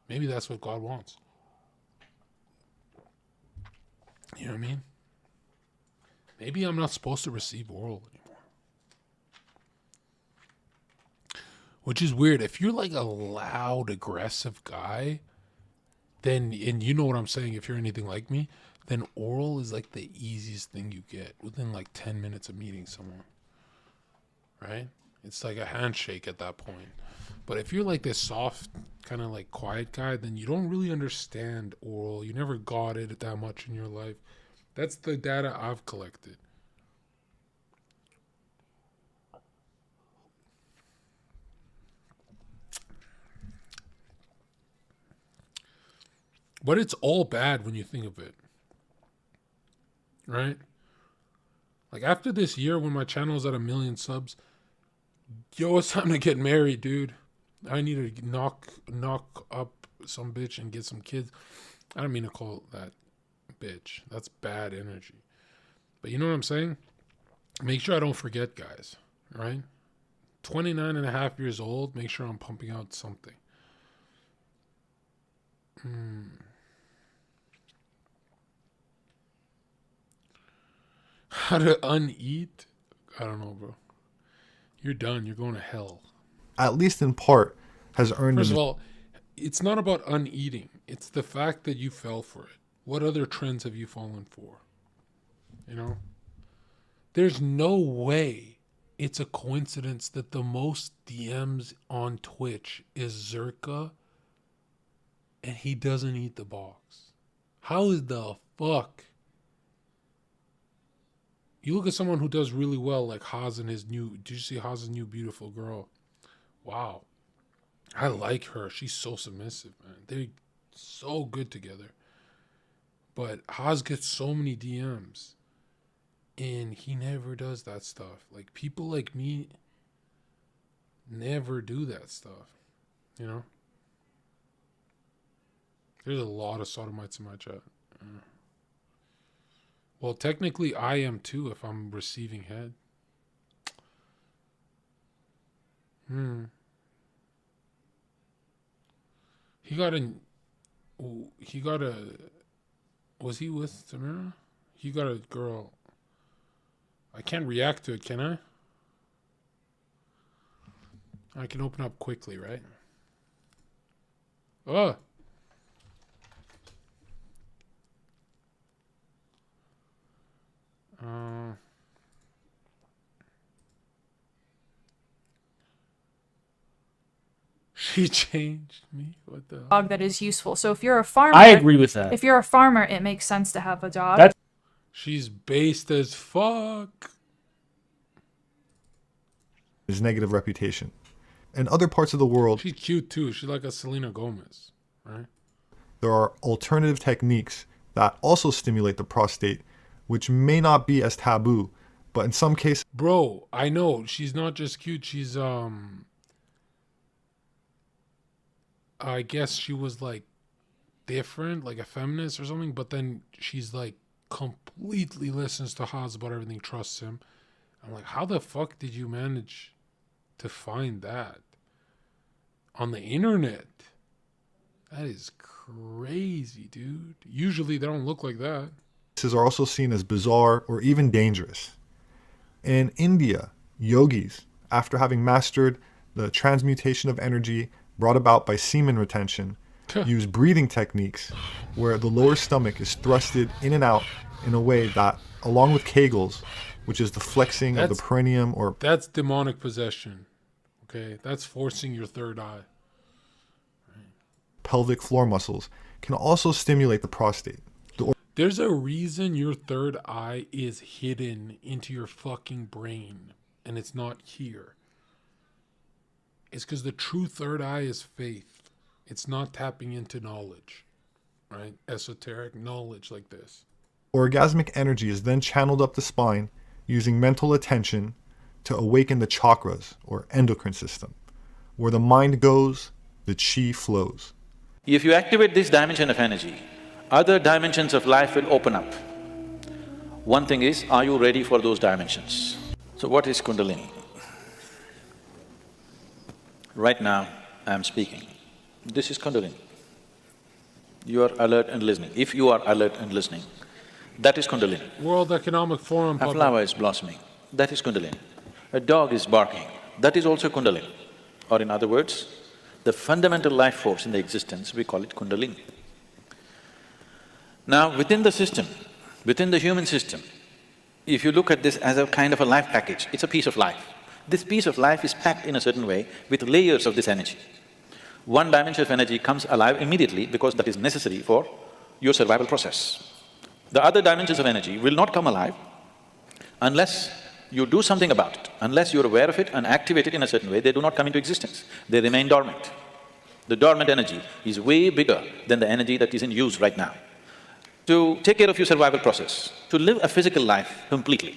Maybe that's what God wants. You know what I mean? Maybe I'm not supposed to receive oral anymore. Which is weird. If you're like a loud, aggressive guy, then, and you know what I'm saying, if you're anything like me, then oral is like the easiest thing you get within like 10 minutes of meeting someone. Right? It's like a handshake at that point. But if you're like this soft, kind of like quiet guy, then you don't really understand oral. You never got it that much in your life. That's the data I've collected. But it's all bad when you think of it. Right? Like after this year when my channel's at 1 million subs, yo, it's time to get married, dude. I need to knock up some bitch and get some kids. I don't mean to call that bitch. That's bad energy. But you know what I'm saying? Make sure I don't forget, guys, right? 29 and a half years old, make sure I'm pumping out something. How to uneat? I don't know, bro. You're done. You're going to hell. At least in part, has earned First him. of all, it's not about uneating. It's the fact that you fell for it. What other trends have you fallen for? You know? There's no way it's a coincidence that the most DMs on Twitch is Zherka and he doesn't eat the box. How is the fuck? You look at someone who does really well, like Haas and his new... Did you see Haas's new beautiful girl? Wow. I like her. She's so submissive, man. They're so good together. But Haas gets so many DMs. And he never does that stuff. Like, people like me never do that stuff. You know? There's a lot of sodomites in my chat. Well, technically, I am too if I'm receiving head. He got a... Was he with Tamara? He got a girl... I can't react to it, can I? I can open up quickly, right? Oh! She changed me. What the hell? Dog that is useful. So if you're a farmer... I agree with that. If you're a farmer, it makes sense to have a dog. She's based as fuck. His negative reputation. In other parts of the world, She's cute too. She's like a Selena Gomez, right? there are alternative techniques that also stimulate the prostate, which may not be as taboo, but in some cases... Bro, I know. She's not just cute. She's, I guess she was like different, like a feminist or something, but then she's like completely listens to Haas about everything, trusts him. I'm like, how the fuck did you manage to find that on the internet? That is crazy, dude. Usually they don't look like that. Are also seen as bizarre or even dangerous. In India, yogis, after having mastered the transmutation of energy brought about by semen retention, use breathing techniques where the lower stomach is thrusted in and out in a way that, along with Kegels, which is the flexing of the perineum, or... That's demonic possession. Okay? That's forcing your third eye. pelvic floor muscles, can also stimulate the prostate. There's a reason your third eye is hidden into your fucking brain and it's not here. It's because the true third eye is faith. It's not tapping into knowledge, right? Esoteric knowledge like this. Orgasmic energy is then channeled up the spine using mental attention to awaken the chakras or endocrine system. Where the mind goes, the chi flows. If you activate this dimension of energy, other dimensions of life will open up. One thing is, are you ready for those dimensions? So what is Kundalini? Right now, I am speaking. This is Kundalini. You are alert and listening. If you are alert and listening, that is Kundalini. World Economic Forum. A flower is blossoming, that is Kundalini. A dog is barking, that is also Kundalini. Or in other words, the fundamental life force in the existence, we call it Kundalini. Now, within the system, within the human system, if you look at this as a kind of a life package, it's a piece of life. This piece of life is packed in a certain way with layers of this energy. One dimension of energy comes alive immediately because that is necessary for your survival process. The other dimensions of energy will not come alive unless you do something about it. Unless you're aware of it and activate it in a certain way, they do not come into existence. They remain dormant. The dormant energy is way bigger than the energy that is in use right now. To take care of your survival process, to live a physical life completely,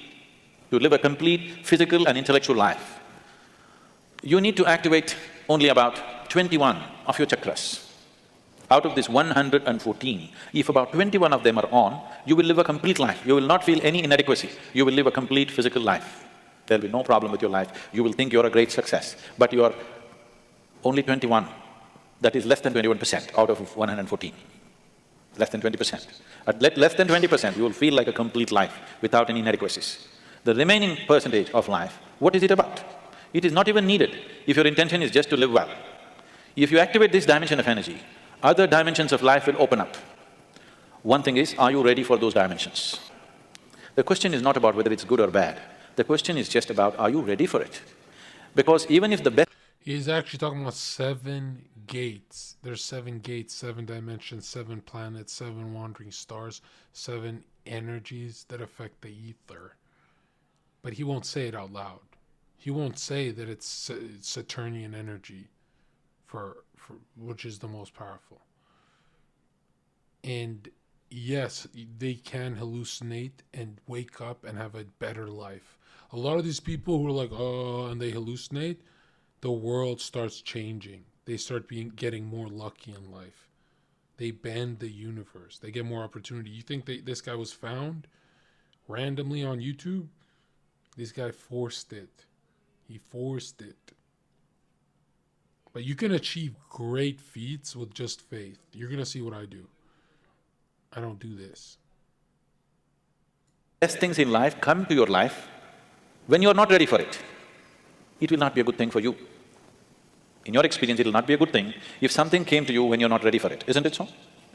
to live a complete physical and intellectual life, you need to activate only about 21 of your chakras. Out of this 114, if about 21 of them are on, you will live a complete life. You will not feel any inadequacy. You will live a complete physical life. There'll be no problem with your life. You will think you're a great success, but you are only 21. That is less than 21% out of 114. Less than 20%. At less than 20%, you will feel like a complete life without any inadequacies. The remaining percentage of life, what is it about? It is not even needed if your intention is just to live well. If you activate this dimension of energy, other dimensions of life will open up. One thing is, are you ready for those dimensions? The question is not about whether it's good or bad. The question is just about, are you ready for it? Because even if the best… He's actually talking about 7 gates. There's 7 gates, 7 dimensions, 7 planets, 7 wandering stars, 7 energies that affect the ether. But he won't say it out loud. He won't say that it's Saturnian energy for which is the most powerful. And yes, they can hallucinate and wake up and have a better life. A lot of these people who are like, oh, and they hallucinate, the world starts changing. They start getting more lucky in life. They bend the universe. They get more opportunity. You think this guy was found randomly on YouTube? This guy forced it. He forced it. But you can achieve great feats with just faith. You're going to see what I do. I don't do this. Best things in life come to your life when you're not ready for it. It will not be a good thing for you. In your experience, it will not be a good thing if something came to you when you're not ready for it, isn't it so?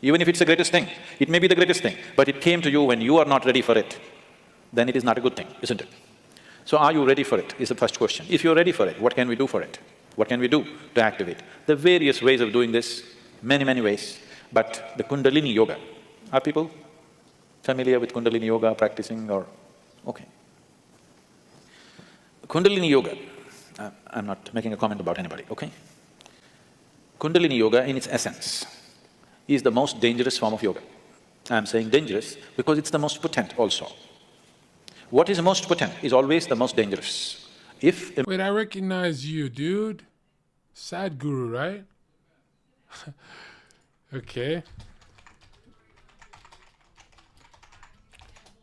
Even if it's the greatest thing, it may be the greatest thing, but it came to you when you are not ready for it, then it is not a good thing, isn't it? So are you ready for it, is the first question. If you're ready for it, what can we do for it? What can we do to activate? There are various ways of doing this, many, many ways, but the Kundalini Yoga, are people familiar with Kundalini Yoga, practicing or… okay. Kundalini Yoga, I'm not making a comment about anybody, okay? Kundalini Yoga in its essence is the most dangerous form of yoga. I'm saying dangerous because it's the most potent also. What is most potent is always the most dangerous. Wait, I recognize you, dude. Sadhguru, right? Okay.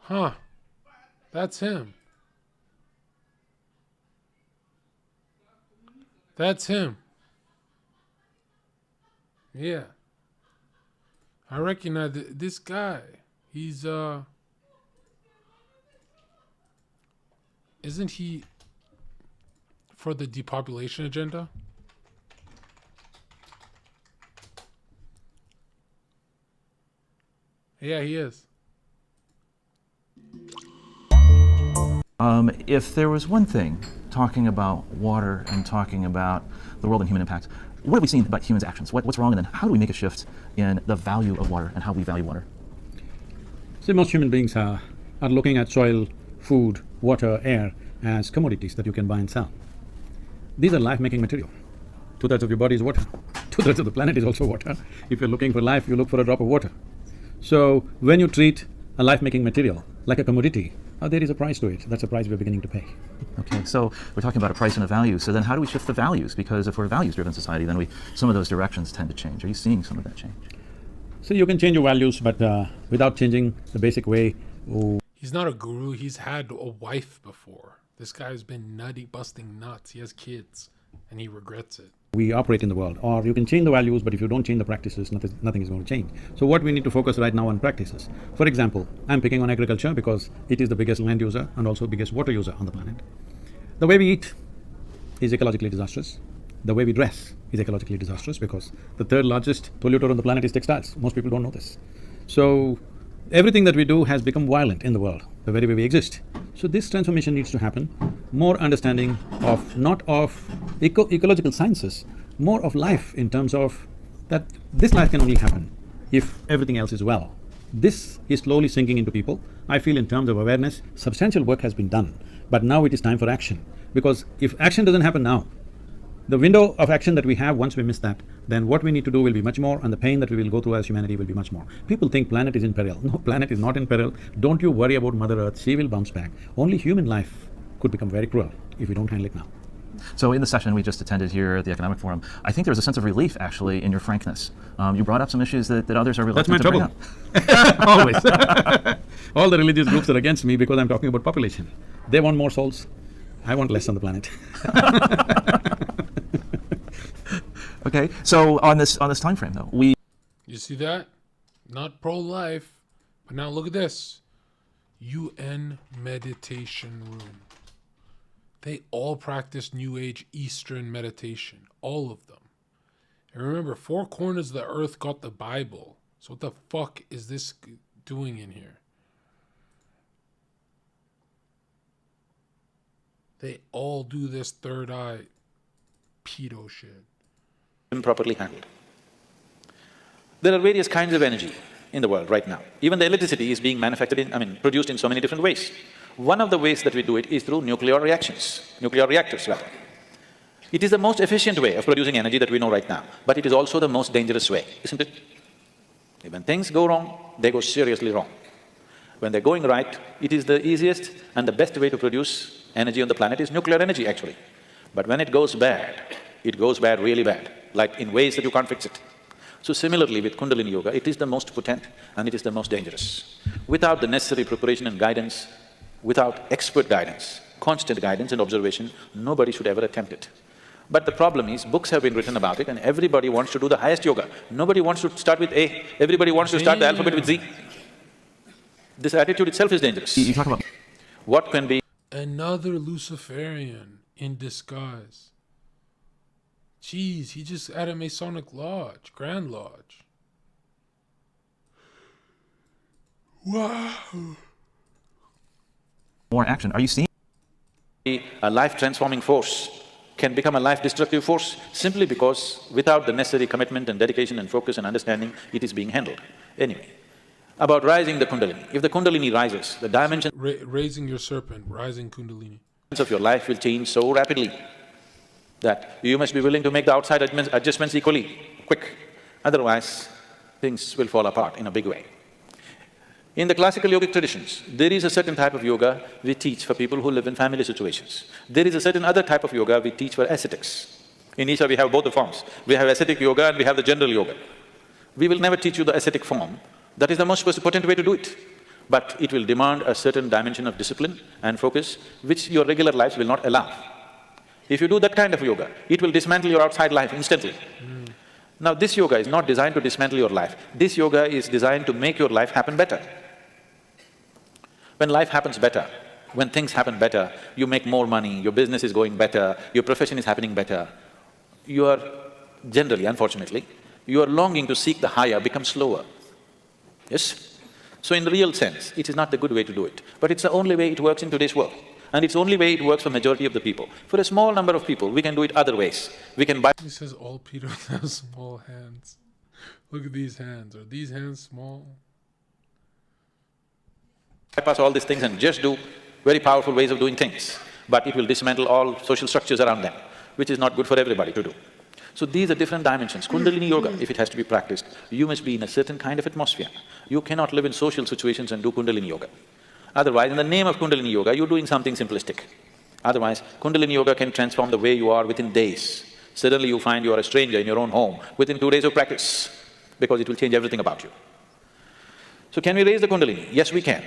Huh. That's him. That's him. Yeah. I recognize this guy. He's, isn't he for the depopulation agenda? Yeah, he is. If there was one thing talking about water and talking about the world and human impact, what have we seen about humans' actions? What's wrong, and then how do we make a shift in the value of water and how we value water? See, most human beings are looking at soil, food, water, air as commodities that you can buy and sell. These are life-making material. 2/3 of your body is water. 2/3 of the planet is also water. If you're looking for life, you look for a drop of water. So when you treat a life-making material like a commodity, there is a price to it. That's a price we're beginning to pay. Okay, so we're talking about a price and a value. So then how do we shift the values? Because if we're a values-driven society, then some of those directions tend to change. Are you seeing some of that change? So you can change your values, but without changing the basic way. He's not a guru. He's had a wife before. This guy's been nutty, busting nuts. He has kids, and he regrets it. We operate in the world, or you can change the values, but if you don't change the practices, nothing is going to change. So what we need to focus right now on practices. For example, I'm picking on agriculture because it is the biggest land user and also biggest water user on the planet. The way we eat is ecologically disastrous. The way we dress is ecologically disastrous because the 3rd largest polluter on the planet is textiles. Most people don't know this. So everything that we do has become violent in the world, the very way we exist. So this transformation needs to happen. More understanding of, not of ecological sciences, more of life in terms of that this life can only happen if everything else is well. This is slowly sinking into people. I feel in terms of awareness, substantial work has been done, but now it is time for action. Because if action doesn't happen now, the window of action that we have, once we miss that, then what we need to do will be much more, and the pain that we will go through as humanity will be much more. People think planet is in peril. No, planet is not in peril. Don't you worry about Mother Earth, she will bounce back. Only human life could become very cruel if we don't handle it now. So in the session we just attended here at the Economic Forum, I think there was a sense of relief actually in your frankness. You brought up some issues that others are reluctant to bring up. Always. All the religious groups are against me because I'm talking about population. They want more souls. I want less on the planet. Okay, so on this time frame though, You see that? Not pro-life, but now look at this. UN meditation room. They all practice New Age Eastern meditation, all of them. And remember, 4 corners of the earth got the Bible. So what the fuck is this doing in here? They all do this third eye pedo shit. Improperly handled. There are various kinds of energy in the world right now. Even the electricity is being produced in so many different ways. One of the ways that we do it is through nuclear reactors rather. It is the most efficient way of producing energy that we know right now, but it is also the most dangerous way, isn't it? When things go wrong, they go seriously wrong. When they're going right, it is the easiest and the best way to produce energy on the planet is nuclear energy actually. But when it goes bad really bad, like in ways that you can't fix it. So similarly with Kundalini Yoga, it is the most potent and it is the most dangerous. Without the necessary preparation and guidance, without expert guidance, constant guidance and observation, nobody should ever attempt it. But the problem is, books have been written about it and everybody wants to do the highest yoga. Nobody wants to start with A, everybody wants to start the alphabet with Z. This attitude itself is dangerous. You talk about what can be… Another Luciferian in disguise. Jeez, he just at a Masonic lodge, Grand Lodge. Wow. more action. Are you seeing a life-transforming force can become a life-destructive force simply because without the necessary commitment and dedication and focus and understanding, it is being handled. Anyway, about rising the Kundalini. If the Kundalini rises, the dimension… raising your serpent, rising Kundalini. of your life will change so rapidly that you must be willing to make the outside adjustments equally quick. Otherwise, things will fall apart in a big way. In the classical yogic traditions, there is a certain type of yoga we teach for people who live in family situations. There is a certain other type of yoga we teach for ascetics. In Isha, we have both the forms. We have ascetic yoga and we have the general yoga. We will never teach you the ascetic form. That is the most potent way to do it. But it will demand a certain dimension of discipline and focus, which your regular life will not allow. If you do that kind of yoga, it will dismantle your outside life instantly. Now, this yoga is not designed to dismantle your life. This yoga is designed to make your life happen better. When life happens better, when things happen better, you make more money, your business is going better, your profession is happening better, you are generally, unfortunately, your longing to seek the higher becomes slower. Yes? So in the real sense, it is not the good way to do it, but it's the only way it works in today's world. And it's the only way it works for majority of the people. For a small number of people, we can do it other ways. We can buy… He says all pedos have small hands. Look at these hands. Are these hands small? bypass all these things and just do very powerful ways of doing things. But it will dismantle all social structures around them, which is not good for everybody to do. So these are different dimensions. Kundalini Yoga, if it has to be practiced, you must be in a certain kind of atmosphere. You cannot live in social situations and do Kundalini Yoga. Otherwise, in the name of Kundalini Yoga, you're doing something simplistic. Otherwise, Kundalini Yoga can transform the way you are within days. Suddenly you find you are a stranger in your own home within 2 days of practice, because it will change everything about you. So can we raise the Kundalini? Yes, we can.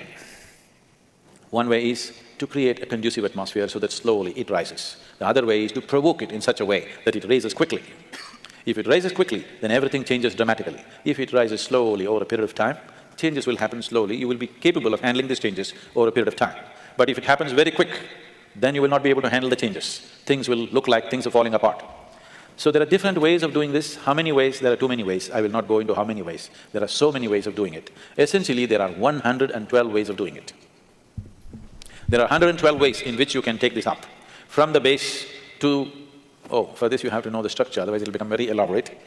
One way is to create a conducive atmosphere so that slowly it rises. The other way is to provoke it in such a way that it raises quickly. If it rises quickly, then everything changes dramatically. If it rises slowly over a period of time, changes will happen slowly, you will be capable of handling these changes over a period of time. But if it happens very quick, then you will not be able to handle the changes. Things will look like things are falling apart. So there are different ways of doing this. How many ways? There are too many ways. I will not go into how many ways. There are so many ways of doing it. Essentially, there are 112 ways of doing it. There are 112 ways in which you can take this up. From the base to… oh, for this you have to know the structure, otherwise it'll become very elaborate.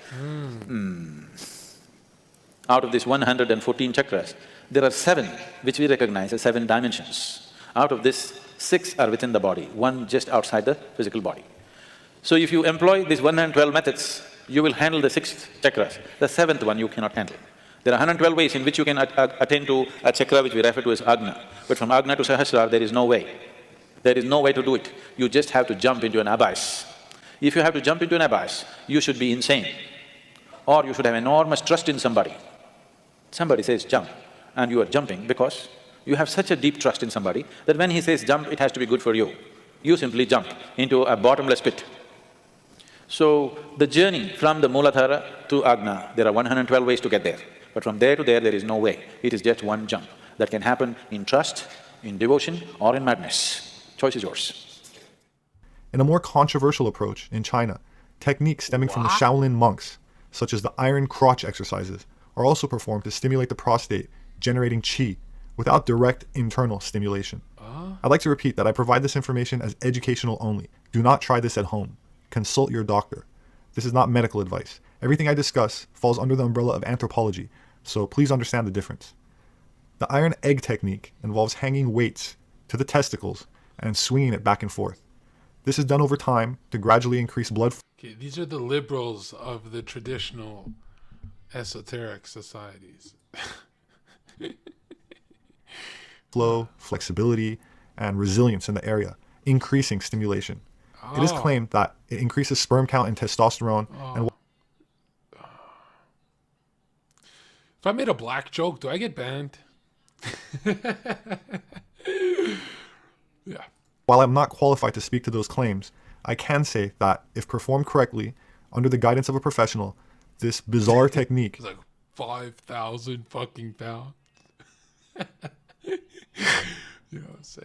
Out of these 114 chakras, there are 7 which we recognize as 7 dimensions. Out of this, 6 are within the body, 1 just outside the physical body. So if you employ these 112 methods, you will handle the 6th chakras. The 7th one you cannot handle. There are 112 ways in which you can attain to a chakra which we refer to as Agna. But from Agna to Sahasrara, there is no way. There is no way to do it. You just have to jump into an abyss. If you have to jump into an abyss, you should be insane. Or you should have enormous trust in somebody. Somebody says jump, and you are jumping because you have such a deep trust in somebody that when he says jump, it has to be good for you. You simply jump into a bottomless pit. So, the journey from the Mooladhara to Agna, there are 112 ways to get there. But from there to there is no way. It is just one jump that can happen in trust, in devotion, or in madness. Choice is yours. In a more controversial approach, in China, techniques stemming from the Shaolin monks, such as the iron crotch exercises, are also performed to stimulate the prostate, generating qi, without direct internal stimulation. I'd like to repeat that I provide this information as educational only. Do not try this at home. Consult your doctor. This is not medical advice. Everything I discuss falls under the umbrella of anthropology, so please understand the difference. The iron egg technique involves hanging weights to the testicles and swinging it back and forth. This is done over time to gradually increase blood flow. Okay, these are the liberals of the traditional esoteric societies. Flow, flexibility, and resilience in the area, increasing stimulation. It is claimed that it increases sperm count and testosterone. And if I made a black joke, do I get banned? Yeah. While I'm not qualified to speak to those claims, I can say that if performed correctly, under the guidance of a professional, this bizarre technique It's like 5,000 fucking pounds.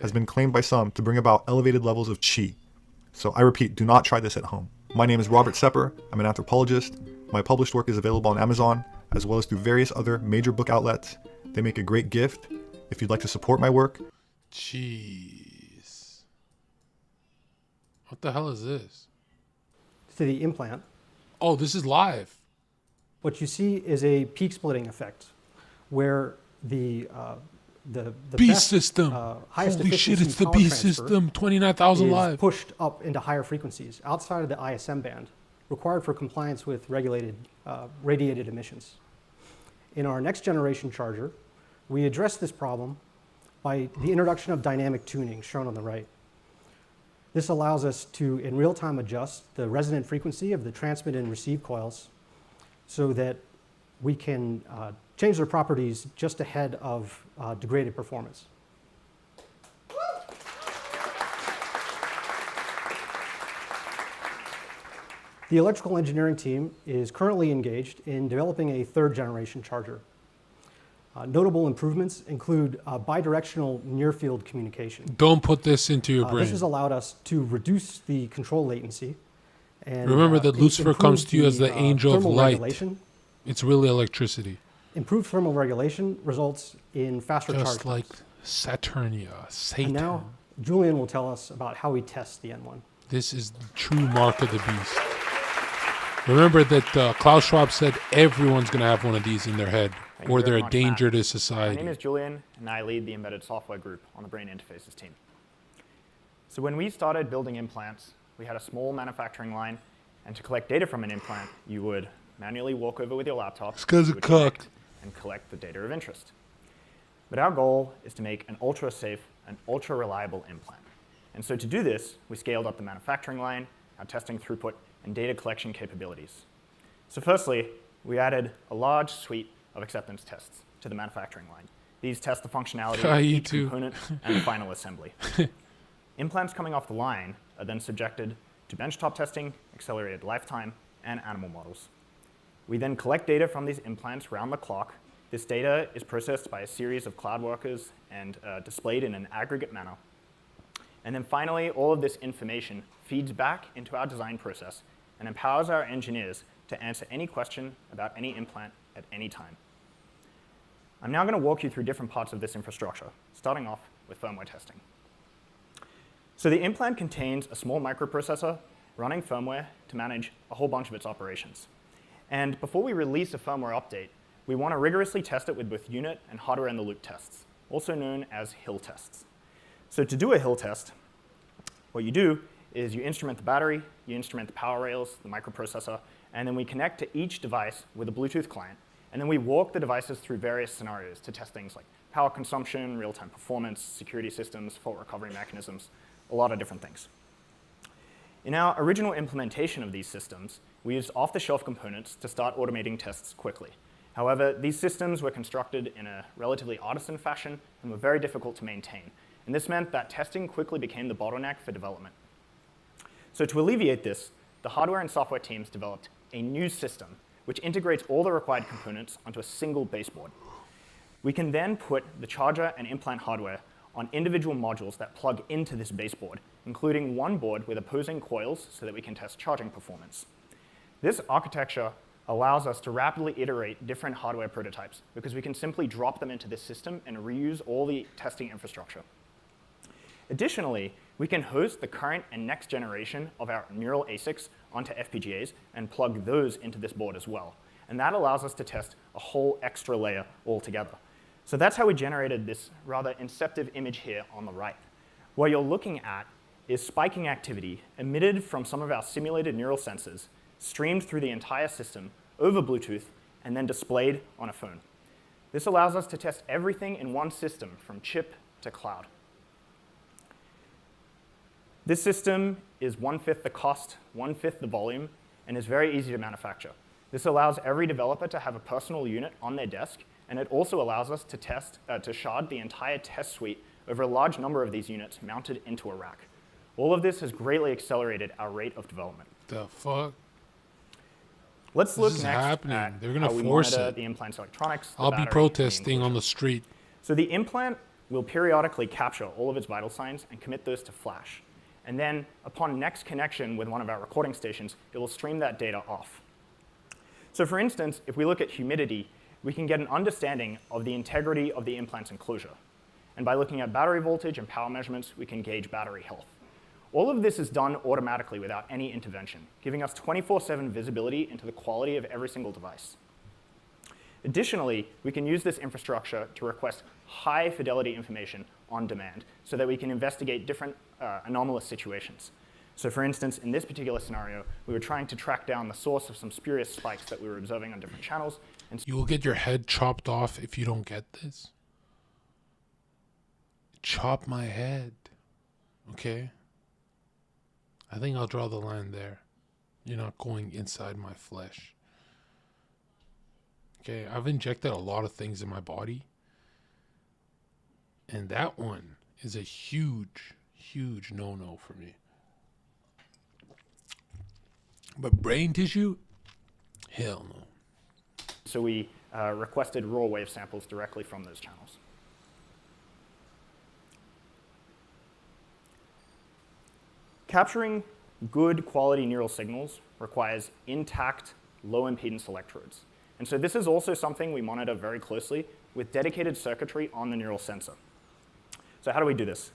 has been claimed by some to bring about elevated levels of qi. So I repeat, do not try this at home. My name is Robert Sepper. I'm an anthropologist. My published work is available on Amazon, as well as through various other major book outlets. They make a great gift if you'd like to support my work. Jeez. What the hell is this? To the implant. Oh, this is live. What you see is a peak splitting effect, where the beast best, system. highest Holy shit, efficiency it's the power beast transfer system. 29,000 is live. pushed up into higher frequencies outside of the ISM band, required for compliance with regulated radiated emissions. In our next generation charger, we address this problem by the introduction of dynamic tuning, shown on the right. This allows us to, in real time, adjust the resonant frequency of the transmit and receive coils so that we can change their properties just ahead of degraded performance. The electrical engineering team is currently engaged in developing a third generation charger. Notable improvements include bidirectional near-field communication. Don't put this into your brain. This has allowed us to reduce the control latency. And, Remember that Lucifer comes to you as the angel of thermal light. regulation. It's really electricity. Improved thermal regulation results in faster charge Just like times. Saturnia, Satan. And now Julian will tell us about how he tests the N1. This is the true mark of the beast. Remember that Klaus Schwab said everyone's going to have one of these in their head, Thank you or very they're a much, danger Matt. to My society. name is Julian, and I lead the embedded software group on the Brain Interfaces team. So when we started building implants, we had a small manufacturing line, and to collect data from an implant, you would manually walk over with your laptop, This guy's you a would cuck. connect, and collect the data of interest. But our goal is to make an ultra-safe and ultra-reliable implant. And so to do this, we scaled up the manufacturing line, our testing throughput, and data collection capabilities. So firstly, we added a large suite of acceptance tests to the manufacturing line. These test the functionality of You each too. component and the final assembly. Implants coming off the line are then subjected to benchtop testing, accelerated lifetime, and animal models. We then collect data from these implants round the clock. This data is processed by a series of cloud workers and displayed in an aggregate manner. And then finally, all of this information feeds back into our design process and empowers our engineers to answer any question about any implant at any time. I'm now going to walk you through different parts of this infrastructure, starting off with firmware testing. So the implant contains a small microprocessor running firmware to manage a whole bunch of its operations. And before we release a firmware update, we want to rigorously test it with both unit and hardware-in-the-loop tests, also known as hill tests. So to do a hill test, what you do is you instrument the battery, you instrument the power rails, the microprocessor, and then we connect to each device with a Bluetooth client. And then we walk the devices through various scenarios to test things like power consumption, real-time performance, security systems, fault recovery mechanisms, a lot of different things. In our original implementation of these systems, we used off-the-shelf components to start automating tests quickly. However, these systems were constructed in a relatively artisan fashion and were very difficult to maintain. And this meant that testing quickly became the bottleneck for development. So to alleviate this, the hardware and software teams developed a new system which integrates all the required components onto a single baseboard. We can then put the charger and implant hardware on individual modules that plug into this baseboard, including one board with opposing coils so that we can test charging performance. This architecture allows us to rapidly iterate different hardware prototypes because we can simply drop them into this system and reuse all the testing infrastructure. Additionally, we can host the current and next generation of our neural ASICs onto FPGAs and plug those into this board as well. And that allows us to test a whole extra layer altogether. So that's how we generated this rather inceptive image here on the right. What you're looking at is spiking activity emitted from some of our simulated neural sensors, streamed through the entire system over Bluetooth, and then displayed on a phone. This allows us to test everything in one system from chip to cloud. This system is 1/5 the cost, 1/5 the volume, and is very easy to manufacture. This allows every developer to have a personal unit on their desk, and it also allows us to shard the entire test suite over a large number of these units mounted into a rack. All of this has greatly accelerated our rate of development. The fuck? Let's look This is next happening. at They're gonna how we force monitor it. the implant's electronics. the I'll be battery, and the protesting on the street. So the implant will periodically capture all of its vital signs and commit those to flash. And then upon next connection with one of our recording stations, it will stream that data off. So for instance, if we look at humidity, we can get an understanding of the integrity of the implant's enclosure. And by looking at battery voltage and power measurements, we can gauge battery health. All of this is done automatically without any intervention, giving us 24/7 visibility into the quality of every single device. Additionally, we can use this infrastructure to request high fidelity information on demand so that we can investigate different anomalous situations. So for instance, in this particular scenario, we were trying to track down the source of some spurious spikes that we were observing on different channels. And You will get your head chopped off if you don't get this. Chop my head. Okay? I think I'll draw the line there. You're not going inside my flesh. Okay, I've injected a lot of things in my body. And that one is a huge, huge no-no for me. But brain tissue? Hell no. So we requested raw wave samples directly from those channels. Capturing good quality neural signals requires intact, low impedance electrodes. And so this is also something we monitor very closely with dedicated circuitry on the neural sensor. So how do we do this?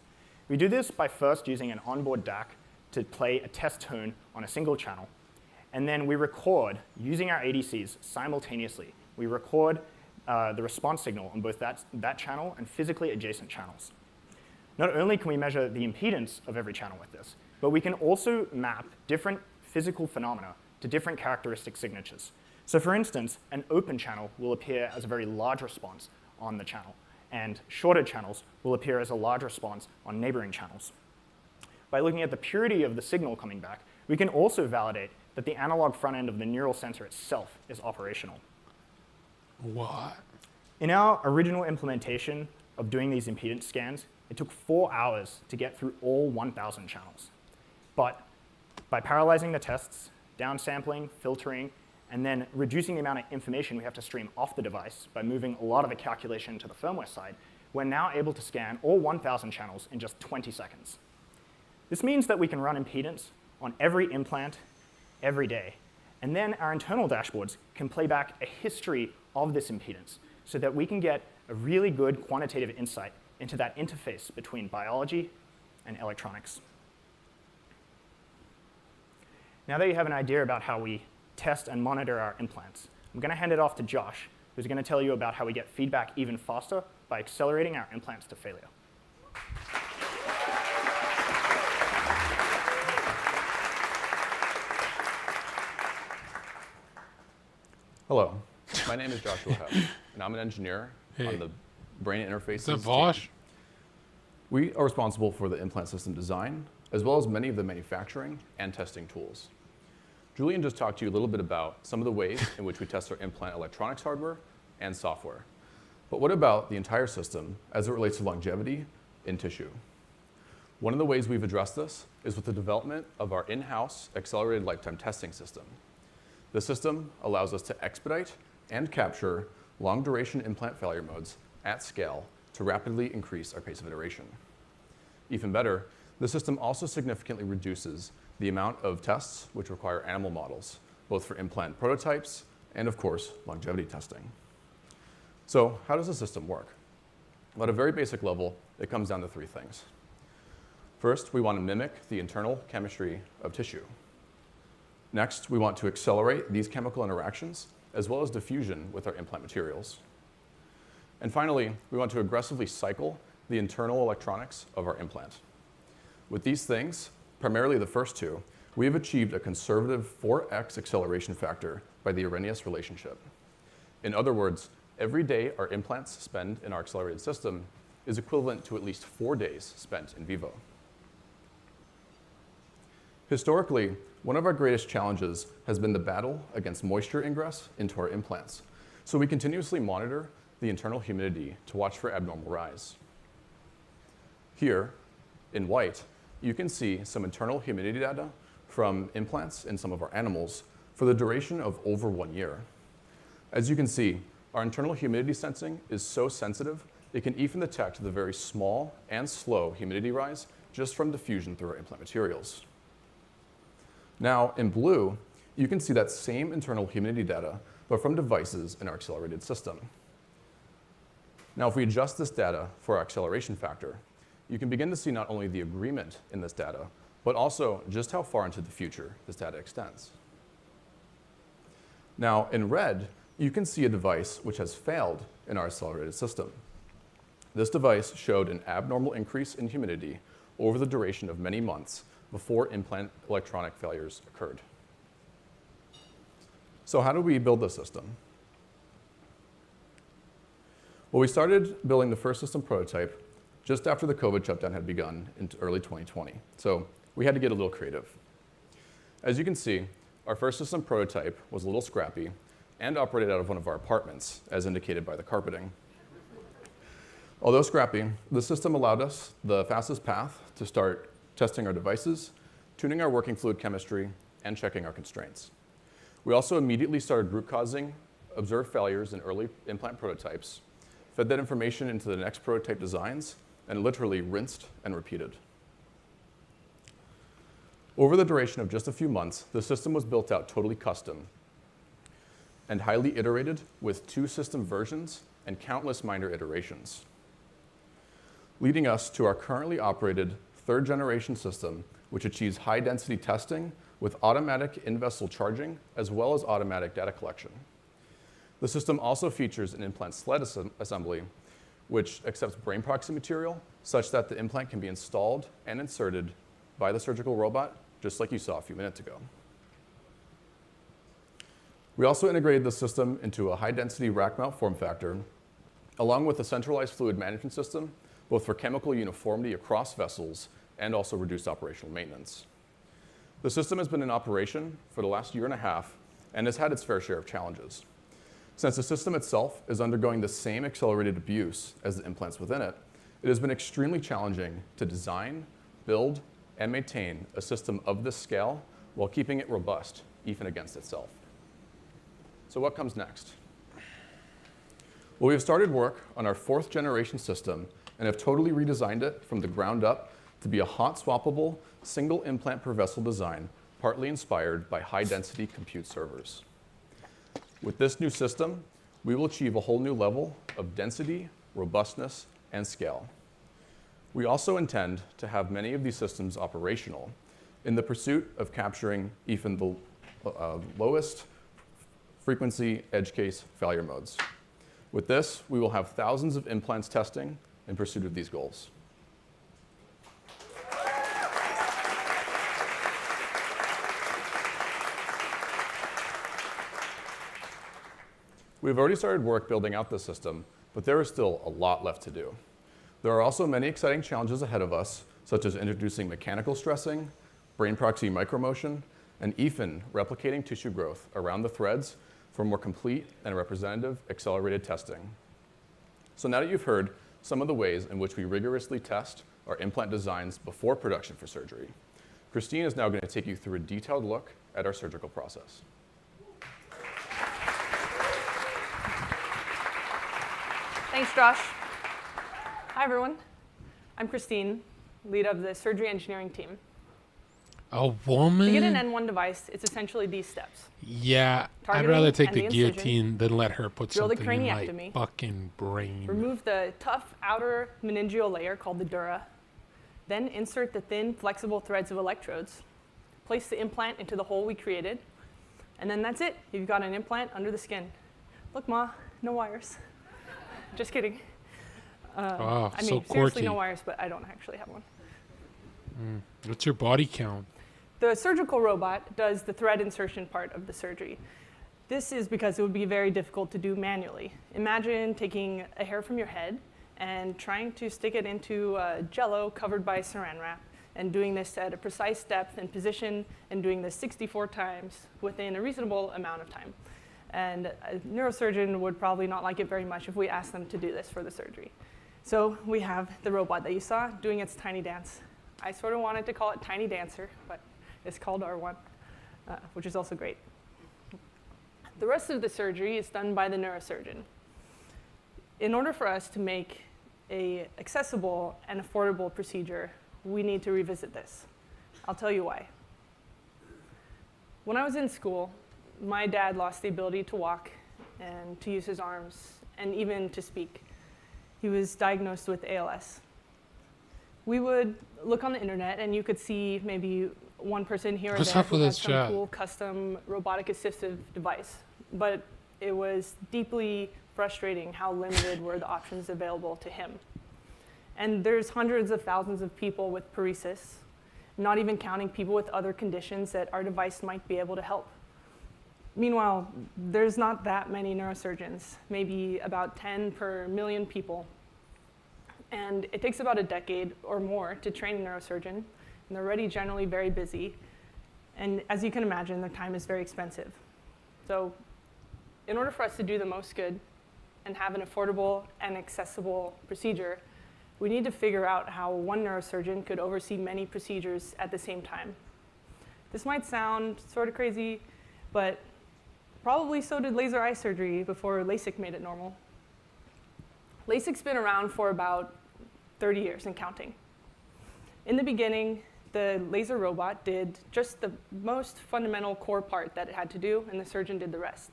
We do this by first using an onboard DAC to play a test tone on a single channel. And then we record, using our ADCs simultaneously, we record the response signal on both that channel and physically adjacent channels. Not only can we measure the impedance of every channel with this, but we can also map different physical phenomena to different characteristic signatures. So for instance, an open channel will appear as a very large response on the channel, and shorter channels will appear as a large response on neighboring channels. By looking at the purity of the signal coming back, we can also validate that the analog front end of the neural sensor itself is operational. What? In our original implementation of doing these impedance scans, it took 4 hours to get through all 1,000 channels. But by parallelizing the tests, downsampling, filtering, and then reducing the amount of information we have to stream off the device by moving a lot of the calculation to the firmware side, we're now able to scan all 1,000 channels in just 20 seconds. This means that we can run impedance on every implant every day. And then our internal dashboards can play back a history of this impedance so that we can get a really good quantitative insight into that interface between biology and electronics. Now that you have an idea about how we test and monitor our implants, I'm going to hand it off to Josh, who's going to tell you about how we get feedback even faster by accelerating our implants to failure. Hello, my name is Joshua Hebb, and I'm an engineer on the brain interfaces Is that Vosh? team. We are responsible for the implant system design, as well as many of the manufacturing and testing tools. Julian just talked to you a little bit about some of the ways in which we test our implant electronics hardware and software. But what about the entire system as it relates to longevity in tissue? One of the ways we've addressed this is with the development of our in-house accelerated lifetime testing system. The system allows us to expedite and capture long-duration implant failure modes at scale to rapidly increase our pace of iteration. Even better, the system also significantly reduces the amount of tests which require animal models, both for implant prototypes and, of course, longevity testing. So how does the system work? Well, at a very basic level, it comes down to three things. First, we want to mimic the internal chemistry of tissue. Next, we want to accelerate these chemical interactions as well as diffusion with our implant materials. And finally, we want to aggressively cycle the internal electronics of our implant. With these things, primarily the first two, we have achieved a conservative 4x acceleration factor by the Arrhenius relationship. In other words, every day our implants spend in our accelerated system is equivalent to at least 4 days spent in vivo. Historically, one of our greatest challenges has been the battle against moisture ingress into our implants. So we continuously monitor the internal humidity to watch for abnormal rise. Here, in white, you can see some internal humidity data from implants in some of our animals for the duration of over 1 year. As you can see, our internal humidity sensing is so sensitive, it can even detect the very small and slow humidity rise just from diffusion through our implant materials. Now, in blue, you can see that same internal humidity data, but from devices in our accelerated system. Now, if we adjust this data for our acceleration factor, you can begin to see not only the agreement in this data, but also just how far into the future this data extends. Now, in red, you can see a device which has failed in our accelerated system. This device showed an abnormal increase in humidity over the duration of many months before implant electronic failures occurred. So how did we build this system? Well, we started building the first system prototype just after the COVID shutdown had begun in early 2020. So we had to get a little creative. As you can see, our first system prototype was a little scrappy and operated out of one of our apartments, as indicated by the carpeting. Although scrappy, the system allowed us the fastest path to start testing our devices, tuning our working fluid chemistry, and checking our constraints. We also immediately started root causing observed failures in early implant prototypes, fed that information into the next prototype designs, and literally rinsed and repeated. Over the duration of just a few months, the system was built out totally custom and highly iterated with 2 system versions and countless minor iterations, leading us to our currently operated 3rd generation system, which achieves high density testing with automatic in-vessel charging as well as automatic data collection. The system also features an implant sled assembly, which accepts brain proxy material such that the implant can be installed and inserted by the surgical robot, just like you saw a few minutes ago. We also integrated the system into a high-density rack mount form factor, along with a centralized fluid management system, both for chemical uniformity across vessels and also reduced operational maintenance. The system has been in operation for the last 1.5 years and has had its fair share of challenges. Since the system itself is undergoing the same accelerated abuse as the implants within it, it has been extremely challenging to design, build, and maintain a system of this scale while keeping it robust, even against itself. So what comes next? Well, we have started work on our 4th generation system and have totally redesigned it from the ground up to be a hot swappable, single implant per vessel design, partly inspired by high density compute servers. With this new system, we will achieve a whole new level of density, robustness, and scale. We also intend to have many of these systems operational in the pursuit of capturing even the lowest frequency edge case failure modes. With this, we will have thousands of implants testing in pursuit of these goals. We've already started work building out this system, but there is still a lot left to do. There are also many exciting challenges ahead of us, such as introducing mechanical stressing, brain proxy micromotion, and even replicating tissue growth around the threads for more complete and representative accelerated testing. So now that you've heard some of the ways in which we rigorously test our implant designs before production for surgery, Christine is now going to take you through a detailed look at our surgical process. Thanks, Josh. Hi, everyone. I'm Christine, lead of the surgery engineering team. A woman? To get an N1 device, it's essentially these steps. Yeah, I'd Targeting rather take and the the incision, guillotine than let her put drill the something in my craniectomy, fucking brain. Remove the tough outer meningeal layer called the dura. Then insert the thin, flexible threads of electrodes. Place the implant into the hole we created. And then that's it. You've got an implant under the skin. Look, Ma, no wires. Just kidding. Wow, I mean, so seriously, quirky. no wires, but I don't actually have one. What's your body count? The surgical robot does the thread insertion part of the surgery. This is because it would be very difficult to do manually. Imagine taking a hair from your head and trying to stick it into Jell-O covered by saran wrap, and doing this at a precise depth and position, and doing this 64 times within a reasonable amount of time. And a neurosurgeon would probably not like it very much if we asked them to do this for the surgery. So we have the robot that you saw doing its tiny dance. I sort of wanted to call it Tiny Dancer, but it's called R1, which is also great. The rest of the surgery is done by the neurosurgeon. In order for us to make an accessible and affordable procedure, we need to revisit this. I'll tell you why. When I was in school, my dad lost the ability to walk and to use his arms and even to speak. He was diagnosed with ALS. We would look on the internet and you could see maybe one person here or What's there up who with had this some chat? cool custom robotic assistive device. But it was deeply frustrating how limited were the options available to him. And there's hundreds of thousands of people with paresis, not even counting people with other conditions that our device might be able to help. Meanwhile, there's not that many neurosurgeons, maybe about 10 per million people. And it takes about a decade or more to train a neurosurgeon, and they're already generally very busy. And as you can imagine, their time is very expensive. So in order for us to do the most good and have an affordable and accessible procedure, we need to figure out how one neurosurgeon could oversee many procedures at the same time. This might sound sort of crazy, but probably so did laser eye surgery before LASIK made it normal. LASIK's been around for about 30 years and counting. In the beginning, the laser robot did just the most fundamental core part that it had to do, and the surgeon did the rest.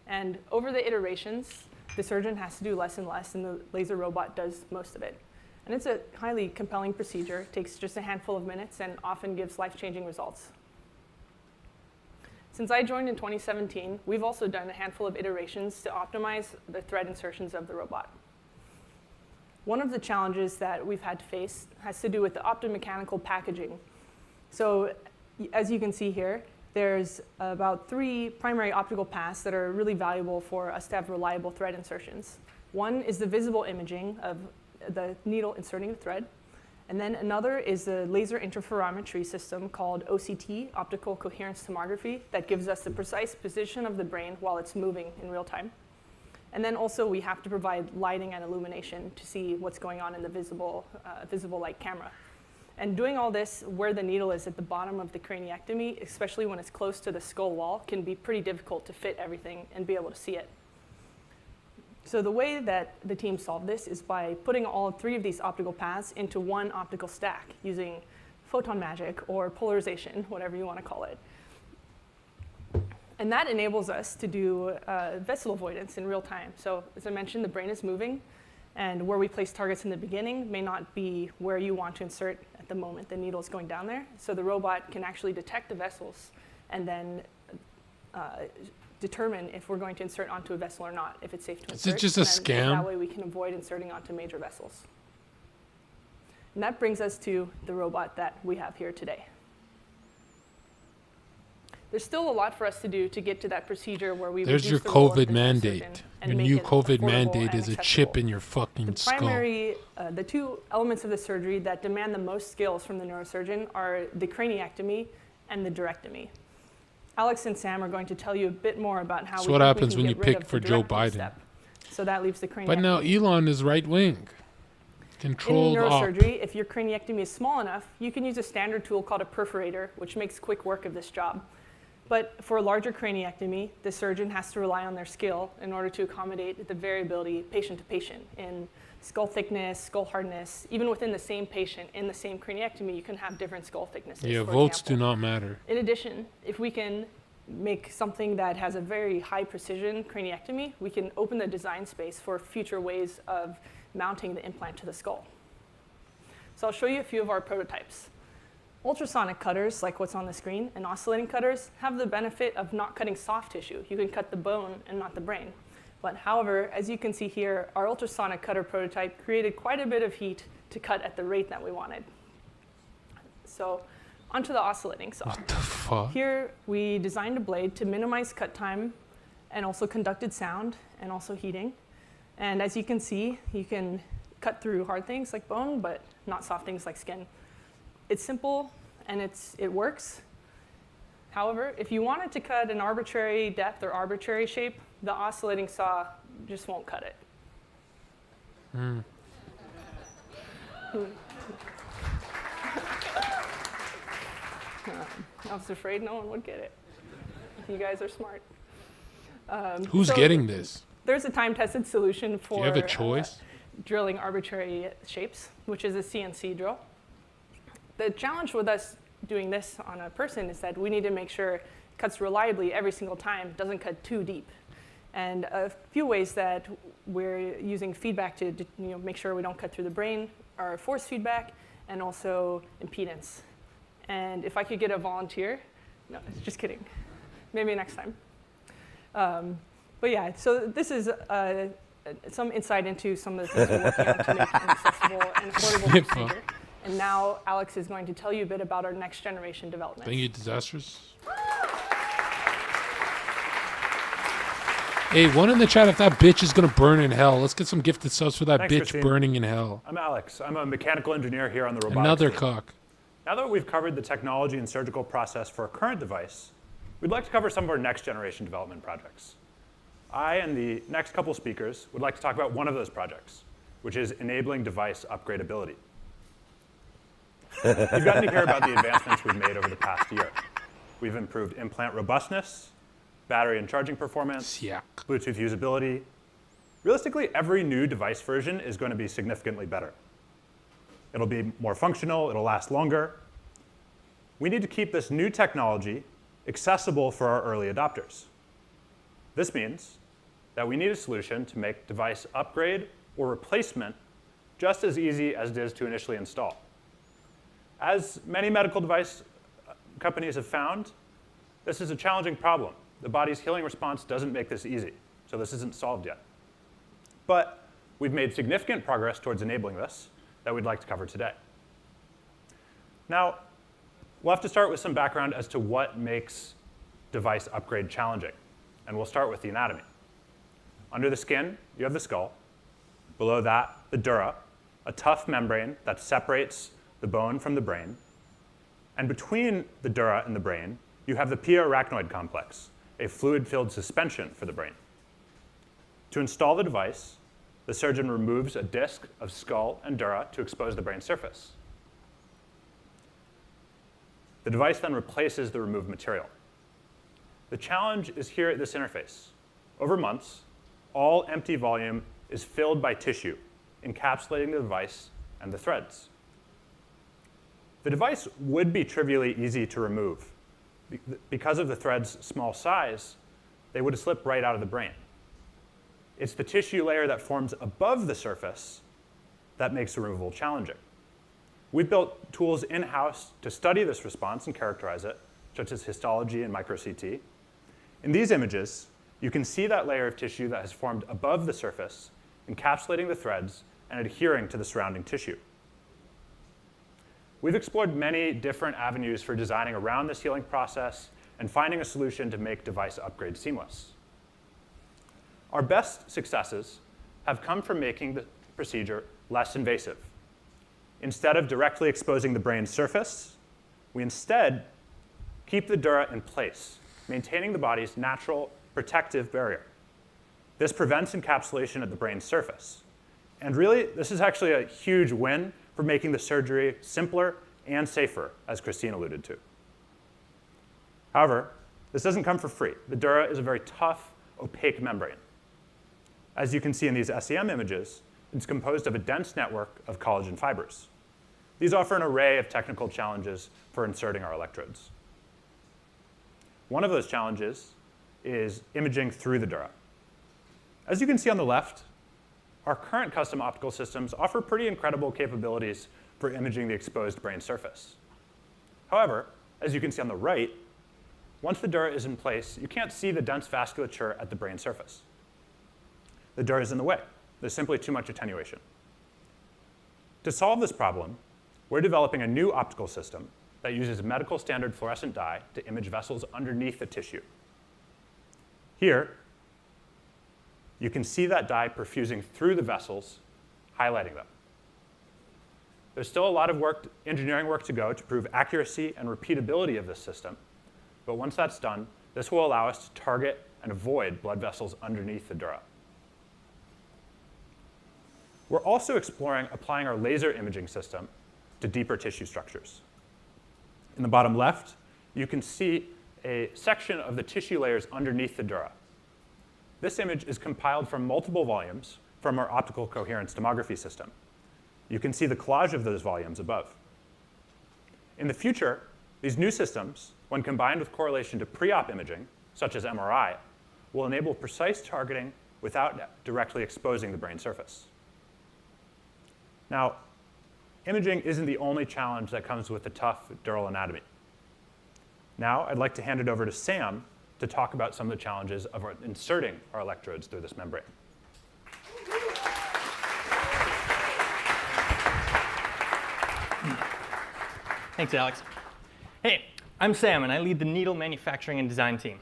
And over the iterations, the surgeon has to do less and less, and the laser robot does most of it. And it's a highly compelling procedure. It takes just a handful of minutes and often gives life-changing results. Since I joined in 2017, we've also done a handful of iterations to optimize the thread insertions of the robot. One of the challenges that we've had to face has to do with the optomechanical packaging. So as you can see here, there's about 3 primary optical paths that are really valuable for us to have reliable thread insertions. One is the visible imaging of the needle inserting the thread. And then another is the laser interferometry system called OCT, optical coherence tomography, that gives us the precise position of the brain while it's moving in real time. And then also we have to provide lighting and illumination to see what's going on in the visible light camera. And doing all this where the needle is at the bottom of the craniectomy, especially when it's close to the skull wall, can be pretty difficult to fit everything and be able to see it. So the way that the team solved this is by putting all 3 of these optical paths into one optical stack using photon magic or polarization, whatever you want to call it. And that enables us to do vessel avoidance in real time. So as I mentioned, the brain is moving, and where we place targets in the beginning may not be where you want to insert at the moment the needle is going down there. So the robot can actually detect the vessels and then determine if we're going to insert onto a vessel or not, if it's safe to insert. Is it just a scam? That way we can avoid inserting onto major vessels. And that brings us to the robot that we have here today. There's still a lot for us to do to get to that procedure where we There's your reduce the role of COVID the mandate. neurosurgeon and Your make new it COVID affordable mandate and is a accessible. chip in your fucking skull. The two elements of the surgery that demand the most skills from the neurosurgeon are the craniectomy and the directomy. Alex and Sam are going to tell you a bit more about how That's we what think happens we when can you get rid pick of for the Joe directing Biden. step. So that leaves the craniectomy. But now Elon is right wing. Controlled In op. neurosurgery, if your craniectomy is small enough, you can use a standard tool called a perforator, which makes quick work of this job. But for a larger craniectomy, the surgeon has to rely on their skill in order to accommodate the variability patient to patient in skull thickness, skull hardness. Even within the same patient, in the same craniectomy, you can have different skull thicknesses. Yeah, for votes example. do not matter. In addition, if we can make something that has a very high precision craniectomy, we can open the design space for future ways of mounting the implant to the skull. So I'll show you a few of our prototypes. Ultrasonic cutters, like what's on the screen, and oscillating cutters have the benefit of not cutting soft tissue. You can cut the bone and not the brain. But however, as you can see here, our ultrasonic cutter prototype created quite a bit of heat to cut at the rate that we wanted. So onto the oscillating saw. What the fuck? Here we designed a blade to minimize cut time and also conducted sound and also heating. And as you can see, you can cut through hard things like bone, but not soft things like skin. It's simple and it works. However, if you wanted to cut an arbitrary depth or arbitrary shape, the oscillating saw just won't cut it. Mm. I was afraid no one would get it. You guys are smart. Who's so getting this? There's a time-tested solution for Do you have a choice? drilling arbitrary shapes, which is a CNC drill. The challenge with us doing this on a person is that we need to make sure it cuts reliably every single time, doesn't cut too deep. And a few ways that we're using feedback to make sure we don't cut through the brain are force feedback and also impedance. And if I could get a volunteer, no, just kidding. Maybe next time. But yeah, so this is some insight into some of the things we're working on to make an accessible and affordable procedure. And now Alex is going to tell you a bit about our next generation development. Thank you, Disastrous. Hey, one in the chat if that bitch is gonna burn in hell. Let's get some gifted subs for that Thanks, bitch Christine. burning in hell. I'm Alex. I'm a mechanical engineer here on the robotics Another team. cock. Now that we've covered the technology and surgical process for our current device, we'd like to cover some of our next generation development projects. I and the next couple speakers would like to talk about one of those projects, which is enabling device upgradability. You've gotten to hear about the advancements we've made over the past year. We've improved implant robustness, battery and charging performance, Bluetooth usability. Realistically, every new device version is going to be significantly better. It'll be more functional, it'll last longer. We need to keep this new technology accessible for our early adopters. This means that we need a solution to make device upgrade or replacement just as easy as it is to initially install. As many medical device companies have found, this is a challenging problem. The body's healing response doesn't make this easy, so this isn't solved yet. But we've made significant progress towards enabling this that we'd like to cover today. Now, we'll have to start with some background as to what makes device upgrade challenging. And we'll start with the anatomy. Under the skin, you have the skull. Below that, the dura, a tough membrane that separates the bone from the brain. And between the dura and the brain, you have the pia-arachnoid complex, a fluid-filled suspension for the brain. To install the device, the surgeon removes a disc of skull and dura to expose the brain surface. The device then replaces the removed material. The challenge is here at this interface. Over months, all empty volume is filled by tissue, encapsulating the device and the threads. The device would be trivially easy to remove. Because of the thread's small size, they would slip right out of the brain. It's the tissue layer that forms above the surface that makes the removal challenging. We've built tools in-house to study this response and characterize it, such as histology and micro-CT. In these images, you can see that layer of tissue that has formed above the surface, encapsulating the threads and adhering to the surrounding tissue. We've explored many different avenues for designing around this healing process and finding a solution to make device upgrades seamless. Our best successes have come from making the procedure less invasive. Instead of directly exposing the brain's surface, we instead keep the dura in place, maintaining the body's natural protective barrier. This prevents encapsulation at the brain's surface. And really, this is actually a huge win for making the surgery simpler and safer, as Christine alluded to. However, this doesn't come for free. The dura is a very tough, opaque membrane. As you can see in these SEM images, it's composed of a dense network of collagen fibers. These offer an array of technical challenges for inserting our electrodes. One of those challenges is imaging through the dura. As you can see on the left, our current custom optical systems offer pretty incredible capabilities for imaging the exposed brain surface. However, as you can see on the right, once the dura is in place, you can't see the dense vasculature at the brain surface. The dura is in the way. There's simply too much attenuation. To solve this problem, we're developing a new optical system that uses a medical standard fluorescent dye to image vessels underneath the tissue. Here, you can see that dye perfusing through the vessels, highlighting them. There's still a lot of engineering work to go to prove accuracy and repeatability of this system, but once that's done, this will allow us to target and avoid blood vessels underneath the dura. We're also exploring applying our laser imaging system to deeper tissue structures. In the bottom left, you can see a section of the tissue layers underneath the dura. This image is compiled from multiple volumes from our optical coherence tomography system. You can see the collage of those volumes above. In the future, these new systems, when combined with correlation to pre-op imaging, such as MRI, will enable precise targeting without directly exposing the brain surface. Now, imaging isn't the only challenge that comes with the tough dural anatomy. Now, I'd like to hand it over to Sam to talk about some of the challenges of inserting our electrodes through this membrane. Thanks, Alex. Hey, I'm Sam, and I lead the needle manufacturing and design team.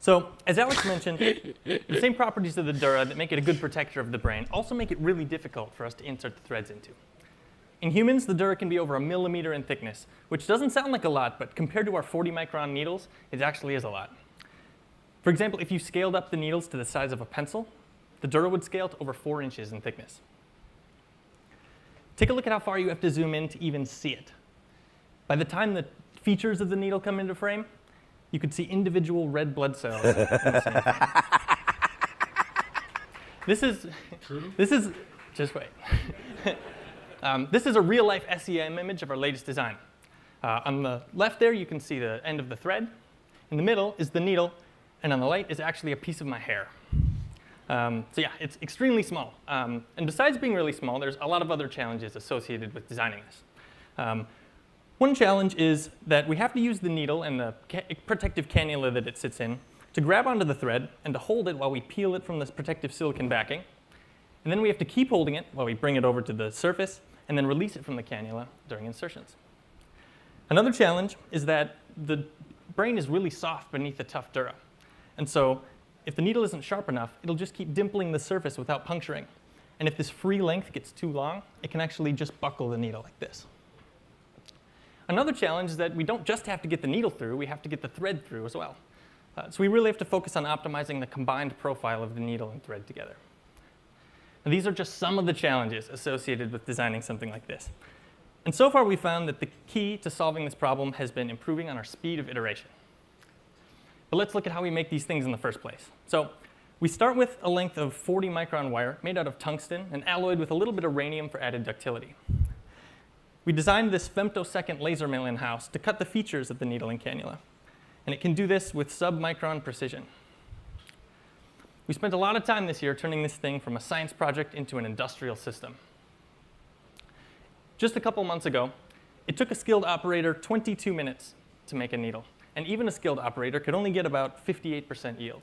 So, as Alex mentioned, the same properties of the dura that make it a good protector of the brain also make it really difficult for us to insert the threads into. In humans, the dura can be over 1 millimeter in thickness, which doesn't sound like a lot, but compared to our 40-micron needles, it actually is a lot. For example, if you scaled up the needles to the size of a pencil, the dura would scale to over 4 inches in thickness. Take a look at how far you have to zoom in to even see it. By the time the features of the needle come into frame, you could see individual red blood cells. This is just wait. This is a real-life SEM image of our latest design. On the left there, you can see the end of the thread. In the middle is the needle, and on the right is actually a piece of my hair. So yeah, it's extremely small. And besides being really small, there's a lot of other challenges associated with designing this. One challenge is that we have to use the needle and the protective cannula that it sits in to grab onto the thread and to hold it while we peel it from this protective silicon backing. And then we have to keep holding it while we bring it over to the surface and then release it from the cannula during insertions. Another challenge is that the brain is really soft beneath the tough dura. And so if the needle isn't sharp enough, it'll just keep dimpling the surface without puncturing. And if this free length gets too long, it can actually just buckle the needle like this. Another challenge is that we don't just have to get the needle through, we have to get the thread through as well. So we really have to focus on optimizing the combined profile of the needle and thread together. Now, these are just some of the challenges associated with designing something like this. And so far, we found that the key to solving this problem has been improving on our speed of iteration. But let's look at how we make these things in the first place. So we start with a length of 40-micron wire made out of tungsten and alloyed with a little bit of rhenium for added ductility. We designed this femtosecond laser mill in-house to cut the features of the needle and cannula. And it can do this with sub-micron precision. We spent a lot of time this year turning this thing from a science project into an industrial system. Just a couple months ago, it took a skilled operator 22 minutes to make a needle. And even a skilled operator could only get about 58% yield.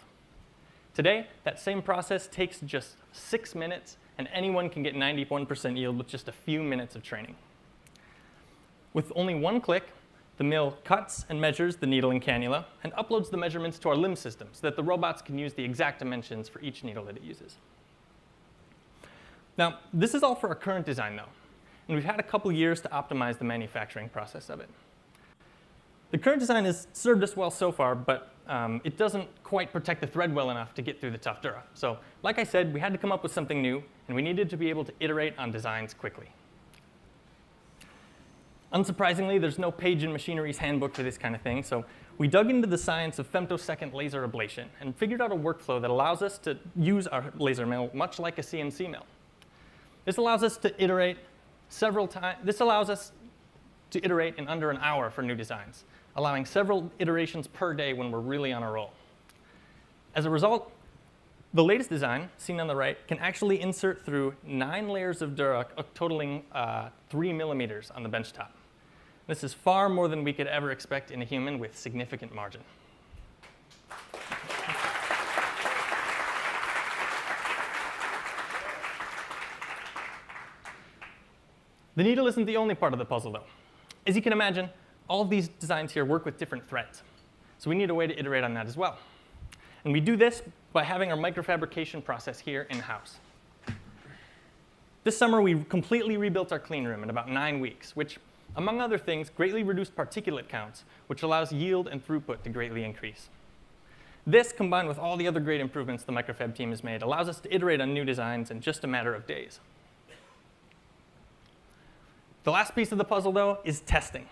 Today, that same process takes just 6 minutes, and anyone can get 91% yield with just a few minutes of training. With only one click, The mill cuts and measures the needle and cannula and uploads the measurements to our limb system so that the robots can use the exact dimensions for each needle that it uses. Now, this is all for our current design, though, and we've had a couple years to optimize the manufacturing process of it. The current design has served us well so far, but it doesn't quite protect the thread well enough to get through the tough dura. So, like I said, we had to come up with something new, and we needed to be able to iterate on designs quickly. Unsurprisingly, there's no page in machinery's handbook for this kind of thing, so we dug into the science of femtosecond laser ablation and figured out a workflow that allows us to use our laser mill much like a CNC mill. This allows us to iterate several times. This allows us to iterate in under an hour for new designs, allowing several iterations per day when we're really on a roll. As a result, the latest design, seen on the right, can actually insert through 9 layers of dura, totaling 3 millimeters on the benchtop. This is far more than we could ever expect in a human with significant margin. The needle isn't the only part of the puzzle, though. As you can imagine, all of these designs here work with different threads. So we need a way to iterate on that as well. And we do this by having our microfabrication process here in-house. This summer, we completely rebuilt our clean room in about 9 weeks, which, among other things, greatly reduced particulate counts, which allows yield and throughput to greatly increase. This, combined with all the other great improvements the microfab team has made, allows us to iterate on new designs in just a matter of days. The last piece of the puzzle, though, is testing.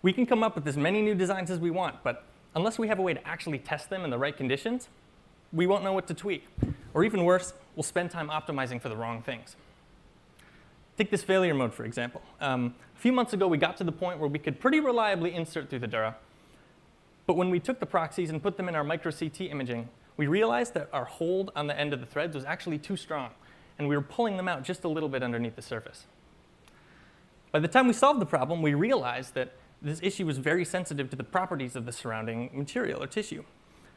We can come up with as many new designs as we want, but unless we have a way to actually test them in the right conditions, we won't know what to tweak. Or even worse, we'll spend time optimizing for the wrong things. Take this failure mode, for example. A few months ago, we got to the point where we could pretty reliably insert through the dura, but when we took the proxies and put them in our micro CT imaging, we realized that our hold on the end of the threads was actually too strong, and we were pulling them out just a little bit underneath the surface. By the time we solved the problem, we realized that this issue was very sensitive to the properties of the surrounding material or tissue.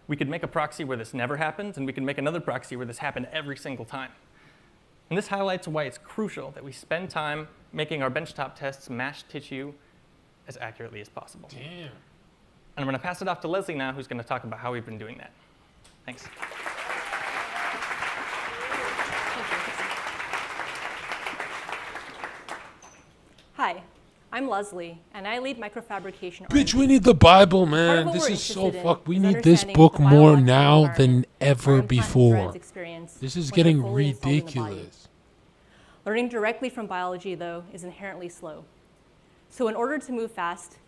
We could make a proxy where this never happens, and we could make another proxy where this happened every single time. And this highlights why it's crucial that we spend time making our benchtop tests match tissue as accurately as possible. Damn. And I'm going to pass it off to Leslie now, who's going to talk about how we've been doing that. Thanks. Hi, I'm Leslie, and I lead microfabrication. Bitch, we need the Bible, Part of man. what This we're is so interested in fucked. We is need this understanding book the more biological now than environment ever our implant before. threads experience This is when getting they're fully installed in the body. ridiculous. Learning directly from biology, though, is inherently slow. So in order to move fast,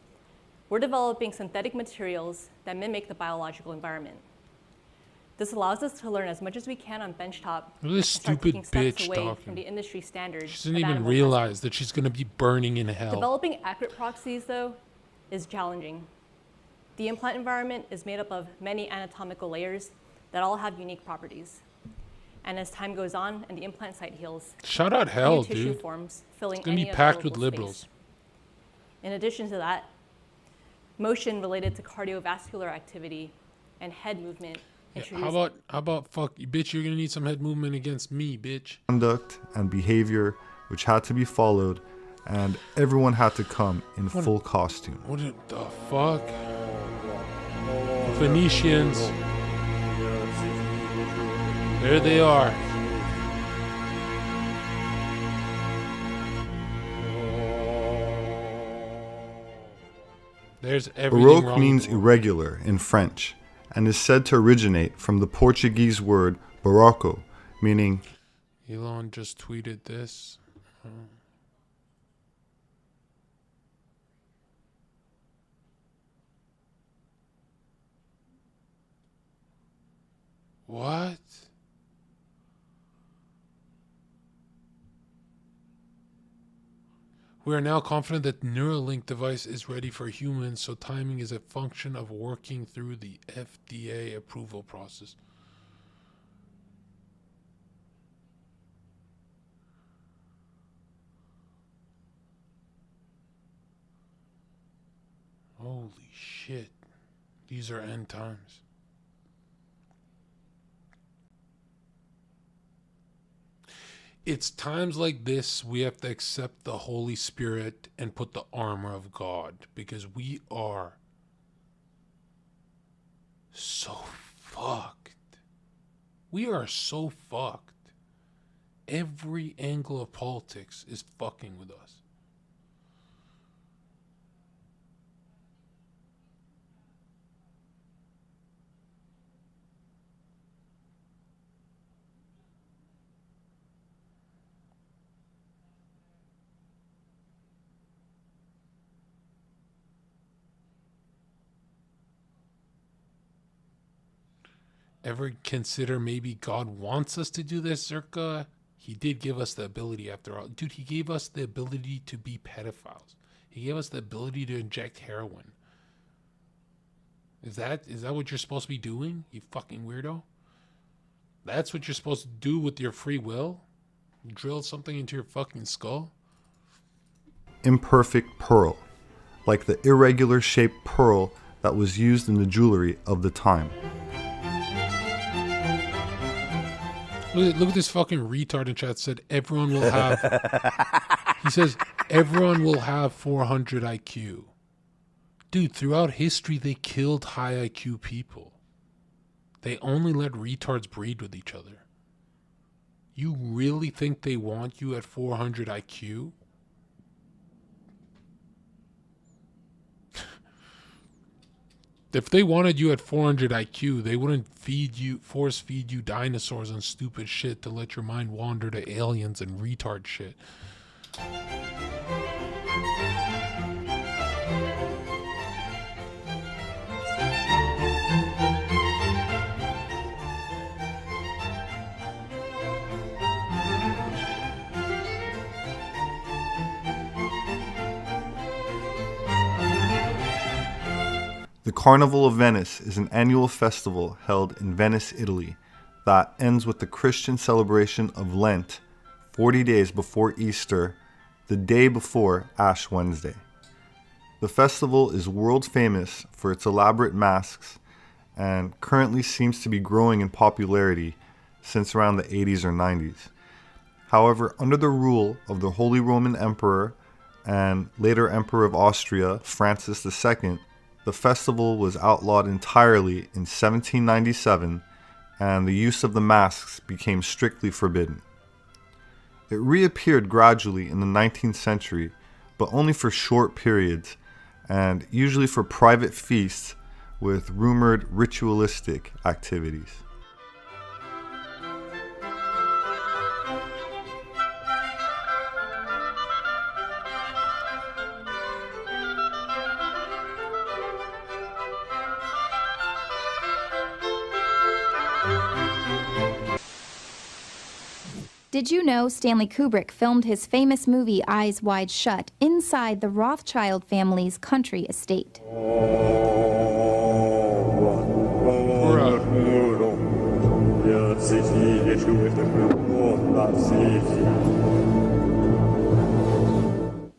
we're developing synthetic materials that mimic the biological environment. This allows us to learn as much as we can on benchtop Look at this and start stupid taking steps bitch away talking. from the industry standards. She doesn't of even animal realize that she's going to be burning in hell. Developing accurate proxies, though, is challenging. The implant environment is made up of many anatomical layers that all have unique properties. And as time goes on and the implant site heals, Shout out hell, new tissue dude. forms filling It's going to any be packed with available liberals. space. In addition to that, motion related to cardiovascular activity and head movement Yeah, how about fuck you, bitch? You're gonna need some head movement against me, bitch. Conduct and behavior which had to be followed, and everyone had to come in What- full costume. What the fuck? Phoenicians. There they are. There's everything Baroque wrong means with the world. irregular in French and is said to originate from the Portuguese word barroco, meaning Elon just tweeted this. What? We are now confident that Neuralink device is ready for humans, so timing is a function of working through the FDA approval process. Holy shit. These are end times. It's times like this we have to accept the Holy Spirit and put the armor of God, because we are so fucked. We are so fucked. Every angle of politics is fucking with us. Ever consider maybe God wants us to do this, Zherka? He did give us the ability after all. Dude, he gave us the ability to be pedophiles. He gave us the ability to inject heroin. Is that what you're supposed to be doing, you fucking weirdo? That's what you're supposed to do with your free will? Drill something into your fucking skull? Imperfect pearl, like the irregular shaped pearl that was used in the jewelry of the time. Look at this fucking retard in chat said everyone will have... He says everyone will have 400 IQ. Dude, throughout history they killed high IQ people. They only let retards breed with each other. You really think they want you at 400 IQ? If they wanted you at 400 IQ, they wouldn't force feed you dinosaurs and stupid shit to let your mind wander to aliens and retard shit. The Carnival of Venice is an annual festival held in Venice, Italy, that ends with the Christian celebration of Lent, 40 days before Easter, the day before Ash Wednesday. The festival is world famous for its elaborate masks and currently seems to be growing in popularity since around the 80s or 90s. However, under the rule of the Holy Roman Emperor and later Emperor of Austria, Francis II, the festival was outlawed entirely in 1797, and the use of the masks became strictly forbidden. It reappeared gradually in the 19th century, but only for short periods, and usually for private feasts with rumored ritualistic activities. Did you know Stanley Kubrick filmed his famous movie Eyes Wide Shut inside the Rothschild family's country estate?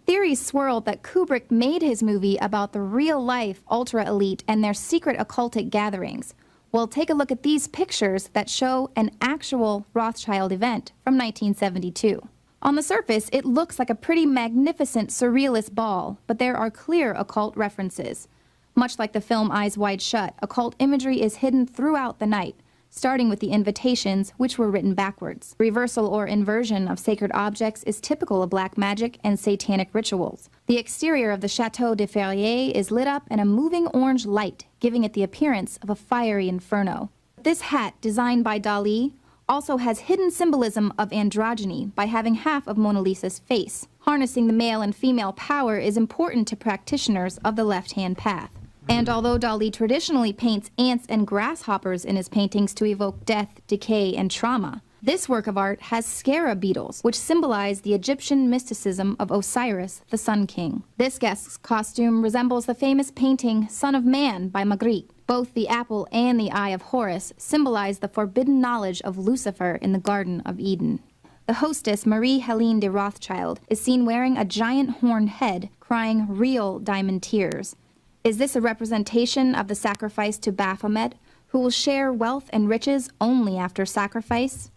Theories swirled that Kubrick made his movie about the real-life ultra-elite and their secret occultic gatherings. Well, take a look at these pictures that show an actual Rothschild event from 1972. On the surface, it looks like a pretty magnificent surrealist ball, but there are clear occult references. Much like the film Eyes Wide Shut, occult imagery is hidden throughout the night, starting with the invitations, which were written backwards. Reversal or inversion of sacred objects is typical of black magic and satanic rituals. The exterior of the Chateau de Ferrier is lit up in a moving orange light, giving it the appearance of a fiery inferno. This hat, designed by Dali, also has hidden symbolism of androgyny by having half of Mona Lisa's face. Harnessing the male and female power is important to practitioners of the left-hand path. And although Dali traditionally paints ants and grasshoppers in his paintings to evoke death, decay, and trauma, this work of art has scarab beetles, which symbolize the Egyptian mysticism of Osiris, the Sun King. This guest's costume resembles the famous painting Son of Man by Magritte. Both the apple and the eye of Horus symbolize the forbidden knowledge of Lucifer in the Garden of Eden. The hostess, Marie-Helene de Rothschild, is seen wearing a giant horned head, crying real diamond tears. Is this a representation of the sacrifice to Baphomet, who will share wealth and riches only after sacrifice?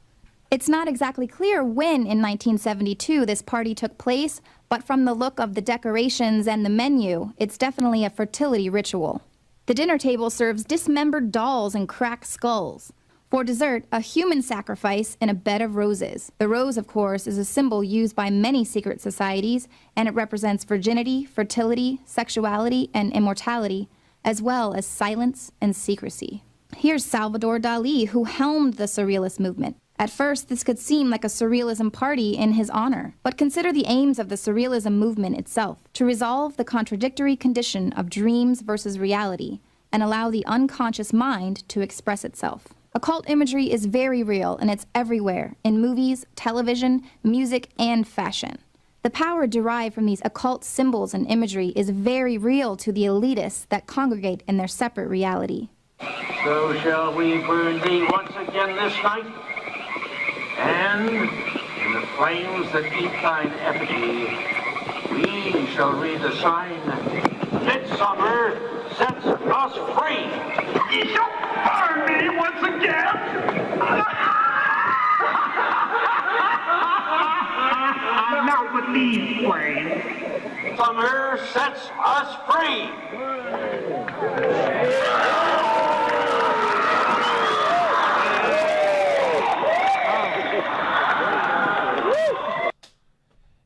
It's not exactly clear when in 1972 this party took place, but from the look of the decorations and the menu, it's definitely a fertility ritual. The dinner table serves dismembered dolls and cracked skulls. For dessert, a human sacrifice in a bed of roses. The rose, of course, is a symbol used by many secret societies, and it represents virginity, fertility, sexuality, and immortality, as well as silence and secrecy. Here's Salvador Dali, who helmed the Surrealist movement. At first, this could seem like a Surrealism party in his honor, but consider the aims of the Surrealism movement itself, to resolve the contradictory condition of dreams versus reality, and allow the unconscious mind to express itself. Occult imagery is very real, and it's everywhere, in movies, television, music, and fashion. The power derived from these occult symbols and imagery is very real to the elitists that congregate in their separate reality. So shall we burn thee once again this night, and in the flames that eat thine effigy, we shall read the sign, Midsummer sets us free. Ye shall burn me once again. Now with me, Wayne. Summer sets us free.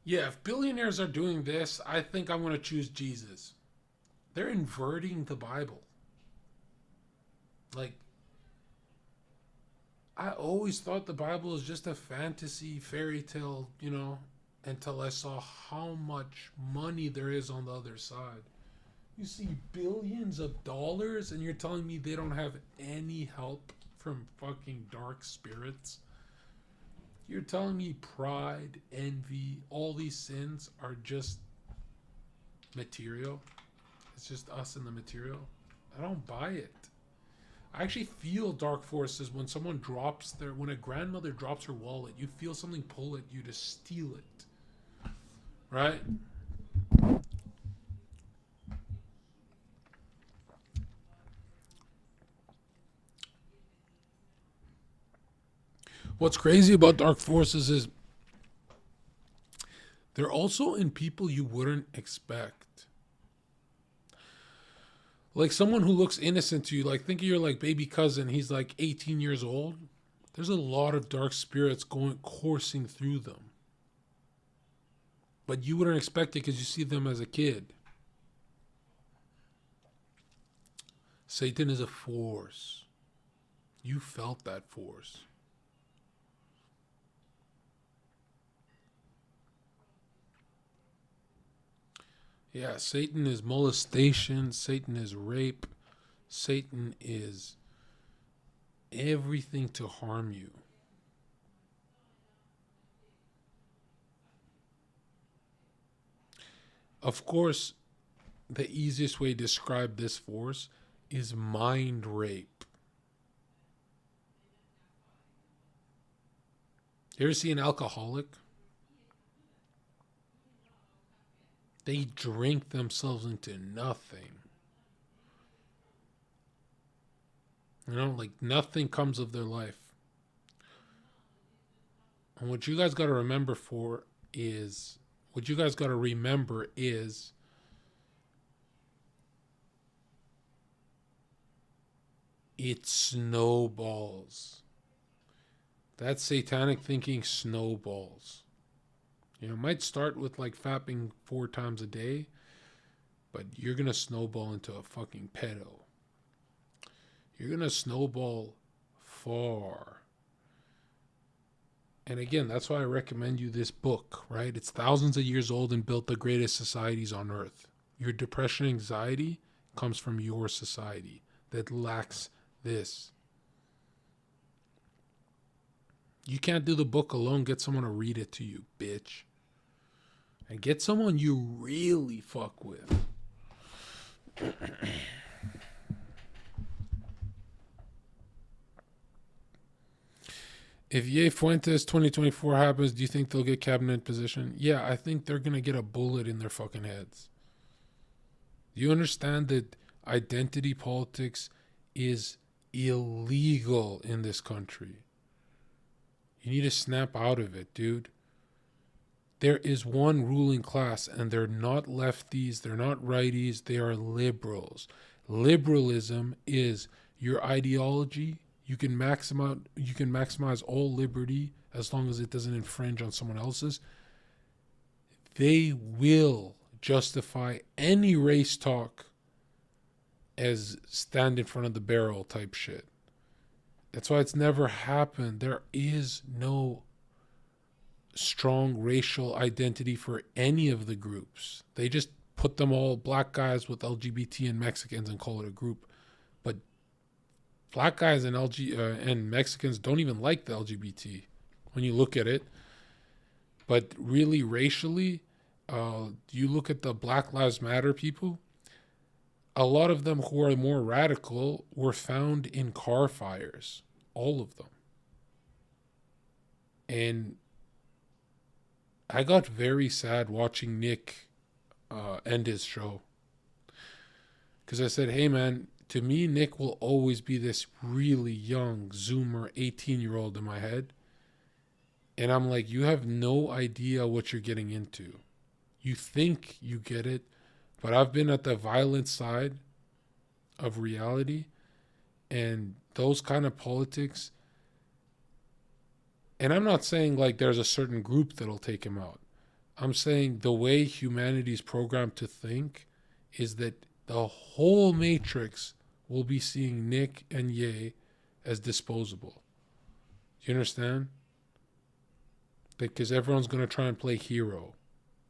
Yeah, if billionaires are doing this, I think I'm going to choose Jesus. They're inverting the Bible. Like, I always thought the Bible was just a fantasy fairy tale, you know, until I saw how much money there is on the other side. You see billions of dollars and you're telling me they don't have any help from fucking dark spirits? You're telling me pride, envy, all these sins are just material? It's just us and the material? I don't buy it. I actually feel dark forces when someone drops when a grandmother drops her wallet, you feel something pull at you to steal it. Right? What's crazy about dark forces is they're also in people you wouldn't expect. Like someone who looks innocent to you, like think of your like baby cousin, he's like 18 years old. There's a lot of dark spirits coursing through them. But you wouldn't expect it because you see them as a kid. Satan is a force. You felt that force. Yeah, Satan is molestation, Satan is rape, Satan is everything to harm you. Of course, the easiest way to describe this force is mind rape. You ever see an alcoholic? They drink themselves into nothing. You know, like nothing comes of their life. And what you guys got to remember is it snowballs. That satanic thinking snowballs. You know, it might start with like fapping 4 times a day, but you're going to snowball into a fucking pedo. You're going to snowball far. And again, that's why I recommend you this book, right? It's thousands of years old and built the greatest societies on earth. Your depression, anxiety comes from your society that lacks this. You can't do the book alone. Get someone to read it to you, bitch. And get someone you really fuck with. If Ye Fuentes 2024 happens, do you think they'll get cabinet position? Yeah, I think they're going to get a bullet in their fucking heads. Do you understand that identity politics is illegal in this country? You need to snap out of it, dude. There is one ruling class, and they're not lefties, they're not righties, they are liberals. Liberalism is your ideology. You can maximize all liberty as long as it doesn't infringe on someone else's. They will justify any race talk as stand in front of the barrel type shit. That's why it's never happened. There is no strong racial identity for any of the groups. They just put them all, black guys with LGBT and Mexicans, and call it a group. But black guys and and Mexicans don't even like the LGBT when you look at it. But really, racially, you look at the Black Lives Matter people, a lot of them who are more radical were found in car fires. All of them. And I got very sad watching Nick end his show. Because I said, hey man, to me, Nick will always be this really young Zoomer 18-year-old in my head. And I'm like, you have no idea what you're getting into. You think you get it, but I've been at the violent side of reality, and those kind of politics. And I'm not saying like there's a certain group that'll take him out. I'm saying the way humanity's programmed to think is that the whole matrix will be seeing Nick and Ye as disposable. Do you understand? Because everyone's going to try and play hero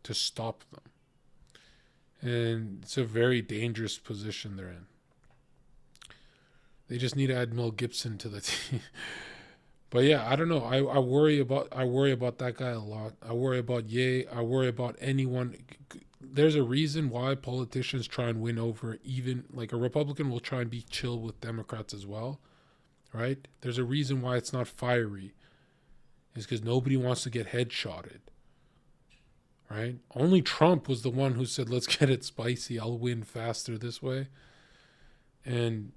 to stop them. And it's a very dangerous position they're in. They just need to add Mel Gibson to the team. But yeah, I don't know. I worry about that guy a lot. I worry about Ye. I worry about anyone. There's a reason why politicians try and win over, even like a Republican will try and be chill with Democrats as well, right? There's a reason why it's not fiery. It's because nobody wants to get headshotted, right? Only Trump was the one who said, let's get it spicy. I'll win faster this way. And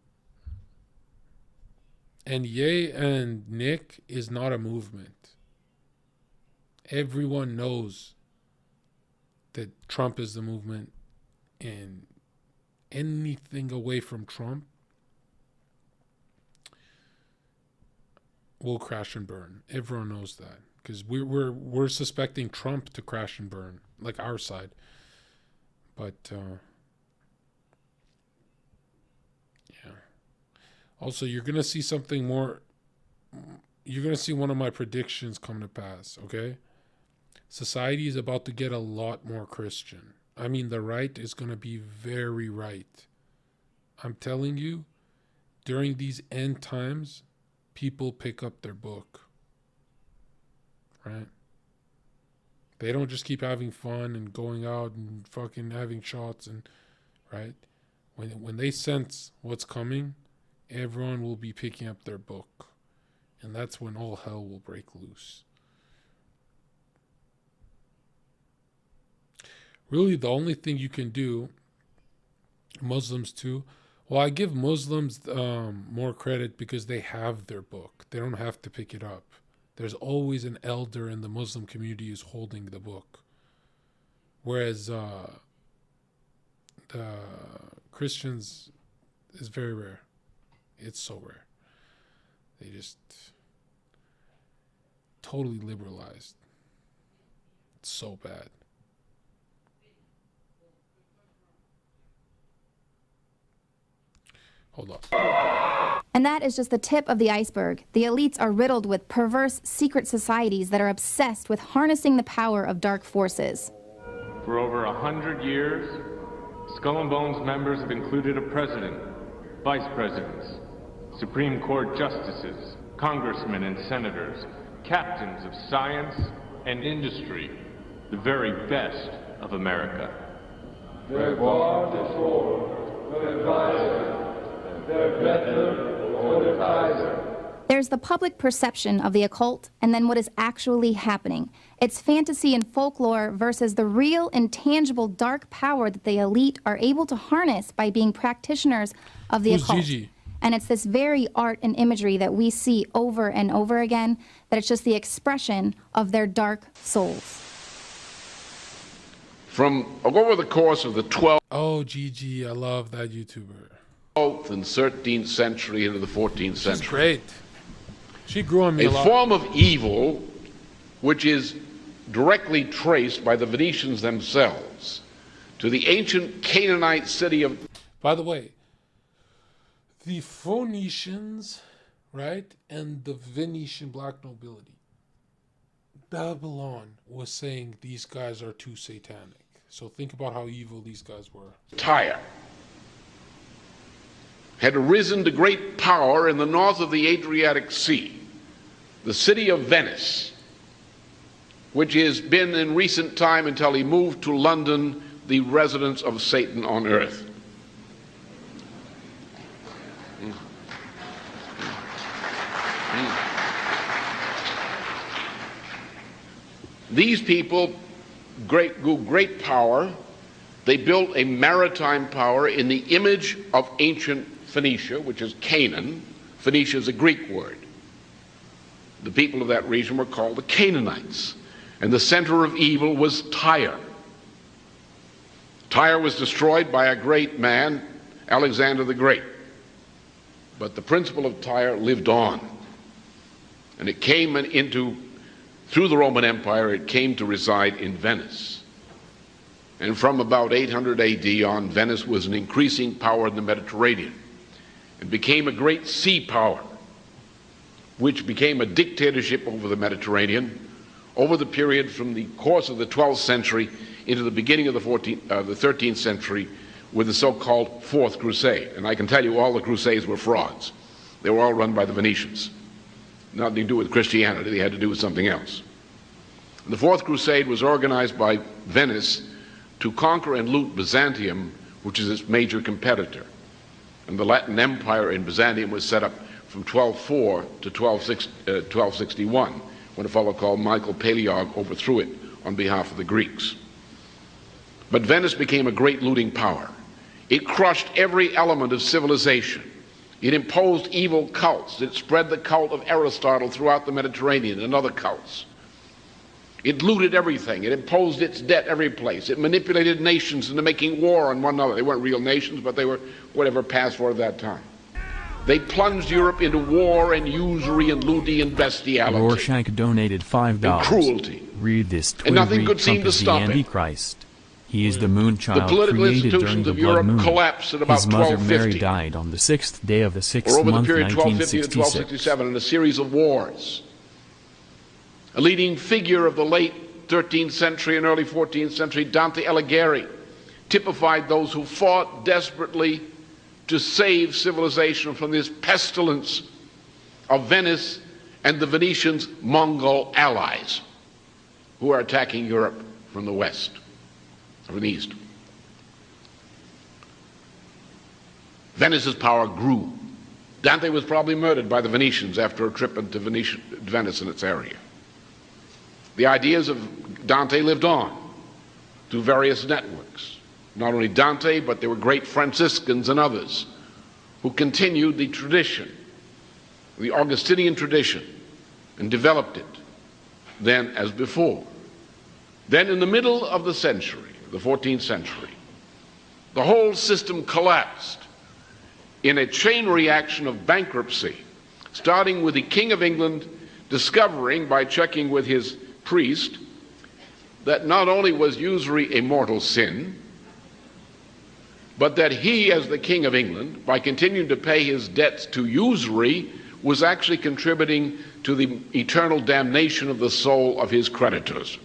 Ye and Nick is not a movement. Everyone knows that Trump is the movement, and anything away from Trump will crash and burn. Everyone knows that, because we're suspecting Trump to crash and burn, like our side. But yeah. Also, you're gonna see something more. You're gonna see one of my predictions come to pass. Okay, society is about to get a lot more Christian. I mean, the right is gonna be very right. I'm telling you, during these end times, people pick up their book, right? They don't just keep having fun and going out and fucking having shots, and right? When they sense what's coming, everyone will be picking up their book, and that's when all hell will break loose. Really, the only thing you can do, Muslims too, well, I give Muslims more credit because they have their book. They don't have to pick it up. There's always an elder in the Muslim community who's holding the book. Whereas the Christians is very rare. It's so rare. They just totally liberalized. It's so bad. Hold on. And that is just the tip of the iceberg. The elites are riddled with perverse secret societies that are obsessed with harnessing the power of dark forces. For over 100 years, Skull and Bones members have included a president, vice presidents, Supreme Court justices, congressmen and senators, captains of science and industry, the very best of America. Their God is Lord, their advisor, their better or their Kaiser. There's the public perception of the occult, and then what is actually happening. It's fantasy and folklore versus the real, intangible, dark power that the elite are able to harness by being practitioners of the occult. Gigi? And it's this very art and imagery that we see over and over again, that it's just the expression of their dark souls. From over the course of the 12th Oh, Gigi, I love that YouTuber. and 13th century into the 14th century. She's great. She grew on me a A lot. form of evil which is directly traced by the Venetians themselves to the ancient Canaanite city of... By the way, the Phoenicians, right, and the Venetian black nobility, Babylon was saying these guys are too satanic. So think about how evil these guys were. Tyre had arisen to great power in the north of the Adriatic Sea, the city of Venice, which has been in recent time, until he moved to London, the residence of Satan on earth. These people grew great power. They built a maritime power in the image of ancient Phoenicia, which is Canaan. Phoenicia is a Greek word. The people of that region were called the Canaanites. And the center of evil was Tyre. Tyre was destroyed by a great man, Alexander the Great. But the principle of Tyre lived on. And it came through the Roman Empire, it came to reside in Venice. And from about 800 AD on, Venice was an increasing power in the Mediterranean. It became a great sea power, which became a dictatorship over the Mediterranean over the period from the course of the 12th century into the beginning of the 13th century with the so-called Fourth Crusade. And I can tell you all the Crusades were frauds. They were all run by the Venetians. Nothing to do with Christianity, they had to do with something else. The Fourth Crusade was organized by Venice to conquer and loot Byzantium, which is its major competitor. And the Latin Empire in Byzantium was set up from 1204 to 1261, when a fellow called Michael Paleog overthrew it on behalf of the Greeks. But Venice became a great looting power. It crushed every element of civilization. It imposed evil cults. It spread the cult of Aristotle throughout the Mediterranean and other cults. It looted everything. It imposed its debt every place. It manipulated nations into making war on one another. They weren't real nations, but they were whatever passed for at that time. They plunged Europe into war and usury and looting and bestiality. Rorschach donated $5. And cruelty. Read this tweet. And nothing could seem to stop it. Antichrist. He is the moon child The political created during institutions the of blood Europe moon. collapsed at about His mother 1250. Mary died on the 6th day of the 6th Or over the month, period 1250 to 1966. 1267 in a series of wars. A leading figure of the late 13th century and early 14th century, Dante Alighieri, typified those who fought desperately to save civilization from this pestilence of Venice and the Venetians' Mongol allies who are attacking Europe from the west, or from the east. Venice's power grew. Dante was probably murdered by the Venetians after a trip into Venice and its area. The ideas of Dante lived on through various networks. Not only Dante, but there were great Franciscans and others who continued the tradition, the Augustinian tradition, and developed it then as before. Then in the middle of the century, the 14th century, the whole system collapsed in a chain reaction of bankruptcy, starting with the King of England discovering, by checking with his priest, that not only was usury a mortal sin, but that he, as the King of England, by continuing to pay his debts to usury, was actually contributing to the eternal damnation of the soul of his creditors.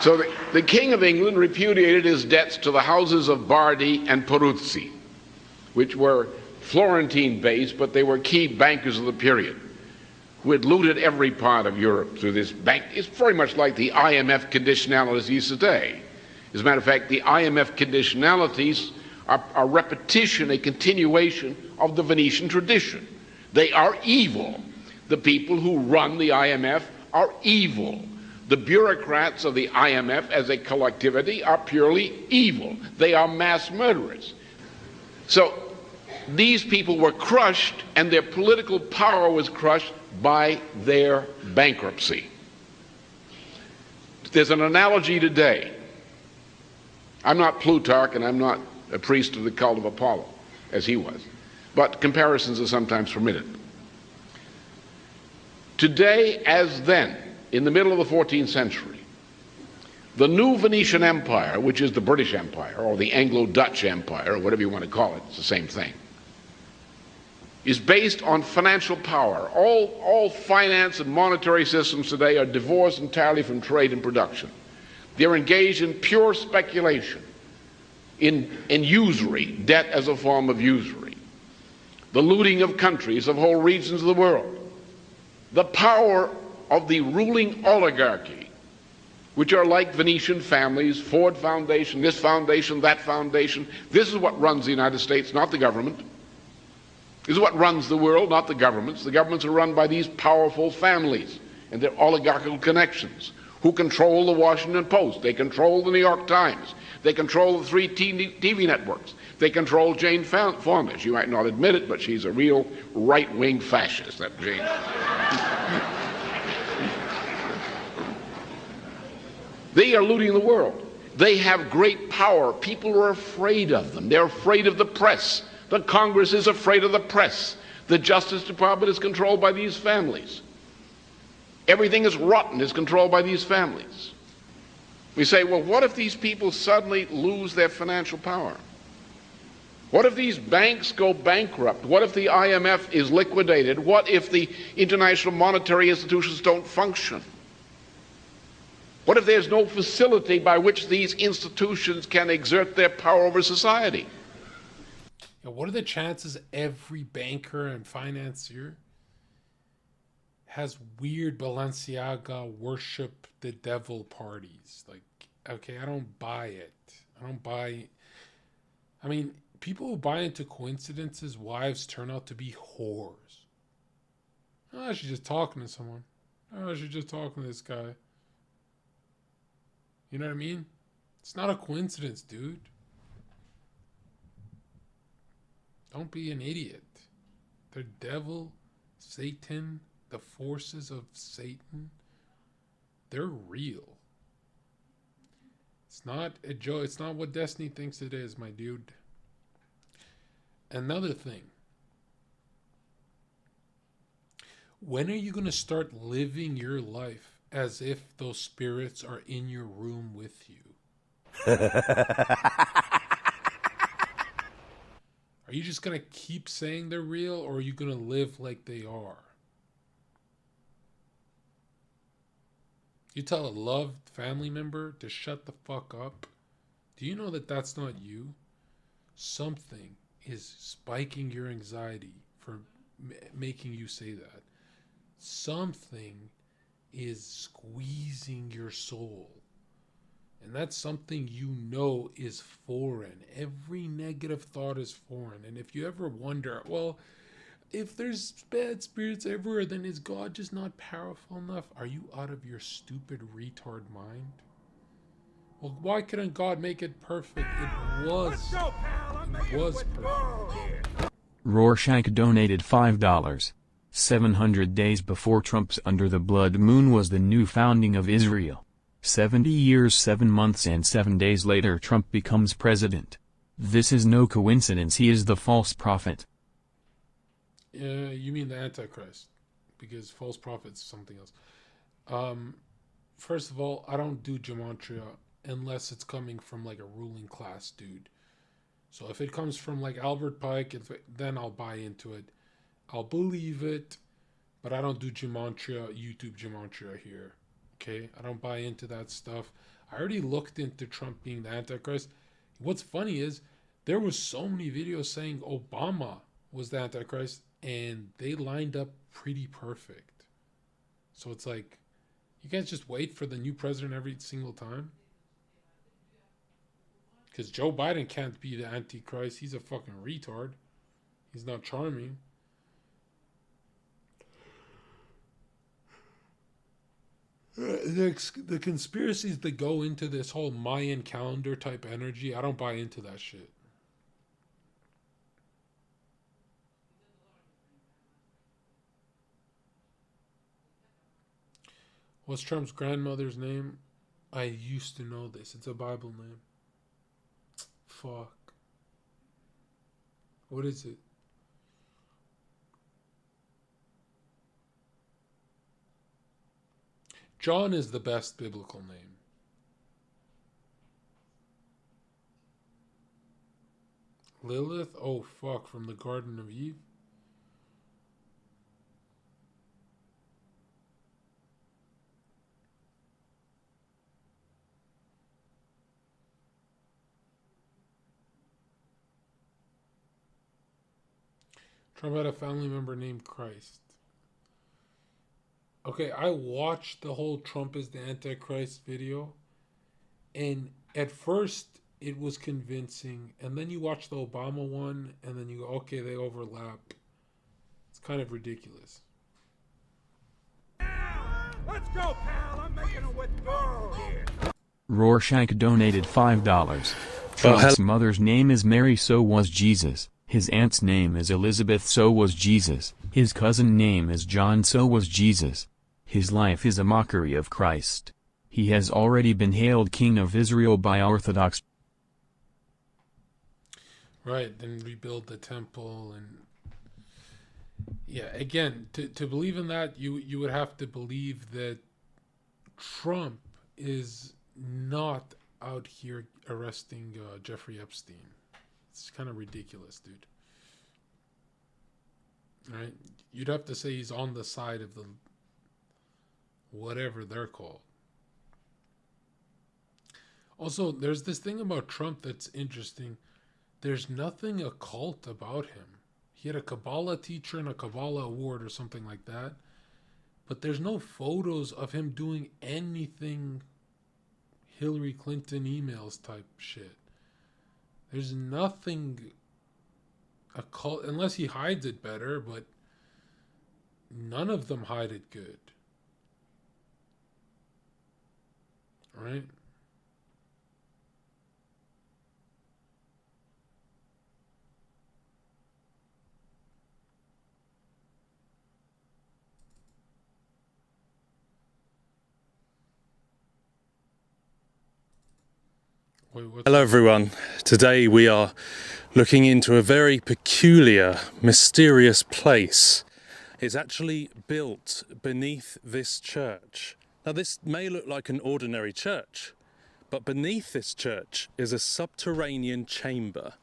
So the King of England repudiated his debts to the houses of Bardi and Peruzzi, which were Florentine-based, but they were key bankers of the period, who had looted every part of Europe through this bank. It's very much like the IMF conditionalities today. As a matter of fact, the IMF conditionalities are a repetition, a continuation of the Venetian tradition. They are evil. The people who run the IMF are evil. The bureaucrats of the IMF as a collectivity are purely evil. They are mass murderers. So these people were crushed, and their political power was crushed by their bankruptcy. There's an analogy today. I'm not Plutarch, and I'm not a priest of the cult of Apollo, as he was, but comparisons are sometimes permitted. Today, as then, in the middle of the 14th century, the new Venetian Empire, which is the British Empire, or the Anglo-Dutch Empire, or whatever you want to call it, it's the same thing, is based on financial power. All finance and monetary systems today are divorced entirely from trade and production. They're engaged in pure speculation, in usury, debt as a form of usury, the looting of countries, of whole regions of the world. The power of the ruling oligarchy, which are like Venetian families, Ford Foundation, this foundation, that foundation. This is what runs the United States, not the government. This is what runs the world, not the governments. The governments are run by these powerful families and their oligarchical connections, who control the Washington Post. They control the New York Times. They control the 3 TV networks. They control Jane Fonda. She might not admit it, but she's a real right-wing fascist, that Jane. They are looting the world. They have great power. People are afraid of them. They're afraid of the press. The Congress is afraid of the press. The Justice Department is controlled by these families. Everything is rotten is controlled by these families. We say, well, what if these people suddenly lose their financial power? What if these banks go bankrupt? What if the IMF is liquidated? What if the international monetary institutions don't function? What if there's no facility by which these institutions can exert their power over society? Yeah, what are the chances every banker and financier has weird Balenciaga worship the devil parties? Like, okay, I don't buy it. I mean, people who buy into coincidences, wives turn out to be whores. Oh, she's just talking to someone. Oh, she's just talking to this guy. You know what I mean? It's not a coincidence, dude. Don't be an idiot. The devil, Satan, the forces of Satan, they're real. It's not a joke. It's not what Destiny thinks it is, my dude. Another thing. When are you going to start living your life as if those spirits are in your room with you? Are you just going to keep saying they're real, or are you going to live like they are? You tell a loved family member to shut the fuck up. Do you know that that's not you? Something is spiking your anxiety for making you say that. Something is squeezing your soul. And that's something you know is foreign. Every negative thought is foreign. And if you ever wonder, well, if there's bad spirits everywhere, then is God just not powerful enough? Are you out of your stupid retard mind? Well, why couldn't God make it perfect? It was perfect. Rorschach donated $5. 700 days before Trump's Under the Blood Moon was the new founding of Israel. 70 years, 7 months and 7 days later Trump becomes president. This is no coincidence. He is the false prophet. You mean the Antichrist, because false prophet's something else. First of all, I don't do gematria unless it's coming from like a ruling class dude. So if it comes from like Albert Pike, then I'll buy into it. I'll believe it, but I don't do gematria, YouTube gematria here. Okay, I don't buy into that stuff. I already looked into Trump being the Antichrist. What's funny is there was so many videos saying Obama was the Antichrist, and they lined up pretty perfect. So it's like, you guys just wait for the new president every single time? Because Joe Biden can't be the Antichrist. He's a fucking retard. He's not charming. The conspiracies that go into this whole Mayan calendar type energy, I don't buy into that shit. What's Trump's grandmother's name? I used to know this. It's a Bible name. Fuck. What is it? John is the best biblical name. Lilith? Oh, fuck, from the Garden of Eve? Trump had a family member named Christ. Okay, I watched the whole Trump is the Antichrist video, and at first it was convincing, and then you watch the Obama one, and then you go, okay, they overlap. It's kind of ridiculous. Let's go, pal. I'm making a withdrawal here. Rorschach donated $5. Trump's mother's name is Mary, so was Jesus. His aunt's name is Elizabeth, so was Jesus. His cousin name is John, so was Jesus. His life is a mockery of Christ. He has already been hailed King of Israel by Orthodox. Right, then rebuild the temple, and yeah, again, to believe in that, you would have to believe that Trump is not out here arresting Jeffrey Epstein. It's kind of ridiculous, dude. Right? You'd have to say he's on the side of the whatever they're called. Also, there's this thing about Trump that's interesting. There's nothing occult about him. He had a Kabbalah teacher and a Kabbalah award or something like that. But there's no photos of him doing anything Hillary Clinton emails type shit. There's nothing occult, unless he hides it better, but none of them hide it good. Right? Hello everyone. Today we are looking into a very peculiar, mysterious place. It's actually built beneath this church. Now this may look like an ordinary church, but beneath this church is a subterranean chamber,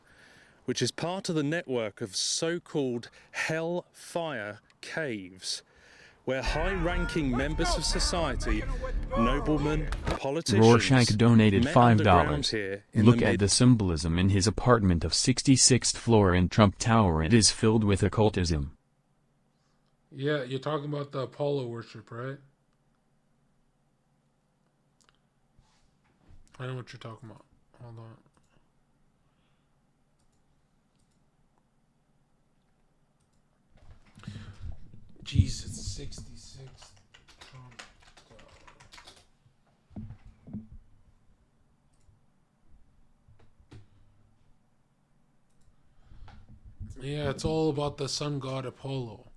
which is part of the network of so-called hellfire caves, where high-ranking members of society, noblemen, politicians, Rorschach donated met underground $5. here in Look the at the symbolism in his apartment of 66th floor in Trump Tower. It is filled with occultism. Yeah, you're talking about the Apollo worship, right? I know what you're talking about. Hold on. Jesus, 66. Trump. Yeah, it's all about the sun god Apollo,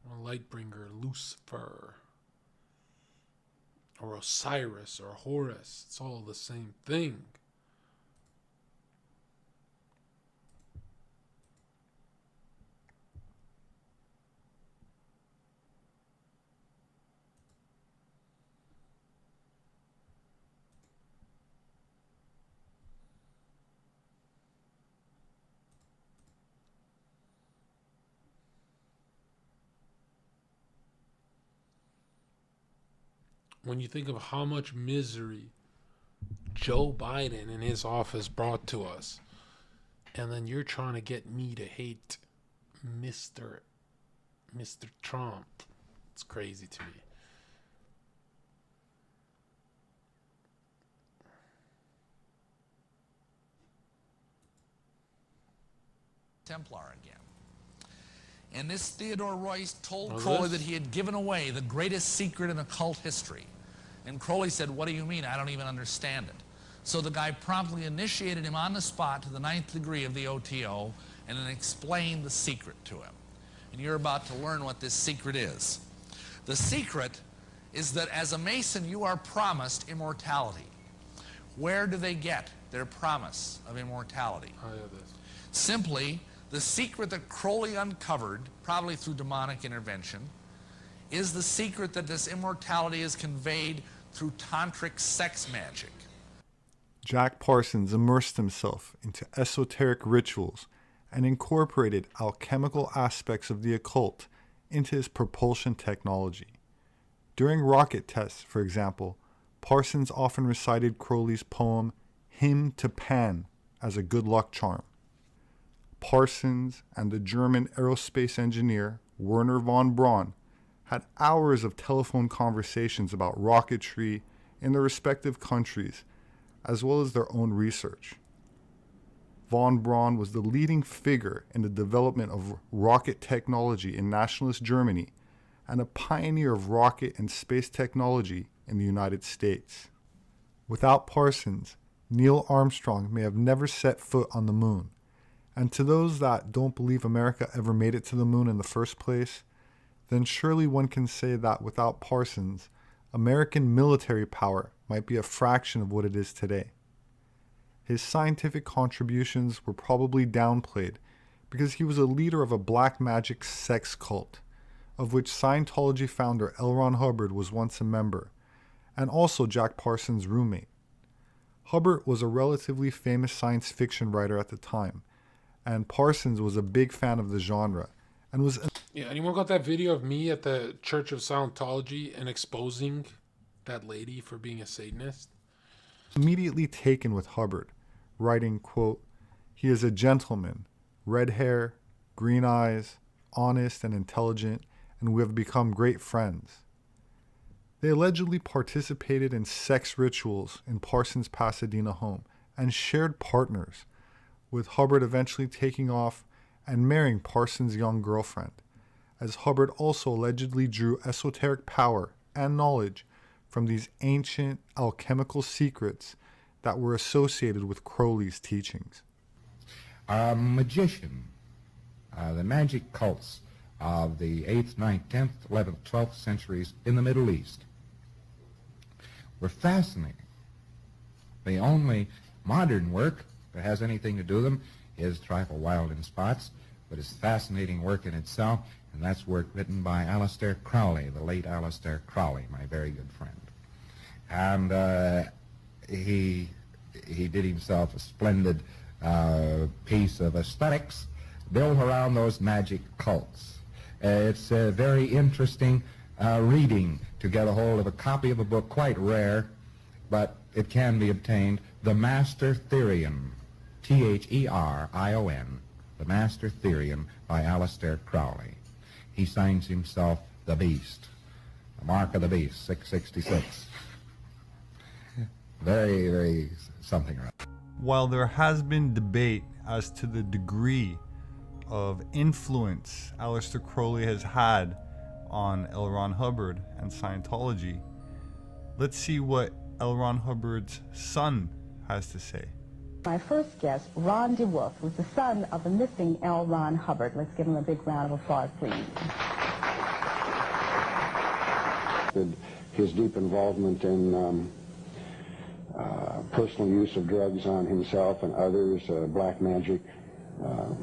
or Lightbringer, Lucifer, or Osiris, or Horus. It's all the same thing. When you think of how much misery Joe Biden and his office brought to us, and then you're trying to get me to hate Mr. Trump. It's crazy to me. Templar again. And this Theodore Royce told Oh, Kohler this? that he had given away the greatest secret in occult history, And Crowley said, "What do you mean? I don't even understand it." So the guy promptly initiated him on the spot to the 9th degree of the OTO and then explained the secret to him. And you're about to learn what this secret is. The secret is that as a Mason, you are promised immortality. Where do they get their promise of immortality? Simply, the secret that Crowley uncovered, probably through demonic intervention, is the secret that this immortality is conveyed through tantric sex magic. Jack Parsons immersed himself into esoteric rituals and incorporated alchemical aspects of the occult into his propulsion technology. During rocket tests, for example, Parsons often recited Crowley's poem, Hymn to Pan, as a good luck charm. Parsons and the German aerospace engineer Werner von Braun had hours of telephone conversations about rocketry in their respective countries, as well as their own research. Von Braun was the leading figure in the development of rocket technology in nationalist Germany and a pioneer of rocket and space technology in the United States. Without Parsons, Neil Armstrong may have never set foot on the moon. And to those that don't believe America ever made it to the moon in the first place, then surely one can say that without Parsons, American military power might be a fraction of what it is today. His scientific contributions were probably downplayed because he was a leader of a black magic sex cult, of which Scientology founder L. Ron Hubbard was once a member, and also Jack Parsons' roommate. Hubbard was a relatively famous science fiction writer at the time, and Parsons was a big fan of the genre, and was... Yeah, anyone got that video of me at the Church of Scientology and exposing that lady for being a Satanist? Immediately taken with Hubbard, writing, quote, "He is a gentleman, red hair, green eyes, honest and intelligent, and we have become great friends." They allegedly participated in sex rituals in Parsons' Pasadena home and shared partners, with Hubbard eventually taking off and marrying Parsons' young girlfriend, as Hubbard also allegedly drew esoteric power and knowledge from these ancient alchemical secrets that were associated with Crowley's teachings. A magician, the magic cults of the 8th, 9th, 10th, 11th, 12th centuries in the Middle East were fascinating. The only modern work that has anything to do with them is trifle wild in spots, but it's fascinating work in itself, and that's work written by Aleister Crowley, the late Aleister Crowley, my very good friend. And he did himself a splendid piece of aesthetics built around those magic cults. It's very interesting reading to get a hold of a copy of a book, quite rare, but it can be obtained, The Master Therion, Therion, The Master Therion by Aleister Crowley. He signs himself the Beast, the Mark of the Beast, 666. Very, very something. While there has been debate as to the degree of influence Aleister Crowley has had on L. Ron Hubbard and Scientology, let's see what L. Ron Hubbard's son has to say. My first guest, Ron DeWolf, was the son of the missing L. Ron Hubbard. Let's give him a big round of applause, please. His deep involvement in personal use of drugs on himself and others, black magic.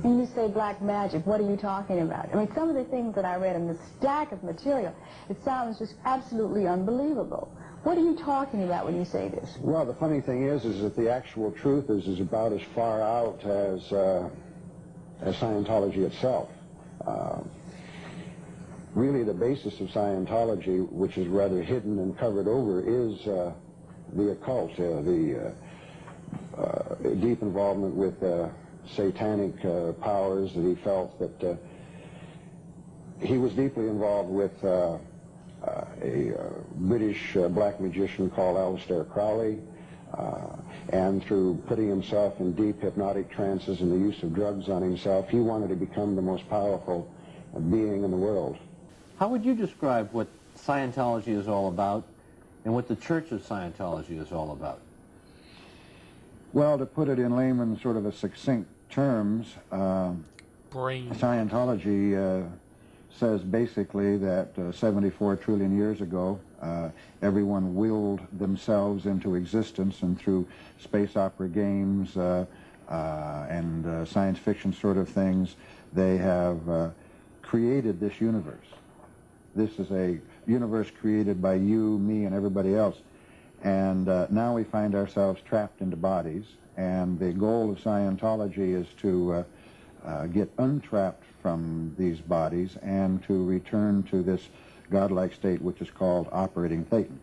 When you say black magic, what are you talking about? I mean, some of the things that I read in the stack of material, it sounds just absolutely unbelievable. What are you talking about when you say this? Well, the funny thing is that the actual truth is about as far out as Scientology itself. Really, the basis of Scientology, which is rather hidden and covered over, is the occult, the deep involvement with satanic powers. That he felt that he was deeply involved with a British black magician called Aleister Crowley, and through putting himself in deep hypnotic trances and the use of drugs on himself, he wanted to become the most powerful being in the world. How would you describe what Scientology is all about and what the Church of Scientology is all about? Well, to put it in layman sort of a succinct terms, Scientology says basically that 74 trillion years ago, everyone willed themselves into existence, and through space opera games and science fiction sort of things, they have created this universe. This is a universe created by you, me, and everybody else. And now we find ourselves trapped into bodies, and the goal of Scientology is to get untrapped from these bodies and to return to this godlike state which is called operating Thetan.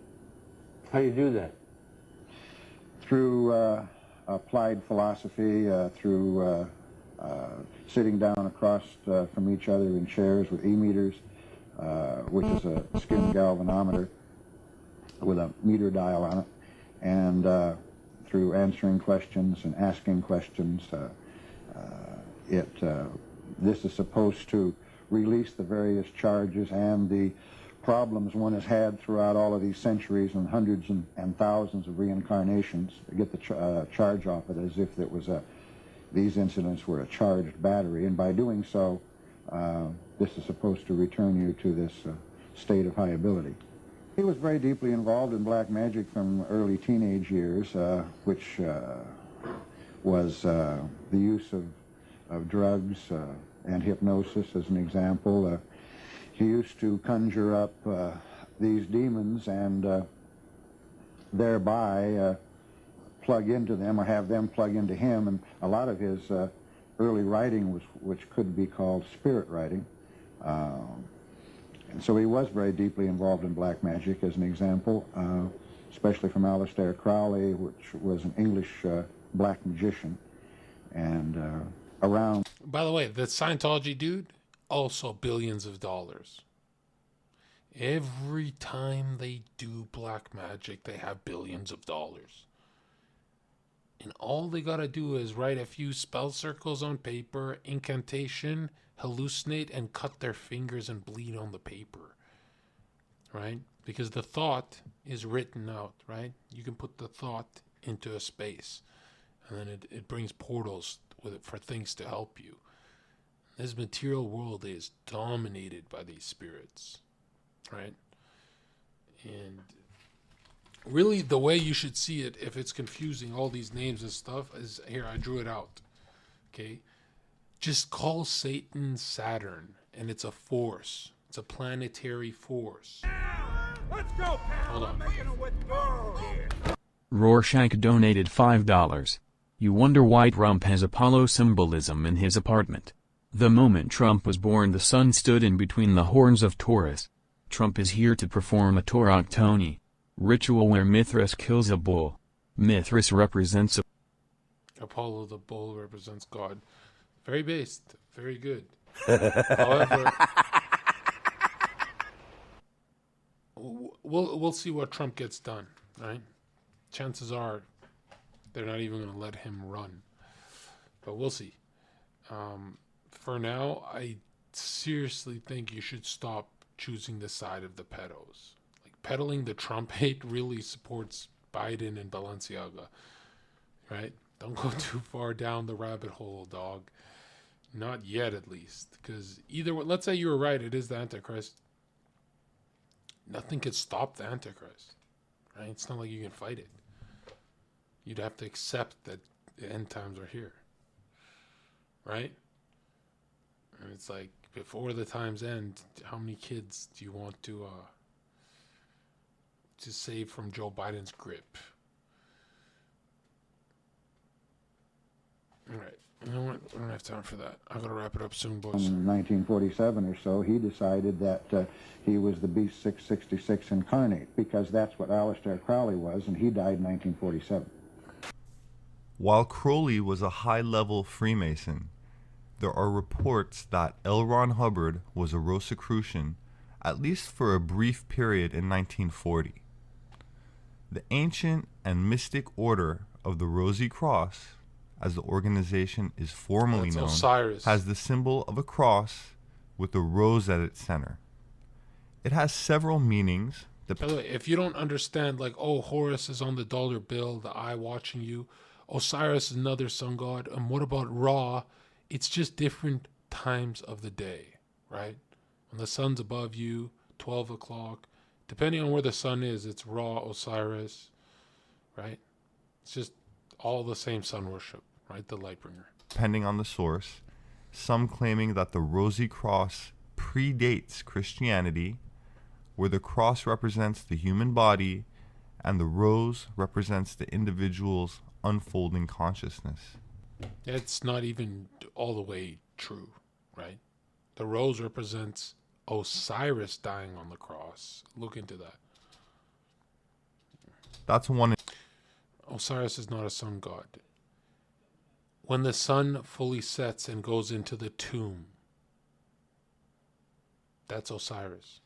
How do you do that? Through applied philosophy, through sitting down across from each other in chairs with e-meters, which is a skin galvanometer with a meter dial on it, and through answering questions and asking questions. This is supposed to release the various charges and the problems one has had throughout all of these centuries and hundreds and thousands of reincarnations, to get the charge off it as if it was these incidents were a charged battery, and by doing so, this is supposed to return you to this state of high ability. He was very deeply involved in black magic from early teenage years, which was the use of drugs and hypnosis as an example. He used to conjure up these demons and thereby plug into them or have them plug into him, and a lot of his early writing was, which could be called spirit writing. And so he was very deeply involved in black magic as an example, especially from Aleister Crowley, which was an English black magician, and around... By the way, the Scientology dude, also billions of dollars. Every time they do black magic, they have billions of dollars. And all they gotta do is write a few spell circles on paper, incantation, hallucinate, and cut their fingers and bleed on the paper. Right? Because the thought is written out, right? You can put the thought into a space, and then it brings portals with it for things to help you. This material world is dominated by these spirits, right? And really the way you should see it, if it's confusing, all these names and stuff, is here, I drew it out. Okay? Just call Satan Saturn, and it's a force. It's a planetary force. Let's go, pal. Hold on. I'm making a withdrawal here. Rorschach donated $5. You wonder why Trump has Apollo symbolism in his apartment. The moment Trump was born, the sun stood in between the horns of Taurus. Trump is here to perform a Tauroctony ritual where Mithras kills a bull. Mithras represents Apollo the bull represents God. Very based. Very good. However, we'll see what Trump gets done, right? Chances are they're not even going to let him run. But we'll see. For now, I seriously think you should stop choosing the side of the pedos. Like, peddling the Trump hate really supports Biden and Balenciaga, right? Don't go too far down the rabbit hole, dog. Not yet, at least. Because either way, let's say you were right, it is the Antichrist. Nothing could stop the Antichrist, right? It's not like you can fight it. You'd have to accept that the end times are here, right? And it's like, before the times end, how many kids do you want to save from Joe Biden's grip? All right. You know what? I don't have time for that. I gotta wrap it up soon, boys. In 1947 or so, he decided that he was the Beast 666 incarnate, because that's what Aleister Crowley was, and he died in 1947. While Crowley was a high-level Freemason, there are reports that L. Ron Hubbard was a Rosicrucian, at least for a brief period in 1940. The ancient and mystic Order of the Rosy Cross, as the organization is formally known, Osiris. has the symbol of a cross with a rose at its center. It has several meanings, By the way, if you don't understand, like, oh, Horus is on the dollar bill, the eye watching you, Osiris is another sun god, and what about Ra? It's just different times of the day, right? When the sun's above you, 12 o'clock, depending on where the sun is, it's Ra, Osiris, right? It's just all the same sun worship, right? The light bringer. Depending on the source, some claiming that the rosy cross predates Christianity, where the cross represents the human body and the rose represents the individual's unfolding consciousness. It's not even all the way true, right? The rose represents Osiris dying on the cross. Look into that. That's one. Osiris is not a sun god. When the sun fully sets and goes into the tomb, that's Osiris.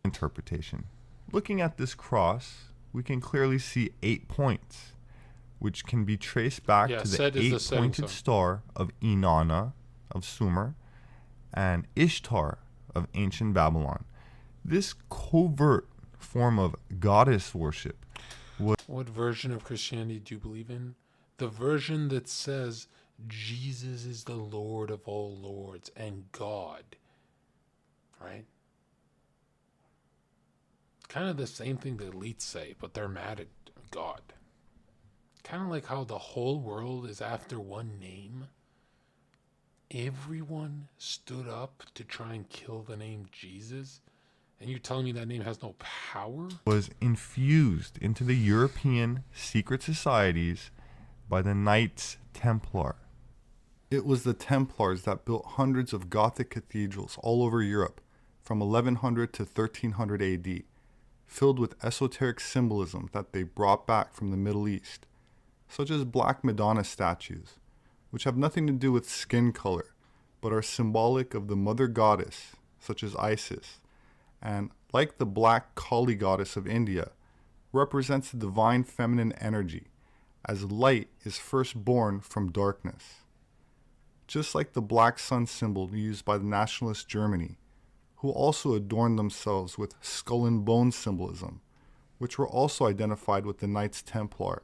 Interpretation. Looking at this cross, we can clearly see 8 points, which can be traced back to the Set is the setting 8-pointed sun. star of Inanna of Sumer and Ishtar of ancient Babylon. This covert form of goddess worship was... What version of Christianity do you believe in? The version that says Jesus is the Lord of all lords and God, right? Kind of the same thing the elites say, but they're mad at God. Kind of like how the whole world is after one name. Everyone stood up to try and kill the name Jesus, and you're telling me that name has no power? Was infused into the European secret societies by the Knights Templar. It was the Templars that built hundreds of Gothic cathedrals all over Europe from 1100 to 1300 AD, filled with esoteric symbolism that they brought back from the Middle East, such as Black Madonna statues, which have nothing to do with skin color, but are symbolic of the mother goddess, such as Isis, and, like the Black Kali goddess of India, represents the divine feminine energy, as light is first born from darkness. Just like the black sun symbol used by the nationalist Germany, who also adorned themselves with skull and bone symbolism, which were also identified with the Knights Templar,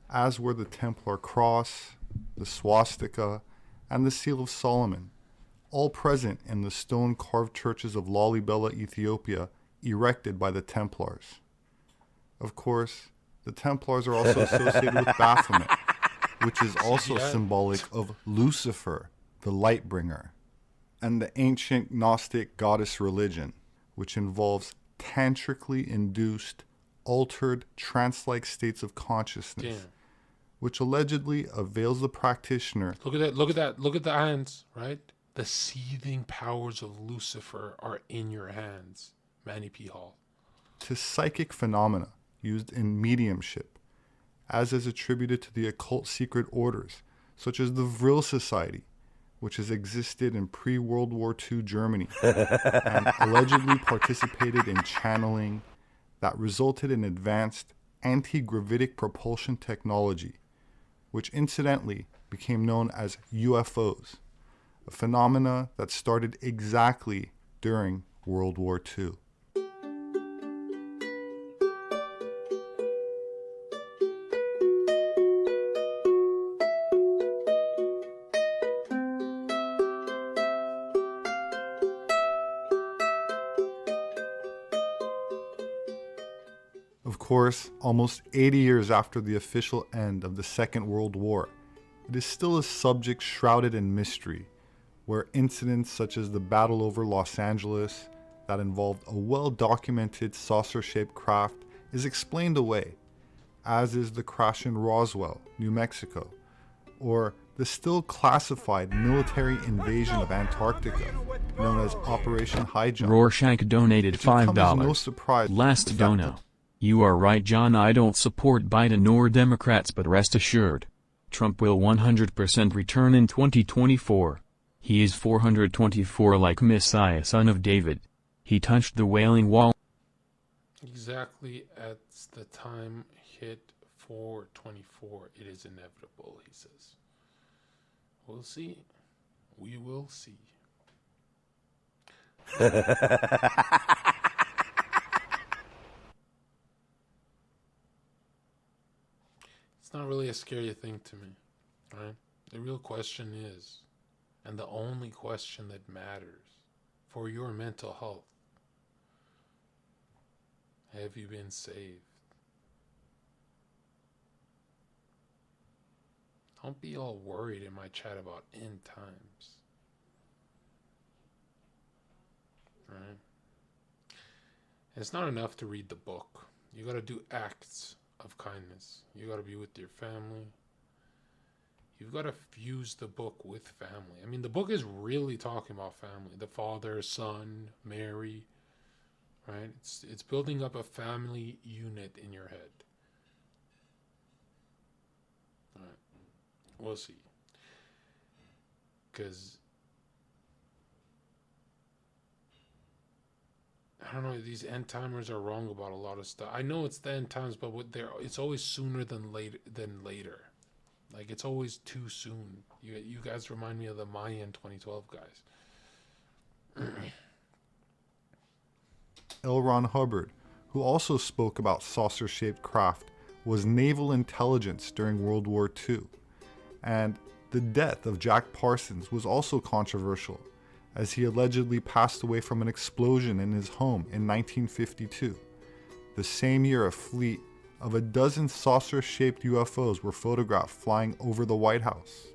as were the Templar cross, the swastika, and the seal of Solomon, all present in the stone-carved churches of Lalibela, Ethiopia, erected by the Templars. Of course, the Templars are also associated with Baphomet, which is also symbolic of Lucifer, the light bringer, and the ancient Gnostic goddess religion, which involves tantrically induced, altered, trance-like states of consciousness, which allegedly avails the practitioner. Look at that, look at that, look at the hands, right? The seething powers of Lucifer are in your hands, Manny P. Hall. To psychic phenomena used in mediumship, as is attributed to the occult secret orders, such as the Vril Society, which has existed in pre-World War II Germany, and allegedly participated in channeling that resulted in advanced anti-gravitic propulsion technology, which incidentally became known as UFOs, a phenomena that started exactly during World War II. Of course, almost 80 years after the official end of the Second World War, it is still a subject shrouded in mystery, where incidents such as the battle over Los Angeles that involved a well-documented saucer-shaped craft is explained away, as is the crash in Roswell, New Mexico, or the still classified military invasion of Antarctica, known as Operation High Jump. Rorschach donated $5. No surprise Last dono. You are right, John. I don't support Biden nor Democrats, but rest assured, Trump will 100% return in 2024. He is 424 like Messiah, son of David. He touched the Wailing Wall. Exactly at the time hit 424, it is inevitable, he says. We'll see. We will see. It's not really a scary thing to me, right? The real question is, and the only question that matters for your mental health, have you been saved? Don't be all worried in my chat about end times. Right? It's not enough to read the book. You got to do acts of kindness. You got to be with your family. You've got to fuse the book with family. I mean, the book is really talking about family. The Father, Son, Mary, right? It's building up a family unit in your head. All right. We'll see. Because I don't know, these end timers are wrong about a lot of stuff. I know it's the end times, but it's always sooner than later. Like, it's always too soon. You guys remind me of the Mayan 2012 guys. L. Ron Hubbard, who also spoke about saucer-shaped craft, was naval intelligence during World War II. And the death of Jack Parsons was also controversial, as he allegedly passed away from an explosion in his home in 1952. The same year, a fleet of a dozen saucer-shaped UFOs were photographed flying over the White House.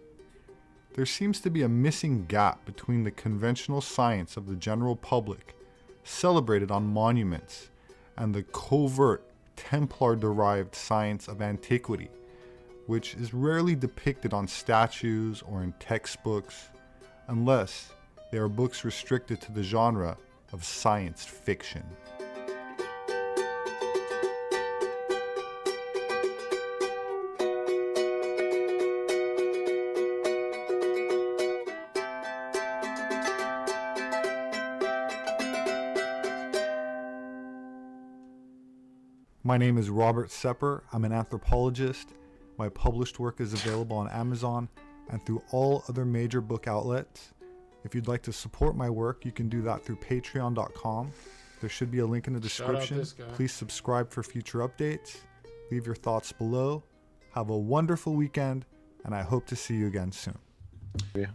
There seems to be a missing gap between the conventional science of the general public, celebrated on monuments, and the covert Templar-derived science of antiquity, which is rarely depicted on statues or in textbooks, unless they are books restricted to the genre of science fiction. My name is Robert Sepper. I'm an anthropologist. My published work is available on Amazon and through all other major book outlets. If you'd like to support my work, you can do that through patreon.com. There should be a link in the description. Please subscribe for future updates. Leave your thoughts below. Have a wonderful weekend, and I hope to see you again soon. Yeah.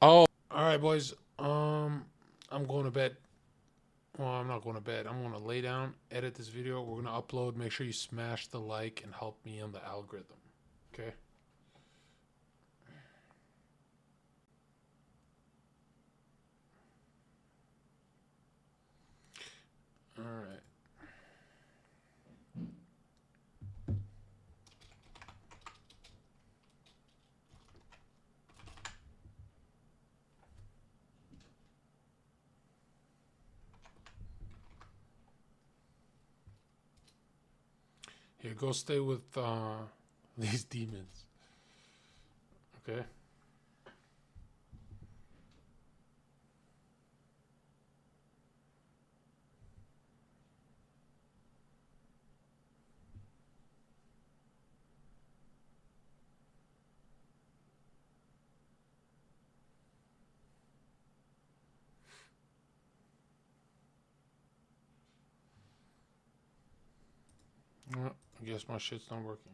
Oh, all right, boys. I'm going to bed. Well, I'm not going to bed. I'm going to lay down, edit this video. We're going to upload. Make sure you smash the like and help me in the algorithm. Okay? All right. Here, go stay with these demons. Okay? Well, I guess my shit's not working.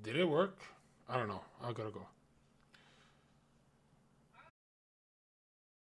Did it work? I don't know. I gotta go.